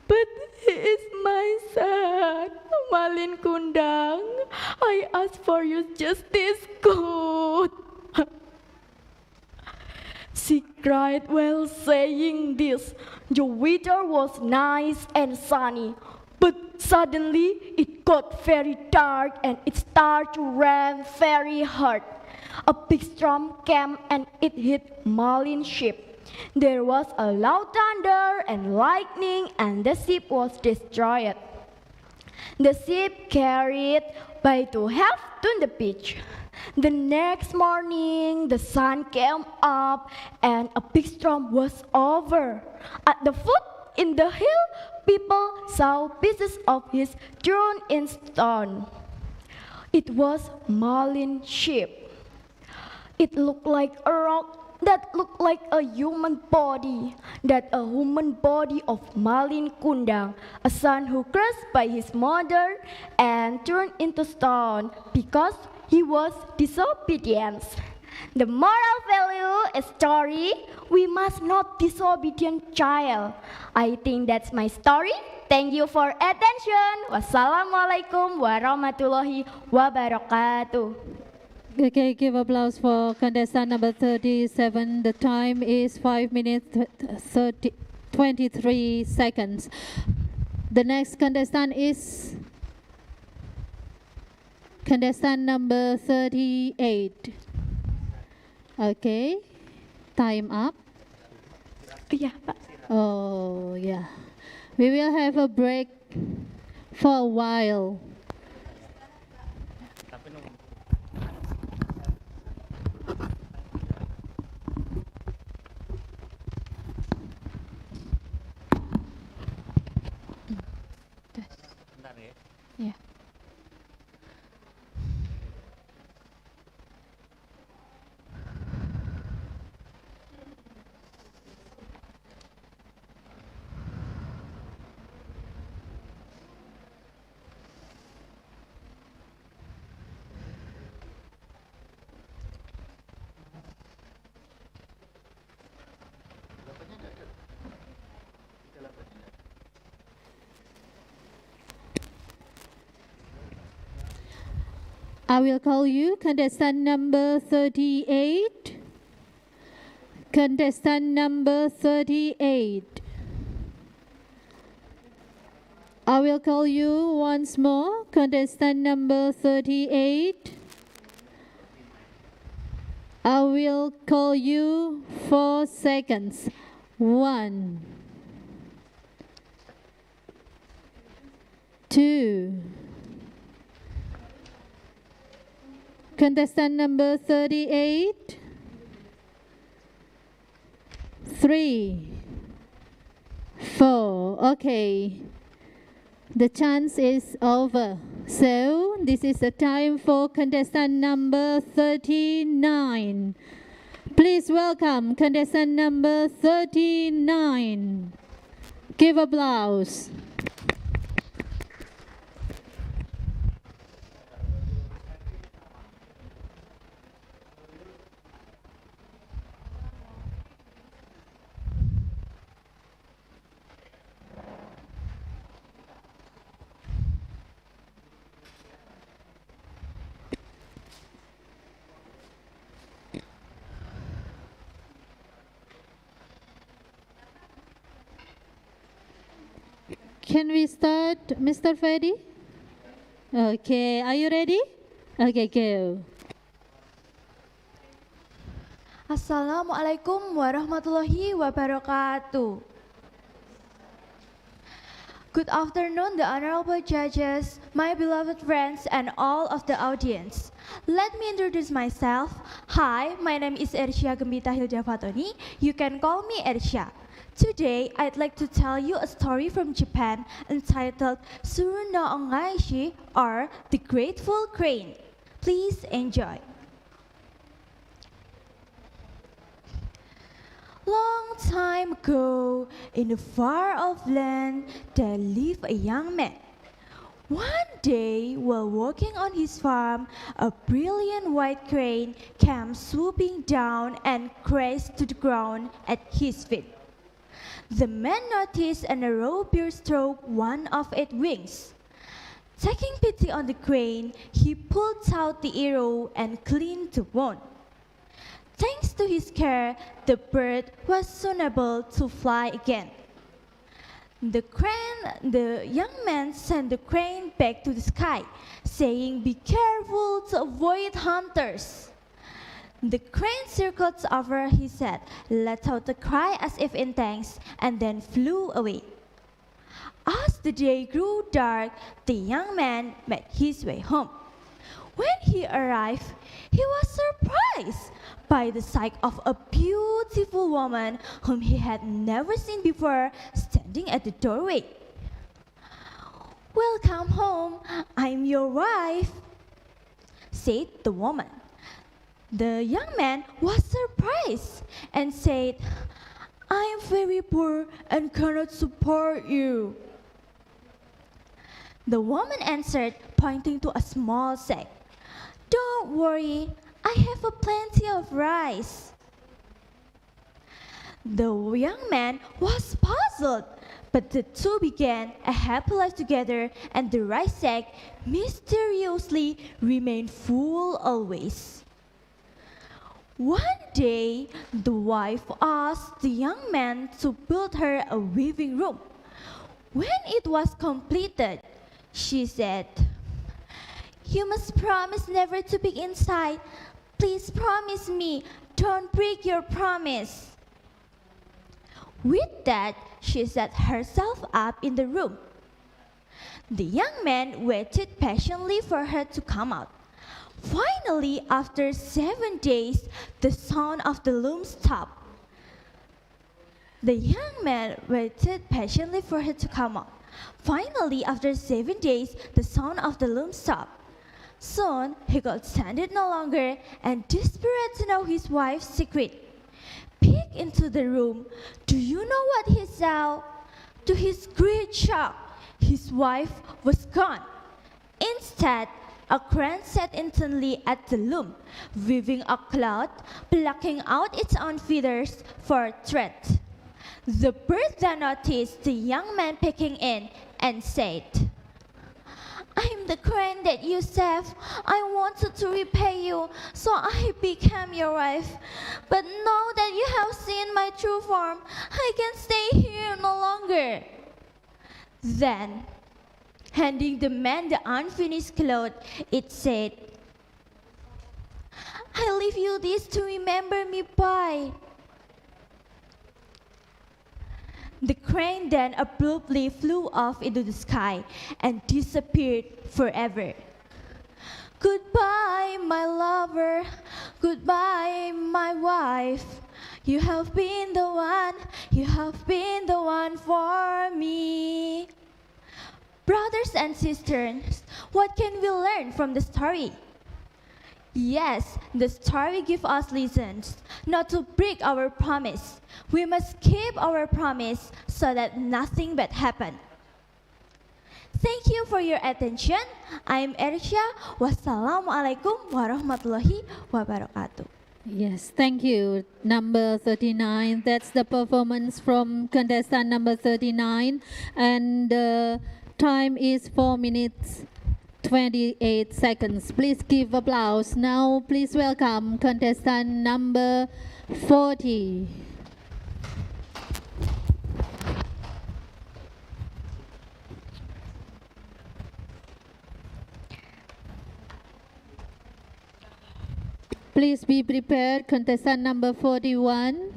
But he is my son, Maling Kundang. I ask for your justice, God. She cried while saying this. The weather was nice and sunny, but suddenly it got very dark and it started to rain very hard. A big storm came and it hit Malin's ship. There was a loud thunder and lightning and the ship was destroyed. The ship carried by to half to the beach. The next morning, the sun came up and a big storm was over. At the foot in the hill, people saw pieces of his throne in stone. It was Malin's ship. It looked like a rock that looked like a human body, that a human body of Maling Kundang, a son who crushed by his mother and turned into stone because he was disobedient. The moral value is story, we must not disobedient child. I think that's my story. Thank you for attention. Wassalamualaikum warahmatullahi wabarakatuh. Okay, give applause for contestant number 37. The time is 5 minutes 23 seconds. The next contestant is contestant number 38. Okay, time up. Yeah, Pak. Oh, yeah. We will have a break for a while. Yeah. I will call you contestant number 38. Contestant number 38. I will call you once more. Contestant number 38. I will call you 4 seconds. 1, 2. Contestant number 38. 3, 4. Okay. The chance is over. So this is the time for contestant number 39. Please welcome contestant number 39. Give applause. Can we start, Mr. Freddy? Okay, are you ready? Okay, go. Assalamualaikum warahmatullahi wabarakatuh. Good afternoon, the honorable judges, my beloved friends, and all of the audience. Let me introduce myself. Hi, my name is Ersya Gembita Hilda Fatoni. You can call me Ersya. Today, I'd like to tell you a story from Japan entitled Suru no Ongaishi, or The Grateful Crane. Please enjoy. Long time ago, in a far-off land, there lived a young man. One day, while working on his farm, a brilliant white crane came swooping down and crashed to the ground at his feet. The man noticed an arrow pierced through one of its wings. Taking pity on the crane, he pulled out the arrow and cleaned the wound. Thanks to his care, the bird was soon able to fly again. The young man sent the crane back to the sky, saying, "Be careful to avoid hunters." The crane circled over his head, let out a cry as if in thanks, and then flew away. As the day grew dark, the young man made his way home. When he arrived, he was surprised by the sight of a beautiful woman whom he had never seen before standing at the doorway. "Welcome home, I'm your wife," said the woman. The young man was surprised and said, "I am very poor and cannot support you." The woman answered, pointing to a small sack, "Don't worry, I have a plenty of rice." The young man was puzzled, but the two began a happy life together, and the rice sack mysteriously remained full always. One day, the wife asked the young man to build her a weaving room. When it was completed, she said, "You must promise never to peek inside. Please promise me, don't break your promise." With that, she set herself up in the room. The young man waited patiently for her to come out. Finally, after 7 days, the sound of the loom stopped. The young man waited patiently for her to come out. Finally, after 7 days, the sound of the loom stopped. Soon, he could stand it no longer, and desperate to know his wife's secret, peeked into the room. Do you know what he saw? To his great shock, his wife was gone. Instead, a crane sat intently at the loom, weaving a cloth, plucking out its own feathers for thread. The bird then noticed the young man peeking in and said, "I'm the crane that you saved. I wanted to repay you, so I became your wife. But now that you have seen my true form, I can stay here no longer." Then, handing the man the unfinished cloth, it said, "I leave you this to remember me by." The crane then abruptly flew off into the sky and disappeared forever. "Goodbye, my lover. Goodbye, my wife. You have been the one, you have been the one for me. Brothers and sisters, what can we learn from the story? Yes, the story gives us lessons not to break our promise. We must keep our promise so that nothing bad happens. Thank you for your attention. I'm Erisha. Wassalamualaikum warahmatullahi wabarakatuh. Yes, thank you. Number 39, that's the performance from contestant number 39. And the time is 4 minutes 28 seconds. Please give applause. Now, please welcome contestant number 40. Please be prepared, contestant number 41.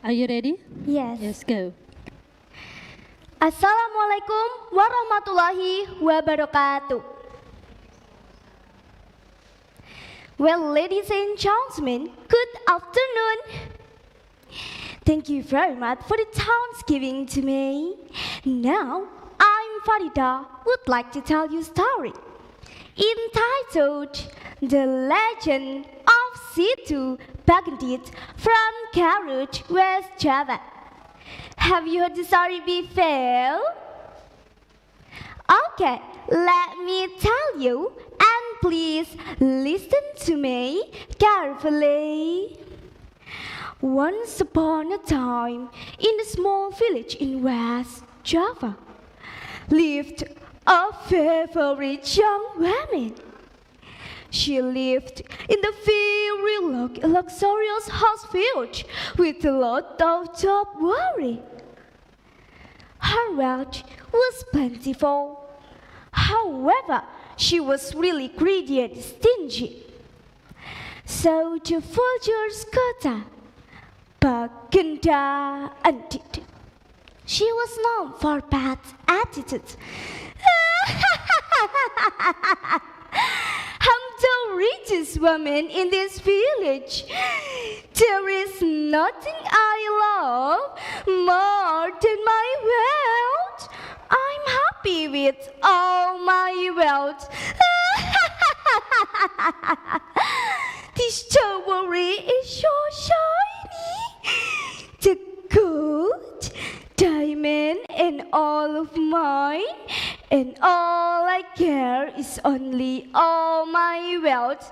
Are you ready? Yes. Yes, go. Assalamualaikum warahmatullahi wabarakatuh. Well, ladies and gentlemen, good afternoon. Thank you very much for the thanksgiving to me. Now, I'm Farida, would like to tell you a story entitled The Legend of Situ Bagendit from Garut, West Java. Have you heard the story before? Okay, let me tell you, and please listen to me carefully. Once upon a time, in a small village in West Java, lived a favorite young woman. She lived in the very luxurious house filled with a lot of job worry. Her wealth was plentiful. However, she was really greedy and stingy. So the villagers called her Bagendit. She was known for bad attitudes. I'm the richest woman in this village. There is nothing I love more than my wealth. I'm happy with all my wealth. This jewelry is so shiny. The gold, diamond, and all of mine. And all I care is only all my wealth.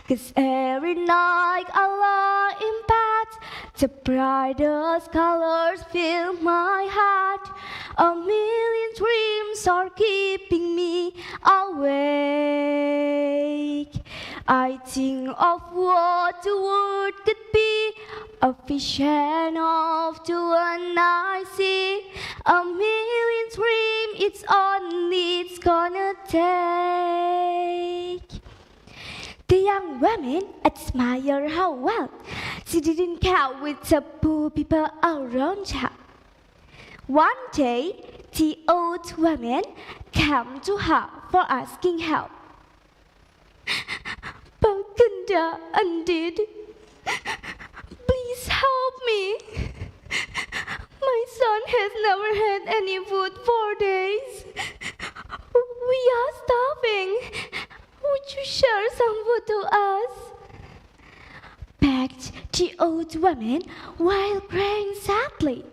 'Cause every night I lie in bed, the brightest colors fill my heart. A million dreams are keeping me awake. I think of what the world could be, a vision of the one I see. A million dreams, it's only it's gonna take. The young woman admired her wealth. She didn't care with the poor people around her. One day, the old woman came to her for asking help. Bagendit, please help me. My son has never had any food for days. We are starving. Would you share some food to us? Begged the old woman while praying sadly.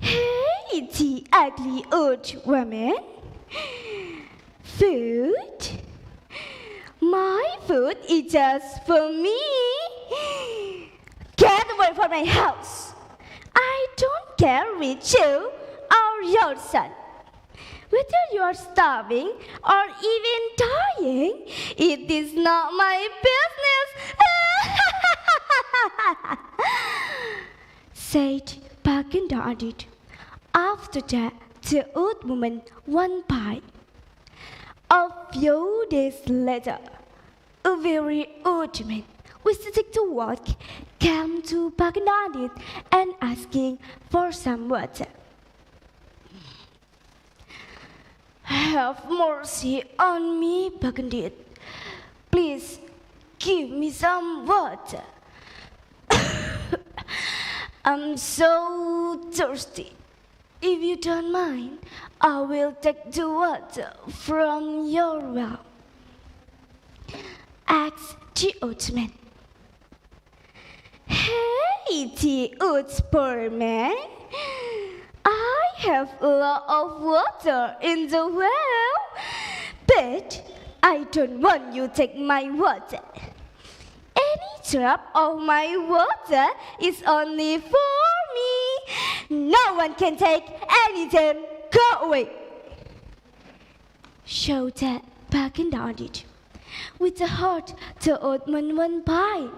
Hey, the ugly old woman. Food? My food is just for me. Get away from my house. I don't care with you or your son. Whether you are starving or even dying, it is not my business. Said Bagendit. After that, the old woman went by. A few days later, a very old man with stick to work came to Bagendit and asking for some water. Have mercy on me, Bagendit. Please give me some water. I'm so thirsty. If you don't mind, I will take the water from your well. Asked the oatman. Hey, the oatman. I have a lot of water in the well, but I don't want you to take my water. Any drop of my water is only for me. No one can take anything. Go away. Shouted Bagendit. With a heart, the old man went by.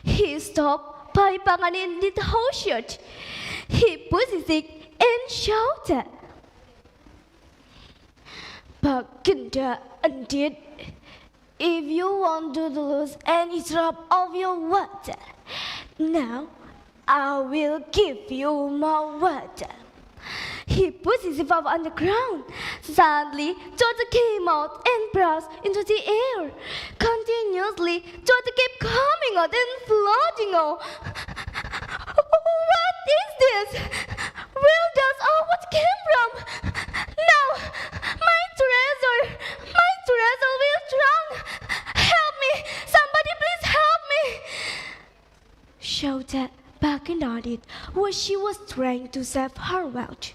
He stopped by Bagendit's whole shirt. He put his stick and shouted, Bagendit, if you want to lose any drop of your water, now I will give you more water. He put his valve on the ground. Suddenly, water came out and burst into the air. Continuously, water kept coming out and floating out. What is this? Where does all water came from? No, my treasure will drown. Help me! Somebody please help me! Shouted Bagendit while she was trying to save her wealth.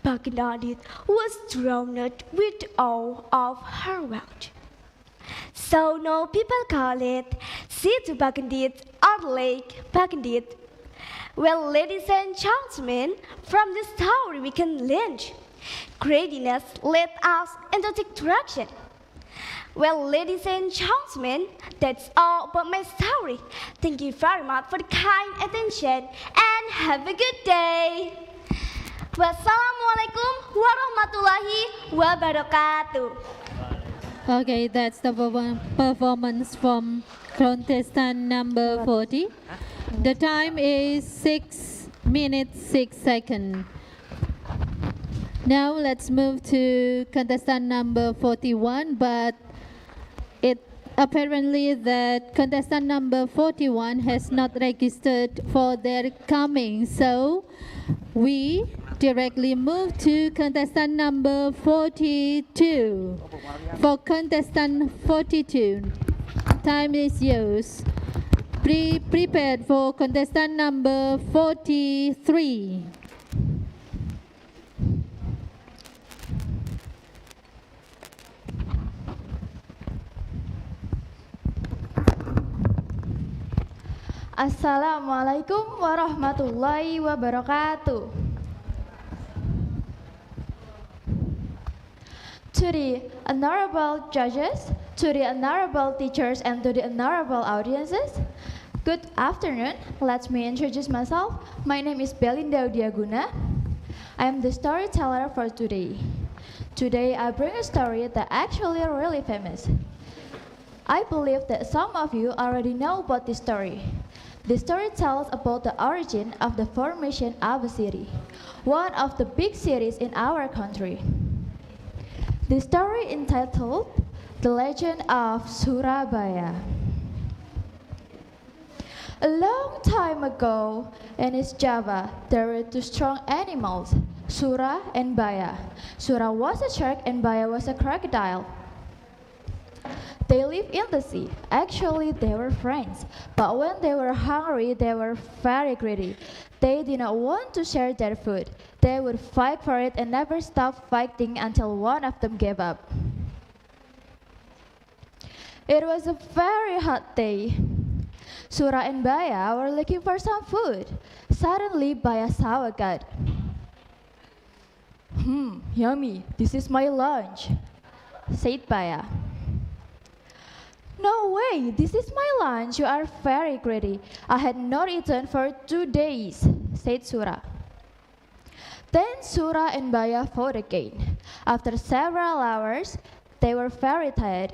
Bagendit was drowned with all of her wealth. So now people call it Situ Bagendit or Lake Bagendit. Well, ladies and gentlemen, from this story we can learn greatness led us into the direction. Well, ladies and gentlemen, that's all about my story. Thank you very much for the kind attention and have a good day. Wassalamualaikum warahmatullahi wabarakatuh. Okay, that's the performance from contestant number 40. The time is 6 minutes 6 seconds. Now let's move to contestant number 41, but it apparently that contestant number 41 has not registered for their coming, so we directly move to contestant number 42. For contestant 42, time is yours. Be prepared for contestant number 43. Assalamualaikum warahmatullahi wabarakatuh. To the honorable judges, to the honorable teachers, and to the honorable audiences, good afternoon. Let me introduce myself. My name is Belinda Diaguna. I am the storyteller for today. Today I bring a story that actually really famous. I believe that some of you already know about this story. The story tells about the origin of the formation of a city, one of the big cities in our country. The story entitled The Legend of Surabaya. A long time ago, in East Java, there were two strong animals, Sura and Baya. Sura was a shark and Baya was a crocodile. They lived in the sea. Actually, they were friends. But when they were hungry, they were very greedy. They did not want to share their food. They would fight for it and never stop fighting until one of them gave up. It was a very hot day. Sura and Baya were looking for some food. Suddenly, Baya saw a god. Yummy, this is my lunch, said Baya. No way, this is my lunch, you are very greedy. I had not eaten for 2 days, said Sura. Then Sura and Baya fought again. After several hours, they were very tired.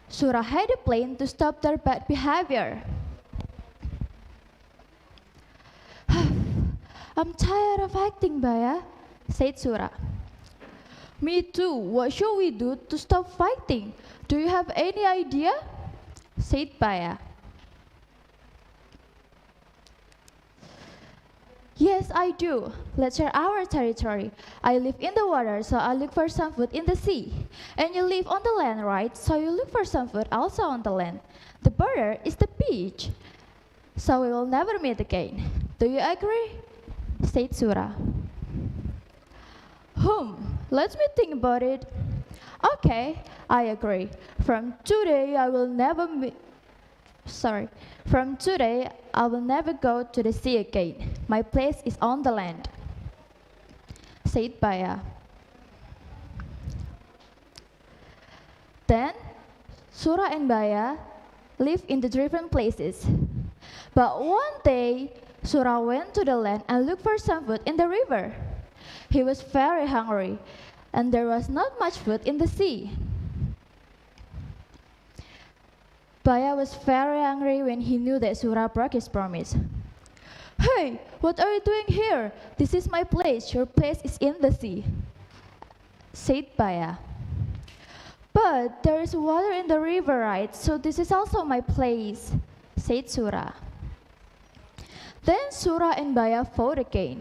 Sura had a plan to stop their bad behavior. I'm tired of acting, Baya, said Sura. Me too. What should we do to stop fighting? Do you have any idea? Said Baya. Yes, I do. Let's share our territory. I live in the water, so I look for some food in the sea. And you live on the land, right? So you look for some food also on the land. The border is the beach. So we will never meet again. Do you agree? Said Sura. Let me think about it. Okay, I agree. From today, I will never go to the sea again. My place is on the land, said Baya. Then, Sura and Baya lived in the different places. But one day, Sura went to the land and looked for some food in the river. He was very hungry, and there was not much food in the sea. Baya was very angry when he knew that Sura broke his promise. Hey, what are you doing here? This is my place. Your place is in the sea, said Baya. But there is water in the river, right? So this is also my place, said Sura. Then Sura and Baya fought again.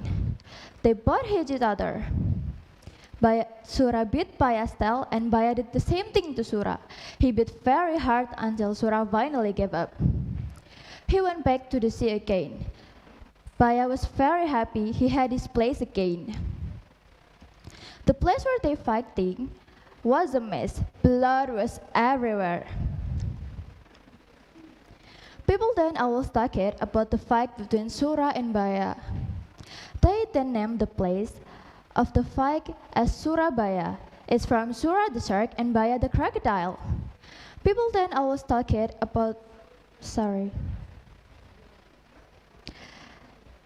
They both hit each other. Sura beat Baya's tail, and Baya did the same thing to Sura. He beat very hard until Sura finally gave up. He went back to the sea again. Baya was very happy he had his place again. The place where they fighting was a mess. Blood was everywhere. People then always talked about the fight between Sura and Baya. They then named the place of the fight as Surabaya. It's from Sura the shark and Baya the crocodile. People then always talked about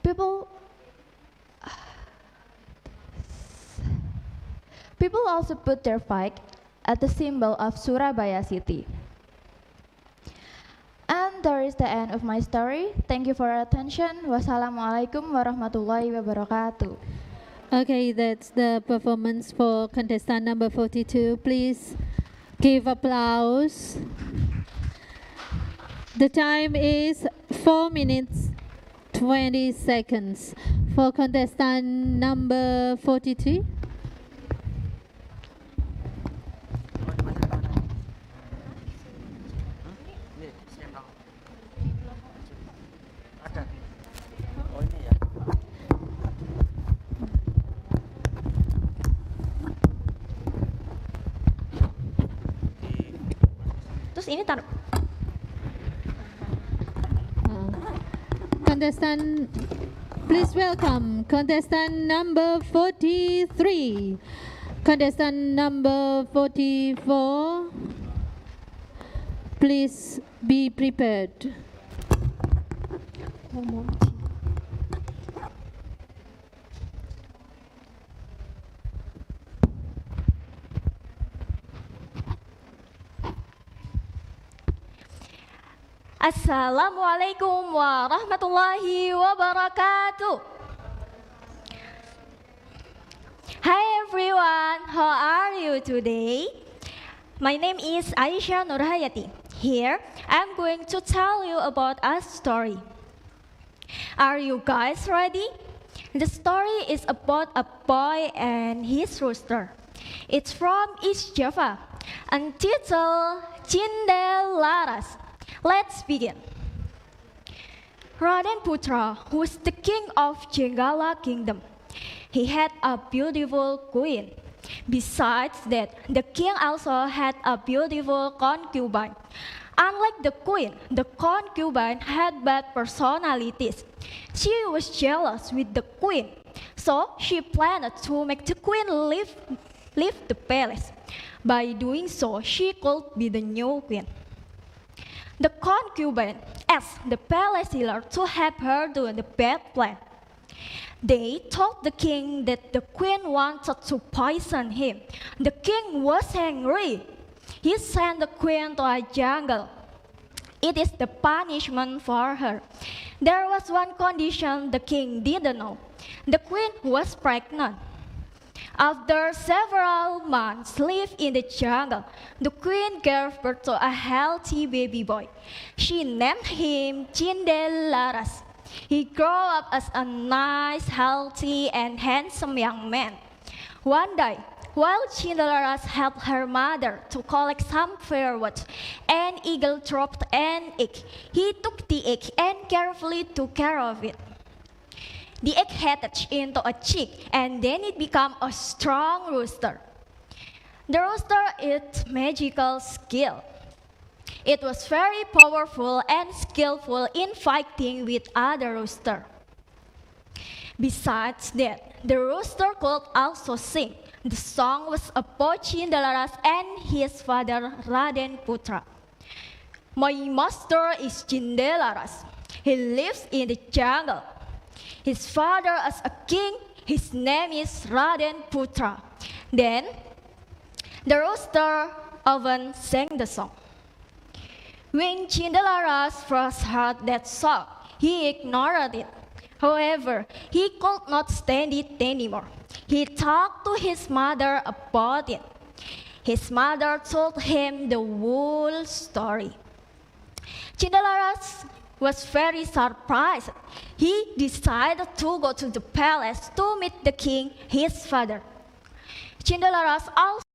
People also put their flag at the symbol of Surabaya city. And there is the end of my story. Thank you for your attention. Wassalamualaikum warahmatullahi wabarakatuh. Okay, that's the performance for contestant number 42. Please give applause. The time is 4 minutes 20 seconds for contestant number 42. Terus ini taruh. Contestant, please welcome contestant number 43. Contestant number 44, please be prepared. Assalamualaikum warahmatullahi wabarakatuh. Hi everyone, how are you today? My name is Aisyah Nurhayati. Here, I'm going to tell you about a story. Are you guys ready? The story is about a boy and his rooster. It's from East Java, entitled Cinderella. Let's begin. Raden Putra was the king of Jenggala kingdom. He had a beautiful queen. Besides that, the king also had a beautiful concubine. Unlike the queen, the concubine had bad personalities. She was jealous with the queen, so she planned to make the queen leave the palace. By doing so, she could be the new queen. The concubine asked the palace healer to help her do the bad plan. They told the king that the queen wanted to poison him. The king was angry. He sent the queen to a jungle. It is the punishment for her. There was one condition the king didn't know. The queen was pregnant. After several months lived in the jungle, the queen gave birth to a healthy baby boy. She named him Cinderella. He grew up as a nice, healthy, and handsome young man. One day, while Cinderella helped her mother to collect some firewood, an eagle dropped an egg. He took the egg and carefully took care of it. The egg hatched into a chick, and then it became a strong rooster. The rooster is magical skill. It was very powerful and skillful in fighting with other roosters. Besides that, the rooster could also sing. The song was about Cinderella and his father, Raden Putra. My master is Cinderella. He lives in the jungle. His father is a king. His name is Raden Putra. Then, the rooster often sang the song. When Cinderella first heard that song, he ignored it. However, he could not stand it anymore. He talked to his mother about it. His mother told him the whole story. Cinderella was very surprised. He decided to go to the palace to meet the king, his father. Cinderella also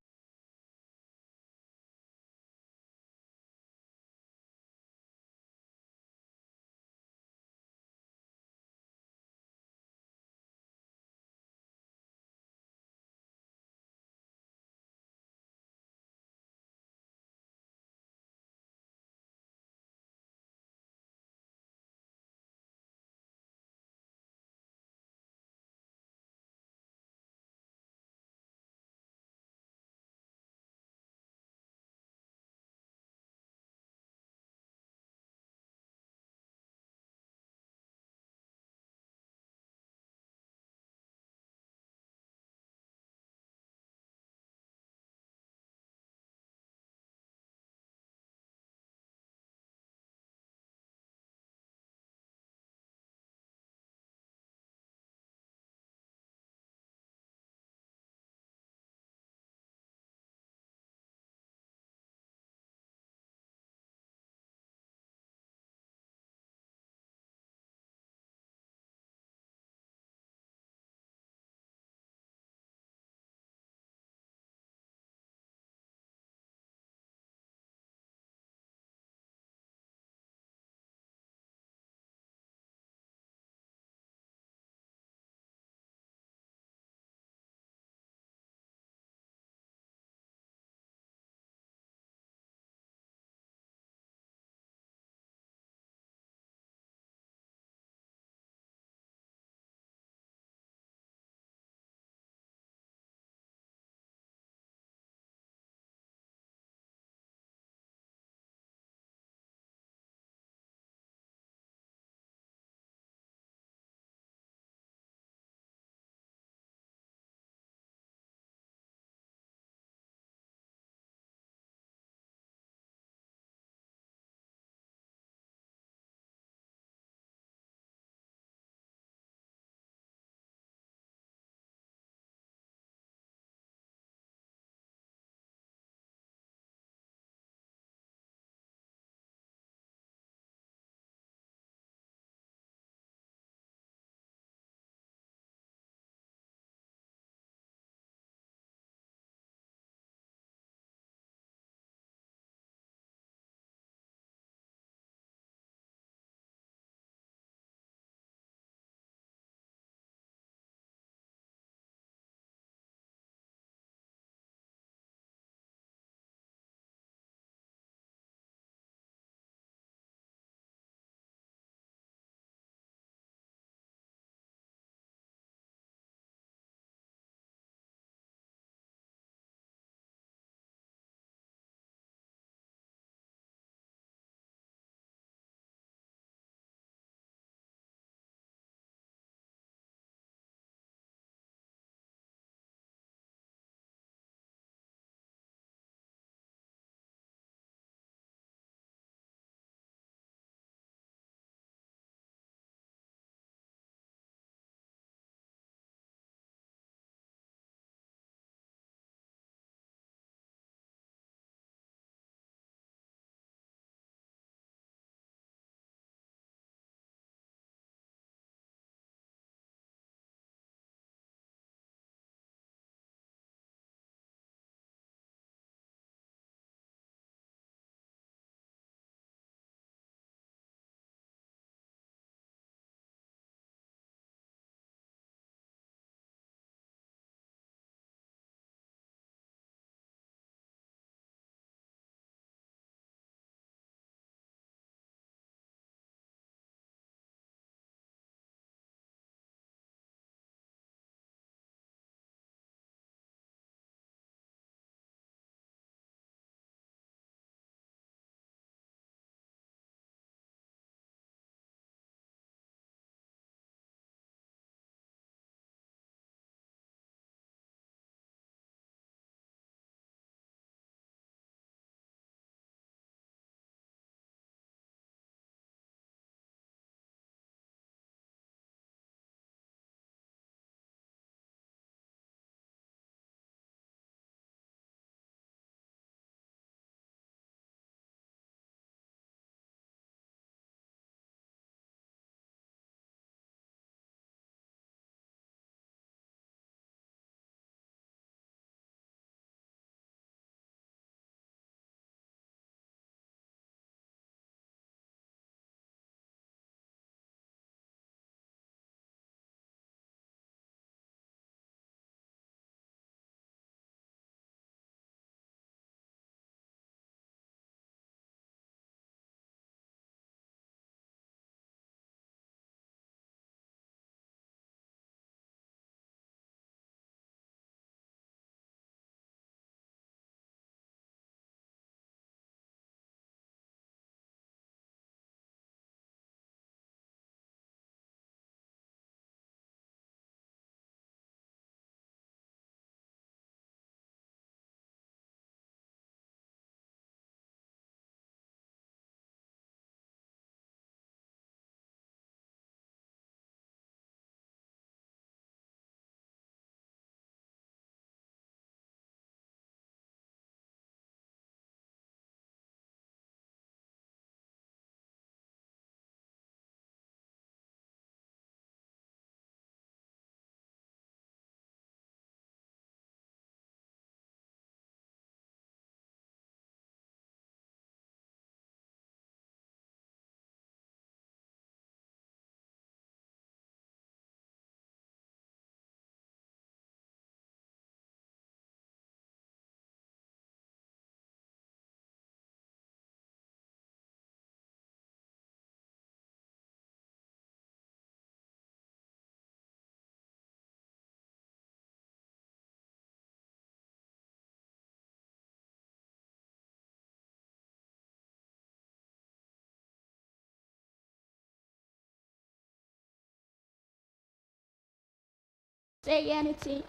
say anything.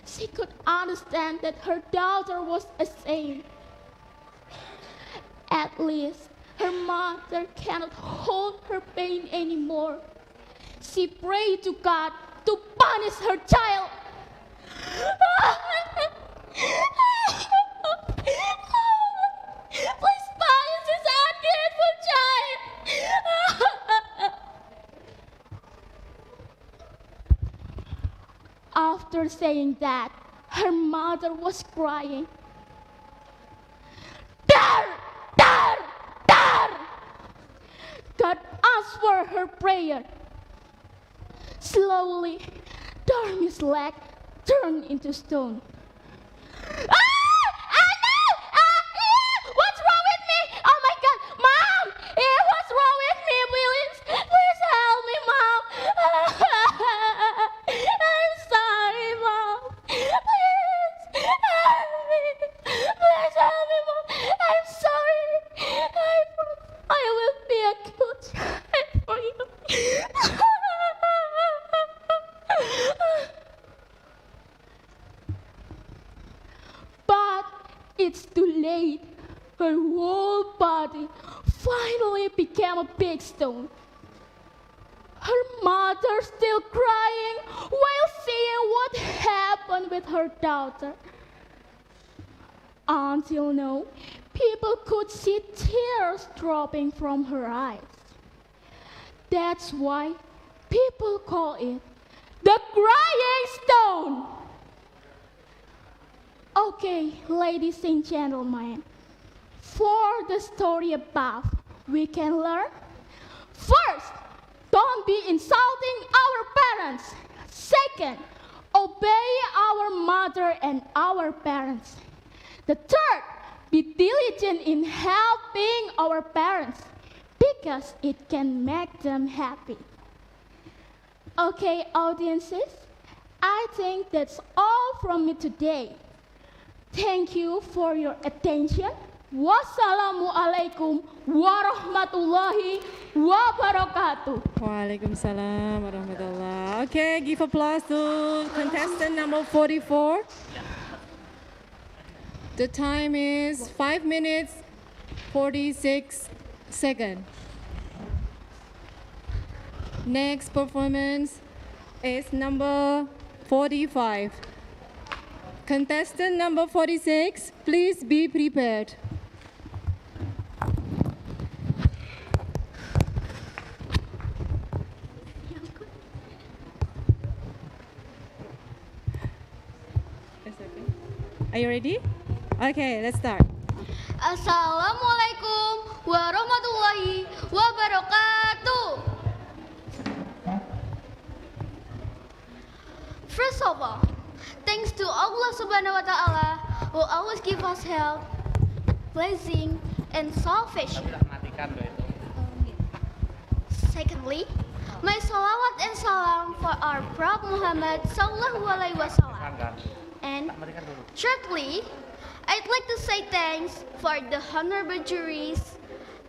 She could understand that her daughter was ashamed. At least her mother cannot hold her pain anymore. She prayed to God to punish her child. Please punish this ungrateful child. After saying that, her mother was crying. Dar! Dar! Dar! God answered her prayer. Slowly, Darmi's leg turned into stone. What's wrong with me? Oh my God, Mom! What's wrong with me? Please help me, Mom. I'm sorry, Mom. Please help me. Please help me, Mom. I'm sorry. I will be a good child for you. But it's too late. Her whole body finally became a big stone. Her mother still crying while seeing what happened with her daughter. Until now, people could see tears dropping from her eyes. That's why people call it the crying stone. Okay, ladies and gentlemen, for the story above, we can learn. First, don't be insulting our parents. Second, obey our mother and our parents. The third, be diligent in helping our parents because it can make them happy. Okay, audiences, I think that's all from me today. Thank you for your attention. Wassalamualaikum warahmatullahi wabarakatuh. Waalaikumsalam warahmatullah. Okay, give applause to contestant number 44. The time is 5 minutes 46 seconds. Next performance is number 45. Contestant number 46, please be prepared. Are you ready? Okay, let's start. Assalamualaikum warahmatullahi wabarakatuh. First of all, thanks to Allah Subhanahu wa Ta'ala who always give us health, blessing, and salvation. Secondly, my salawat and salam for our Prophet Muhammad Sallallahu Alaihi Wasallam. And thirdly, I'd like to say thanks for the honorable juries,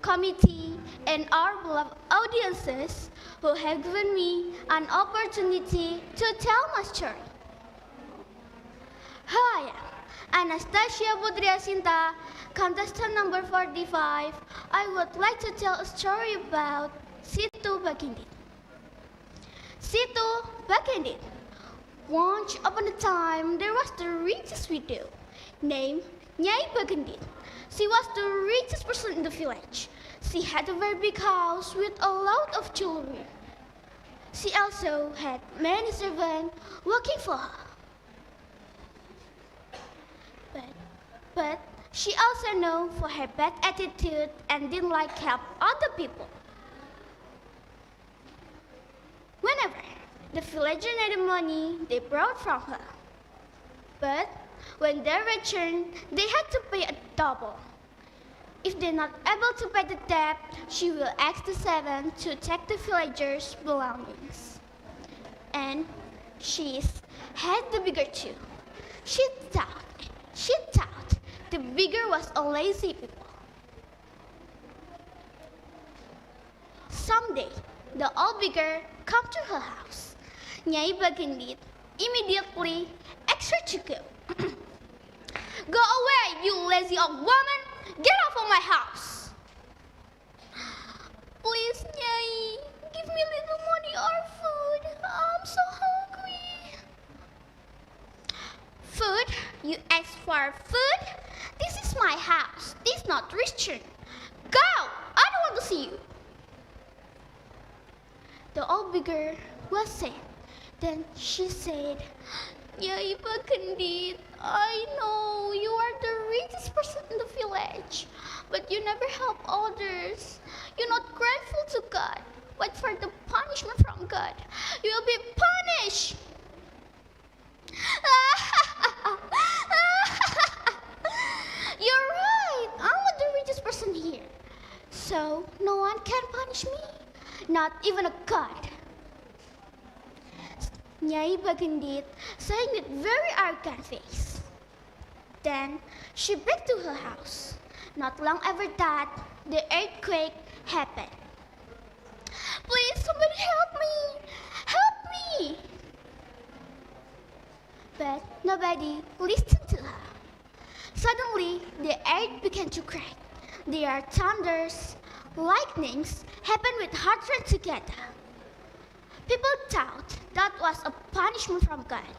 committee, and our beloved audiences who have given me an opportunity to tell my story. Hi, Anastasia Putri Asinta, contestant number 45. I would like to tell a story about Situ Bagendit. Situ Bagendit. Once upon a time, there was the richest widow named Nyai Bagendit. She was the richest person in the village. She had a very big house with a lot of jewelry. She also had many servants working for her. But she also known for her bad attitude and didn't like help other people. Whenever the villager needed money, they borrowed from her. But when they returned, they had to pay a double. If they're not able to pay the debt, she will ask the servant to take the villagers' belongings. And she had the beggar too. She thought the beggar was a lazy people. Someday, the old beggar come to her house. Nyai Bagendit immediately executed. Go away, you lazy old woman! Get off of my house! Please, Nyai, give me a little money or food. I'm so hungry. Food? You asked for food? This is my house. This is not restaurant. Go! I don't want to see you. The old beggar was sad. Then she said, Nyai Bagendit, I know you are the richest person in the village, but you never help others. You're not grateful to God. Wait for the punishment from God. You will be punished. You're right. I'm the richest person here. So no one can punish me. Not even a God. Nyai Bagendit saying with very arrogant face. Then she back to her house. Not long after that, the earthquake happened. Please, somebody help me! Help me! But nobody listened to her. Suddenly, the earth began to crack. There are thunders, lightnings happened with heart rate together. People thought that was a punishment from God.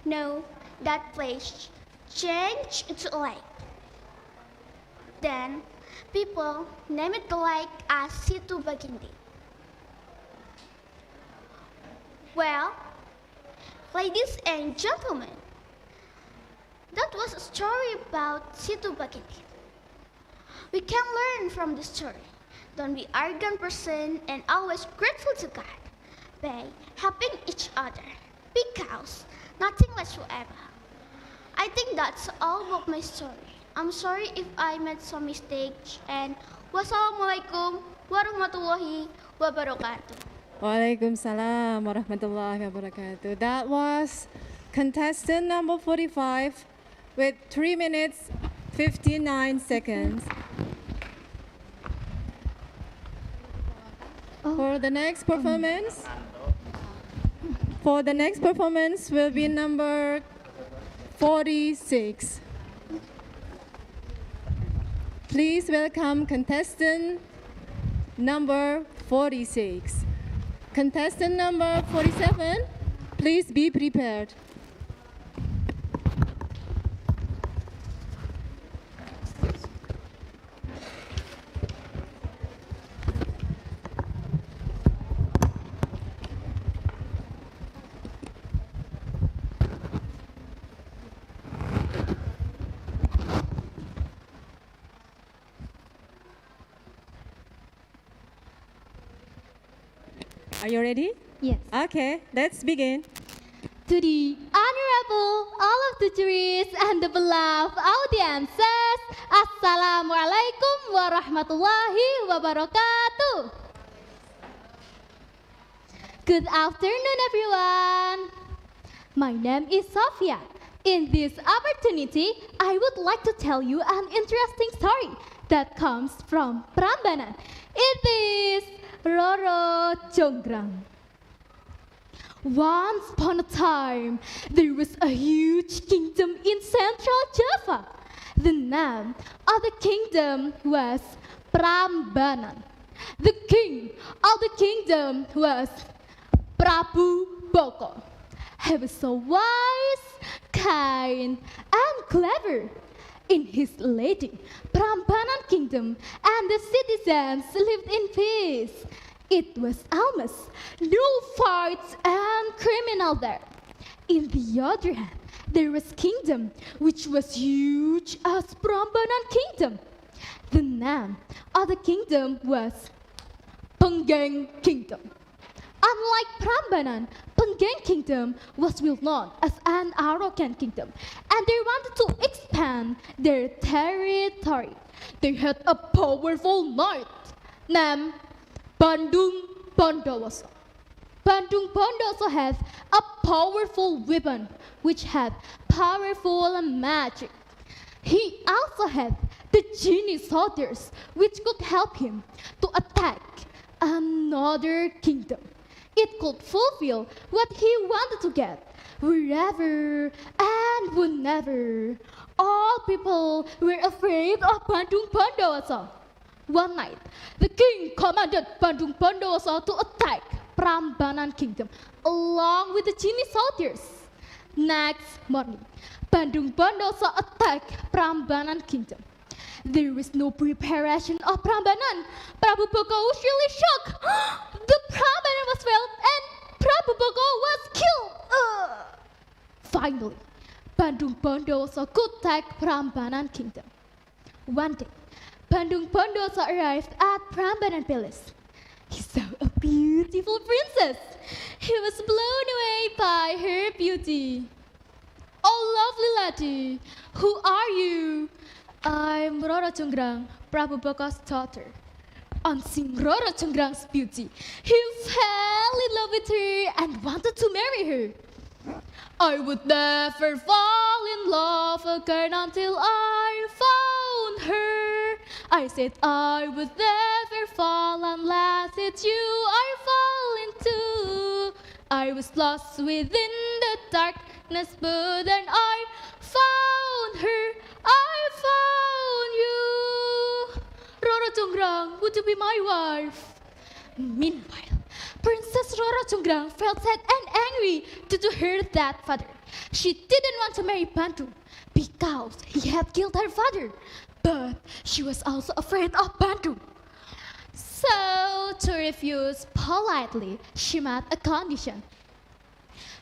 No, that place changed into a lake. Then, people named the lake as Situ Bagendit. Well, ladies and gentlemen, that was a story about Situ Bagendit. We can learn from this story. Don't be arrogant person and always grateful to God by helping each other because nothing whatsoever. I think that's all about my story. I'm sorry if I made some mistakes and wassalamualaikum warahmatullahi wabarakatuh. Waalaikumsalam warahmatullahi wabarakatuh. That was contestant number 45 with 3 minutes 59 seconds. For the next performance will be number 46. Please welcome contestant number 46. Contestant number 47, please be prepared. Are you ready? Yes. Okay, let's begin. To the honorable, all of the juries and the beloved audiences, Assalamualaikum warahmatullahi wabarakatuh. Good afternoon, everyone. My name is Sofia. In this opportunity, I would like to tell you an interesting story that comes from Prambanan. It is Roro Jonggrang. Once upon a time, there was a huge kingdom in Central Java. The name of the kingdom was Prambanan. The king of the kingdom was Prabu Boko. He was so wise, kind, and clever. In his lady, Prambanan kingdom, and the citizens lived in peace. It was almost no fights and criminal there. In the other hand, there was kingdom which was huge as Prambanan kingdom. The name of the kingdom was Penggeng kingdom. Unlike Prambanan, Penggeng kingdom was well known as an arrogant kingdom, and they wanted to expand their territory. They had a powerful knight named Bandung Bondowoso. Bandung Bondowoso had a powerful weapon which had powerful magic. He also had the genie soldiers which could help him to attack another kingdom. It could fulfill what he wanted to get, wherever and whenever. All people were afraid of Bandung Bondowoso. One night, the king commanded Bandung Bondowoso to attack Prambanan Kingdom along with the genie soldiers. Next morning, Bandung Bondowoso attacked Prambanan Kingdom. There was no preparation of Prambanan. Prabu Boko was really shocked. The Prambanan was failed and Prabu Boko was killed. Finally, Bandung Bondowoso could attack Prambanan Kingdom. One day, Bandung Bondowoso arrived at Prambanan Palace. He saw a beautiful princess. He was blown away by her beauty. Oh, lovely lady, who are you? I'm Roro Jonggrang, Prabu Boko's daughter. On seeing Roro Jonggrang's beauty, he fell in love with her and wanted to marry her. I would never fall in love again until I found her. I said I would never fall unless it's you I fall into. I was lost within the darkness, but then I found her. I found you. Roro Jonggrang, would you be my wife? Meanwhile, Princess Roro Jonggrang felt sad and angry due to her dead father. She didn't want to marry Bandung because he had killed her father, but she was also afraid of Bandung. So, to refuse politely, she made a condition.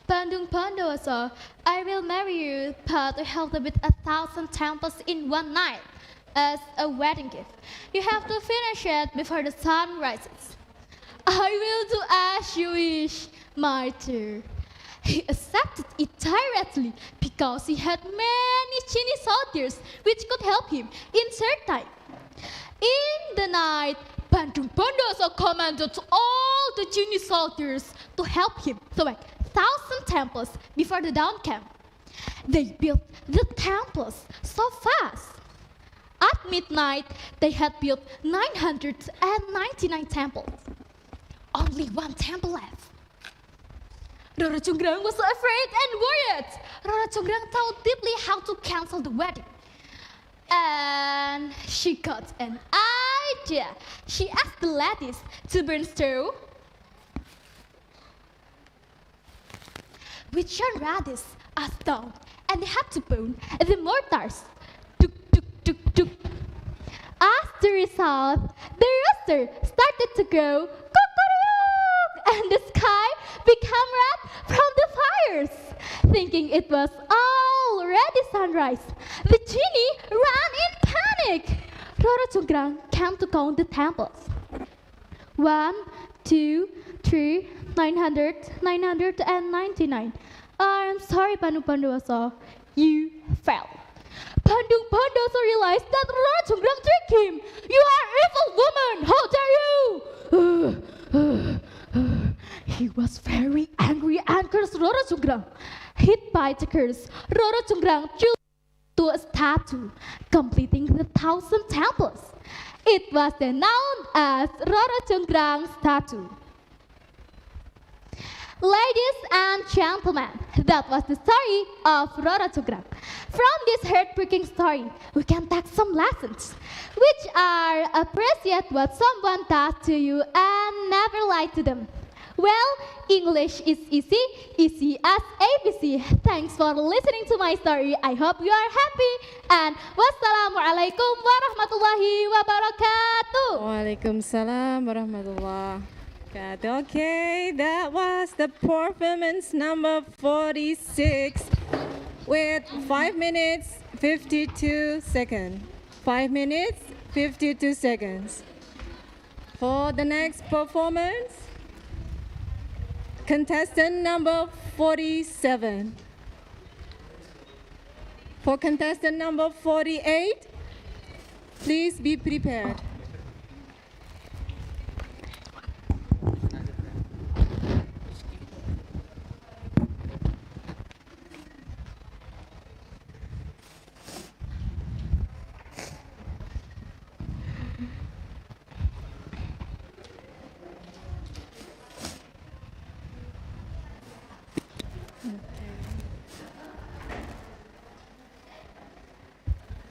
Bandung Bondowoso, I will marry you, but to help with 1,000 temples in one night as a wedding gift. You have to finish it before the sun rises. I will do as you wish, my dear. He accepted it directly because he had many genie soldiers which could help him in short time. In the night, Bandung Bondowoso commanded all the genie soldiers to help him to make 1,000 temples before the dawn came. They built the temples so fast. At midnight, they had built 999 temples. Only one temple left. Roro Jonggrang was afraid and worried. Roro Jonggrang thought deeply how to cancel the wedding. And she got an idea. She asked the ladies to burn straw, with sharp radish as stone, and they had to burn the mortars. Tuk, tuk, tuk, tuk. As the result, the rooster started to grow, and the sky became red from the fires. Thinking it was already sunrise, the genie ran in panic. Roro Jonggrang came to count the temples. 1, 2, 3, 999. I'm sorry, Bandung Bondowoso, you fell. Bandung Bondowoso realized that Roro Jonggrang tricked him. You are evil woman! How dare you! He was very angry and cursed Roro Jonggrang. Hit by the curse, Roro Jonggrang chose to a statue, completing the 1,000 temples. It was then known as Roro Jonggrang statue. Ladies and gentlemen, that was the story of Roro Jonggrang. From this heartbreaking story, we can take some lessons, which are appreciate what someone does to you and never lie to them. Well, English is easy as ABC. Thanks for listening to my story. I hope you are happy. And wassalamualaikum warahmatullahi wabarakatuh. Waalaikumsalam warahmatullahi wabarakatuh. Okay, that was the performance number 46 with 5 minutes 52 seconds. 5 minutes 52 seconds. For the next performance, contestant number 47. For contestant number 48, please be prepared.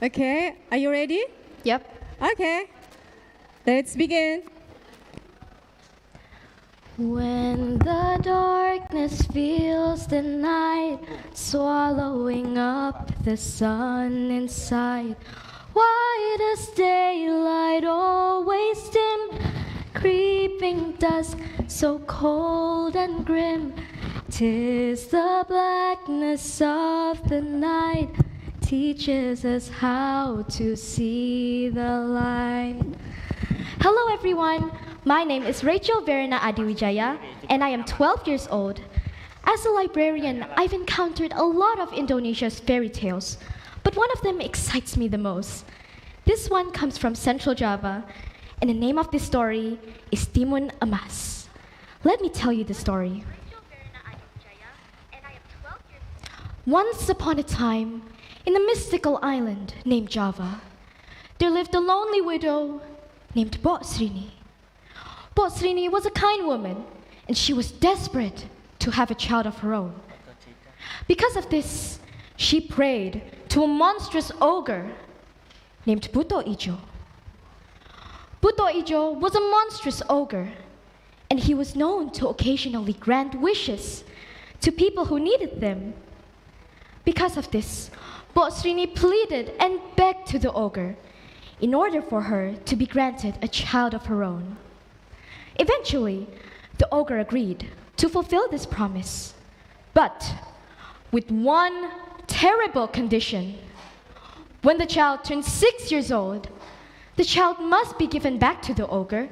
Okay, are you ready? Yep. Okay, let's begin. When the darkness fills the night, swallowing up the sun inside, why does daylight always dim? Creeping dusk, so cold and grim. 'Tis the blackness of the night teaches us how to see the light. Hello everyone, my name is Rachel Verena Adiwijaya and I am 12 years old. As a librarian, I've encountered a lot of Indonesia's fairy tales, but one of them excites me the most. This one comes from Central Java, and the name of this story is Timon Mas. Let me tell you the story. Once upon a time, in a mystical island named Java, there lived a lonely widow named Bok Srini. Bok Srini was a kind woman, and she was desperate to have a child of her own. Because of this, she prayed to a monstrous ogre named Buto Ijo. Buto Ijo was a monstrous ogre, and he was known to occasionally grant wishes to people who needed them. Because of this, Bok Srini pleaded and begged to the ogre in order for her to be granted a child of her own. Eventually, the ogre agreed to fulfill this promise, but with one terrible condition. When the child turned 6 years old, the child must be given back to the ogre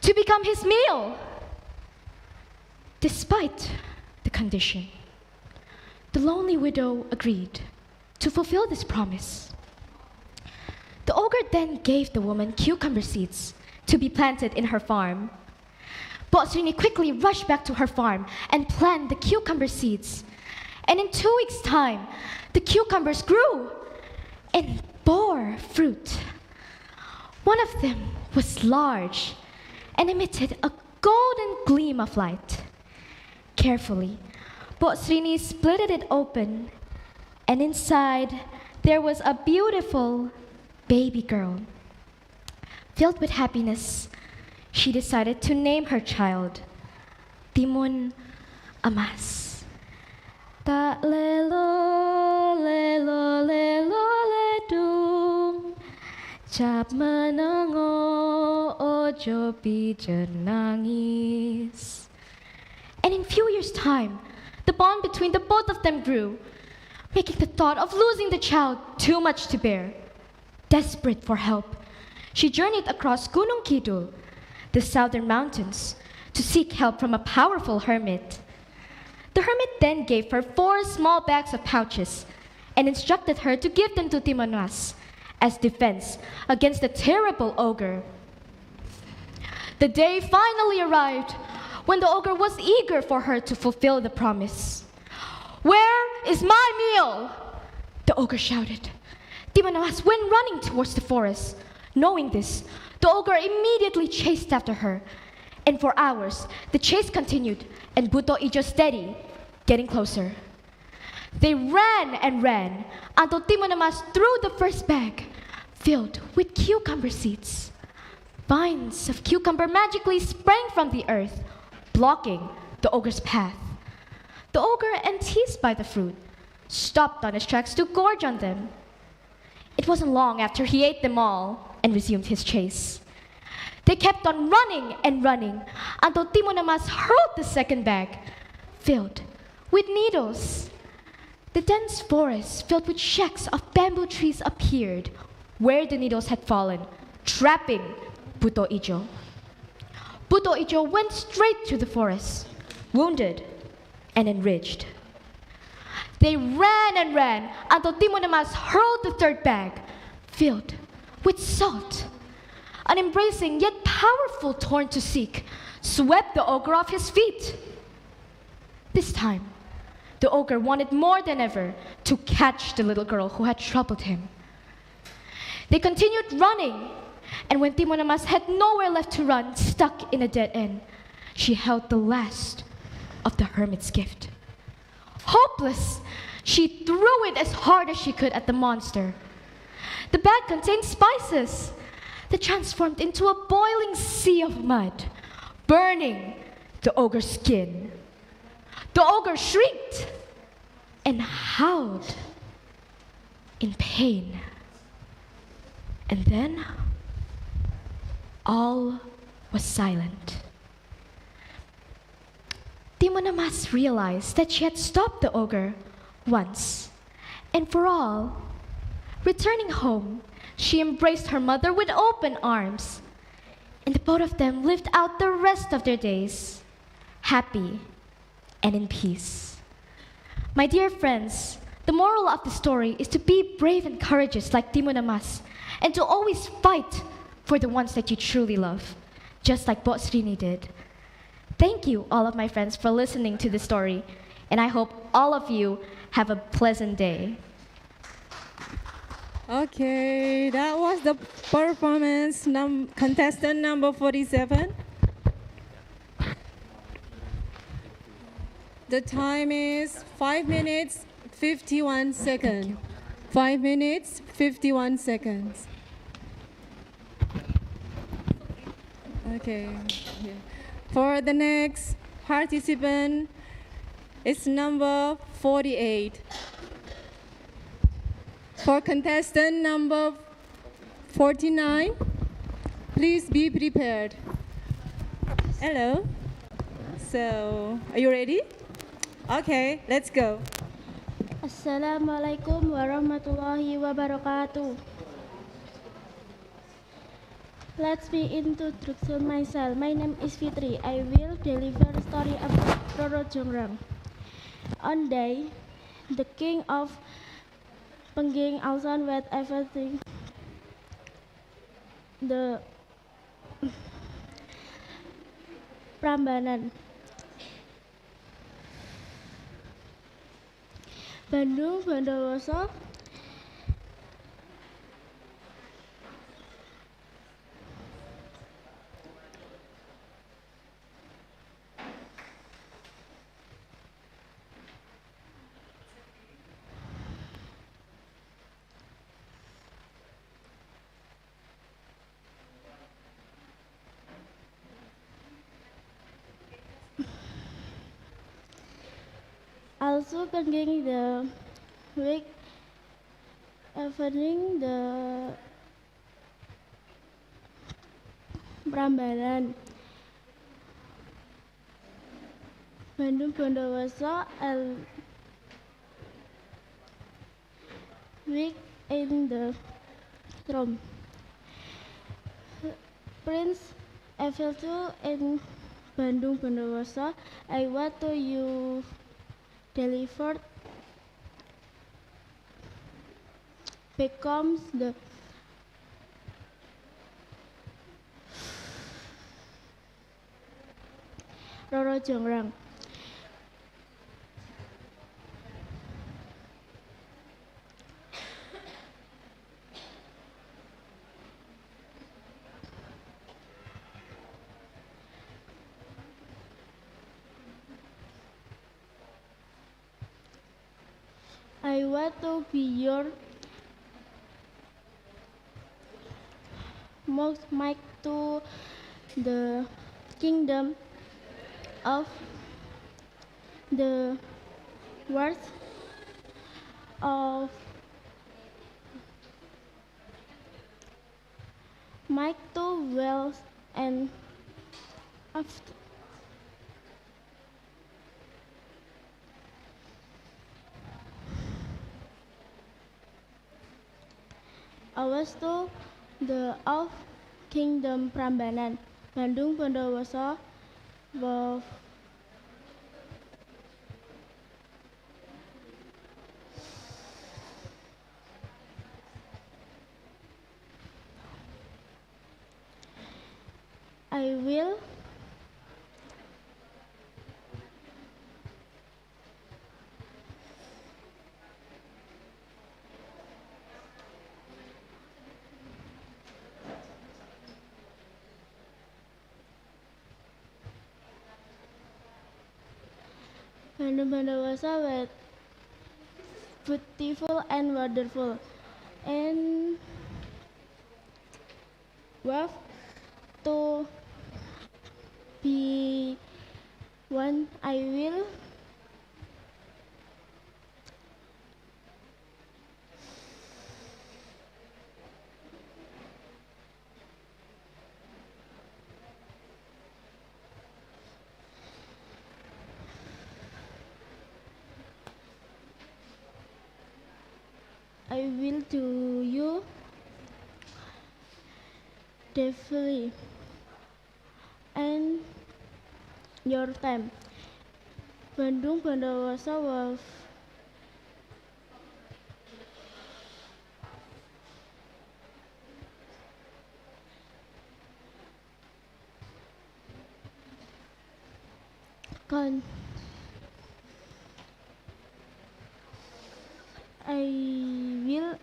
to become his meal. Despite the condition, the lonely widow agreed to fulfill this promise. The ogre then gave the woman cucumber seeds to be planted in her farm. Bok Srini quickly rushed back to her farm and planted the cucumber seeds. And in 2 weeks' time, the cucumbers grew and bore fruit. One of them was large and emitted a golden gleam of light. Carefully, Bok Srini split it open, and inside there was a beautiful baby girl. Filled with happiness, she decided to name her child Timon Mas. Tak lelo lelo lelo ledung, cap menengo ojo pijen nangis. And in a few years' time, the bond between the both of them grew, making the thought of losing the child too much to bear. Desperate for help, she journeyed across Gunung Kidul, the southern mountains, to seek help from a powerful hermit. The hermit then gave her 4 small bags of pouches and instructed her to give them to Timon Mas as defense against the terrible ogre. The day finally arrived when the ogre was eager for her to fulfill the promise. "Where is my meal?" the ogre shouted. Timon Mas went running towards the forest. Knowing this, the ogre immediately chased after her. And for hours, the chase continued, and Buto Ijo steady, getting closer. They ran and ran until Timon Mas threw the first bag, filled with cucumber seeds. Vines of cucumber magically sprang from the earth, blocking the ogre's path. The ogre, enticed by the fruit, stopped on his tracks to gorge on them. It wasn't long after he ate them all and resumed his chase. They kept on running and running until Timon Mas hurled the second bag, filled with needles. The dense forest filled with shacks of bamboo trees appeared where the needles had fallen, trapping Buto Ijo. Buto Ijo went straight to the forest, wounded and enraged. They ran and ran until Timon Mas hurled the third bag, filled with salt. An embracing yet powerful torrent to seek swept the ogre off his feet. This time, the ogre wanted more than ever to catch the little girl who had troubled him. They continued running, and when Timon Mas had nowhere left to run, stuck in a dead end, she held the last of the hermit's gift. Hopeless, she threw it as hard as she could at the monster. The bag contained spices. They transformed into a boiling sea of mud, burning the ogre's skin. The ogre shrieked and howled in pain. And then all was silent. Timon Mas realized that she had stopped the ogre once and for all. Returning home, she embraced her mother with open arms, and the both of them lived out the rest of their days, happy and in peace. My dear friends, the moral of the story is to be brave and courageous like Timon Mas, and to always fight for the ones that you truly love, just like Bot Srini did. Thank you, all of my friends, for listening to the story, and I hope all of you have a pleasant day. Okay, that was the performance contestant number 47. The time is 5 minutes 51 seconds. 5 minutes 51 seconds. Okay. Yeah. For the next participant, it's number 48. For contestant number 49, please be prepared. Hello. So, are you ready? Okay, let's go. Assalamualaikum warahmatullahi wabarakatuh. Let me introduce myself. My name is Fitri. I will deliver a story about Roro Jongrang. One day, the king of Pengging Alsan with everything. The Prambanan. Bandung Bondowoso. Also concerning the week evening the Prambanan Bandung Bondowoso week in the throne. Prince Eiffel in Bandung Bondowoso, I want to you delivered becomes the Roro Jongrang. I want to be your most might to the kingdom of the world of might to wealth and after awas to the of kingdom Prambanan Bandung Bondowoso of I will Bandung Bondowoso with beautiful and wonderful, and have to be one. I will do you definitely and your time. Bandung Bondowoso was I will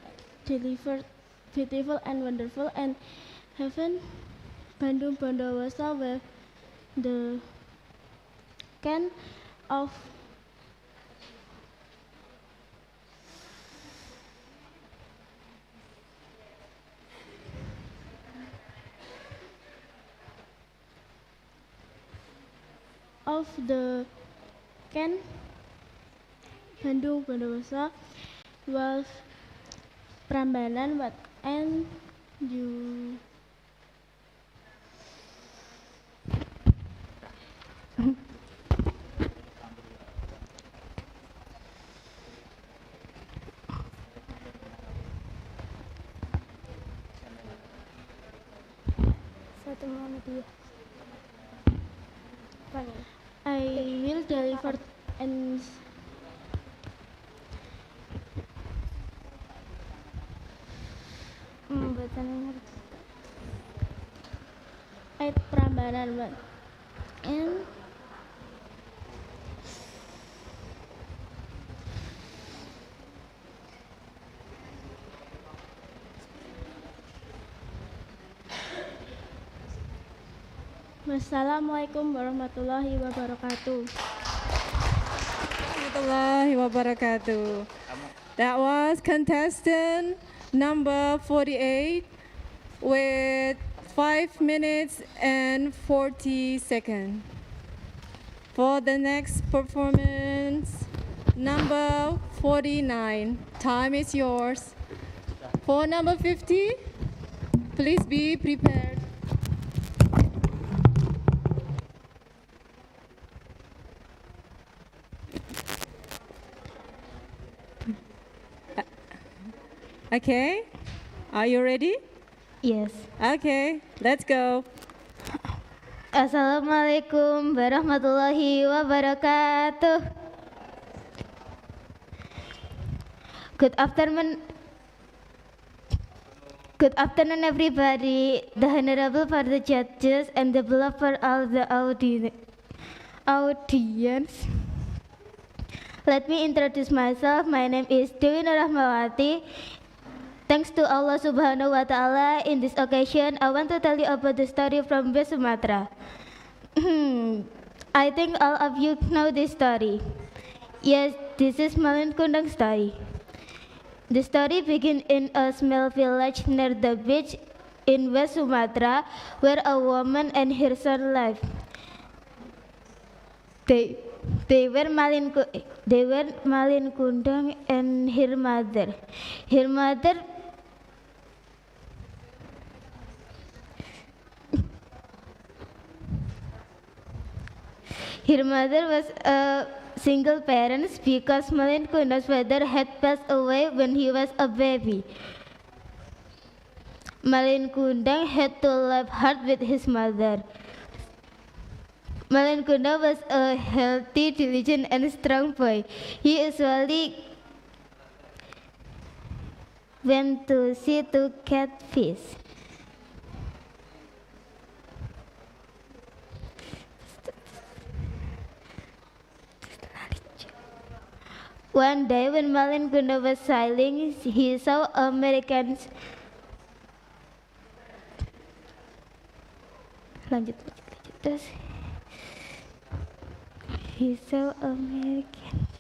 deliver beautiful and wonderful and heaven Bandung Bondowoso with the can of the can Bandung Bondowoso was Prambanan what and you I will deliver and at Prambanan what and Wassalamualaikum warahmatullahi wabarakatuh. Warahmatullahi wabarakatuh. That was contestant number 48 with 5 minutes and 40 seconds. For the next performance, number 49, time is yours. For number 50, please be prepared. Okay, are you ready? Yes. Okay, let's go. Assalamualaikum warahmatullahi wabarakatuh. Good afternoon. Good afternoon, everybody. The honorable for the judges and the beloved for all the audience. Let me introduce myself. My name is Dewi Nur Rahmawati. Thanks to Allah Subhanahu wa Ta'ala, in this occasion, I want to tell you about the story from West Sumatra. I think all of you know this story. Yes, this is Maling Kundang story. The story begins in a small village near the beach in West Sumatra, where a woman and her son live. They were Maling Kundang and her mother. Her mother was a single parent because Maling Kundang's father had passed away when he was a baby. Maling Kundang had to live hard with his mother. Maling Kundang was a healthy, diligent, and strong boy. He usually went to sea to catch fish. One day when Maling Kundang was sailing, he saw Americans. Terus. He saw Americans.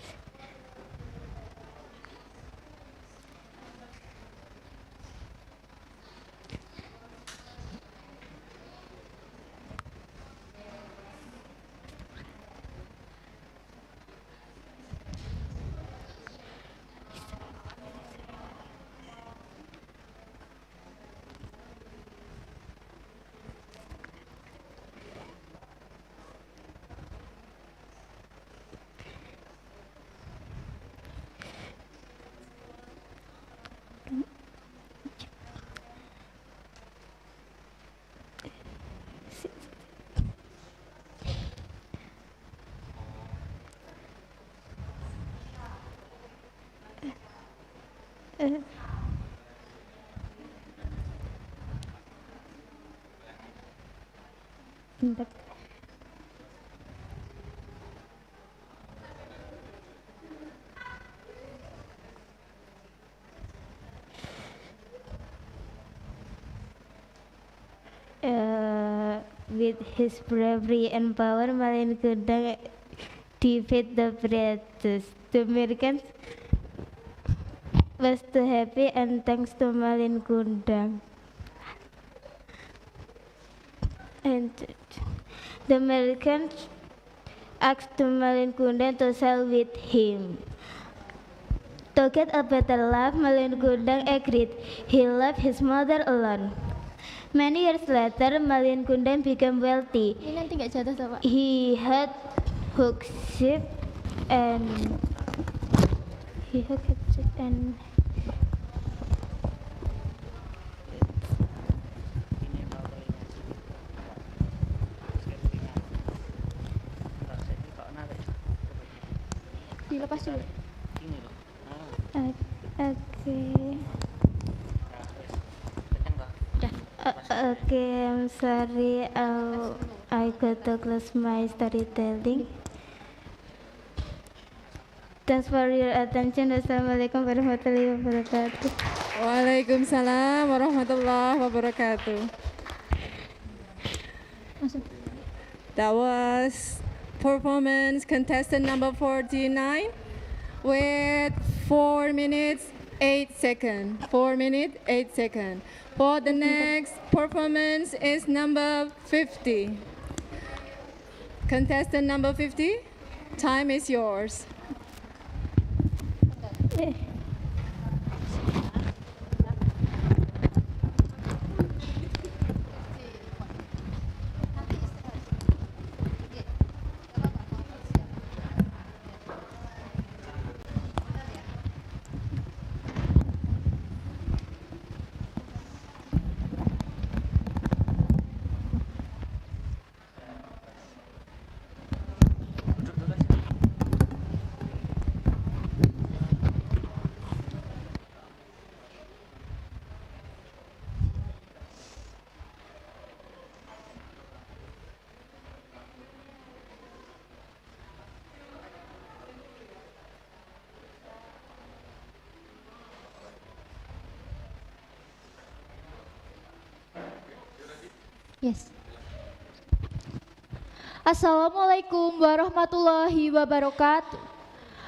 With his bravery and power, Maling Kundang defeated the British. The Americans was too happy, and thanks to Maling Kundang. And the Americans asked Maling Kundang to sail with him. To get a better life, Maling Kundang agreed. He left his mother alone. Many years later, Maling Kundang became wealthy. He had hook ship and dilepas dulu. Okay, I'm sorry. I got to close my storytelling. Thanks for your attention. Wassalamualaikum warahmatullahi wabarakatuh. Waalaikumsalam warahmatullahi wabarakatuh. That was performance contestant number 49 with 4 minutes 8 seconds. 4 minutes 8 seconds. For the next performance is number 50. Contestant number 50, time is yours. Yes. Assalamualaikum warahmatullahi wabarakatuh.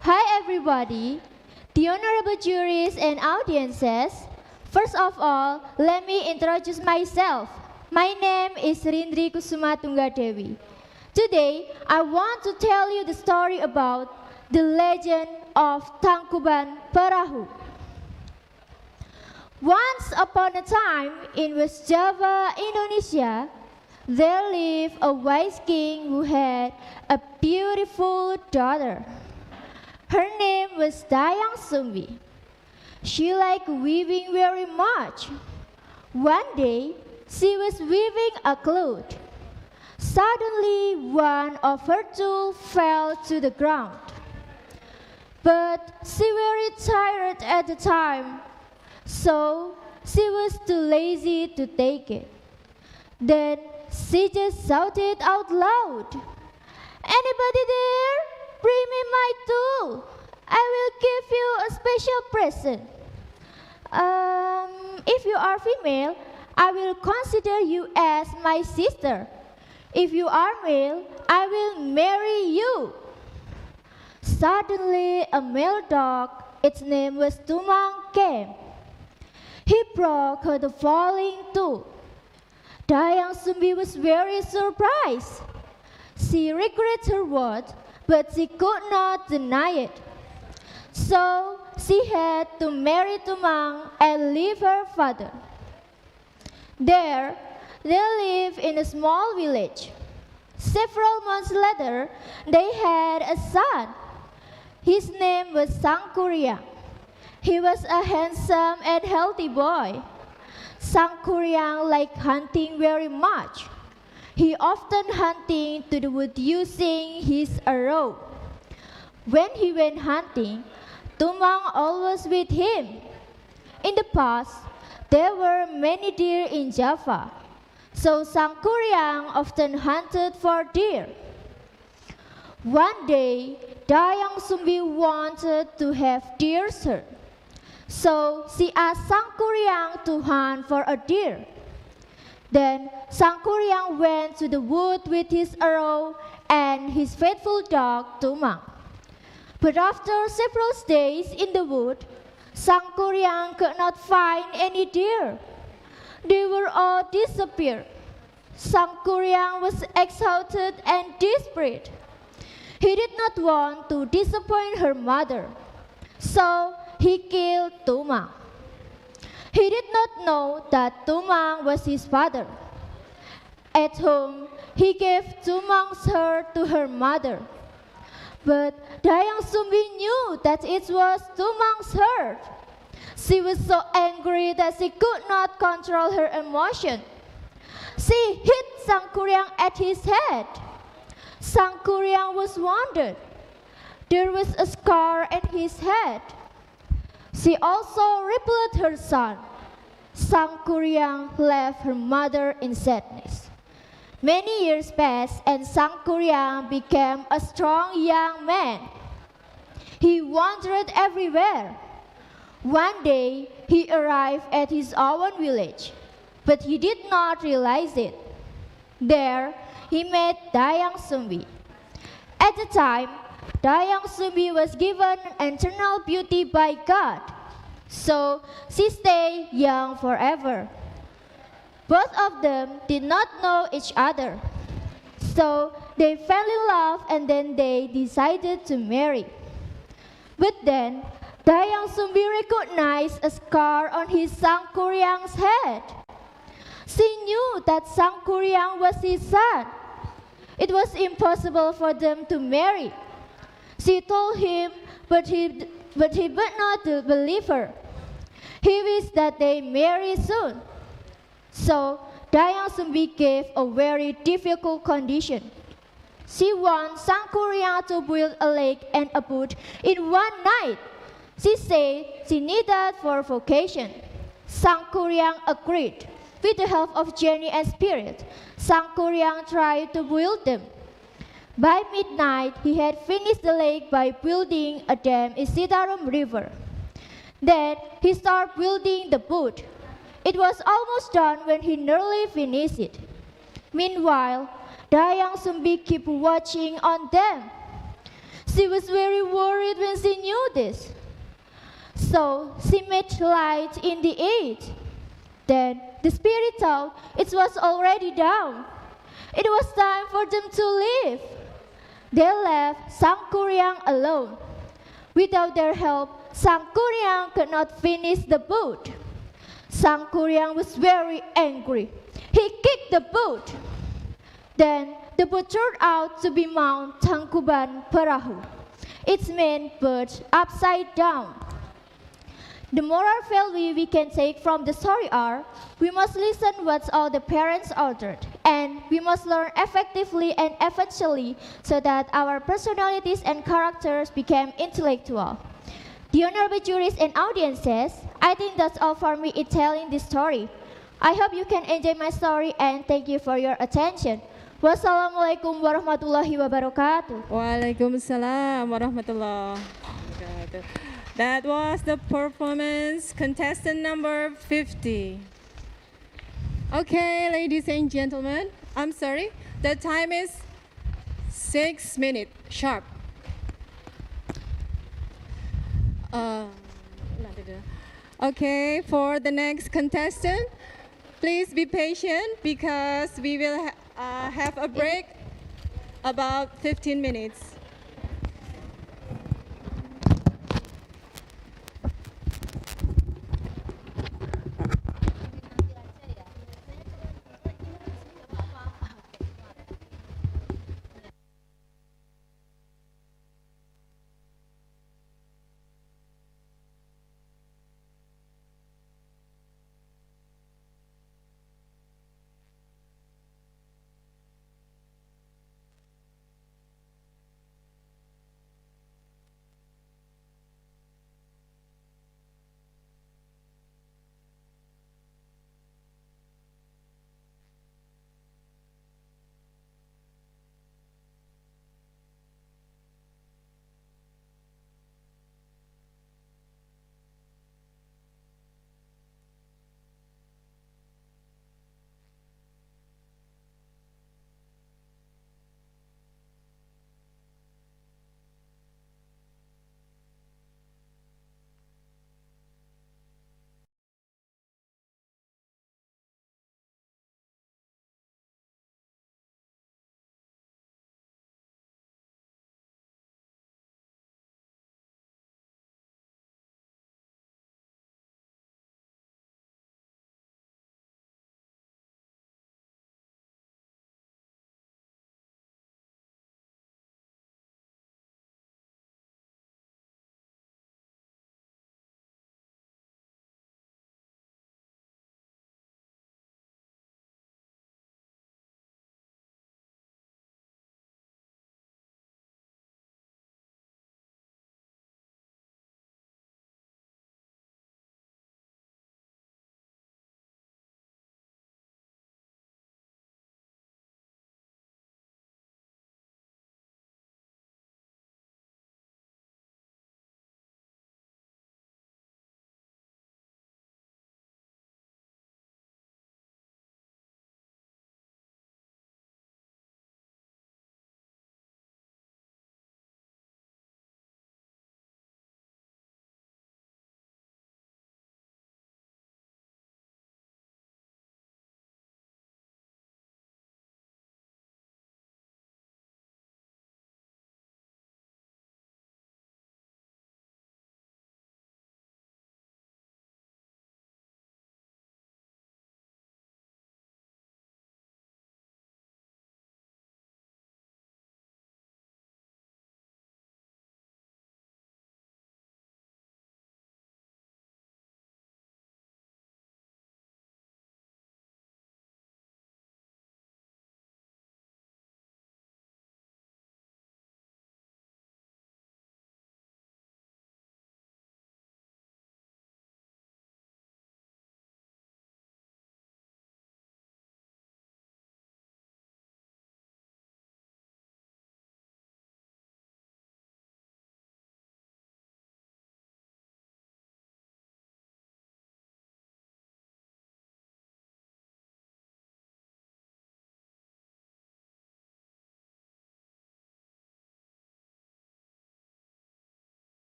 Hi everybody, the honorable juries and audiences. First of all, let me introduce myself. My name is Rindri Kusuma Tunggadewi. Today, I want to tell you the story about the legend of Tangkuban Perahu. Once upon a time, in West Java, Indonesia, there lived a wise king who had a beautiful daughter. Her name was Dayang Sumbi. She liked weaving very much. One day, she was weaving a cloth. Suddenly, one of her tools fell to the ground. But she was very tired at the time, so she was too lazy to take it. Then she just shouted out loud, "Anybody there? Bring me my tool. I will give you a special present. If you are female, I will consider you as my sister. If you are male, I will marry you." Suddenly, a male dog, its name was Tumang, came. He brought her the falling tool. Dayang Sumbi was very surprised. She regretted her words, but she could not deny it. So she had to marry Tumang and leave her father. There, they lived in a small village. Several months later, they had a son. His name was Sangkuriang. He was a handsome and healthy boy. Sangkuriang liked hunting very much. He often hunted to the wood using his arrow. When he went hunting, Tumang always with him. In the past, there were many deer in Java, so Sang Kuryang often hunted for deer. One day, Dayang Sumbi wanted to have deer shot, so she asked Sang Kuryang to hunt for a deer. Then Sang Kuryang went to the wood with his arrow and his faithful dog Tumang. But after several days in the wood, Sang Kuryang could not find any deer. They were all disappeared. Sang Kuryang was exhausted and desperate. He did not want to disappoint her mother, so he killed Tumang. He did not know that Tumang was his father. At home, he gave Tumang's heart to her mother. But Dayang Sumbi knew that it was Tumang's heart. She was so angry that she could not control her emotion. She hit Sang Kuryang at his head. Sang Kuryang was wounded. There was a scar on his head. She also repelled her son. Sang Kuryang left her mother in sadness. Many years passed and Sang Kuryang became a strong young man. He wandered everywhere. One day, he arrived at his own village, but he did not realize it. There, he met Dayang Sumbi. At the time, Dayang Sumbi was given eternal beauty by God, so she stayed young forever. Both of them did not know each other, so they fell in love and then they decided to marry. But then, Dayang Sumbi recognized a scar on his Sang Kuryang's head. She knew that Sang Kuryang was his son. It was impossible for them to marry. She told him, but he would not believe her. He wished that they marry soon. So Dayang Sumbi gave a very difficult condition. She want Sang Kuryang to build a lake and a boat in one night. She said she needed for vacation. Sang Kuryang agreed. With the help of Jenny and Spirit, Sang Kuryang tried to build them. By midnight, he had finished the lake by building a dam in Sitarum River. Then he started building the boat. It was almost done when he nearly finished it. Meanwhile, Dayang Sumbi kept watching on them. She was very worried when she knew this. So she made light in the air. Then the spirit thought it was already down. It was time for them to leave. They left Sang Kuryang alone. Without their help, Sang Kuryang could not finish the boat. Sang Kuryang was very angry. He kicked the boat. Then the boat turned out to be Mount Tangkuban Perahu. Its main perched upside down. The moral value we can take from the story are, we must listen what all the parents ordered, and we must learn effectively and eventually so that our personalities and characters become intellectual. The honorable juries and audiences, I think that's all for me in telling this story. I hope you can enjoy my story and thank you for your attention. Wassalamualaikum warahmatullahi wabarakatuh. Waalaikumsalam warahmatullahi wabarakatuh. That was the performance contestant number 50. Okay, ladies and gentlemen, I'm sorry, the time is 6 minutes sharp. Okay, for the next contestant, please be patient because we will have a break about 15 minutes.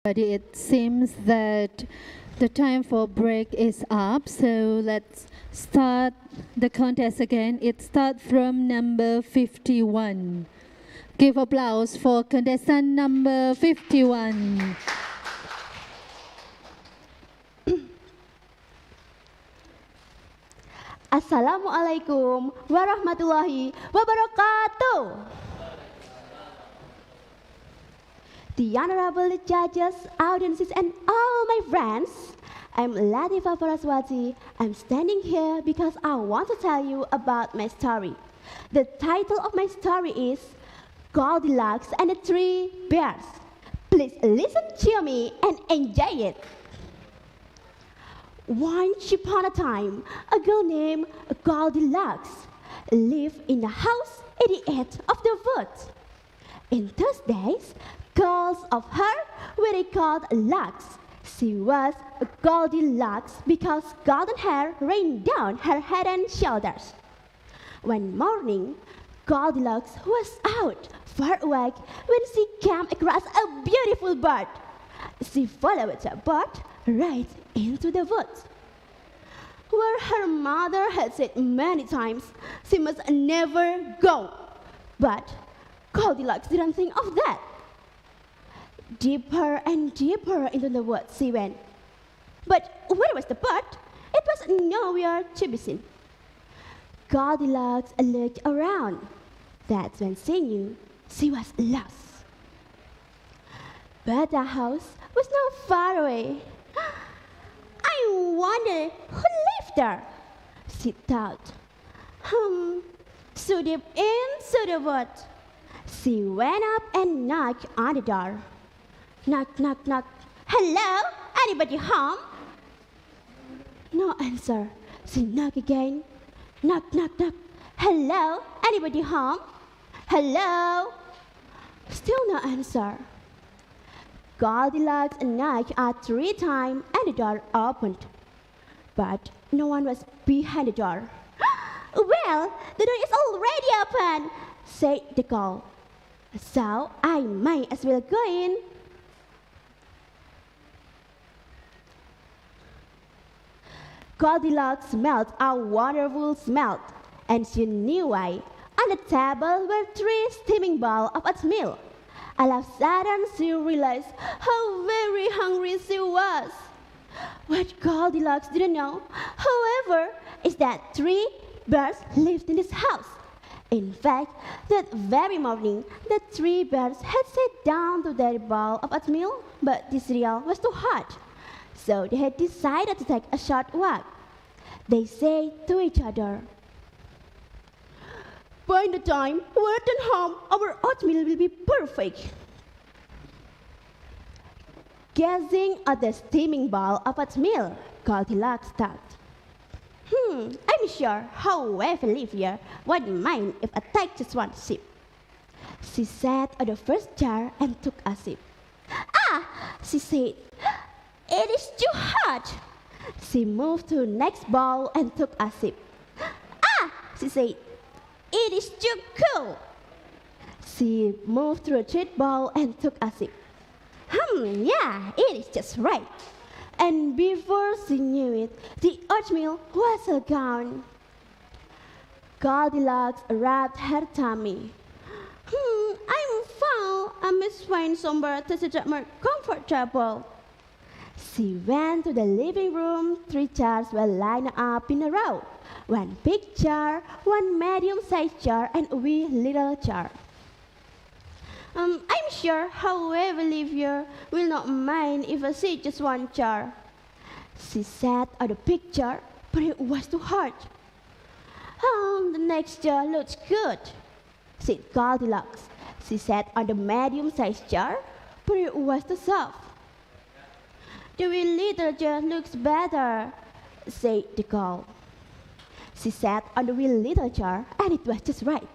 It seems that the time for break is up, so let's start the contest again. It starts from number 51. Give applause for contestant number 51. Assalamualaikum warahmatullahi wabarakatuh. The honorable judges, audiences, and all my friends, I'm Latifa Paraswati. I'm standing here because I want to tell you about my story. The title of my story is Goldilocks and the Three Bears. Please listen to me and enjoy it. Once upon a time, a girl named Goldilocks lived in a house at the edge of the woods. In those days, girls of her were called Locks. She was a Goldilocks because golden hair rained down her head and shoulders. One morning, Goldilocks was out for a walk when she came across a beautiful bird. She followed the bird right into the woods, where her mother had said many times she must never go. But Goldilocks didn't think of that. Deeper and deeper into the woods she went. But where was the bird? It was nowhere to be seen. Goldilocks looked around. That's when she knew she was lost. But the house was not far away. I wonder who lived there, she thought. So deep into the woods. She went up and knocked on the door. Knock, knock, knock. Hello? Anybody home? No answer. She knocked again. Knock, knock, knock. Hello? Anybody home? Hello? Still no answer. Goldilocks knocked 3 times and the door opened. But no one was behind the door. Well, the door is already open, said the girl. So I might as well go in. Goldilocks smelled a wonderful smell, and she knew why. On the table were 3 steaming bowls of oatmeal. All of a sudden, she realized how very hungry she was. What Goldilocks didn't know, however, is that 3 bears lived in this house. In fact, that very morning, the 3 bears had sat down to their bowl of oatmeal, but the cereal was too hot. So they had decided to take a short walk. They said to each other, by the time we return home, our oatmeal will be perfect. Gazing at the steaming bowl of oatmeal, Goldilocks thought, I'm sure whoever lives here wouldn't mind if I take just one sip. She sat at the first jar and took a sip. She said, it is too hot. She moved to the next bowl and took a sip. She said, it is too cool. She moved to the third bowl and took a sip. Yeah, it is just right. And before she knew it, the oatmeal was all gone. Goldilocks rubbed her tummy. I'm full. I must find somewhere to sit more comfortable. She went to the living room. 3 chairs were lined up in a row. 1 big chair, 1 medium-sized chair, and a wee little chair. I'm sure whoever lives here will not mind if I sit just 1 chair. She sat on the big chair, but it was too hard. The next chair looks good, said Goldilocks. She sat on the medium-sized chair, but it was too soft. The wee little chair looks better, said the girl. She sat on the wee little chair, and it was just right.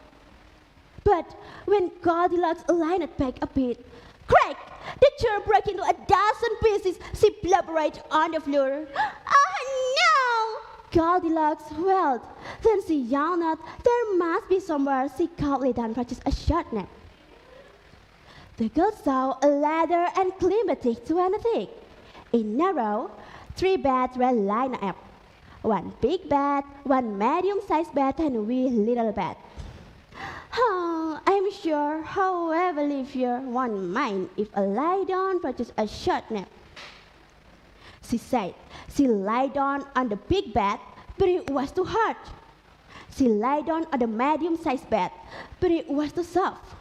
But when Goldilocks lined it back a bit, crack! The chair broke into 1,000 pieces. She blubbered right on the floor. No! Goldilocks wailed. Then she yelled out there must be somewhere she could lay down for just a short nap. The girl saw a ladder and climbed it to an attic. In a row, 3 beds were lined up. 1 big bed, 1 medium-sized bed, and a wee little bed. Oh, I'm sure, however, Olivia won't mind if I lie down for just a short nap. She said. She lay down on the big bed, but it was too hard. She lay down on the medium-sized bed, but it was too soft.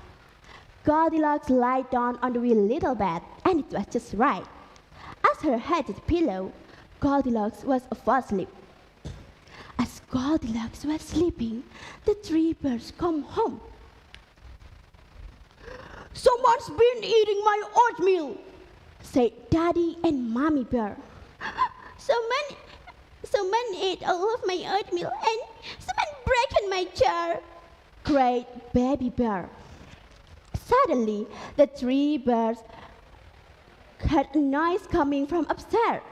Goldilocks lay down on the wee little bed, and it was just right. As her head hit the pillow, Goldilocks was asleep. As Goldilocks was sleeping, the 3 birds come home. "Someone's been eating my oatmeal," said Daddy and Mommy Bear. Someone ate all of my oatmeal and someone broke my jar," cried Baby Bear. Suddenly, the 3 birds heard a noise coming from upstairs.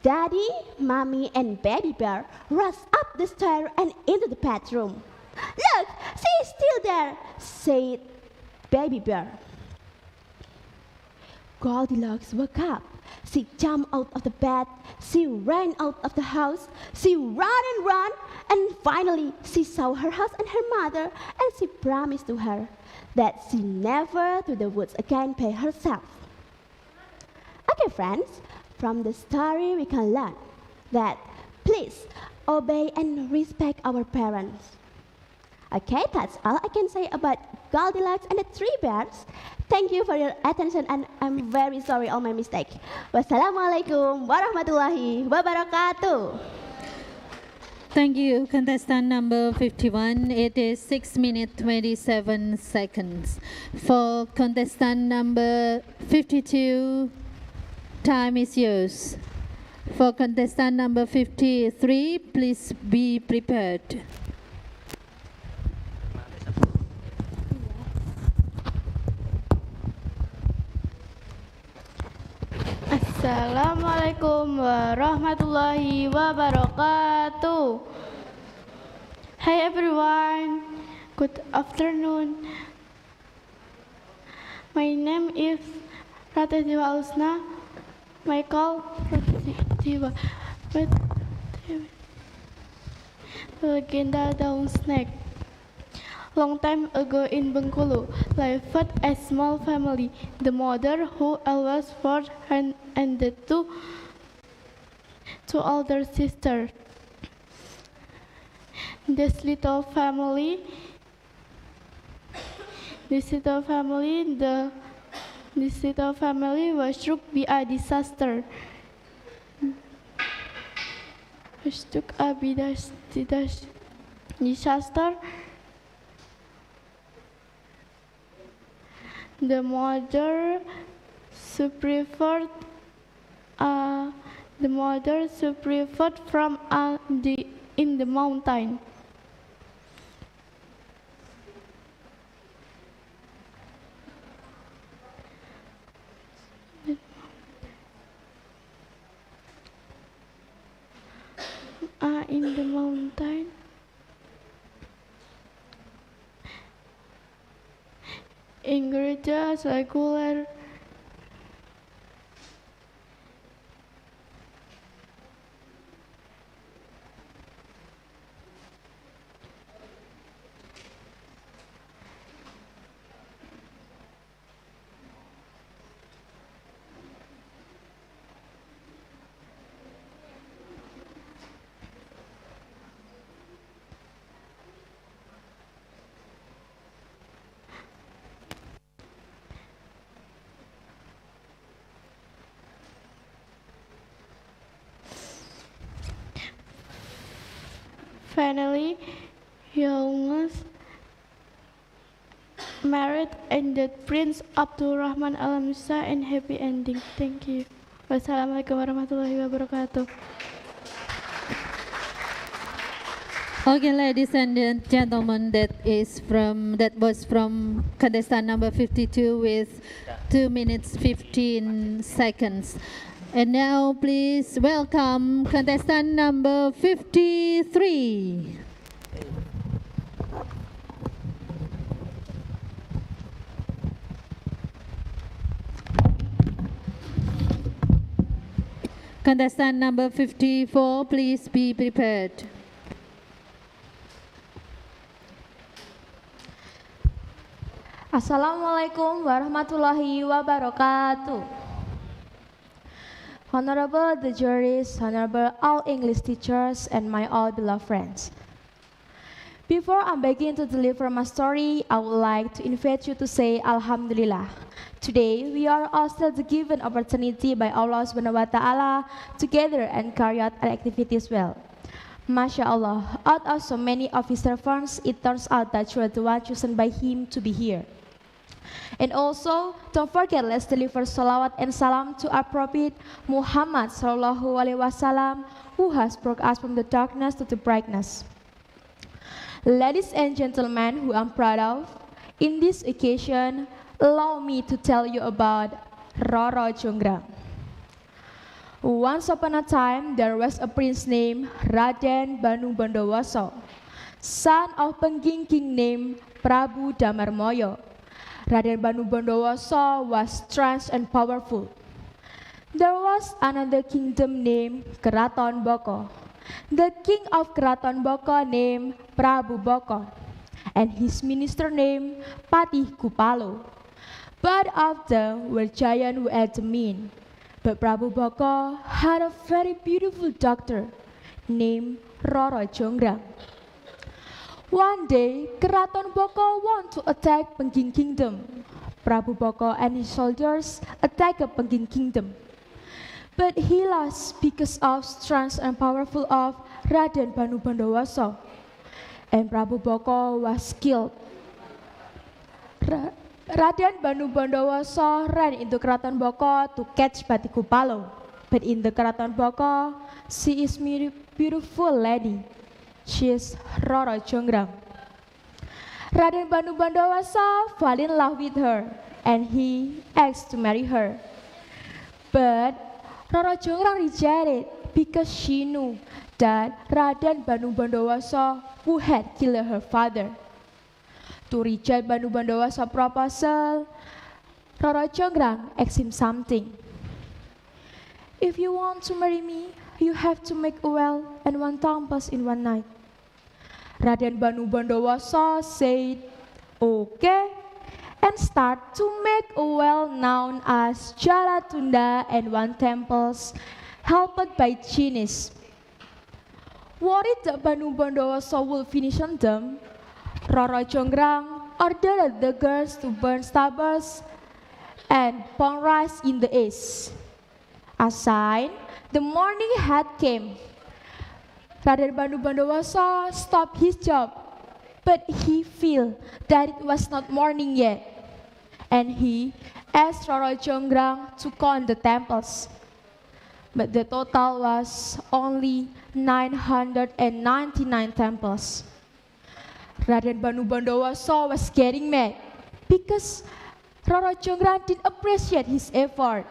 Daddy, Mommy, and Baby Bear rushed up the stairs and into the bedroom. "Look, she's still there," said Baby Bear. Goldilocks woke up. She jumped out of the bed. She ran out of the house. She ran and ran, and finally she saw her house and her mother, and she promised to her that she never to the woods again by herself. Okay, friends, from the story we can learn that please obey and respect our parents. Okay, that's all I can say about Goldilocks and the 3 bears. Thank you for your attention, and I'm very sorry all my mistake. Wassalamualaikum warahmatullahi wabarakatuh. Thank you, contestant number 51. It is 6 minutes 27 seconds. For contestant number 52, time is yours. For contestant number 53, please be prepared. Assalamualaikum warahmatullahi wabarakatuh. Hi everyone, good afternoon. My name is Raden Usna. My call Legenda Daun Snack. Long time ago in Bengkulu, lived a small family. The mother who always fought and the two older sisters. This little family was struck by a disaster. The mother suffered from in the mountain. In the mountain. In gereja sekuler finally, Youngs married and the Prince Abdul Rahman Al Musa and happy ending. Thank you. Wassalamualaikum warahmatullahi wabarakatuh. Okay, ladies and gentlemen, that was from contestant number 52 with 2 minutes 15 seconds. And now please welcome contestant number 53. Contestant number 54, please be prepared. Assalamualaikum warahmatullahi wabarakatuh. Honorable the juries, honorable all English teachers, and my all beloved friends. Before I begin to deliver my story, I would like to invite you to say Alhamdulillah. Today, we are all still given opportunity by Allah Subhanahu wa Ta'ala to gather and carry out our activities well. Masya Allah, out of so many of His servants, it turns out that you are the one chosen by Him to be here. And also, don't forget, let's deliver salawat and salam to our Prophet Muhammad Sallallahu Alaihi Wasallam, who has brought us from the darkness to the brightness. Ladies and gentlemen, who I'm proud of, in this occasion, allow me to tell you about Roro Jonggrang. Once upon a time, there was a prince named Raden Bandung Bondowoso, son of Penggingking named Prabu Damarmoyo. Raden Bandung Bondowoso was strange and powerful. There was another kingdom named Keraton Boko. The king of Keraton Boko named Prabu Boko, and his minister named Patih Kupalo. Both of them were giants who had the mean. But Prabu Boko had a very beautiful daughter named Roro Jonggrang. One day, Keraton Boko want to attack Pengging Kingdom. Prabu Boko and his soldiers attacked Pengging Kingdom. But he lost because of strength and powerful of Raden Bandung Bondowoso. And Prabu Boko was killed. Raden Bandung Bondowoso ran into Keraton Boko to catch Patih Kupalo. But in the Keraton Boko, she is a beautiful lady. She is Roro Jonggrang. Raden Bandung Bondowoso fell in love with her, and he asked to marry her. But Roro Jonggrang rejected because she knew that Raden Bandung Bondowoso who had killed her father. To reject Bandung Bondowoso's proposal, Roro Jonggrang asked him something. If you want to marry me, you have to make a well and 1 temples in 1 night. Raden Bandung Bondowoso said, okay, and start to make a well known as Jalatunda and 1 temples, helped by genies. Worried that Bandung Bondowoso will finish on them, Roro Jonggrang ordered the girls to burn stubbles and pour rice in the east. As sign, the morning had came. Raden Bandung Bondowoso stopped his job, but he felt that it was not morning yet, and he asked Roro Jonggrang to count the temples. But the total was only 999 temples. Raden Bandung Bondowoso was getting mad because Roro Jonggrang didn't appreciate his effort.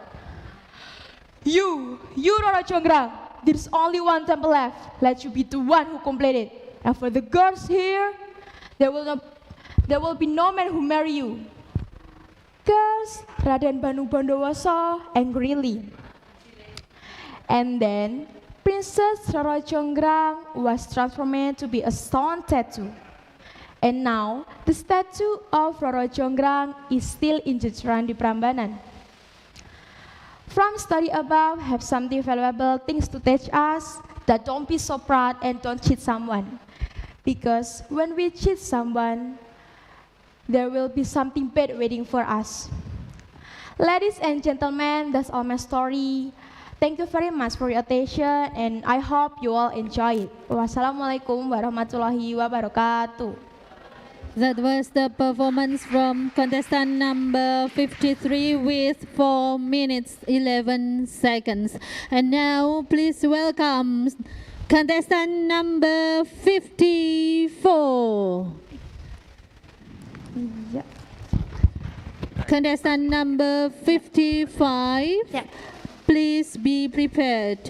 You Roro Jonggrang, there's only 1 temple left. Let you be the one who completed it. And for the girls here, there will be no man who marry you. Girls, Raden Bandung Bondowoso angrily. And then Princess Roro Jonggrang was transformed to be a stone statue. And now the statue of Roro Jonggrang is still in Jejeran di Prambanan. From study above, have something valuable things to teach us, that don't be so proud and don't cheat someone. Because when we cheat someone, there will be something bad waiting for us. Ladies and gentlemen, that's all my story. Thank you very much for your attention, and I hope you all enjoy it. Wassalamualaikum warahmatullahi wabarakatuh. That was the performance from contestant number 53 with 4 minutes 11 seconds. And now please welcome contestant number 54. Yeah. Contestant number 55. Yeah. Please be prepared.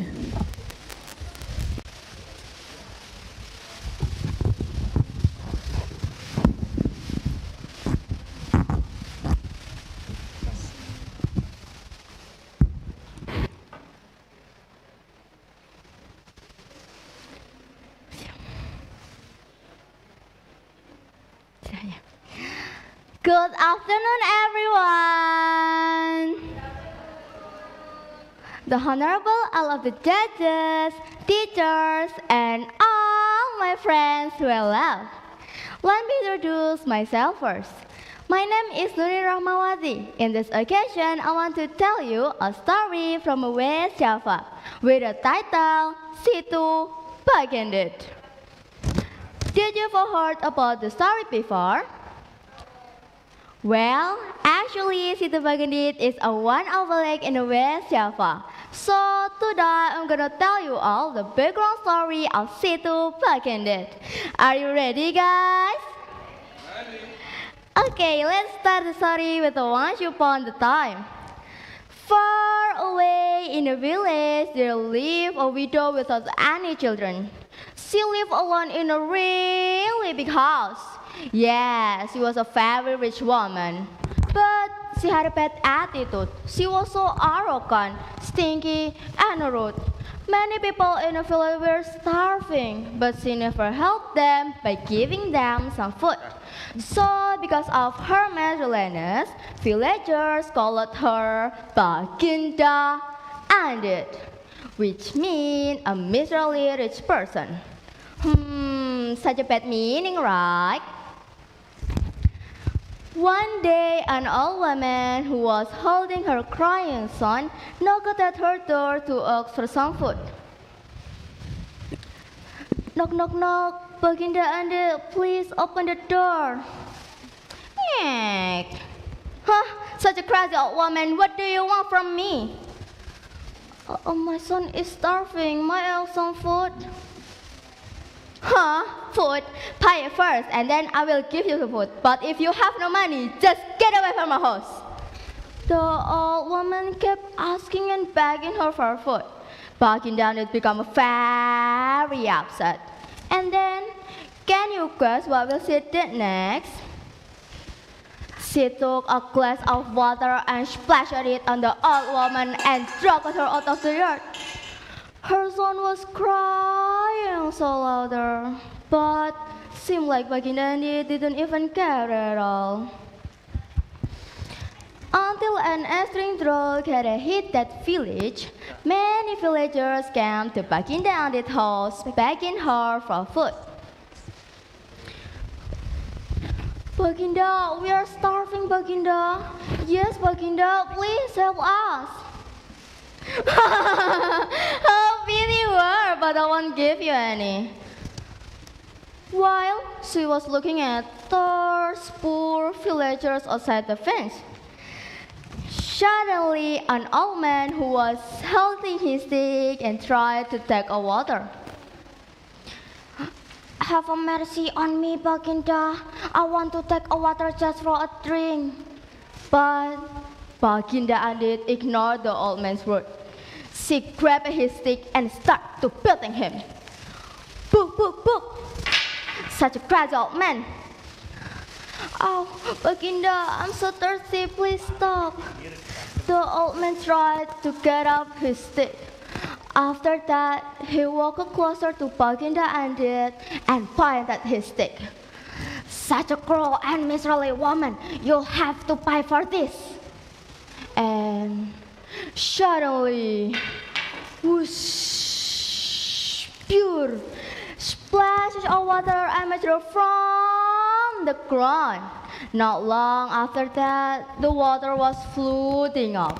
Good afternoon, everyone. The Honorable all of the judges, teachers, and all my friends who I love. Let me introduce myself first. My name is Nuri Rahmawati. In this occasion, I want to tell you a story from West Java with the title Situ Bagendit. Did you ever heard about the story before? Well, actually, Situ Bagendit is a one-of a lake in the West Java. So today, I'm gonna tell you all the background story of Situ Bagendit. Are you ready, guys? Ready. Okay, let's start the story with the once upon a time. Far away in a village, there lived a widow without any children. She lived alone in a really big house. Yeah, she was a very rich woman. But she had a bad attitude. She was so arrogant, stinky, and rude. Many people in the village were starving, but she never helped them by giving them some food. So, because of her miserliness, villagers called her Baginda Andit, which means a miserly rich person. Such a bad meaning, right? One day, an old woman who was holding her crying son knocked at her door to ask for some food. Knock, knock, knock. Baginda Andit, please open the door. Huh? Such a crazy old woman. What do you want from me? My son is starving. May I have some food? Huh? Food? Pay it first, and then I will give you the food. But if you have no money, just get away from my house. The old woman kept asking and begging her for food. Baginda Andit became very upset. And then, can you guess what will she did next? She took a glass of water and splashed it on the old woman and dropped her out of the yard. Her son was crying so louder, but seemed like Baginda Andit didn't even care at all. Until an extreme drought had hit that village, many villagers came to Baginda Andit's house begging her for food. Baginda, we are starving, Baginda. Yes, Baginda, please help us. How pity you are, but I won't give you any. While she was looking at those poor villagers outside the fence, suddenly an old man who was holding his stick and tried to take a water. Have a mercy on me, Baginda. I want to take a water just for a drink. But Baginda Andit ignored the old man's word. She grabbed his stick and started to beating him. Book, book, book. Such a crazy old man. Oh, Baginda, I'm so thirsty. Please stop. The old man tried to get up his stick. After that, he walked closer to Baginda Andit and pointed his stick. Such a cruel and miserly woman, you'll have to pay for this. And suddenly, whoosh, pure splashes of water emerged from the ground. Not long after that, the water was flooding up.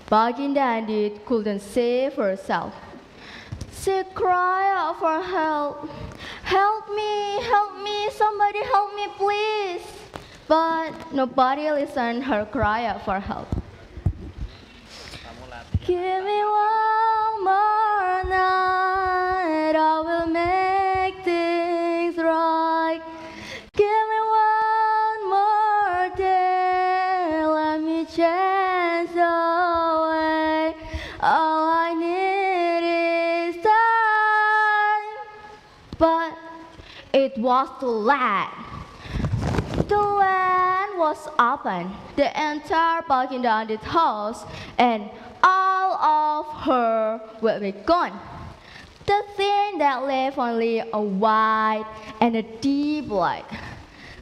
Baginda Andit couldn't save herself. She cried out for help. Help me, somebody help me, please. But nobody listened her cry out for help. Give me one more night, I will make things right. Give me one more day, let me chance away. All I need is time. But it was too late. The land was open, the entire Baginda Andit's house, and all of her will be gone. The thing that left only a white and a deep black.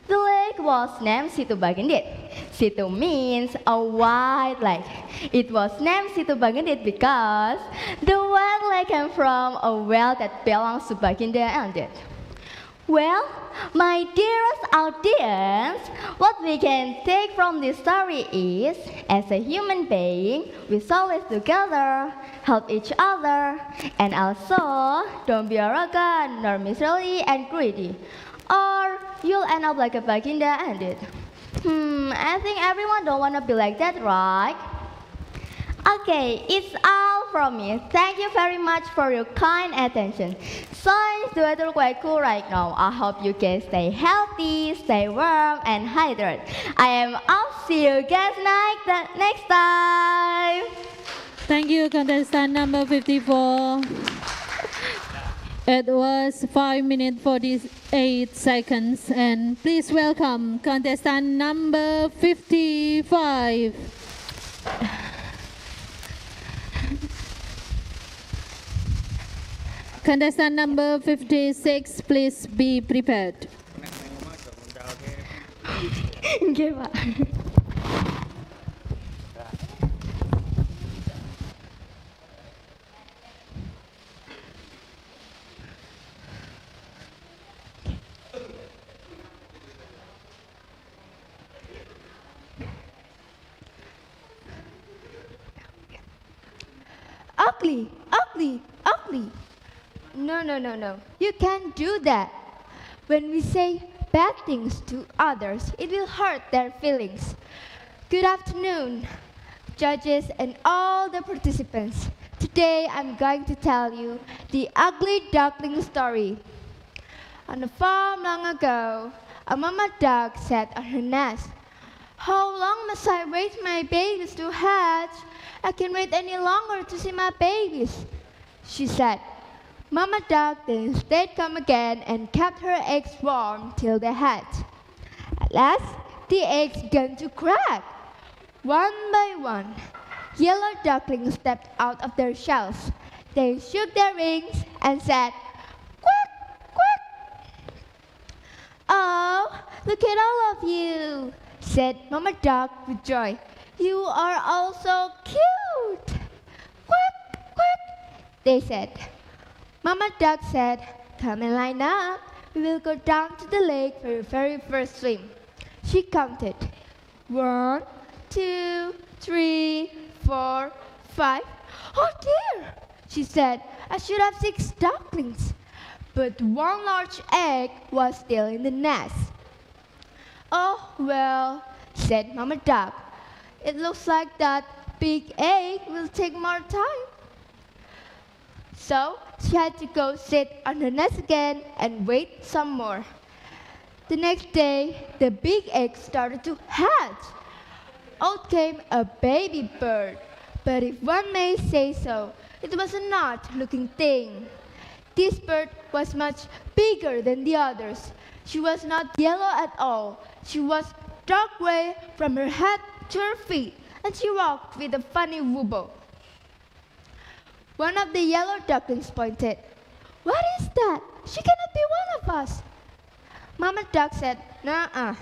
The lake was named Situ Bagendit. Situ means a wide lake. It was named Situ Bagendit because the wide lake came from a well that belongs to Bagendit. Well, my dearest audience, what we can take from this story is, as a human being, we always together, help each other, and also don't be arrogant, nor miserly and greedy, or you'll end up like a Bagendit. I think everyone don't want to be like that, right? Okay, it's all from me. Thank you very much for your kind attention. Since the weather quite cool right now, I hope you can stay healthy, stay warm, and hydrated. I am off. See you guys next time. Thank you, contestant number 54. It was 5 minutes 48 seconds, and please welcome contestant number 55. Contestant number 56, please be prepared. Nggih, Pak. Ugly, ugly, ugly. No. You can't do that. When we say bad things to others, it will hurt their feelings. Good afternoon, judges and all the participants. Today I'm going to tell you the ugly duckling story. On a farm long ago, a mama duck sat on her nest. How long must I wait for my babies to hatch? I can't wait any longer to see my babies, she said. Mama duck then stayed calm again and kept her eggs warm till they hatched. At last, the eggs began to crack. One by one, yellow ducklings stepped out of their shells. They shook their wings and said, "Quack, quack." "Oh, look at all of you," said Mama Duck with joy. "You are all so cute." "Quack, quack," they said. Mama Duck said, "Come and line up. We will go down to the lake for your very first swim." She counted. 1, 2, 3, 4, 5. "Oh dear," she said, "I should have 6 ducklings." But one large egg was still in the nest. "Oh well," said Mama Duck. "It looks like that big egg will take more time." So she had to go sit on her nest again and wait some more. The next day, the big egg started to hatch. Out came a baby bird, but if one may say so, it was an odd-looking thing. This bird was much bigger than the others. She was not yellow at all. She was dark gray from her head to her feet, and she walked with a funny wobble. One of the yellow ducklings pointed. "What is that? She cannot be one of us." Mama Duck said, "Nuh-uh."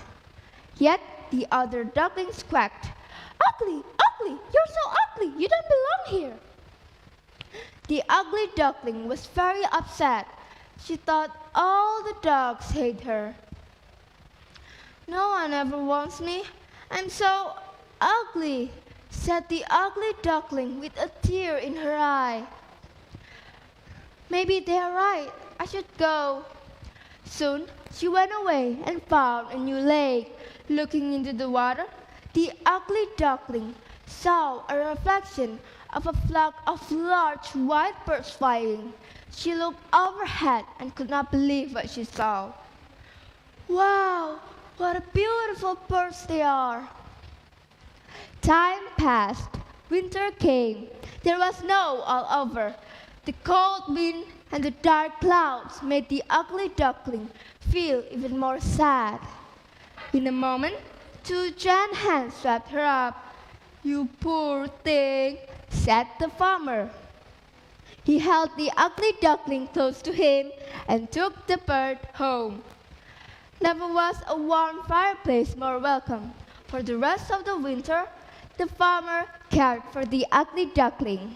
Yet the other ducklings quacked. "Ugly, ugly, you're so ugly, you don't belong here." The ugly duckling was very upset. She thought all the ducks hate her. "No one ever wants me. I'm so ugly," said the ugly duckling with a tear in her eye. "Maybe they're right. I should go." Soon she went away and found a new lake. Looking into the water, the ugly duckling saw a reflection of a flock of large white birds flying. She looked overhead and could not believe what she saw. "Wow, what a beautiful birds they are." Time passed. Winter came. There was snow all over. The cold wind and the dark clouds made the ugly duckling feel even more sad. In a moment, 2 giant hands swept her up. "You poor thing," said the farmer. He held the ugly duckling close to him and took the bird home. Never was a warm fireplace more welcome. For the rest of the winter, the farmer cared for the ugly duckling.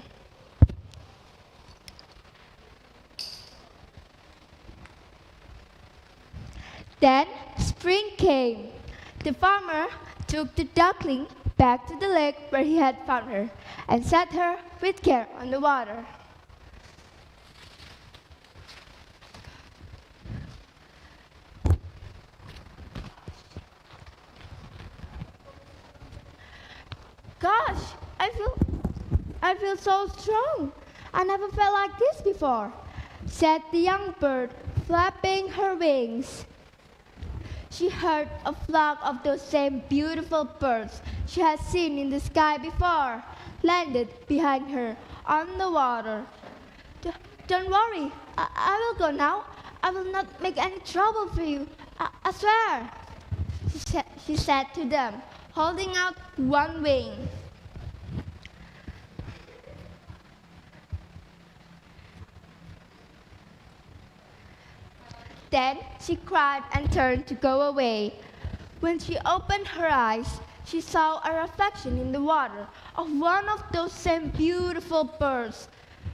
Then spring came. The farmer took the duckling back to the lake where he had found her and set her with care on the water. Gosh, I feel so strong. I never felt like this before, said the young bird, flapping her wings. She heard a flock of those same beautiful birds she had seen in the sky before, landed behind her on the water. Don't worry, I will go now. I will not make any trouble for you, I swear, she said to them, holding out one wing. Then she cried and turned to go away. When she opened her eyes, she saw a reflection in the water of one of those same beautiful birds.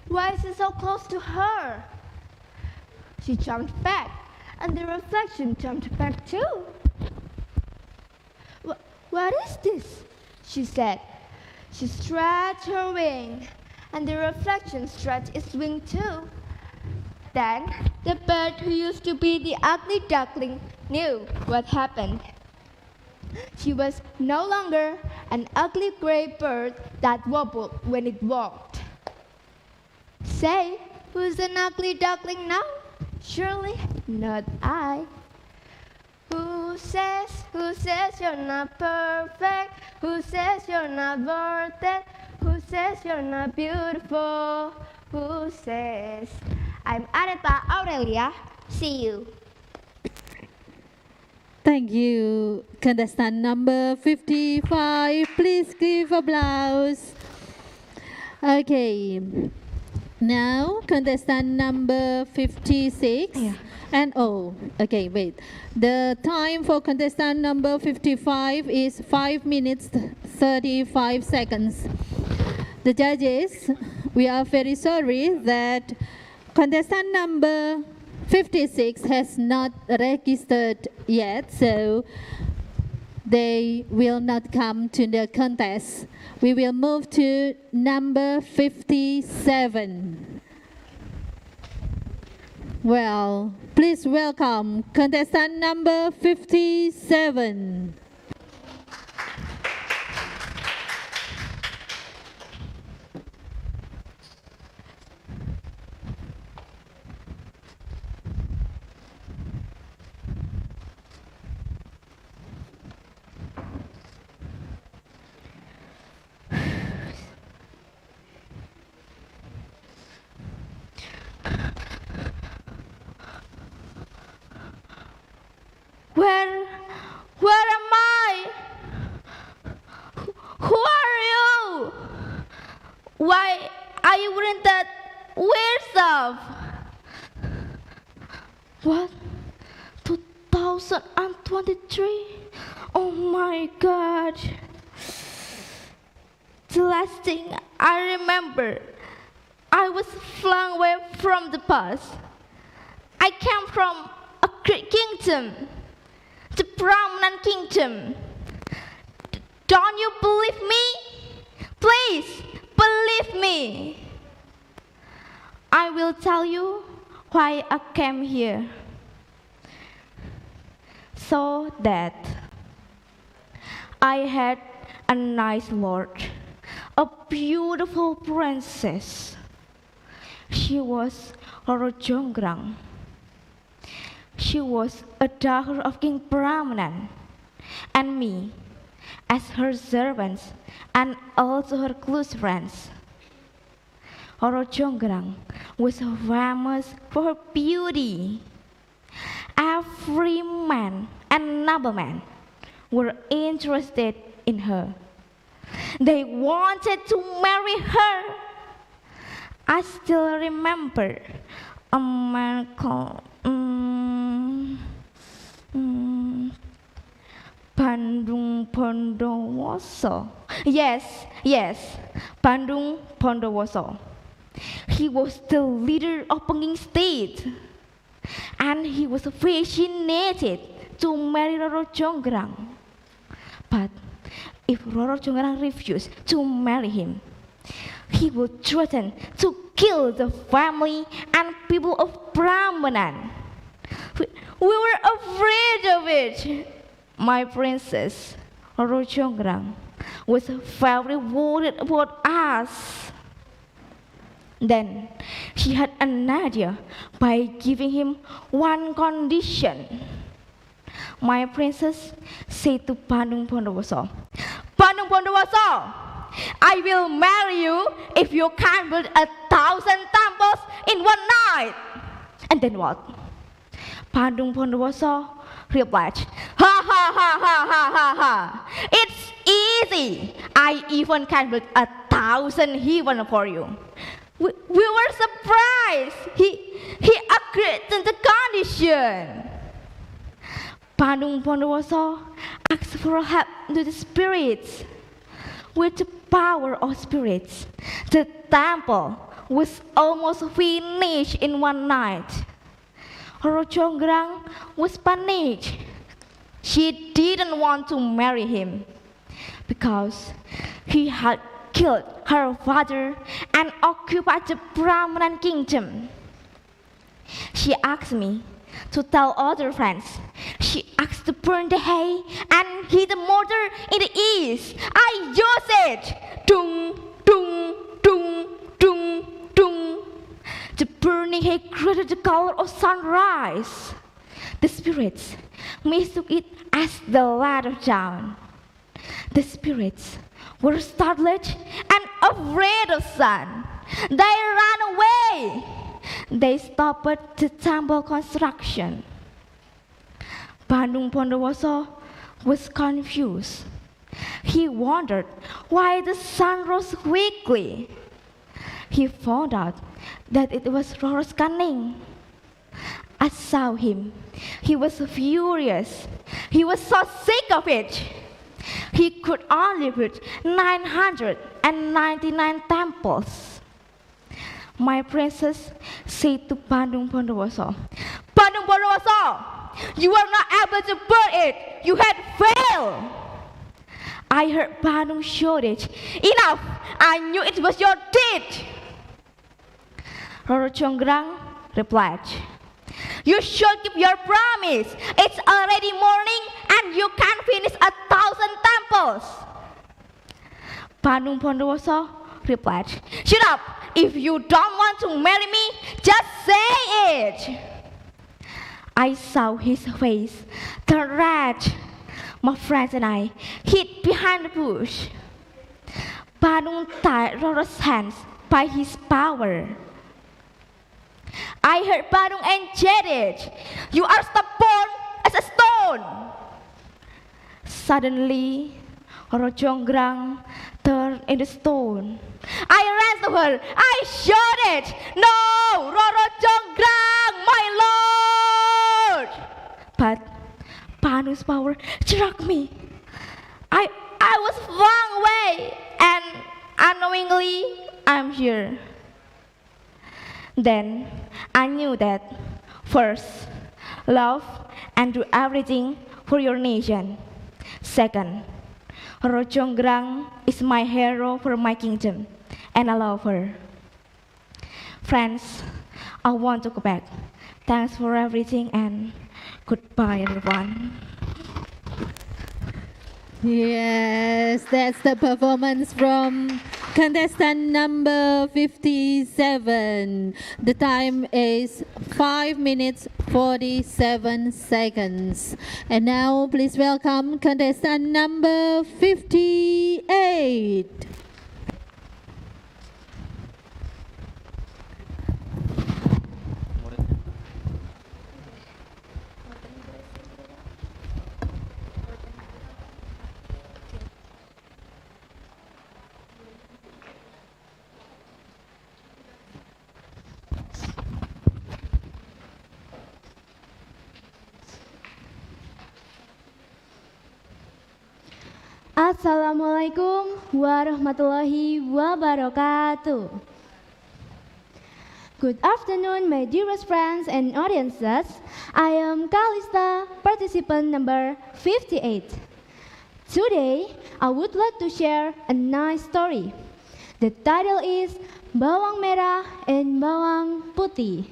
Why is it so close to her? She jumped back, and the reflection jumped back too. What is this? She said. She stretched her wing, and the reflection stretched its wing too. Then the bird who used to be the ugly duckling knew what happened. She was no longer an ugly gray bird that wobbled when it walked. Say, who's an ugly duckling now? Surely not I. Who says you're not perfect? Who says you're not worth it? Who says you're not beautiful? Who says? I'm Areta Aurelia. See you. Thank you. Contestant number 55. Please give applause. Okay. Now, contestant number 56. And okay, wait. The time for contestant number 55 is 5 minutes 35 seconds. The judges, we are very sorry that contestant number 56 has not registered yet, so they will not come to the contest. We will move to number 57. Well, please welcome contestant number 57. Where am I? Who are you? Why are you wearing that weird stuff? What? 2023? Oh my God. The last thing I remember, I was flung away from the past. I came from a great kingdom, the prominent kingdom. Don't you believe me? Please, believe me. I will tell you why I came here. So that I had a nice lord, a beautiful princess. She was Rorojongrang. She was a daughter of King Brahmanan, and me, as her servants, and also her close friends. Rorojongrang was famous for her beauty. Every man and nobleman were interested in her. They wanted to marry her. I still remember a man called Bandung Bondowoso. Yes, Bandung Bondowoso. He was the leader of Pengging State, and he was fascinated to marry Roro Jonggrang. But if Roro Jonggrang refused to marry him, he would threaten to kill the family and people of Prambanan. We were afraid of it. My princess, Roro Jonggrang, was very worried about us. Then she had an idea by giving him one condition. My princess said to Bandung Bondowoso, Bandung Bondowoso, I will marry you if you can build 1,000 temples in one night. And then what? Bandung Bondowoso replied, ha ha ha ha ha ha ha. It's easy. I even can build 1,000 heaven for you. We were surprised. He agreed to the condition. Bandung Bondowoso asked for help to the spirits. With the power of spirits, the temple was almost finished in one night. Roro Jonggrang was panicked. She didn't want to marry him because he had killed her father and occupied the Prambanan kingdom. She asked me to tell other friends. She asked to burn the hay and hid the mortar in the east. I use it. Dung, dung, dung, dung, dung. The burning hay created the color of sunrise. The spirits mistook it as the light of dawn. The spirits were startled and afraid of sun. They ran away. They stopped the temple construction. Bandung Bondowoso was confused. He wondered why the sun rose quickly. He found out that it was Roro's cunning. I saw him. He was furious. He was so sick of it. He could only build 999 temples. My princess said to Bandung Bondowoso, Bandung Bondowoso, you are not able to burn it. You had failed. I heard Bandung shout it. Enough! I knew it was your deed. Roro Jonggrang replied, you should keep your promise. It's already morning and you can't finish 1,000 temples. Bandung Bondowoso replied, shut up. If you don't want to marry me, just say it. I saw his face turn red. My friends and I hid behind the bush. Bandung tied Roro's hands by his power. I heard Bandung entreated, you are stubborn as a stone. Suddenly, Roro Jonggrang turned into stone. I ran to her. I shouted, no, Roro Jonggrang, my lord! But Bandung's power struck me. I was flung away, and unknowingly, I'm here. Then I knew that first, love and do everything for your nation. Second, Roro Jonggrang is my hero for my kingdom, and I love her. Friends, I want to go back. Thanks for everything, and goodbye, everyone. Yes, that's the performance from contestant number 57. The time is 5 minutes 47 seconds. And now please welcome contestant number 58. Assalamualaikum warahmatullahi wabarakatuh. Good afternoon, my dearest friends and audiences. I am Kalista, participant number 58. Today, I would like to share a nice story. The title is Bawang Merah and Bawang Putih.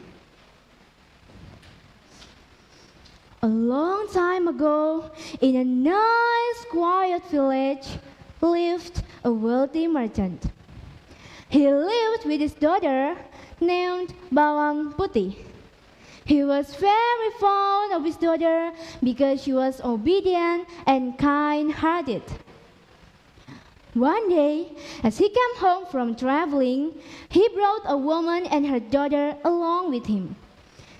A long time ago, in a nice quiet village, lived a wealthy merchant. He lived with his daughter named Bawang Putih. He was very fond of his daughter because she was obedient and kind-hearted. One day, as he came home from traveling, he brought a woman and her daughter along with him.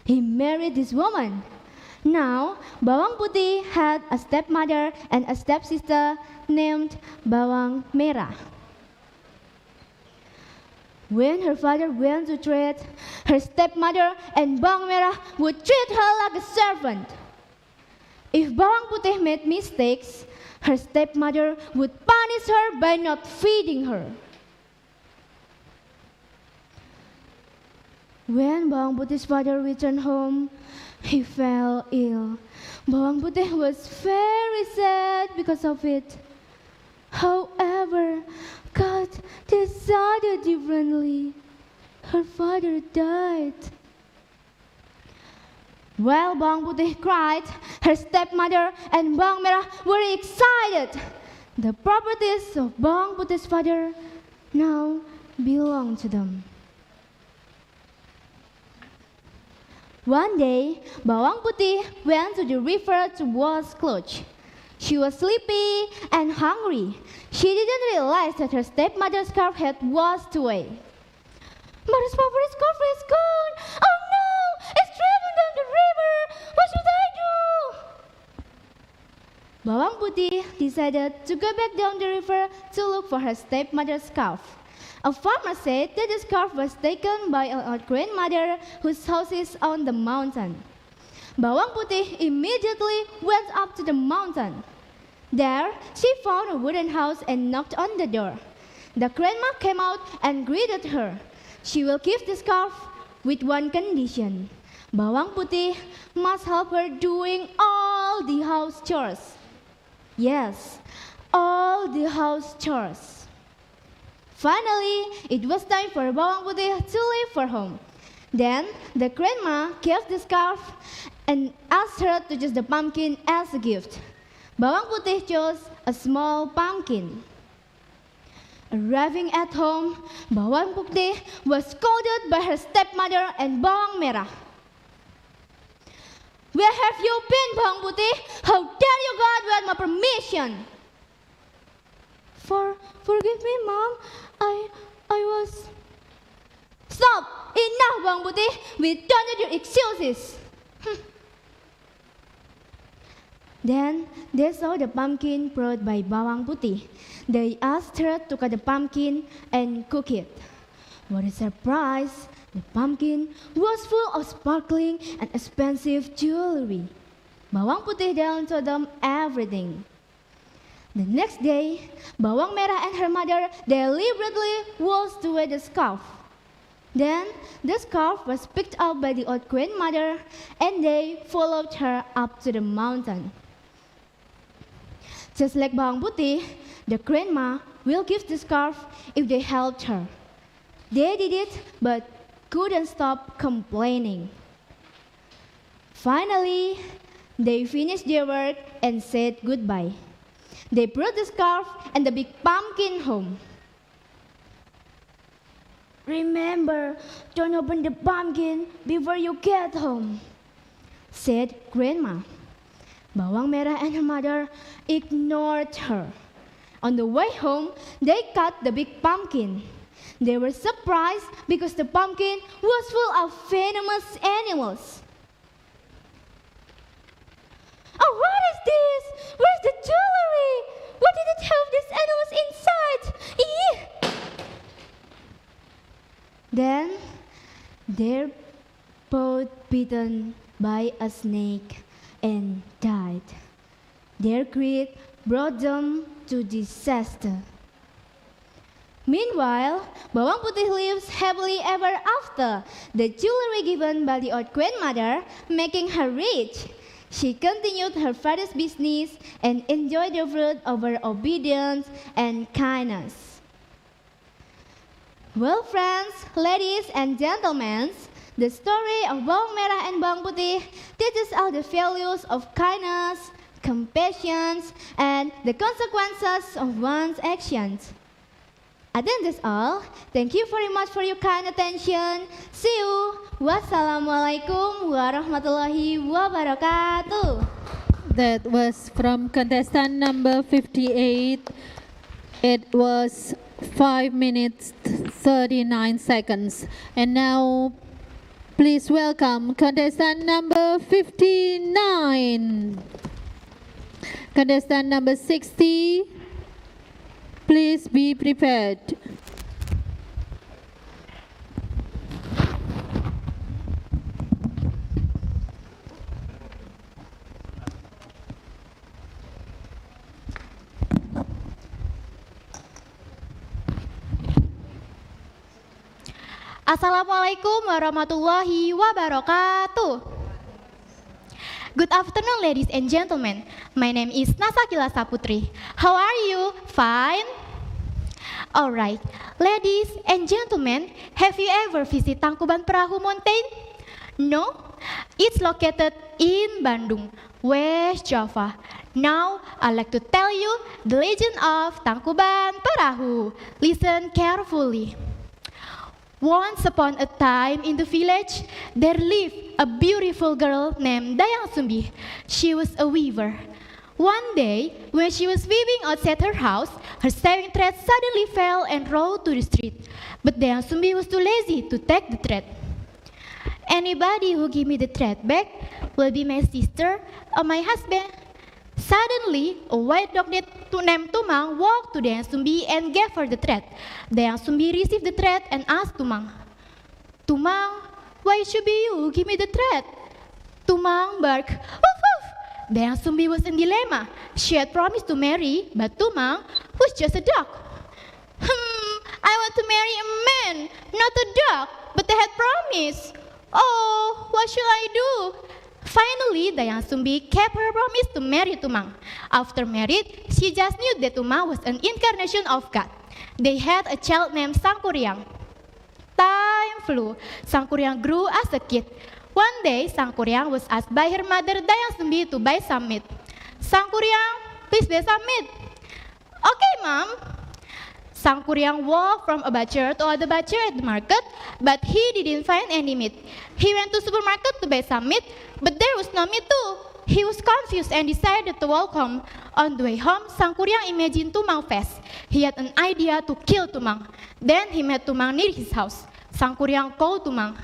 He married this woman. Now, Bawang Putih had a stepmother and a stepsister named Bawang Merah. When her father went to trade, her stepmother and Bawang Merah would treat her like a servant. If Bawang Putih made mistakes, her stepmother would punish her by not feeding her. When Bawang Putih's father returned home, he fell ill. Bawang Putih was very sad because of it. However, God decided differently. Her father died. While Bawang Putih cried, her stepmother and Bawang Merah were excited. The properties of Bawang Putih's father now belong to them. One day, Bawang Putih went to the river to wash clothes. She was sleepy and hungry. She didn't realize that her stepmother's scarf had washed away. Mother's favorite scarf is gone! Oh no! It's driven down the river! What should I do? Bawang Putih decided to go back down the river to look for her stepmother's scarf. A farmer said that the scarf was taken by an old grandmother whose house is on the mountain. Bawang Putih immediately went up to the mountain. There, she found a wooden house and knocked on the door. The grandma came out and greeted her. She will give the scarf with one condition. Bawang Putih must help her doing all the house chores. Yes, all the house chores. Finally, it was time for Bawang Putih to leave for home. Then, the grandma gave the scarf and asked her to choose the pumpkin as a gift. Bawang Putih chose a small pumpkin. Arriving at home, Bawang Putih was scolded by her stepmother and Bawang Merah. Where have you been, Bawang Putih? How dare you go out without my permission? Forgive me, Mom. I was... Stop! Enough, Bawang Putih. We don't need your excuses. Then they saw the pumpkin brought by Bawang Putih. They asked her to cut the pumpkin and cook it. What a surprise! The pumpkin was full of sparkling and expensive jewelry. Bawang Putih then told them everything. The next day, Bawang Merah and her mother deliberately washed away the scarf. Then, the scarf was picked up by the old grandmother, and they followed her up to the mountain. Just like Bawang Putih, the grandma will give the scarf if they helped her. They did it, but couldn't stop complaining. Finally, they finished their work and said goodbye. They brought the scarf and the big pumpkin home. Remember, don't open the pumpkin before you get home, said Grandma. Bawang Merah and her mother ignored her. On the way home, they cut the big pumpkin. They were surprised because the pumpkin was full of venomous animals. Oh, what is this? Where's the jewelry? Why did it have these animals inside? Eee! Then they're both bitten by a snake and died. Their greed brought them to disaster. Meanwhile, Bawang Putih lives happily ever after, the jewelry given by the old grandmother making her rich. She continued her father's business and enjoyed the fruit of her obedience and kindness. Well, friends, ladies and gentlemen, the story of Bawang Merah and Bawang Putih teaches us the values of kindness, compassion, and the consequences of one's actions. I think that's all. Thank you very much for your kind attention. See you. Wassalamualaikum warahmatullahi wabarakatuh. That was from contestant number 58. It was 5 minutes 39 seconds. And now, please welcome contestant number 59. Contestant number 60. Please be prepared. Assalamualaikum warahmatullahi wabarakatuh. Good afternoon, ladies and gentlemen. My name is Nasakila Saputri. How are you? Fine? Alright. Ladies and gentlemen, have you ever visited Tangkuban Perahu Mountain? No? It's located in Bandung, West Java. Now, I'd like to tell you the legend of Tangkuban Perahu. Listen carefully. Once upon a time in the village, there lived a beautiful girl named Dayang Sumbi. She was a weaver. One day, when she was weaving outside her house, her sewing thread suddenly fell and rolled to the street. But Dayang Sumbi was too lazy to take the thread. Anybody who give me the thread back will be my sister or my husband. Suddenly, a white dog named Tumang walked to Dayang Sumbi and gave her the thread. Dayang Sumbi received the thread and asked Tumang, "Tumang, why should be you give me the thread?" Tumang barked, "Woof woof!" Dayang Sumbi was in dilemma. She had promised to marry, but Tumang was just a dog. I want to marry a man, not a dog, but I had promised. Oh, what should I do? Finally, Dayang Sumbi kept her promise to marry Tumang. After married, she just knew that Tumang was an incarnation of God. They had a child named Sangkuriang. Time flew. Sangkuriang grew as a kid. One day, Sangkuriang was asked by her mother Dayang Sumbi to buy some meat. Sangkuriang, please buy some meat. Okay, Mom. Sangkuriang walked from a butcher to other butcher at the market, but he didn't find any meat. He went to supermarket to buy some meat, but there was no meat too. He was confused and decided to walk home. On the way home, Sangkuriang imagined Tumang face. He had an idea to kill Tumang. Then he met Tumang near his house. Sangkuriang called Tumang.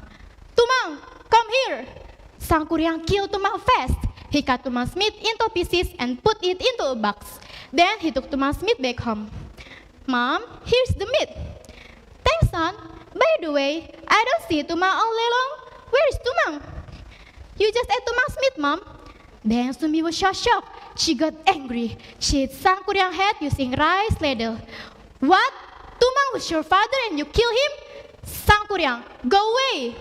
"Tumang, come here." Sangkuriang killed Tumang fast. He cut Tumang's meat into pieces and put it into a box. Then he took Tumang's meat back home. "Mom, here's the meat." "Thanks, son. By the way, I don't see Tumang all day long. Where is Tumang?" "You just ate Tumang's meat, Mom." Dayang Sumbi was so shocked. She got angry. She hit Sangkuriang's head using rice ladle. "What? Tumang was your father and you killed him? Sangkuriang, go away!"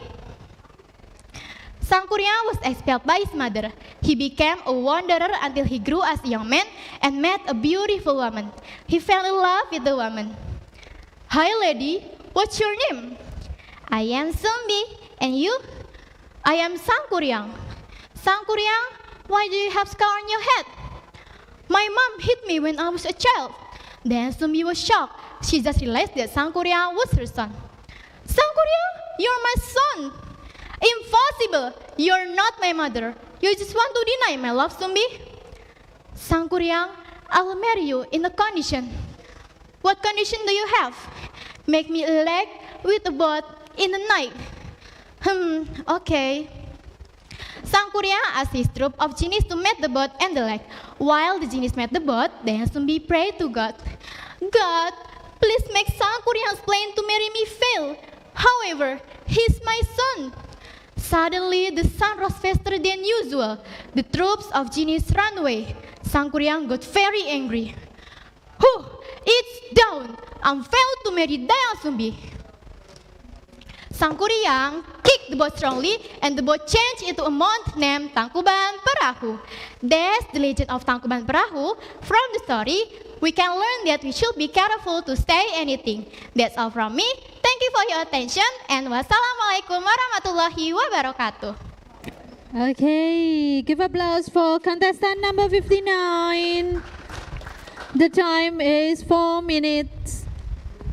Sangkuriang was expelled by his mother. He became a wanderer until he grew as a young man and met a beautiful woman. He fell in love with the woman. "Hi, lady. What's your name?" "I am Sumbi. And you?" "I am Sangkuriang." "Sangkuriang, why do you have scar on your head?" "My mom hit me when I was a child." Then Sumbi was shocked. She just realized that Sangkuriang was her son. "Sangkuriang, you're my son." "Impossible! You're not my mother. You just want to deny my love, Sumbi." "Sangkuriang, I will marry you in a condition." "What condition do you have?" "Make me a lake with a boat in the night." Okay. Sangkuriang asked his troop of genies to make the boat and the lake. While the genies made the boat, Dayang Sumbi prayed to God. "God, please make Sangkuriang's plan to marry me fail. However, he's my son." Suddenly, the sun rose faster than usual. The troops of genies ran away. Sang Kuryang got very angry. It's down. I'm failed to marry Dayang Sumbi. Sang Kuryang kicked the boat strongly, and the boat changed into a monk named Tangkuban Perahu. That's the legend of Tangkuban Perahu. From the story, we can learn that we should be careful to say anything. That's all from me. Thank you for your attention, and wassalamualaikum warahmatullahi wabarakatuh. Okay, give applause for contestant number 59. The time is 4 minutes,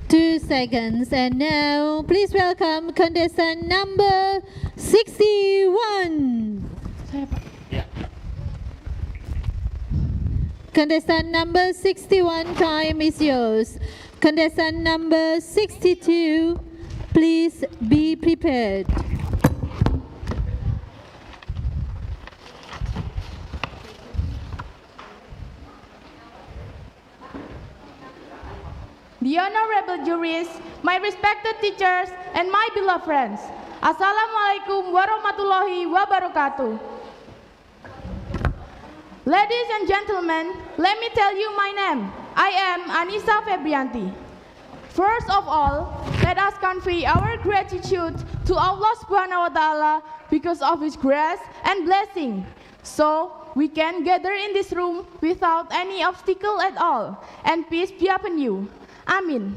2 seconds. And now, please welcome contestant number 61. Contestant number 61, time is yours. Contestant number 62, please be prepared. The honorable juries, my respected teachers, and my beloved friends. Assalamualaikum warahmatullahi wabarakatuh. Ladies and gentlemen, let me tell you my name. I am Anissa Febrianti. First of all, let us convey our gratitude to Allah Subhanahu wa Ta'ala because of His grace and blessing. So, we can gather in this room without any obstacle at all, and peace be upon you. Amin.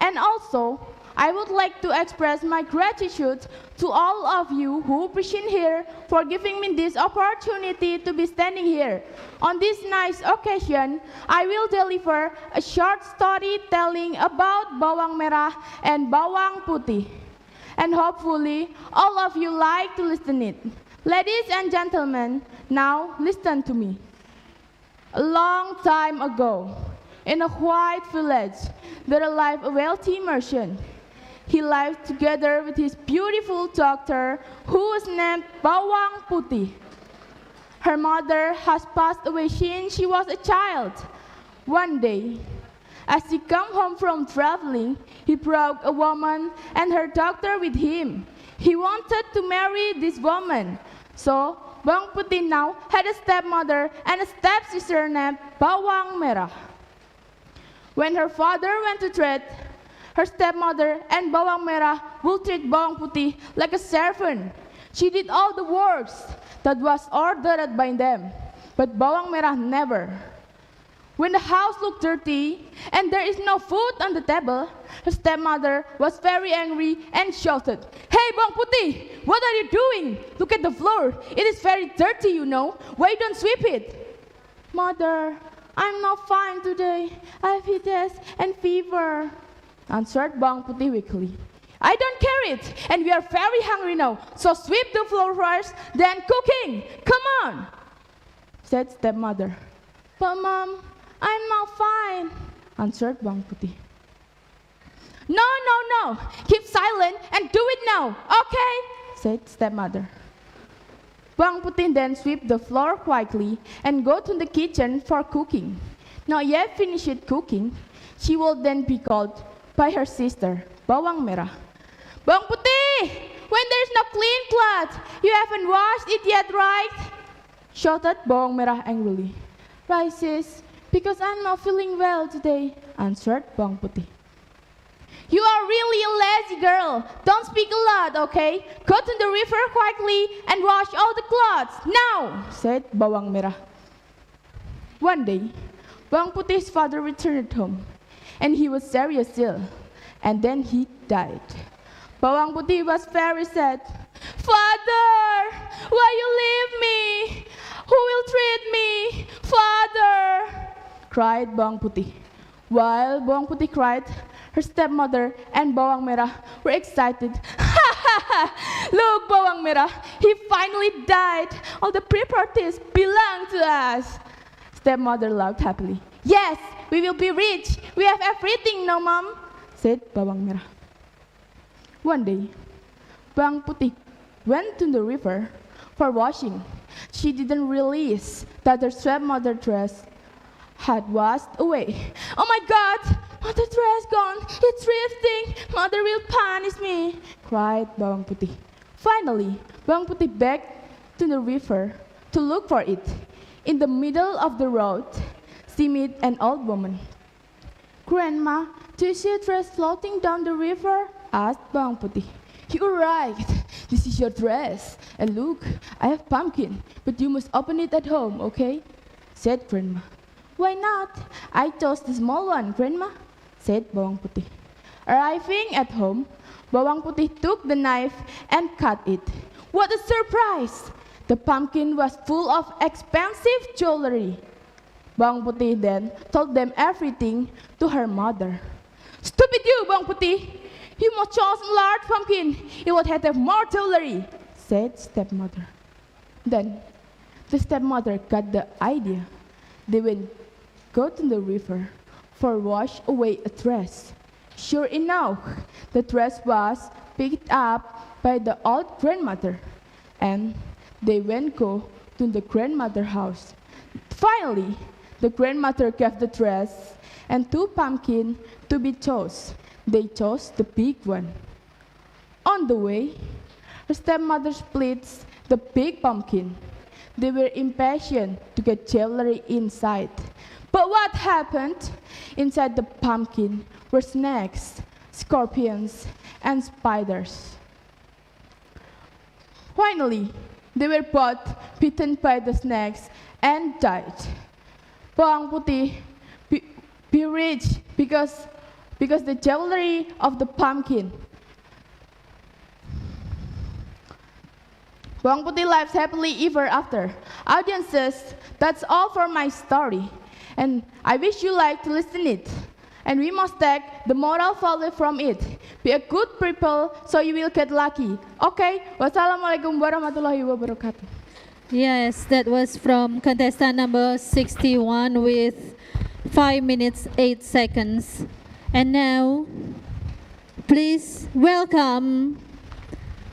And also, I would like to express my gratitude to all of you who present here for giving me this opportunity to be standing here. On this nice occasion, I will deliver a short story telling about bawang merah and bawang putih. And hopefully, all of you like to listen it. Ladies and gentlemen, now listen to me. A long time ago, in a white village, there lived a wealthy merchant. He lived together with his beautiful daughter, who was named Bawang Putih. Her mother has passed away since she was a child. One day, as he came home from traveling, he brought a woman and her daughter with him. He wanted to marry this woman. So, Bawang Putih now had a stepmother and a stepsister named Bawang Merah. When her father went to trade, her stepmother and Bawang Merah would treat Bawang Putih like a servant. She did all the works that was ordered by them, but Bawang Merah never. When the house looked dirty and there is no food on the table, her stepmother was very angry and shouted, "Hey Bawang Putih, what are you doing? Look at the floor. It is very dirty, you know. Why don't sweep it?" "Mother, I'm not fine today. I have headache and fever," answered Bawang Putih weakly. "I don't care it, and we are very hungry now, so sweep the floor first, then cooking. Come on," said stepmother. "But Mom, I'm not fine," answered Bawang Putih. No, keep silent and do it now, okay?" said stepmother. Bawang Putih then sweep the floor quietly and go to the kitchen for cooking. Not yet finished cooking, she will then be called by her sister, Bawang Merah. "Bawang Putih, when there is no clean cloth, you haven't washed it yet, right?" shouted Bawang Merah angrily. "Right, sis, because I'm not feeling well today," answered Bawang Putih. "You are really a lazy girl. Don't speak a lot, okay? Go to the river quickly and wash all the clothes, now," said Bawang Merah. One day, Bawang Putih's father returned home, and he was seriously ill, and then he died. Bawang Putih was very sad. "Father, why you leave me? Who will treat me? Father," cried Bawang Putih. While Bawang Putih cried, her stepmother and Bawang Merah were excited. "Look, Bawang Merah, he finally died. All the properties belong to us." Stepmother laughed happily. "Yes, we will be rich. We have everything now, Mom," said Bawang Merah. One day, Bawang Putih went to the river for washing. She didn't realize that her stepmother's dress had washed away. "Oh my God! Mother's dress gone! It's drifting! Mother will punish me!" cried Bawang Putih. Finally, Bawang Putih begged to the river to look for it. In the middle of the road, she met an old woman. "Grandma, do you see a dress floating down the river?" asked Bawang Putih. "You're right. This is your dress. And look, I have pumpkin, but you must open it at home, okay?" said Grandma. "Why not? I chose the small one, Grandma," said Bawang Putih. Arriving at home, Bawang Putih took the knife and cut it. What a surprise! The pumpkin was full of expensive jewelry. Bawang Putih then told them everything to her mother. "Stupid you, Bawang Putih! You must choose a large pumpkin. It would have more jewelry," said stepmother. Then the stepmother got the idea. They went go to the river for wash away a dress. Sure enough, the dress was picked up by the old grandmother, and they went go to the grandmother house. Finally, the grandmother gave the dress and 2 pumpkins to be chose. They chose the big one. On the way, her stepmother splits the big pumpkin. They were impatient to get jewelry inside. But what happened? Inside the pumpkin were snakes, scorpions, and spiders. Finally, they were both bitten by the snakes and died. Bawang Putih be rich because the jewelry of the pumpkin. Bawang Putih lives happily ever after. Audiences, that's all for my story. And I wish you like to listen it. And we must take the moral value from it. Be a good people so you will get lucky. Okay, wassalamualaikum warahmatullahi wabarakatuh. Yes, that was from contestant number 61 with 5 minutes 8 seconds. And now, please welcome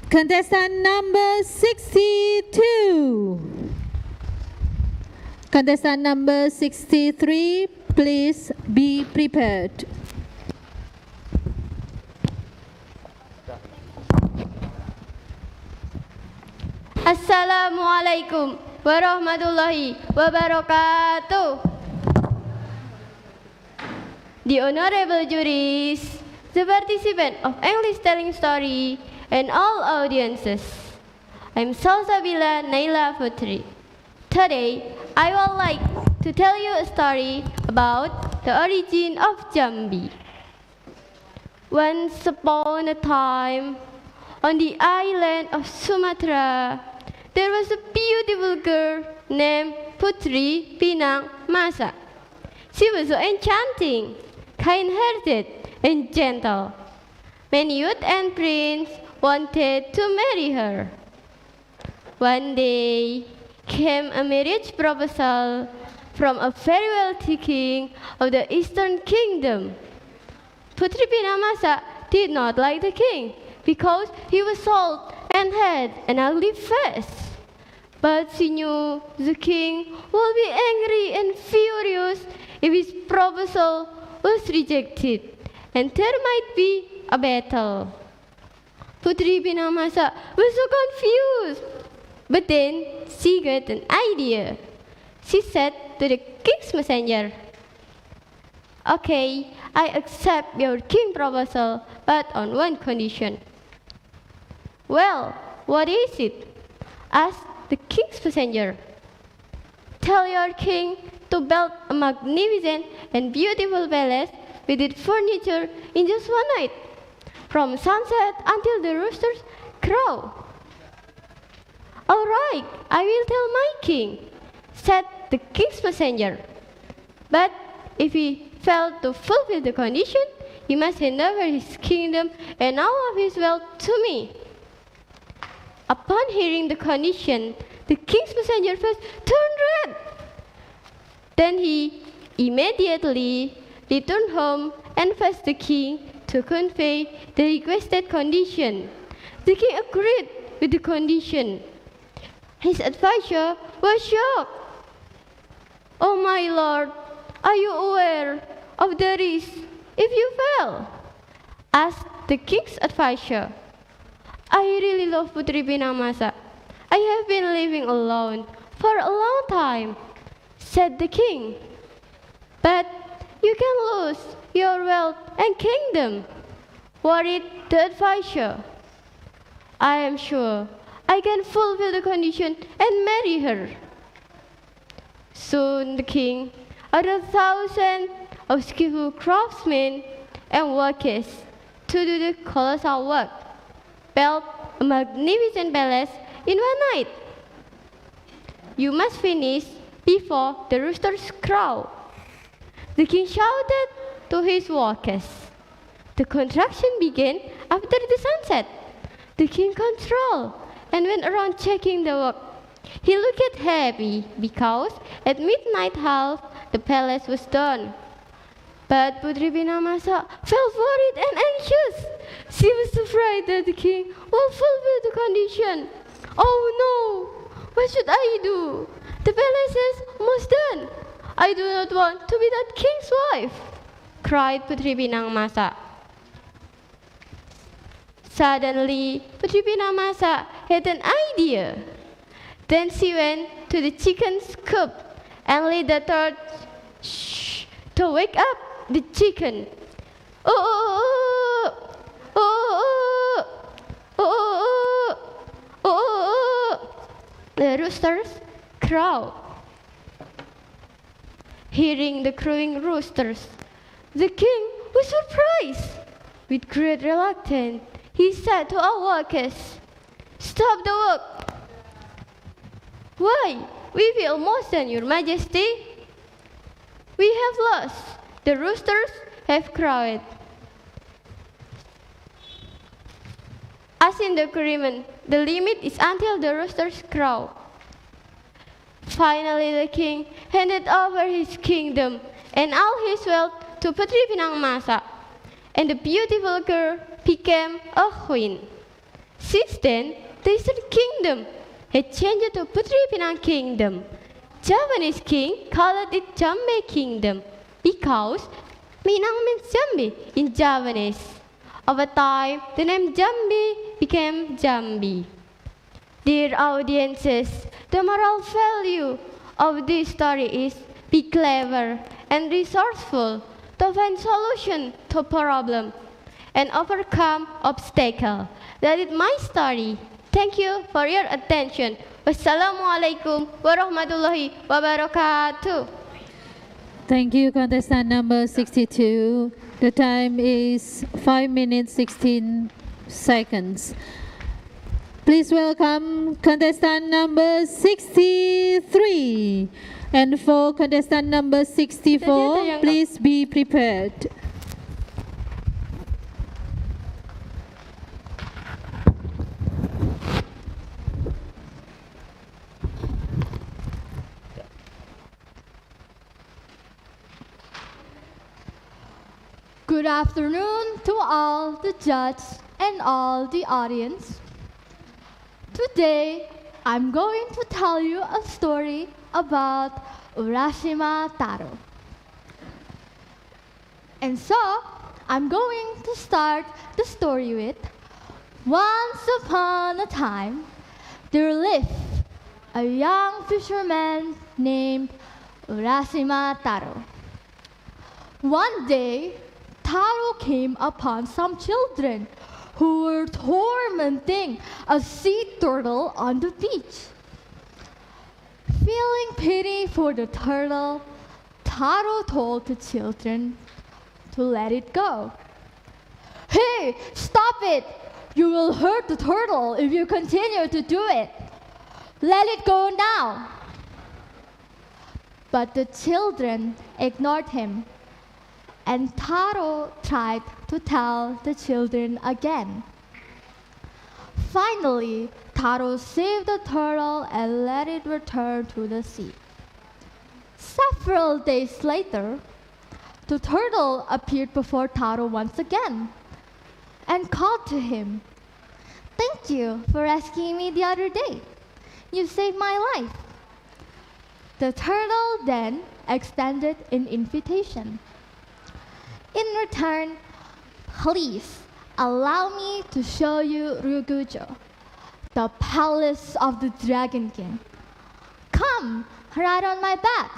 contestant number 62. Contestant number 63, please be prepared. Assalamualaikum warahmatullahi wabarakatuh. The honorable juries, the participants of English telling story, and all audiences. I'm Salsabila Naila Putri. Today, I would like to tell you a story about the origin of Jambi. Once upon a time, on the island of Sumatra, there was a beautiful girl named Putri Mas. She was so enchanting, kind-hearted, and gentle. Many youth and prince wanted to marry her. One day came a marriage proposal from a very wealthy king of the Eastern Kingdom. Putri Mas did not like the king because he was old and had an ugly face. But she knew the king would be angry and furious if his proposal was rejected, and there might be a battle. Putri Mas was so confused, but then she got an idea. She said to the king's messenger, "Okay, I accept your king proposal, but on one condition." "Well, what is it?" asked the king's messenger. "Tell your king to build a magnificent and beautiful palace with its furniture in just one night, from sunset until the roosters crow." "All right, I will tell my king," said the king's messenger. "But if he failed to fulfill the condition, he must hand over his kingdom and all of his wealth to me." Upon hearing the condition, the king's messenger face turned red. Then he immediately returned home and faced the king to convey the requested condition. The king agreed with the condition. His advisor was shocked. "Oh my lord, are you aware of the risk if you fail?" asked the king's advisor. "I really love Putri Mas. I have been living alone for a long time. said the king. "But you can lose your wealth and kingdom," worried the advisor. "I am sure I can fulfill the condition and marry her." Soon the king ordered thousands of skillful craftsmen and workers to do the colossal work, built a magnificent palace in one night. "You must finish before the roosters crow," the king shouted to his workers. The construction began after the sunset. The king controlled and went around checking the work. He looked happy because at midnight half the palace was done. But Putri Pinamasa felt worried and anxious. She was afraid that the king will fulfill the condition. "Oh no! What should I do? The palace is almost done. I do not want to be that king's wife," cried Putri Pinamasa. Suddenly, Putri Pinamasa had an idea. Then she went to the chicken's coop and lit the torch to wake up the chicken. "Oh, oh, oh, oh, oh, oh, oh, oh." The roosters crowed. Hearing the crowing roosters, the king was surprised. With great reluctance, he said to all workers, "Stop the work." "Why? We feel almost done, Your Majesty." "We have lost. The roosters have crowed." As in the agreement, the limit is until the roosters crow. Finally, the king handed over his kingdom and all his wealth to Putri Pinamasa, and the beautiful girl became a queen. Since then, the Eastern Kingdom had changed to Putri Pinang Kingdom. Javanese king called it Jambe Kingdom because Minang means Jambi in Javanese. Over time, the name Jambi became Jambi. Dear audiences, the moral value of this story is be clever and resourceful to find solution to problem and overcome obstacle. That is my story. Thank you for your attention. Wassalamualaikum warahmatullahi wabarakatuh. Thank you, contestant number 62. The time is 5 minutes 16 seconds. Please welcome contestant number 63. And for contestant number 64, please be prepared. Good afternoon to all the judges and all the audience. Today, I'm going to tell you a story about Urashima Taro. And so, I'm going to start the story with, once upon a time, there lived a young fisherman named Urashima Taro. One day, Taro came upon some children who were tormenting a sea turtle on the beach. Feeling pity for the turtle, Taro told the children to let it go. "Hey, stop it! You will hurt the turtle if you continue to do it. Let it go now." But the children ignored him. And Taro tried to tell the children again. Finally, Taro saved the turtle and let it return to the sea. Several days later, the turtle appeared before Taro once again and called to him, "Thank you for rescuing me the other day. You saved my life." The turtle then extended an invitation. "In return, please allow me to show you Ryugujo, the palace of the Dragon King. Come, ride on my back."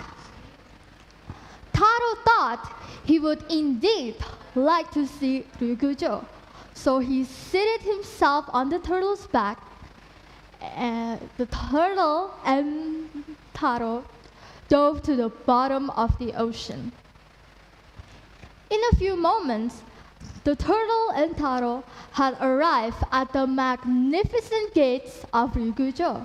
Taro thought he would indeed like to see Ryugujo, so he seated himself on the turtle's back, and the turtle and Taro dove to the bottom of the ocean. In a few moments, the turtle and Taro had arrived at the magnificent gates of Ryugujo.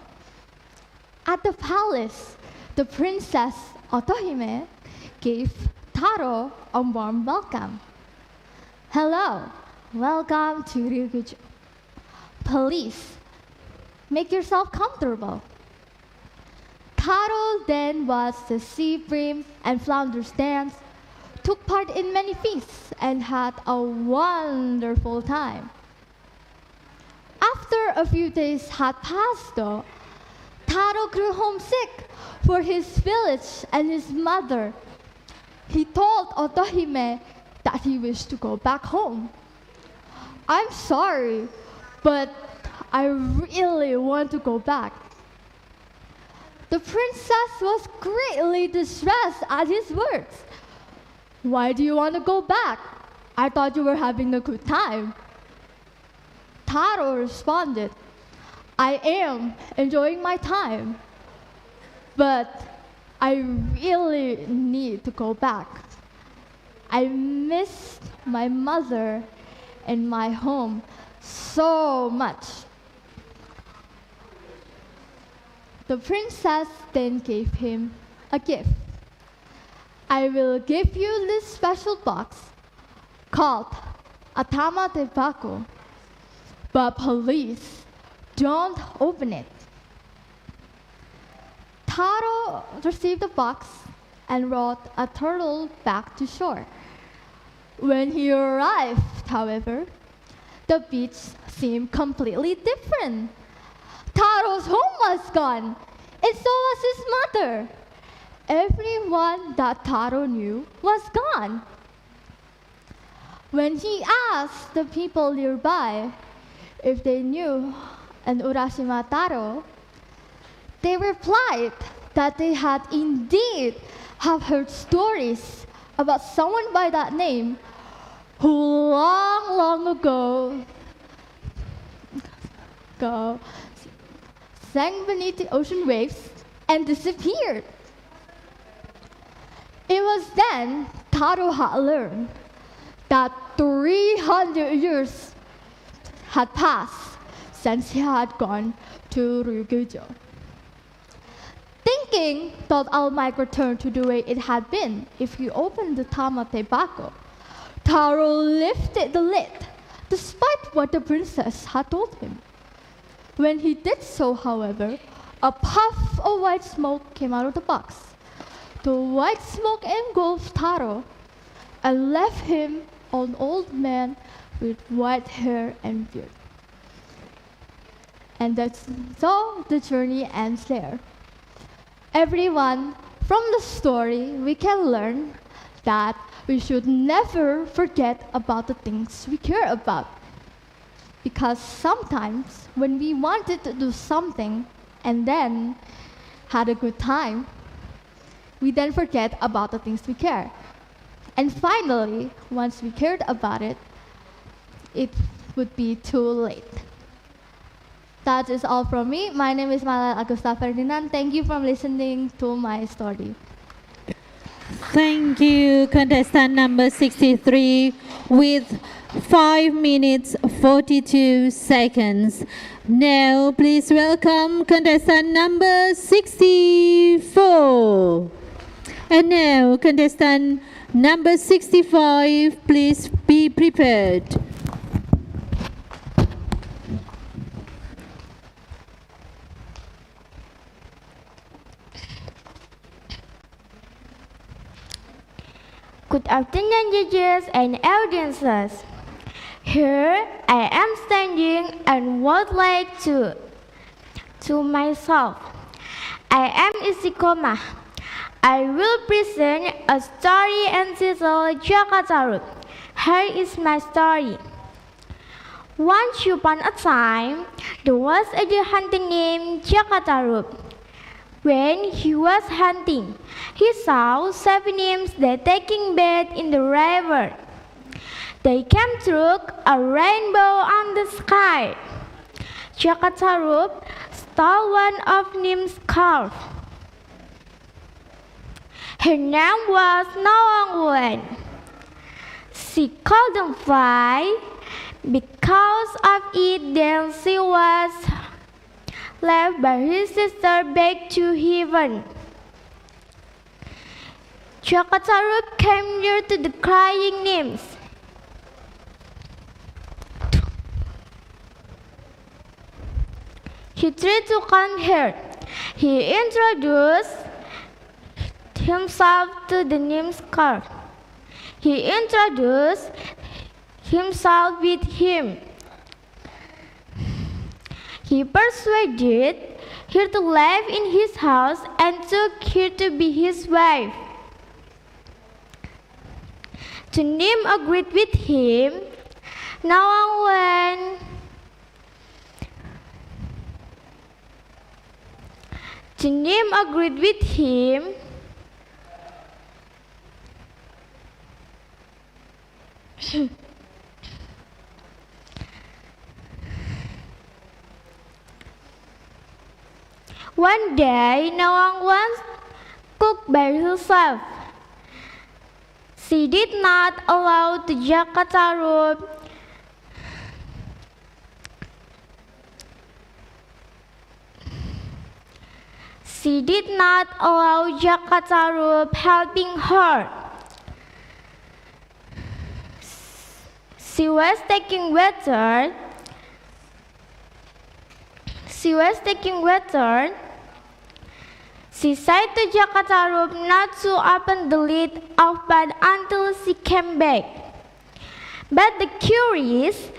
At the palace, the princess Otohime gave Taro a warm welcome. Hello, welcome to Ryugujo. Please, make yourself comfortable. Taro then watched the sea bream and flounders dance, took part in many feasts, and had a wonderful time. After a few days had passed though, Taro grew homesick for his village and his mother. He told Otohime that he wished to go back home. I'm sorry, but I really want to go back. The princess was greatly distressed at his words. Why do you want to go back? I thought you were having a good time. Taro responded, I am enjoying my time, but I really need to go back. I missed my mother and my home so much. The princess then gave him a gift. I will give you this special box called a tama de bako, but please don't open it. Taro received the box and rode a turtle back to shore. When he arrived, however, the beach seemed completely different. Taro's home was gone, and so was his mother. Everyone that Taro knew was gone. When he asked the people nearby if they knew an Urashima Taro, they replied that they had indeed have heard stories about someone by that name who long ago sank beneath the ocean waves and disappeared. It was then Taro had learned that 300 years had passed since he had gone to Ryugujo. Thinking that all might return to the way it had been if he opened the tamate bako, Taro lifted the lid, despite what the princess had told him. When he did so, however, a puff of white smoke came out of the box. The white smoke engulfed Taro and left him an old man with white hair and beard. And that's so the journey ends there. Everyone, from the story, we can learn that we should never forget about the things we care about. Because sometimes when we wanted to do something and then had a good time, we then forget about the things we care. And finally, once we cared about it, it would be too late. That is all from me. My name is Maling Augusta Ferdinand. Thank you for listening to my story. Thank you, contestant number 63, with 5 minutes 42 seconds. Now, please welcome contestant number 64. And now, contestant number 65, please be prepared. Good afternoon, judges and audiences. Here I am standing and would like to myself. I am Isikoma. I will present a story entitled Jakarta. Here is my story. Once upon a time, there was a hunter named Jakarta. When he was hunting, he saw 7 nymphs that taking bath in the river. They came through a rainbow on the sky. Chakatarub stole one of nymph's scarf. Her name was Nawangwen. She couldn't fly. Because of it, then she was left by his sister back to heaven. Chakatarub came near to the crying nymphs. He tried to calm her. He introduced himself to the nymph's court. He introduced himself with him. He persuaded her to live in his house and took her to be his wife. The nymph agreed with him. Now when the nymph agreed with him, one day, Nawangwan cooked by herself. She did not allow the Chakatarub helping her. She was taking water. She said to Chakatarub not to open the lid of bed until she came back. But the curious,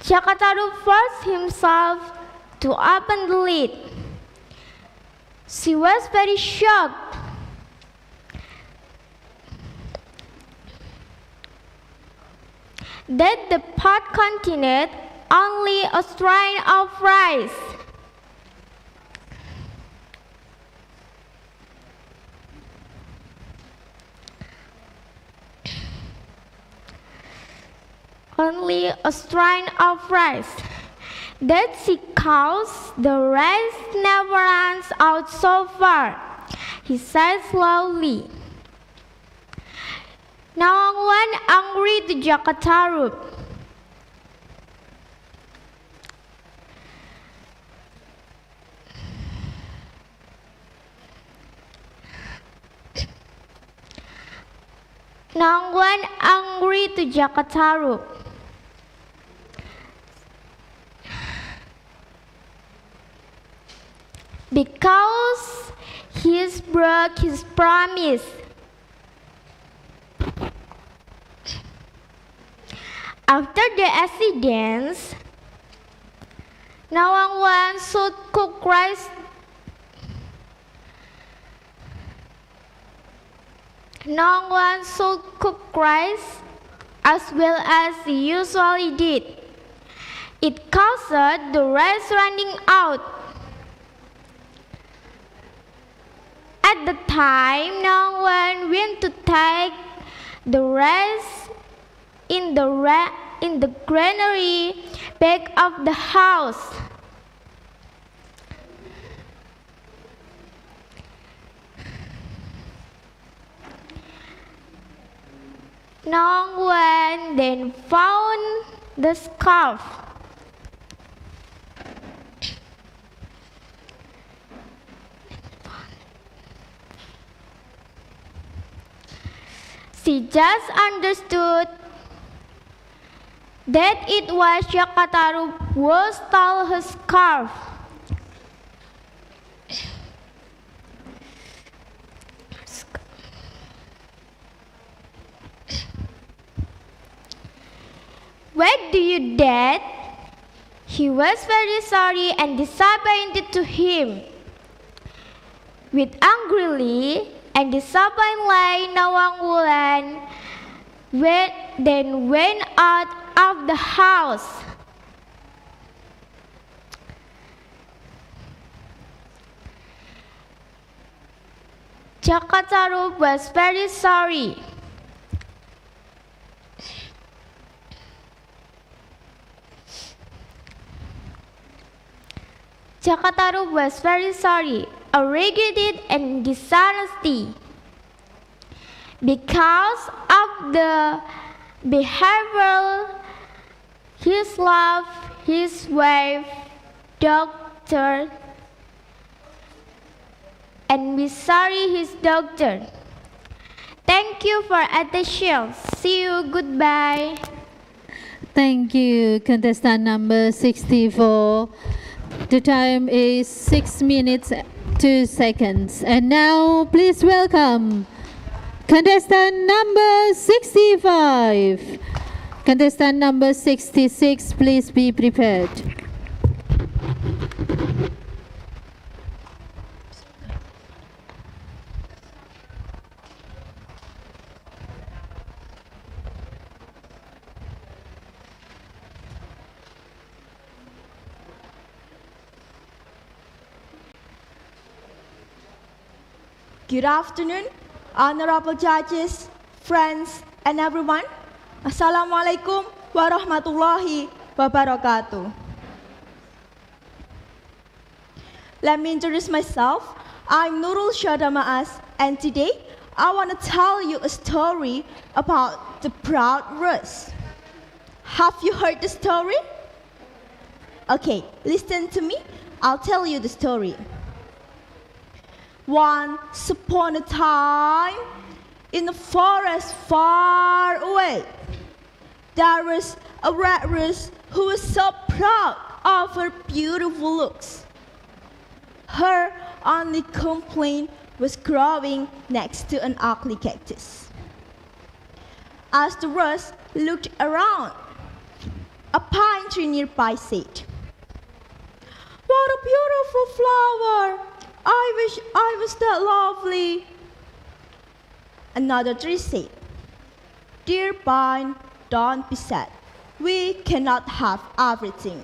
Chakatarub forced himself to open the lid. She was very shocked. That the pot contained only a strain of rice. Only a strain of rice. That she caused the rice never runs out so far, he said slowly. Nawangwan angry to Chakatarub. Nawangwan angry to Chakatarub. Because he broke his promise. After the accidents, Nawangwan should cook rice. Nawangwan should cook rice as well as he usually did. It caused the rice running out. At the time, no one went to take the rice in the granary back of the house. No one then found the scarf. She just understood that it was Chakatarub who stole her scarf. Why do you that? He was very sorry and disappointed to him. With angrily and disappointedly, Nawangwan then went out of the house. Chakataru was very sorry. Chakataru was very sorry, regretted and dishonesty. Because of the behavior, his love, his wife, doctor, and be sorry his doctor. Thank you for attention. See you. Goodbye. Thank you, contestant number 64. The time is 6 minutes 2 seconds. And now, please welcome contestant number 65. Contestant number 66, please be prepared. Good afternoon, honorable judges, friends, and everyone. Assalamualaikum warahmatullahi wabarakatuh. Let me introduce myself. I'm Nurul Syada Maas, and today I want to tell you a story about the proud rose. Have you heard the story? Okay, listen to me. I'll tell you the story. Once upon a time, in a forest far away, there was a red rose who was so proud of her beautiful looks. Her only complaint was growing next to an ugly cactus. As the rose looked around, a pine tree nearby said, "What a beautiful flower! I wish I was that lovely." Another tree said, "Dear pine, don't be sad. We cannot have everything."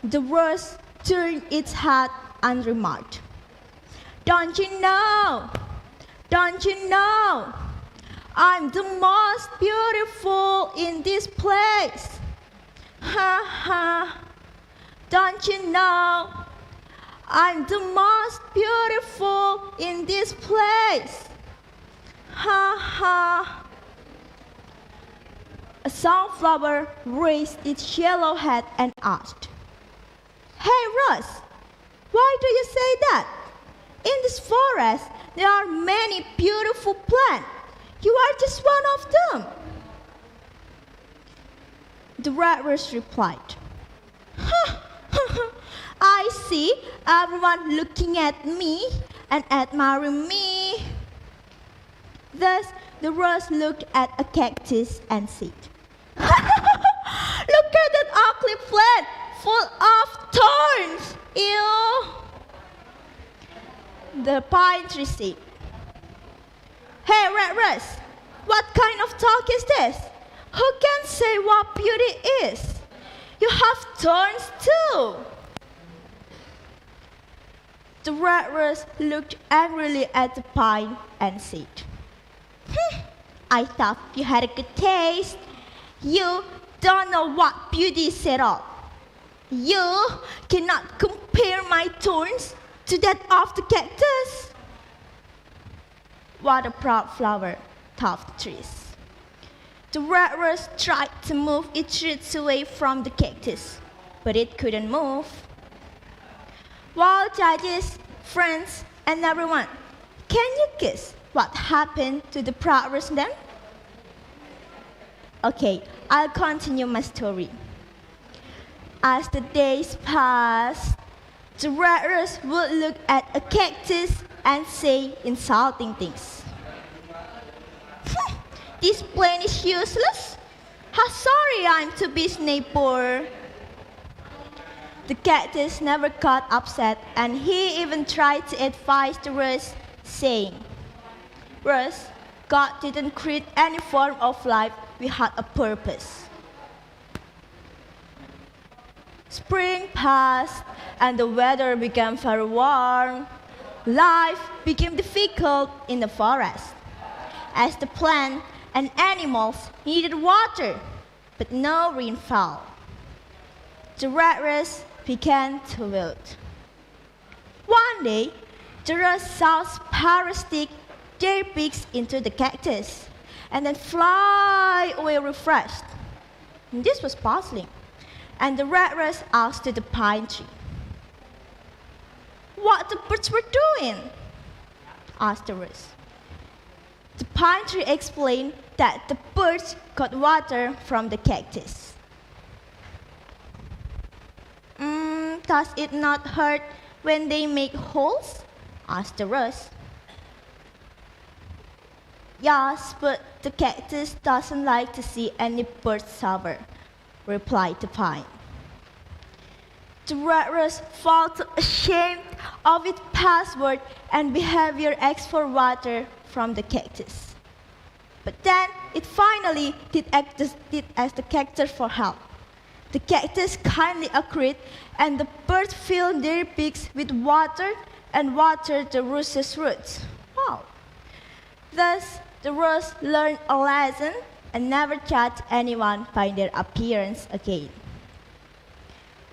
The rose turned its head and remarked, Don't you know, I'm the most beautiful in this place. Ha ha, don't you know, I'm the most beautiful in this place. Ha ha. A sunflower raised its yellow head and asked, "Hey Rose, why do you say that? In this forest there are many beautiful plants. You are just one of them." The red rose replied, "I see everyone looking at me and admiring me." Thus, the rose looked at a cactus and said, "Look at that ugly plant full of thorns. Ew." The pine tree said, "Hey, red rose, what kind of talk is this? Who can say what beauty is? You have thorns too." The red rose looked angrily at the pine and said, "I thought you had a good taste. You don't know what beauty is at all. You cannot compare my thorns to that of the cactus." What a proud flower, thought the trees. The red rose tried to move its roots away from the cactus, but it couldn't move. Well, judges, friends, and everyone, can you guess what happened to the proud rose then? Okay, I'll continue my story. As the days passed, the red rose would look at a cactus and say insulting things. "This plant is useless. How sorry I am to be its neighbor." The cactus never got upset, and he even tried to advise the rose, saying, "Rose, God didn't create any form of life without a purpose." Spring passed, and the weather became very warm. life became difficult in the forest, as the plant and animals needed water, but no rain fell. The red rose began to wilt. One day, the rose sparrows stick their beaks into the cactus and then fly away refreshed. And this was puzzling, and the red rose asked the pine tree, "What the birds were doing?" asked the rose. The pine tree explained that the birds got water from the cactus. Does it not hurt when they make holes?" asked the rose. "Yes, but the cactus doesn't like to see any birds suffer," replied the pine. The red rose felt ashamed of its past word and behavior asked for water from the cactus. But then it finally did ask the cactus for help. The cactus kindly agreed, and the birds filled their beaks with water and watered the rose's roots. Wow! Thus, the rose learned a lesson and never judged anyone by their appearance again.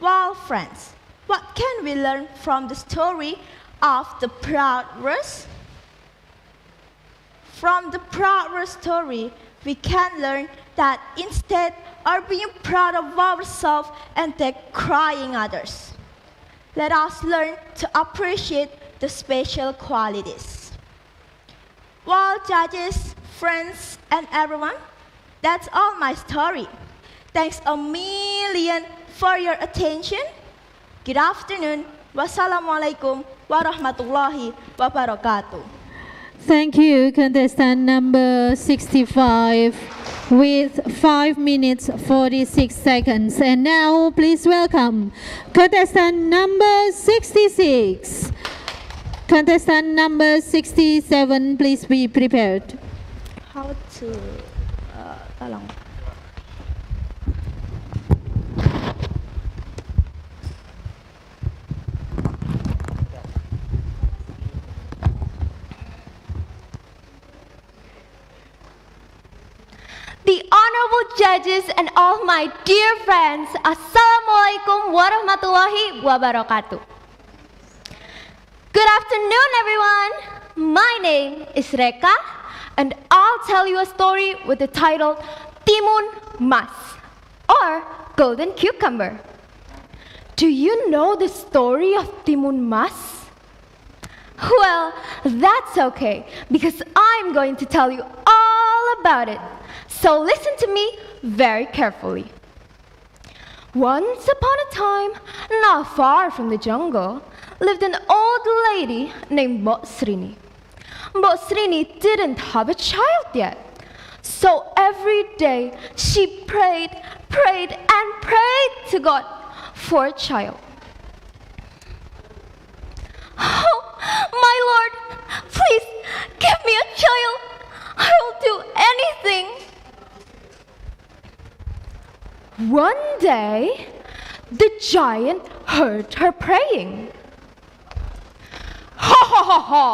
Well, friends, what can we learn from the story of the proud rose? From the proud rose story, we can learn that instead of being proud of ourselves and decrying others, let us learn to appreciate the special qualities. Well, judges, friends, and everyone, that's all my story. Thanks a million for your attention. Good afternoon. Wassalamualaikum warahmatullahi wabarakatuh. Thank you, contestant number 65 with 5 minutes 46 seconds. And now please welcome contestant number 66. Contestant number 67, please be prepared. How to tolong. The honorable judges and all my dear friends, Assalamualaikum warahmatullahi wabarakatuh. Good afternoon, everyone. My name is Reka, and I'll tell you a story with the title Timon Mas, or Golden Cucumber. Do you know the story of Timon Mas? Well, that's okay, because I'm going to tell you all about it. So listen to me very carefully. Once upon a time, not far from the jungle, lived an old lady named Mbok Srini. Mbok Srini didn't have a child yet. So every day she prayed to God for a child. "Oh, my Lord, please give me a child. I will do anything." One day, the giant heard her praying. "Ha ha ha ha!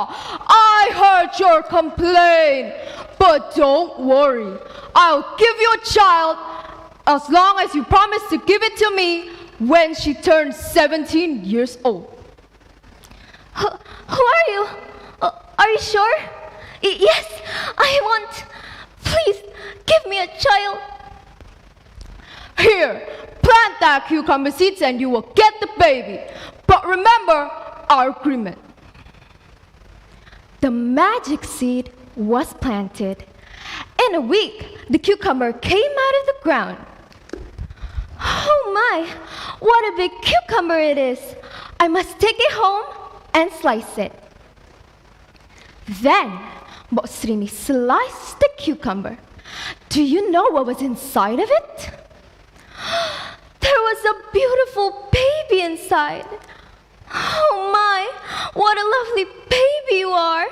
I heard your complaint, but don't worry. I'll give you a child as long as you promise to give it to me when she turns 17 years old." Who are you? Are you sure? Yes, I want. Please give me a child. "Here, plant that cucumber seeds and you will get the baby. But remember our agreement." The magic seed was planted. In a week, the cucumber came out of the ground. Oh my, what a big cucumber it is. I must take it home and slice it. Then, Mbok Srini sliced the cucumber. Do you know what was inside of it? There was a beautiful baby inside. Oh my, what a lovely baby you are.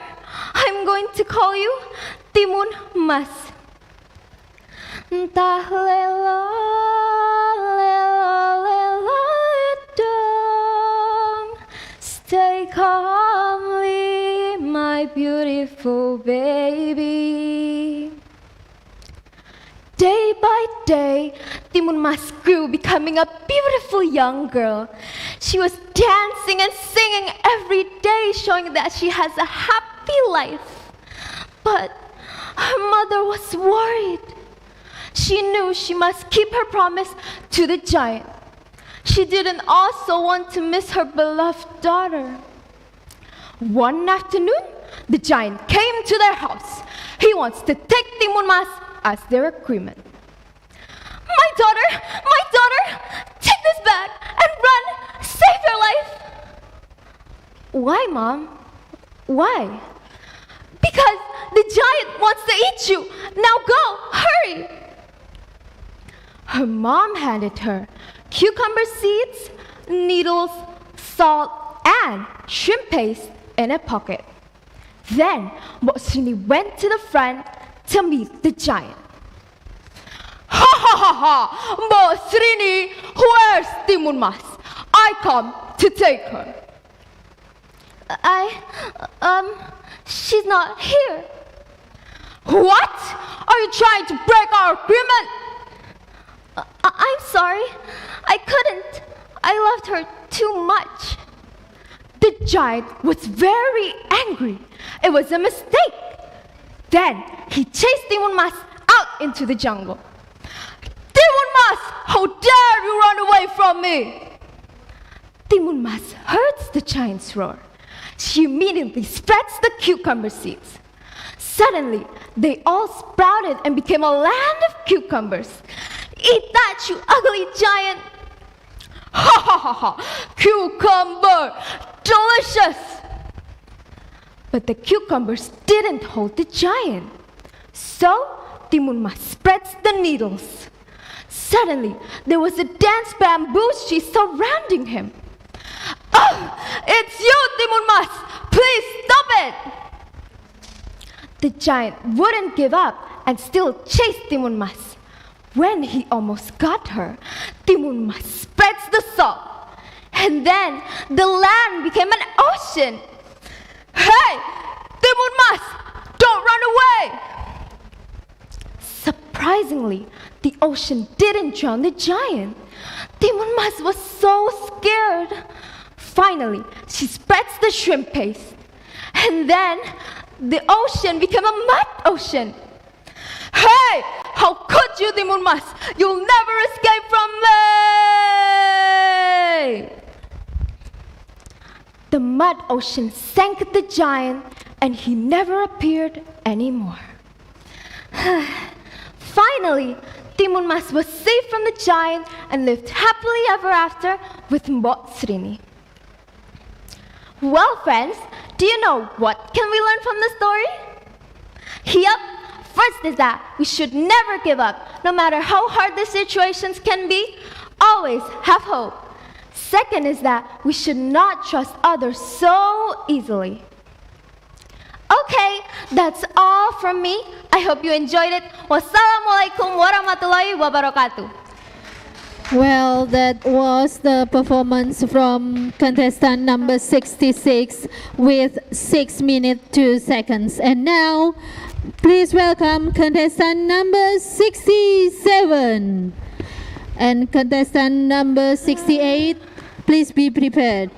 I'm going to call you Timon Mas. Entah lela, lela, lela, dong. Stay calmly beautiful baby. Day by day, Timon Mas grew, becoming a beautiful young girl. She was dancing and singing every day, showing that she has a happy life. But her mother was worried. She knew she must keep her promise to the giant. She didn't also want to miss her beloved daughter. One afternoon, the giant came to their house. He wants to take Timon Mas as their agreement. My daughter, take this bag and run, save your life. Why, Mom? Why? Because the giant wants to eat you. Now go, hurry. Her mom handed her cucumber seeds, needles, salt, and shrimp paste in a pocket. Then Mbok went to the front to meet the giant. Ha ha ha ha! Mbok Srini, where's Timon Mas? I come to take her. She's not here. What? Are you trying to break our agreement? I'm sorry. I couldn't. I loved her too much. The giant was very angry. It was a mistake. Then he chased Timon Mas out into the jungle. Timon Mas, how dare you run away from me? Timon Mas heard the giant's roar. She immediately spreads the cucumber seeds. Suddenly, they all sprouted and became a land of cucumbers. Eat that, you ugly giant! Ha ha ha ha! Cucumber! Delicious! But the cucumbers didn't hold the giant. So, Timon Mas spreads the needles. Suddenly, there was a dense bamboo tree surrounding him. Oh, it's you, Timon Mas! Please stop it! The giant wouldn't give up and still chased Timon Mas. When he almost got her, Timon Mas spreads the salt. And then the land became an ocean. Hey, Timon Mas, don't run away! Surprisingly, the ocean didn't drown the giant. Timon Mas was so scared. Finally, she spreads the shrimp paste. And then the ocean became a mud ocean. Hey, how could you, Timon Mas? You'll never escape from me! The mud ocean sank the giant, and he never appeared anymore. Finally, Timon Mas was saved from the giant and lived happily ever after with Mbok Srini. Well, friends, do you know what can we learn from the story? Yup, first is that we should never give up. No matter how hard the situations can be, always have hope. Second is that we should not trust others so easily. Okay, that's all from me. I hope you enjoyed it. Wassalamualaikum warahmatullahi wabarakatuh. Well, that was the performance from contestant number 66 with 6 minutes 2 seconds. And now, please welcome contestant number 67. And contestant number 68, please be prepared.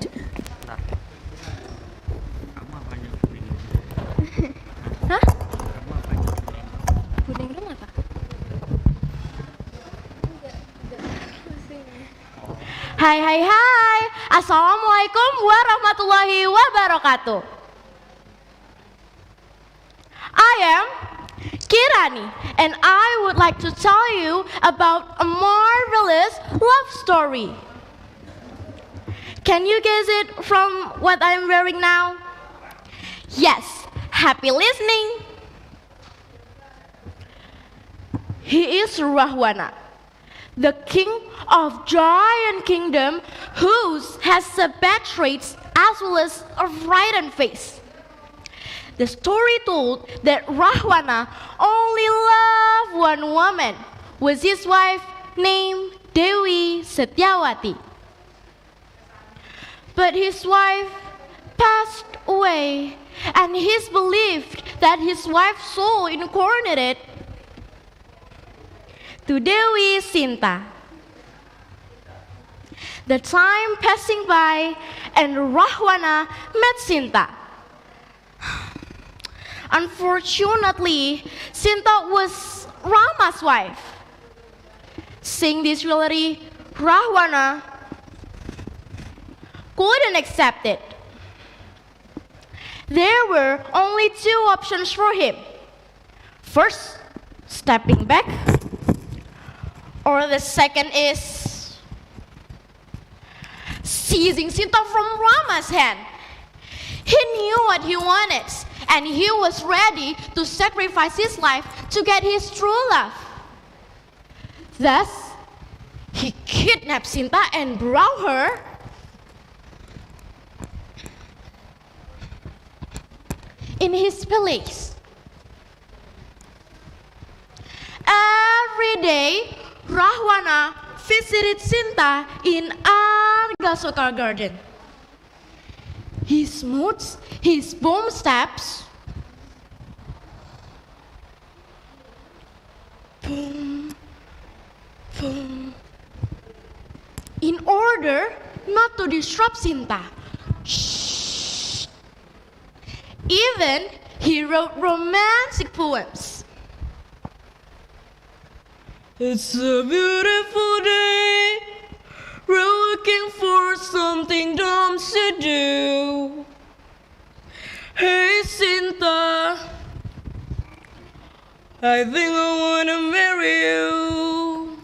Hai. Assalamualaikum warahmatullahi wabarakatuh. I am Kirani, and I would like to tell you about a marvelous love story. Can you guess it from what I'm wearing now? Yes, happy listening. He is Rahwana, the king of giant kingdom, whose has a bad traits as well as a frightened face. The story told that Rahwana only loved one woman, was his wife named Dewi Setyawati. But his wife passed passed away, and it is believed that his wife's soul incarnated to Dewi Sinta. The time passing by, and Rahwana met Sinta. Unfortunately, Sinta was Rama's wife. Seeing this reality, Rahwana couldn't accept it. There were only two options for him. First, stepping back, or the second is seizing Sinta from Rama's hand. He knew what he wanted, and he was ready to sacrifice his life to get his true love. Thus, he kidnapped Sinta and brought her in his palace. Every day, Rahwana visited Sinta in Argasoka garden. He smooths his boom steps, boom, boom, in order not to disrupt Sinta. Shh. Even he wrote romantic poems. It's a beautiful day. We're looking for something dumb to do. Hey, Sinta, I think I wanna marry you.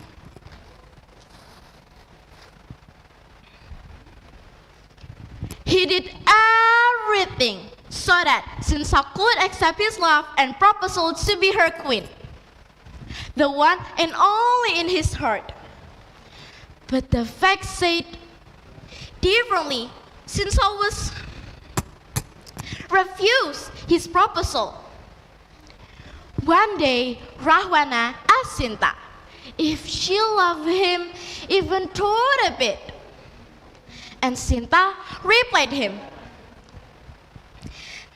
He did everything so that Sinta could accept his love and proposal to be her queen, the one and only in his heart. But the facts said differently. Sinta was refused his proposal. One day, Rahwana asked Sinta if she loved him even thought a bit. And Sinta replied him,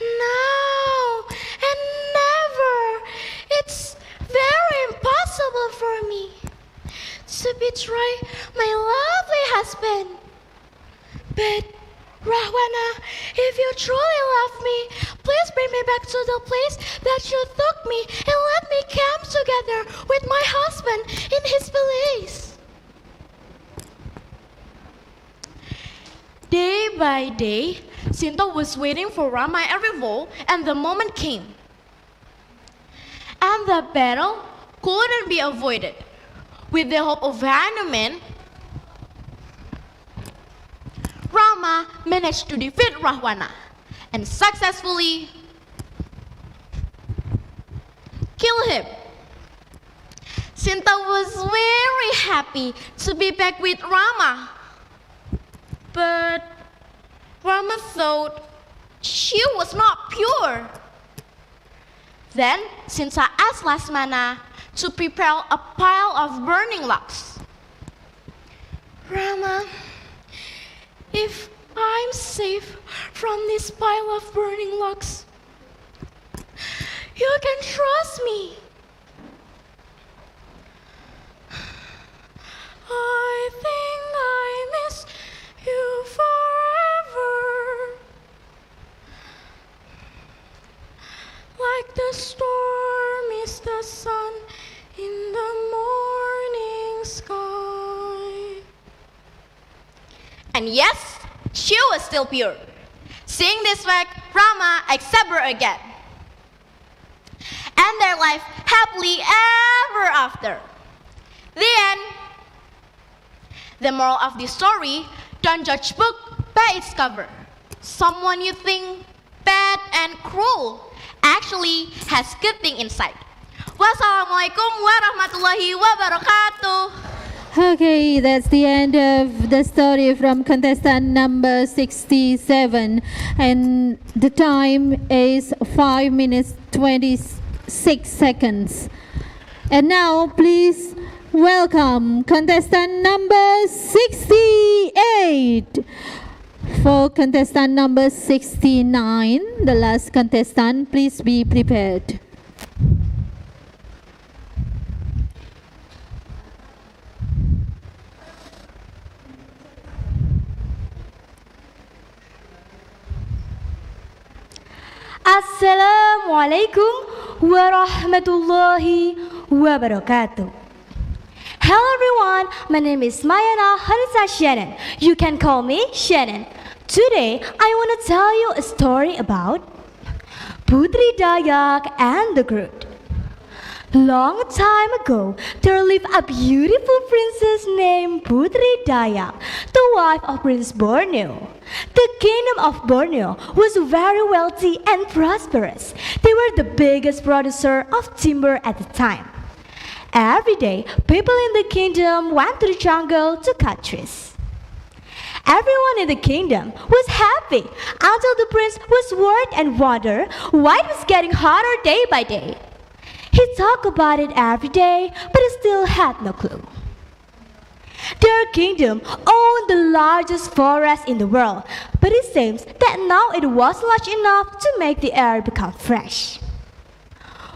"No, and never. It's very impossible for me to betray my lovely husband. But Rahwana, if you truly love me, please bring me back to the place that you took me and let me camp together with my husband in his palace." Day by day, Sinta was waiting for Rama at revolt, and the moment came. And the battle couldn't be avoided. With the hope of Hanuman, Rama managed to defeat Rahwana and successfully kill him. Sinta was very happy to be back with Rama. But Rama thought she was not pure. Then Sinta asked Lakshmana to prepare a pile of burning logs. "Rama, if I'm safe from this pile of burning logs, you can trust me." "I think I miss you forever, like the storm is the sun in the morning sky." And yes, she was still pure. Seeing this fact, Rama accepted her again. And their life happily ever after. The end. The moral of this story: don't judge book by its cover. Someone you think bad and cruel actually has good thing inside. Wassalamualaikum warahmatullahi wabarakatuh. Okay, that's the end of the story from contestant number 67, and the time is 5 minutes 26 seconds. And now please welcome contestant number 68 For contestant number 69, the last contestant, please be prepared. Assalamualaikum warahmatullahi wabarakatuh. Hello everyone, my name is Mayana Harisa Shannon. You can call me Shannon. Today, I want to tell you a story about Putri Dayak and the Groot. Long time ago, there lived a beautiful princess named Putri Dayak, the wife of Prince Borneo. The kingdom of Borneo was very wealthy and prosperous. They were the biggest producer of timber at the time. Every day, people in the kingdom went to the jungle to cut trees. Everyone in the kingdom was happy until the prince was worried and wondered why it was getting hotter day by day. He talked about it every day, but he still had no clue. Their kingdom owned the largest forest in the world, but it seems that now it wasn't large enough to make the air become fresh.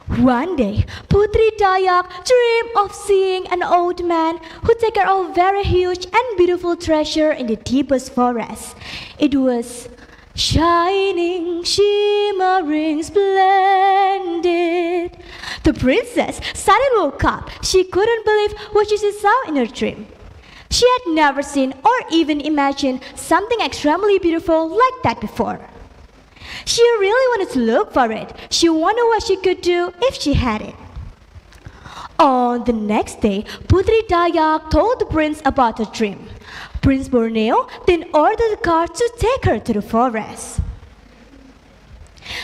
One day, Putri Dayak dreamed of seeing an old man who took care of a very huge and beautiful treasure in the deepest forest. It was shining, shimmering, splendid. The princess suddenly woke up. She couldn't believe what she saw in her dream. She had never seen or even imagined something extremely beautiful like that before. She really wanted to look for it. She wondered what she could do if she had it. On the next day, Putri Dayak told the prince about her dream. Prince Borneo then ordered the cart to take her to the forest.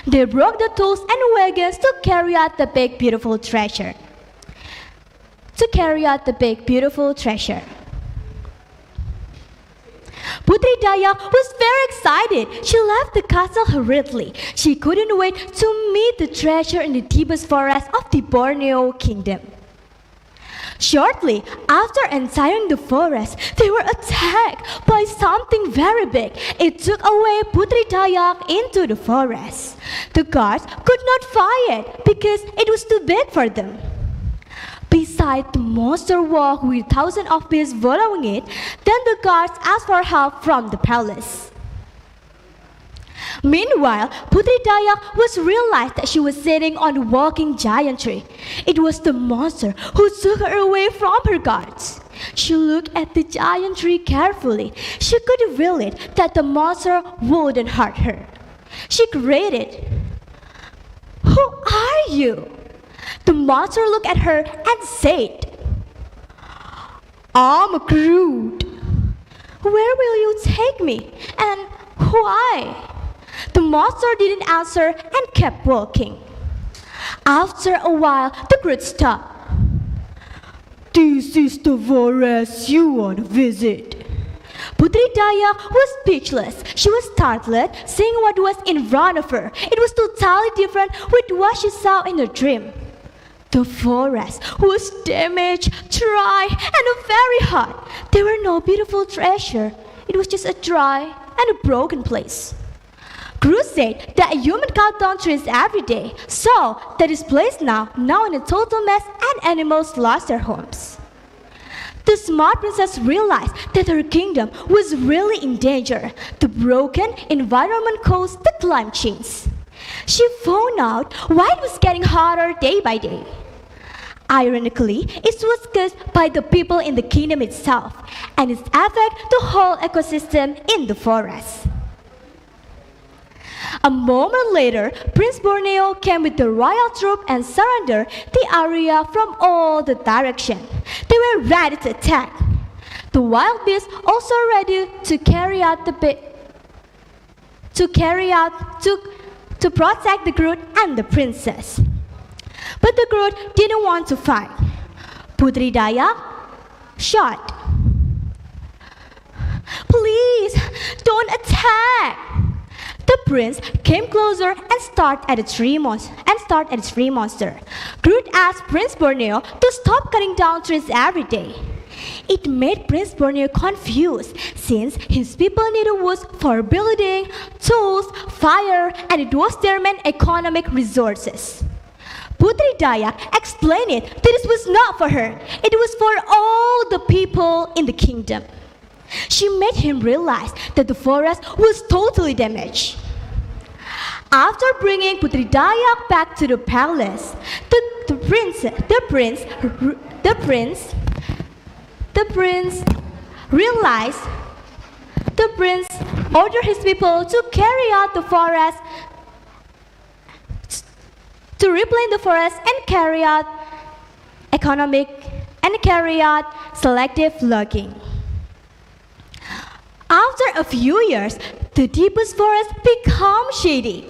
They broke the tools and wagons to carry out the big beautiful treasure. Putri Dayak was very excited. She left the castle hurriedly. She couldn't wait to meet the treasure in the deepest forest of the Borneo kingdom. Shortly after entering the forest, they were attacked by something very big. It took away Putri Dayak into the forest. The guards could not fight it because it was too big for them. Besides, the monster walked with thousands of beasts following it. Then the guards asked for help from the palace. Meanwhile, Putri Dayak was realized that she was sitting on a walking giant tree. It was the monster who took her away from her guards. She looked at the giant tree carefully. She could feel it that the monster wouldn't hurt her. She greeted, "Who are you?" The monster looked at her and said, "I'm a Groot. Where will you take me? And why?" The monster didn't answer and kept walking. After a while, the Groot stopped. "This is the forest you want to visit." Putri Dayak was speechless. She was startled seeing what was in front of her. It was totally different with what she saw in her dream. The forest was damaged, dry, and very hot. There were no beautiful treasure. It was just a dry and a broken place. Groot said that humans cut down trees every day, so that is place now in a total mess and animals lost their homes. The smart princess realized that her kingdom was really in danger. The broken environment caused the climate change. She found out why it was getting hotter day by day. Ironically, it was caused by the people in the kingdom itself, and it affected the whole ecosystem in the forest. A moment later, Prince Borneo came with the royal troop and surrendered the area from all the directions. They were ready to attack. The wild beasts also ready to protect the Groot and the princess. But the Groot didn't want to fight. Putri Dayak shot, "Please, don't attack!" The prince came closer and stared at the tree monster. Groot asked Prince Borneo to stop cutting down trees every day. It made Prince Borneo confused since his people needed wood for building, tools, fire, and it was their main economic resources. Putri Dayak explained it that this was not for her, it was for all the people in the kingdom. She made him realize that the forest was totally damaged. After bringing Putri Dayak back to the palace, the prince ordered his people to carry out the forest, to replant the forest and carry out selective logging. After a few years, the deepest forest became shady.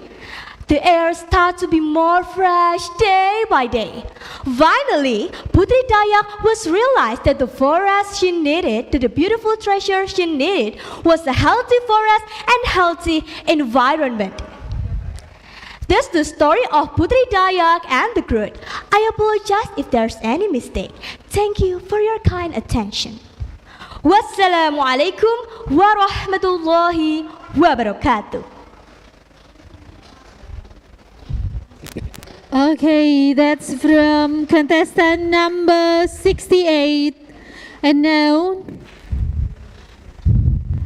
The air started to be more fresh day by day. Finally, Putri Dayak was realized that the forest she needed, that the beautiful treasure she needed, was a healthy forest and healthy environment. That's the story of Putri Dayak and the Groot. I apologize if there's any mistake. Thank you for your kind attention. Wassalamualaikum warahmatullahi wabarakatuh. Okay, that's from contestant number 68. And now,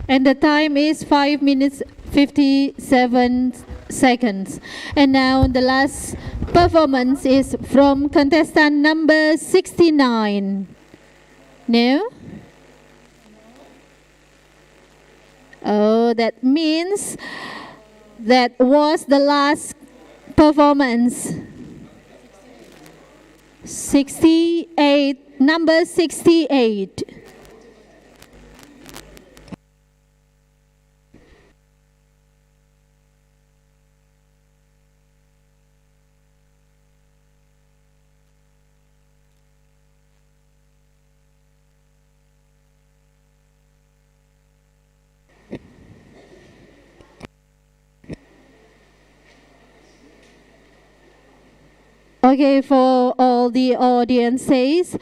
and the time is 5 minutes 57 seconds. And now the last performance is from contestant number 69. No? Oh, that means that was the last performance. 68, number 68. Okay, for all the audiences,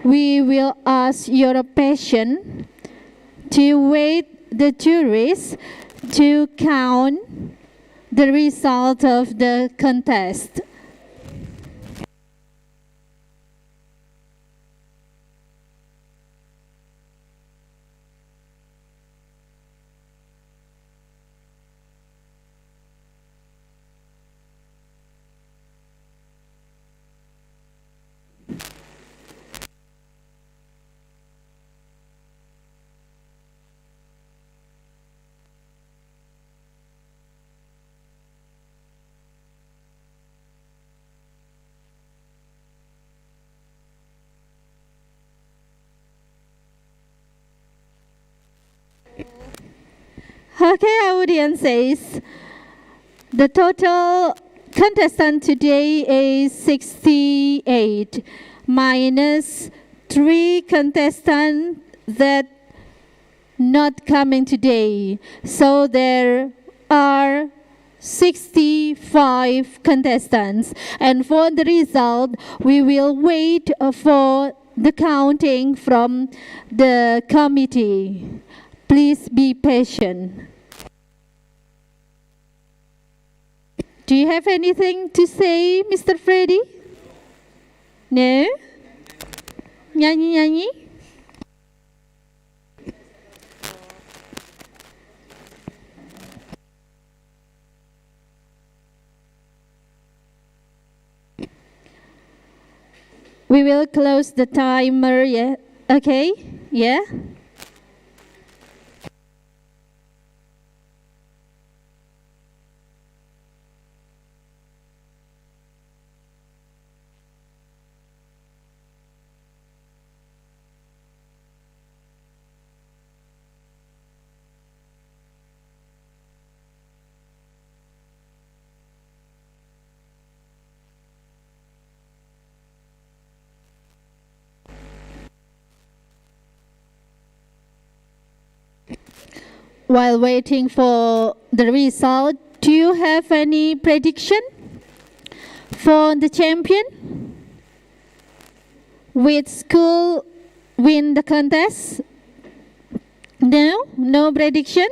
we will ask your patience to wait the jurors to count the result of the contest. Okay, audiences, the total contestant today is 68 minus 3 contestants that not coming today. So there are 65 contestants. And for the result, we will wait for the counting from the committee. Please be patient. Do you have anything to say, Mr. Freddy? No? Nyanyi-nyanyi? We will close the timer, yeah? Okay, yeah? While waiting for the result, do you have any prediction for the champion? Which school win the contest? No? No prediction?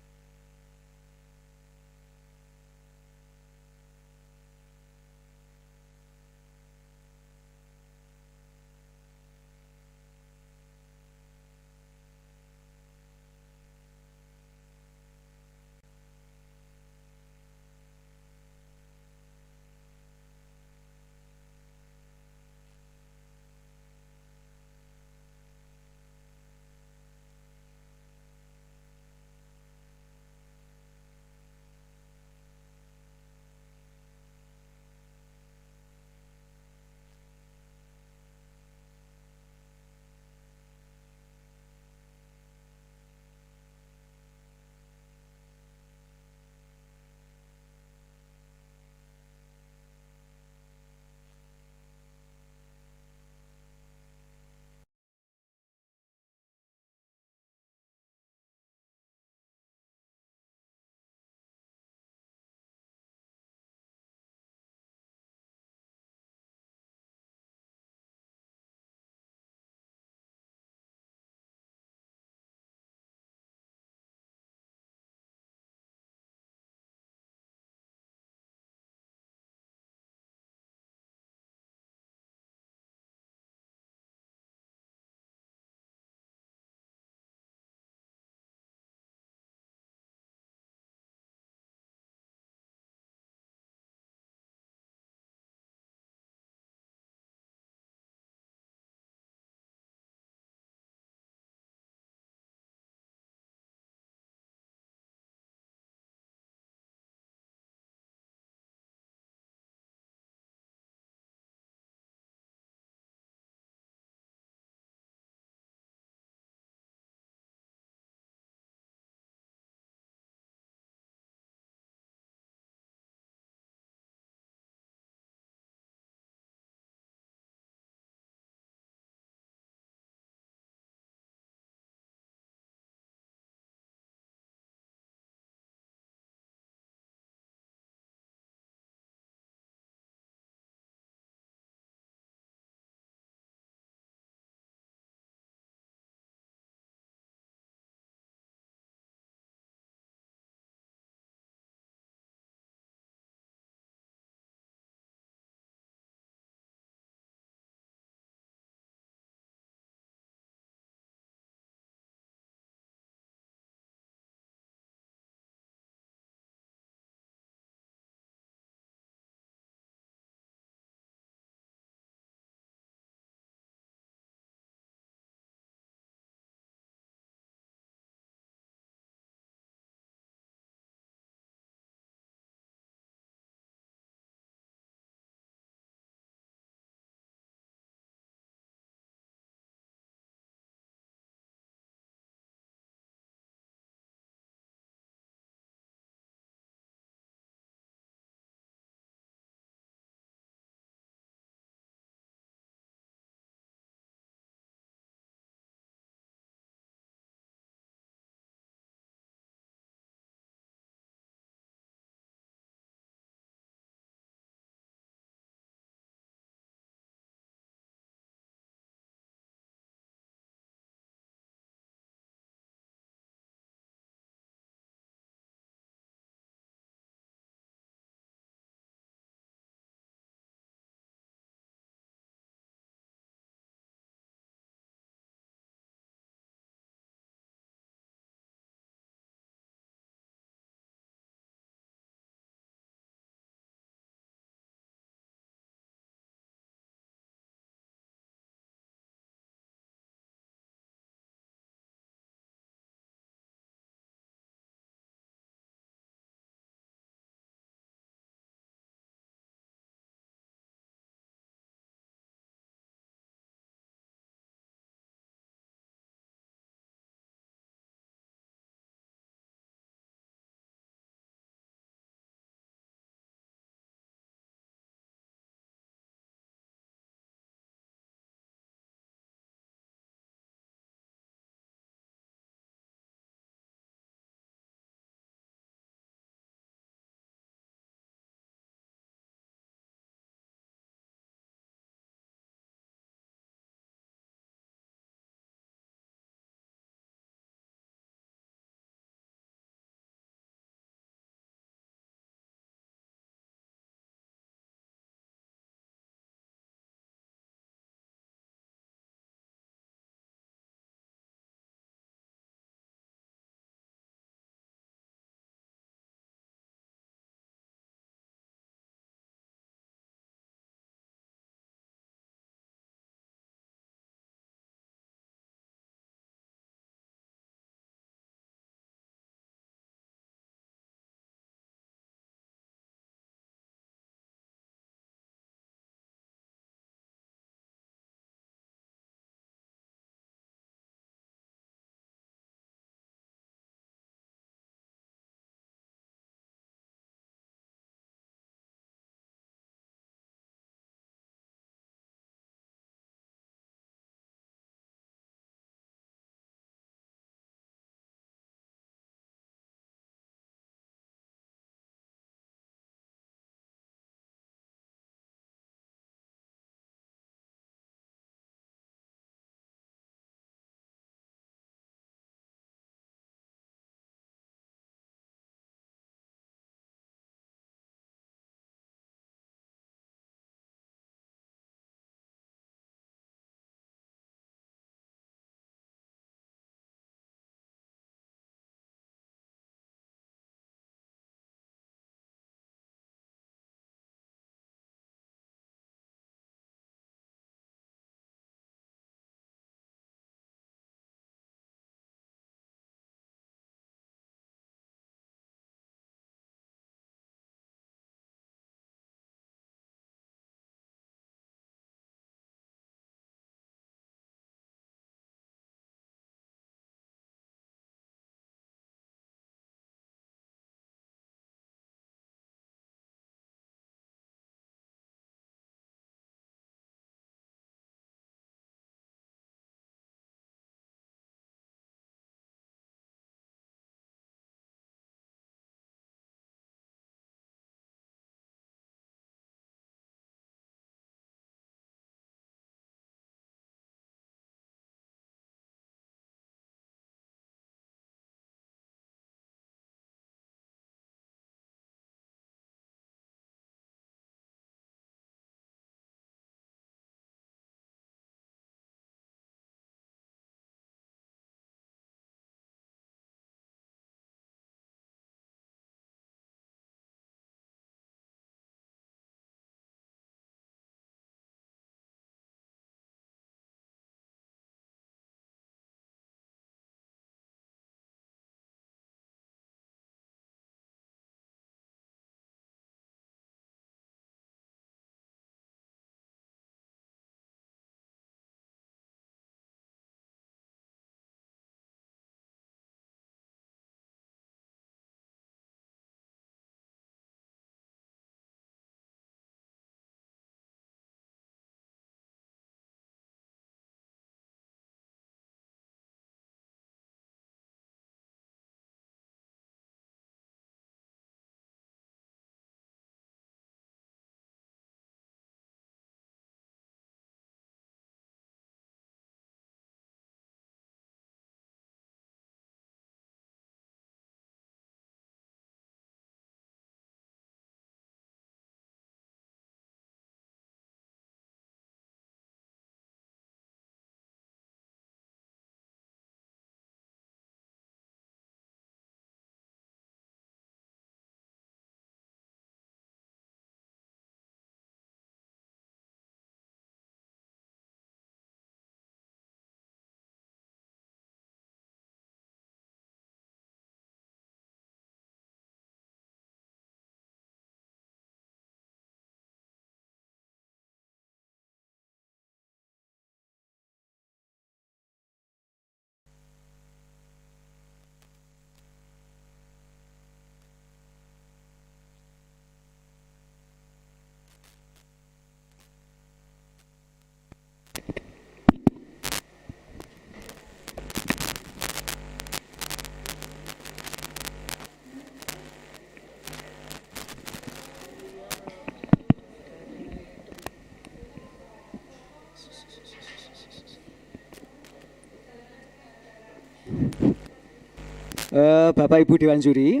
Bapak Ibu Dewan Juri,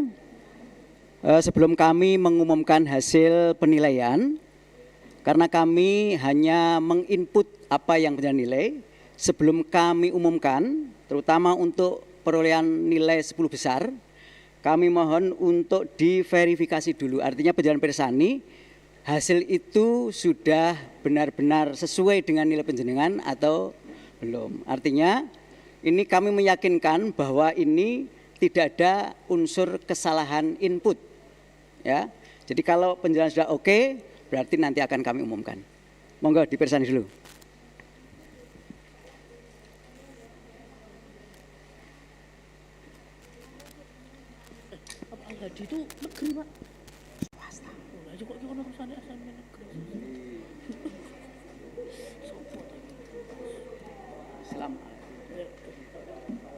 sebelum kami mengumumkan hasil penilaian, karena kami hanya menginput apa yang menjadi nilai, sebelum kami umumkan, terutama untuk perolehan nilai 10 besar, kami mohon untuk diverifikasi dulu. Artinya penjelasan Persani, hasil itu sudah benar-benar sesuai dengan nilai penjenengan atau belum. Artinya ini kami meyakinkan bahwa ini tidak ada unsur kesalahan input. Ya, jadi kalau penjelasan sudah oke, berarti nanti akan kami umumkan. Monggo dipersani dulu. Al-Hadi itu negeri, Pak. Swasta. Oh, aja kok gimana urusannya asal negeri. Sopo Islam.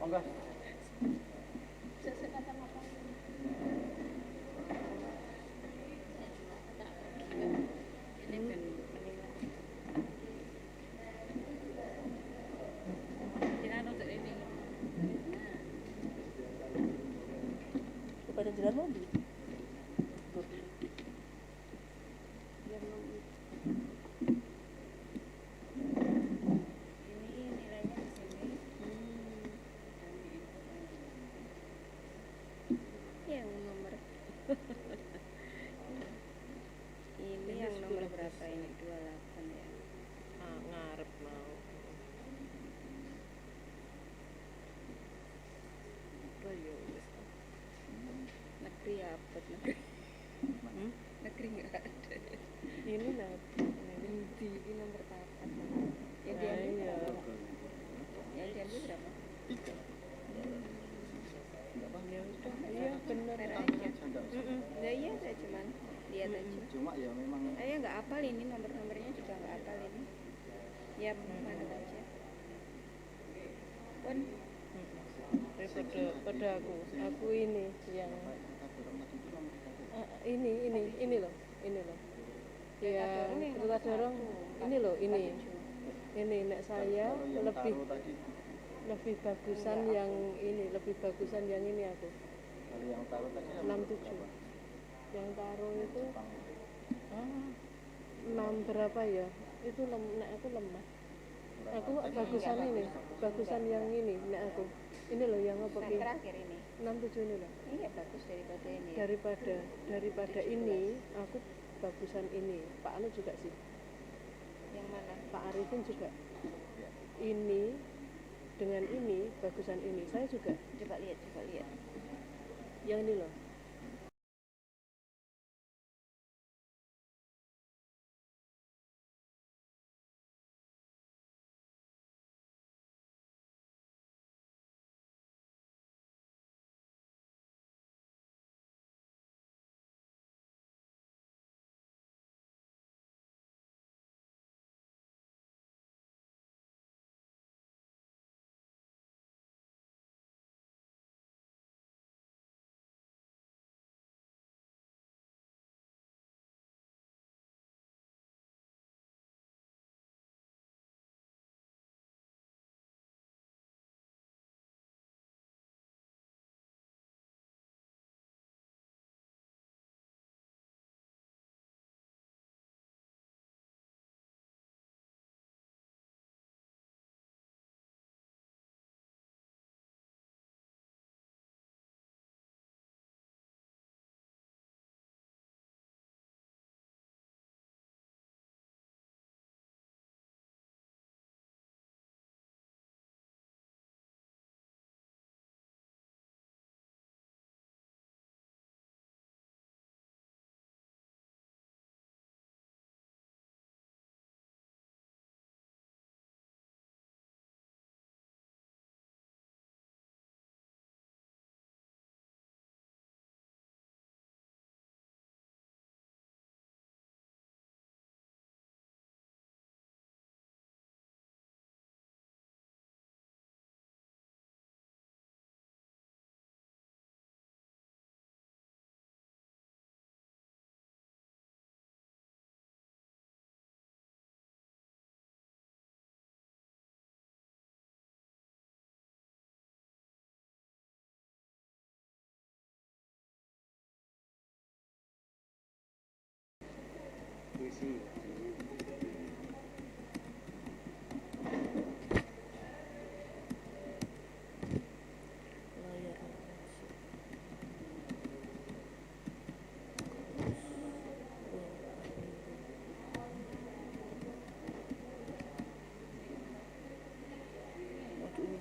Monggo. Jalan mobil. Yang nomor ini yang nomor berapa ini? 28 ya. Ngarep mau. Negeri apa negeri? Negeri nggak ada. Ini lah. Ini nomor 8. Yang diambil berapa? Yang diambil berapa? 3. Iya benar. Nah, iya saya cuman lihat aja. Cuma ya memang. Saya nggak hafal ini nomor-nomornya juga nggak hafal ini. Ya mana aja. Pun pada aku ini yang ini loh ya kita dorong ini loh ini nek saya lebih bagusan yang ini aku Yang taruh tadi 67 yang taruh itu 6 berapa ya itu nek aku lemah aku bagusan yang ini nek aku ini loh yang apa yang terakhir ini 67 ini loh. Iya bagus daripada ini. Daripada ini aku bagusan ini. Pak Anu juga sih. Yang mana? Pak Arifin juga. Ini dengan ini bagusan ini. Saya juga. Coba lihat. Yang ini loh.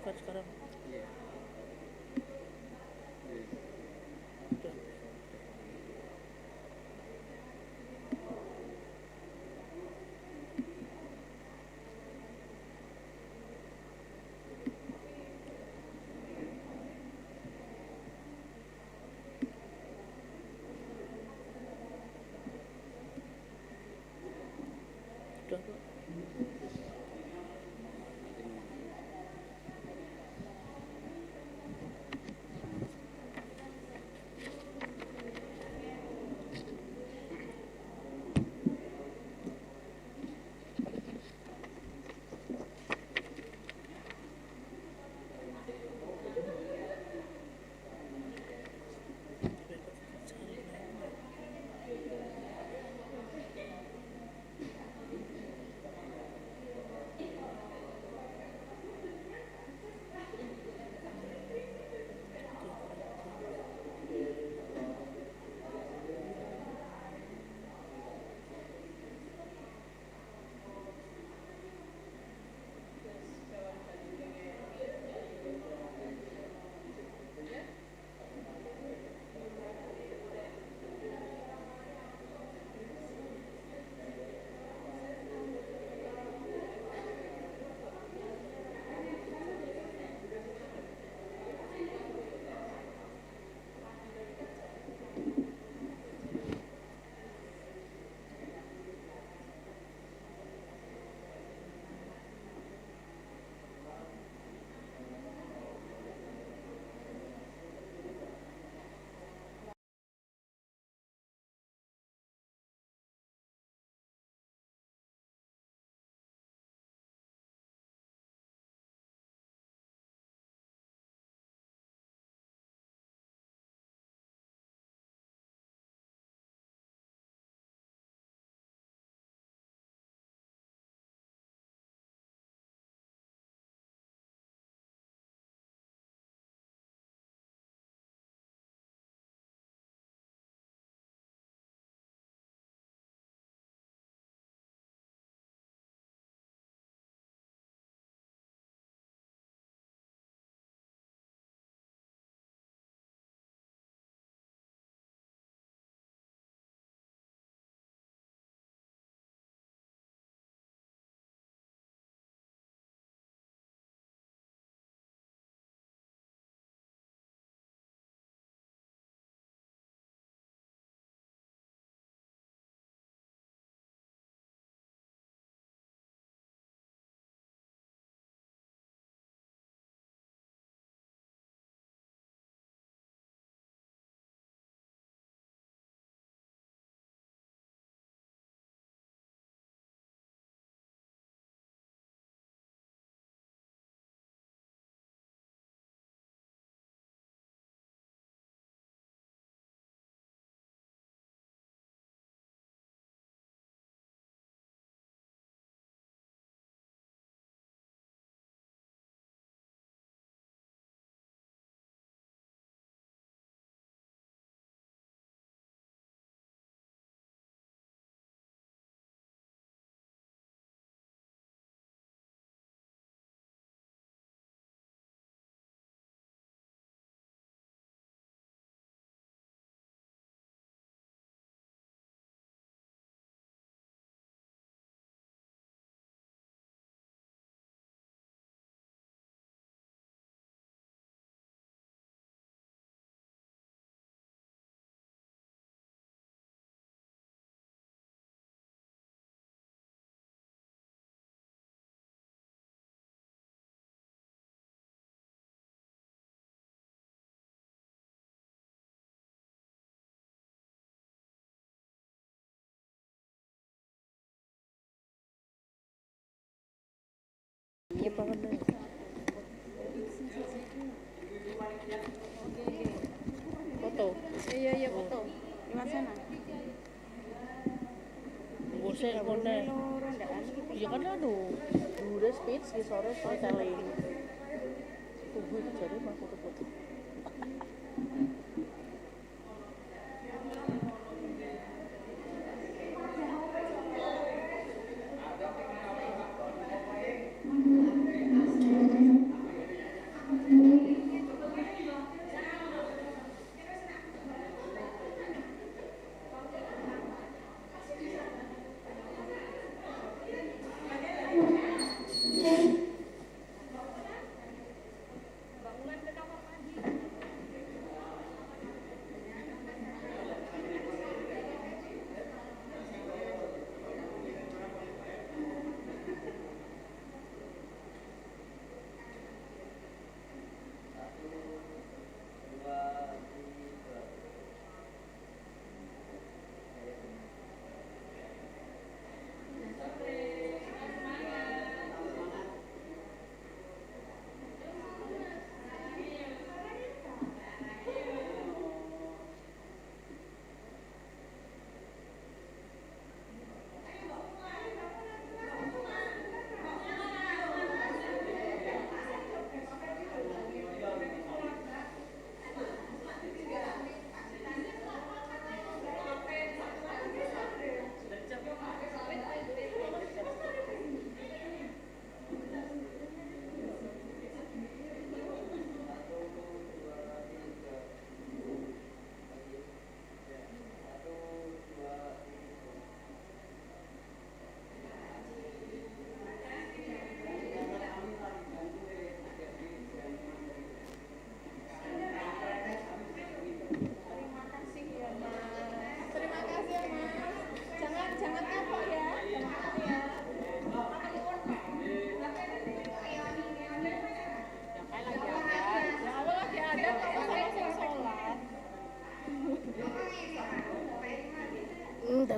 invite sekarang. Udah. Udah, Pak. Iya banget deh. Foto. Iya foto. Lewat sana. Bose konde. Iya kan udah speech di sore storytelling. Tunggu itu jadi mah foto-foto.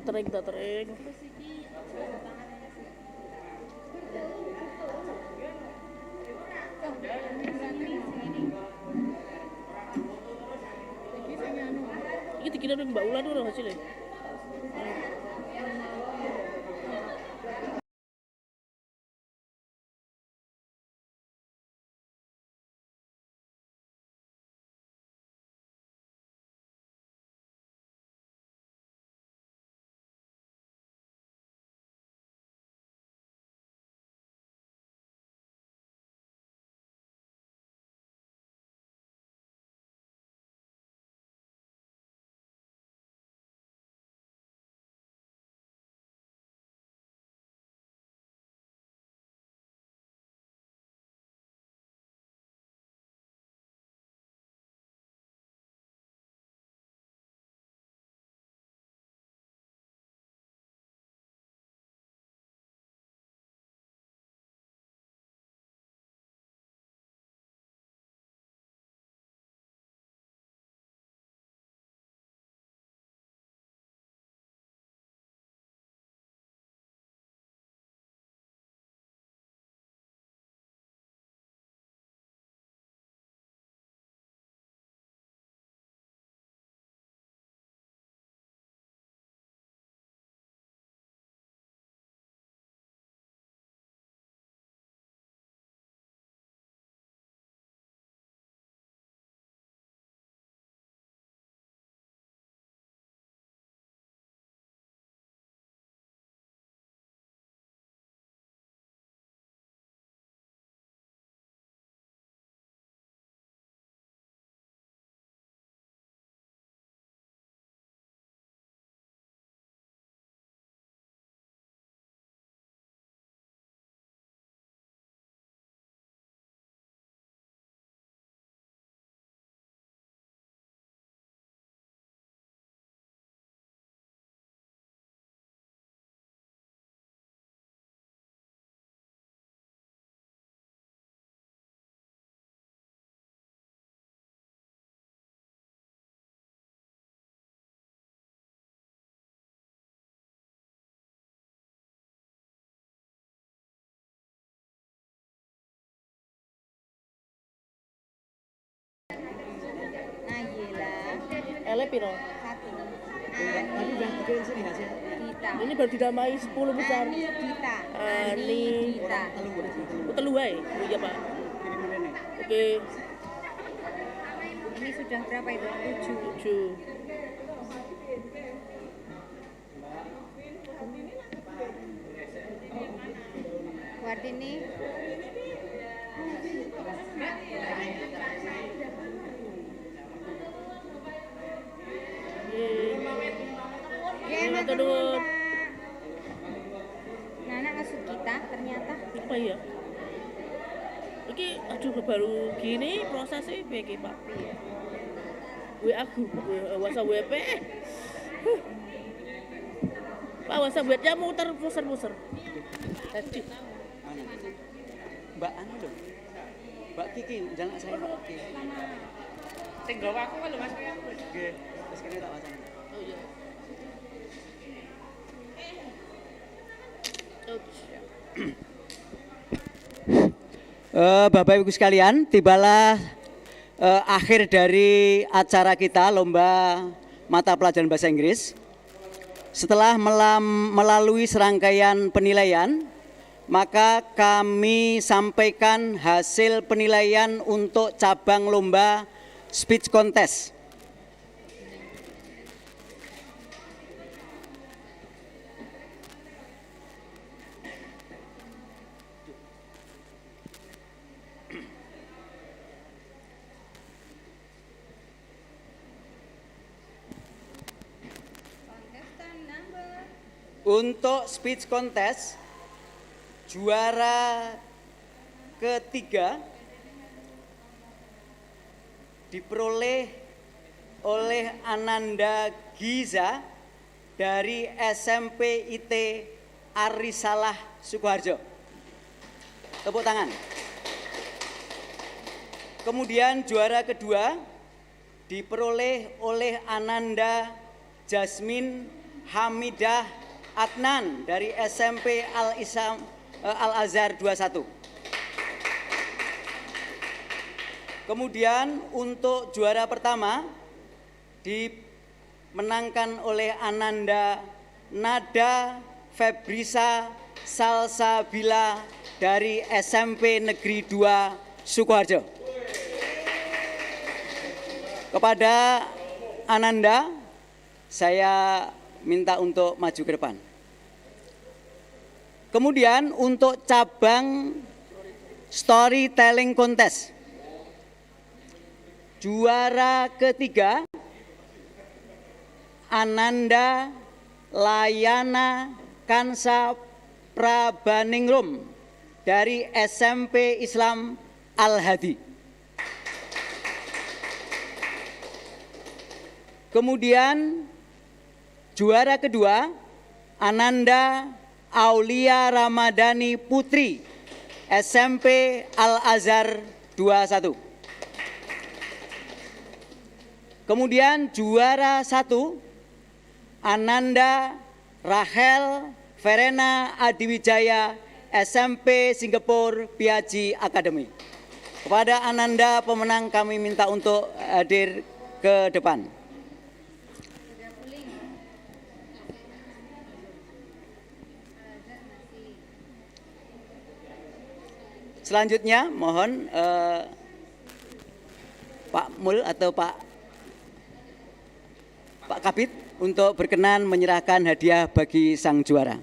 Tatering. Iki dikira Mbak Ulan ora hasilnya. Ele piro? 1. Tadi udah dikirim sini hasil. Ini baru didamai 10 besar. Ani telu wae. Iya, Pak. Oke. Ini sudah berapa itu? 7. Kartini. Nana masuk kita ternyata. Apa ya? Iki aduh baru gini prosesnya piye Pak? WA aku, WhatsApp WP. Pak WhatsApp WP-nya muter-muter. Mbak anu lho. Mbak Kiki, jangan saya Mbak Kiki. Sing gawe aku kan lho Mas. Nggih, wis kene tak wacana. Oh iya. Bapak Ibu sekalian, tibalah akhir dari acara kita lomba mata pelajaran bahasa Inggris. Setelah melalui serangkaian penilaian, maka kami sampaikan hasil penilaian untuk cabang lomba speech contest. Untuk speech contest, juara ketiga diperoleh oleh Ananda Giza dari SMP IT Arisalah Sukoharjo. Tepuk tangan. Kemudian juara kedua diperoleh oleh Ananda Jasmine Hamidah Adnan dari SMP Al-Azhar 21. Kemudian untuk juara pertama dimenangkan oleh Ananda Nada Febrisa Salsabila dari SMP Negeri 2 Sukoharjo. Kepada Ananda, saya minta untuk maju ke depan. Kemudian untuk cabang storytelling contest, juara ketiga Ananda Layana Kansa Prabaningrum dari SMP Islam Al-Hadi. Kemudian juara kedua Ananda Aulia Ramadhani Putri SMP Al-Azhar 21. Kemudian juara satu Ananda Rahel Verena Adiwijaya SMP Singapore Piaji Academy. Kepada Ananda pemenang kami minta untuk hadir ke depan. Selanjutnya mohon Pak Mul atau Pak Kabid untuk berkenan menyerahkan hadiah bagi sang juara.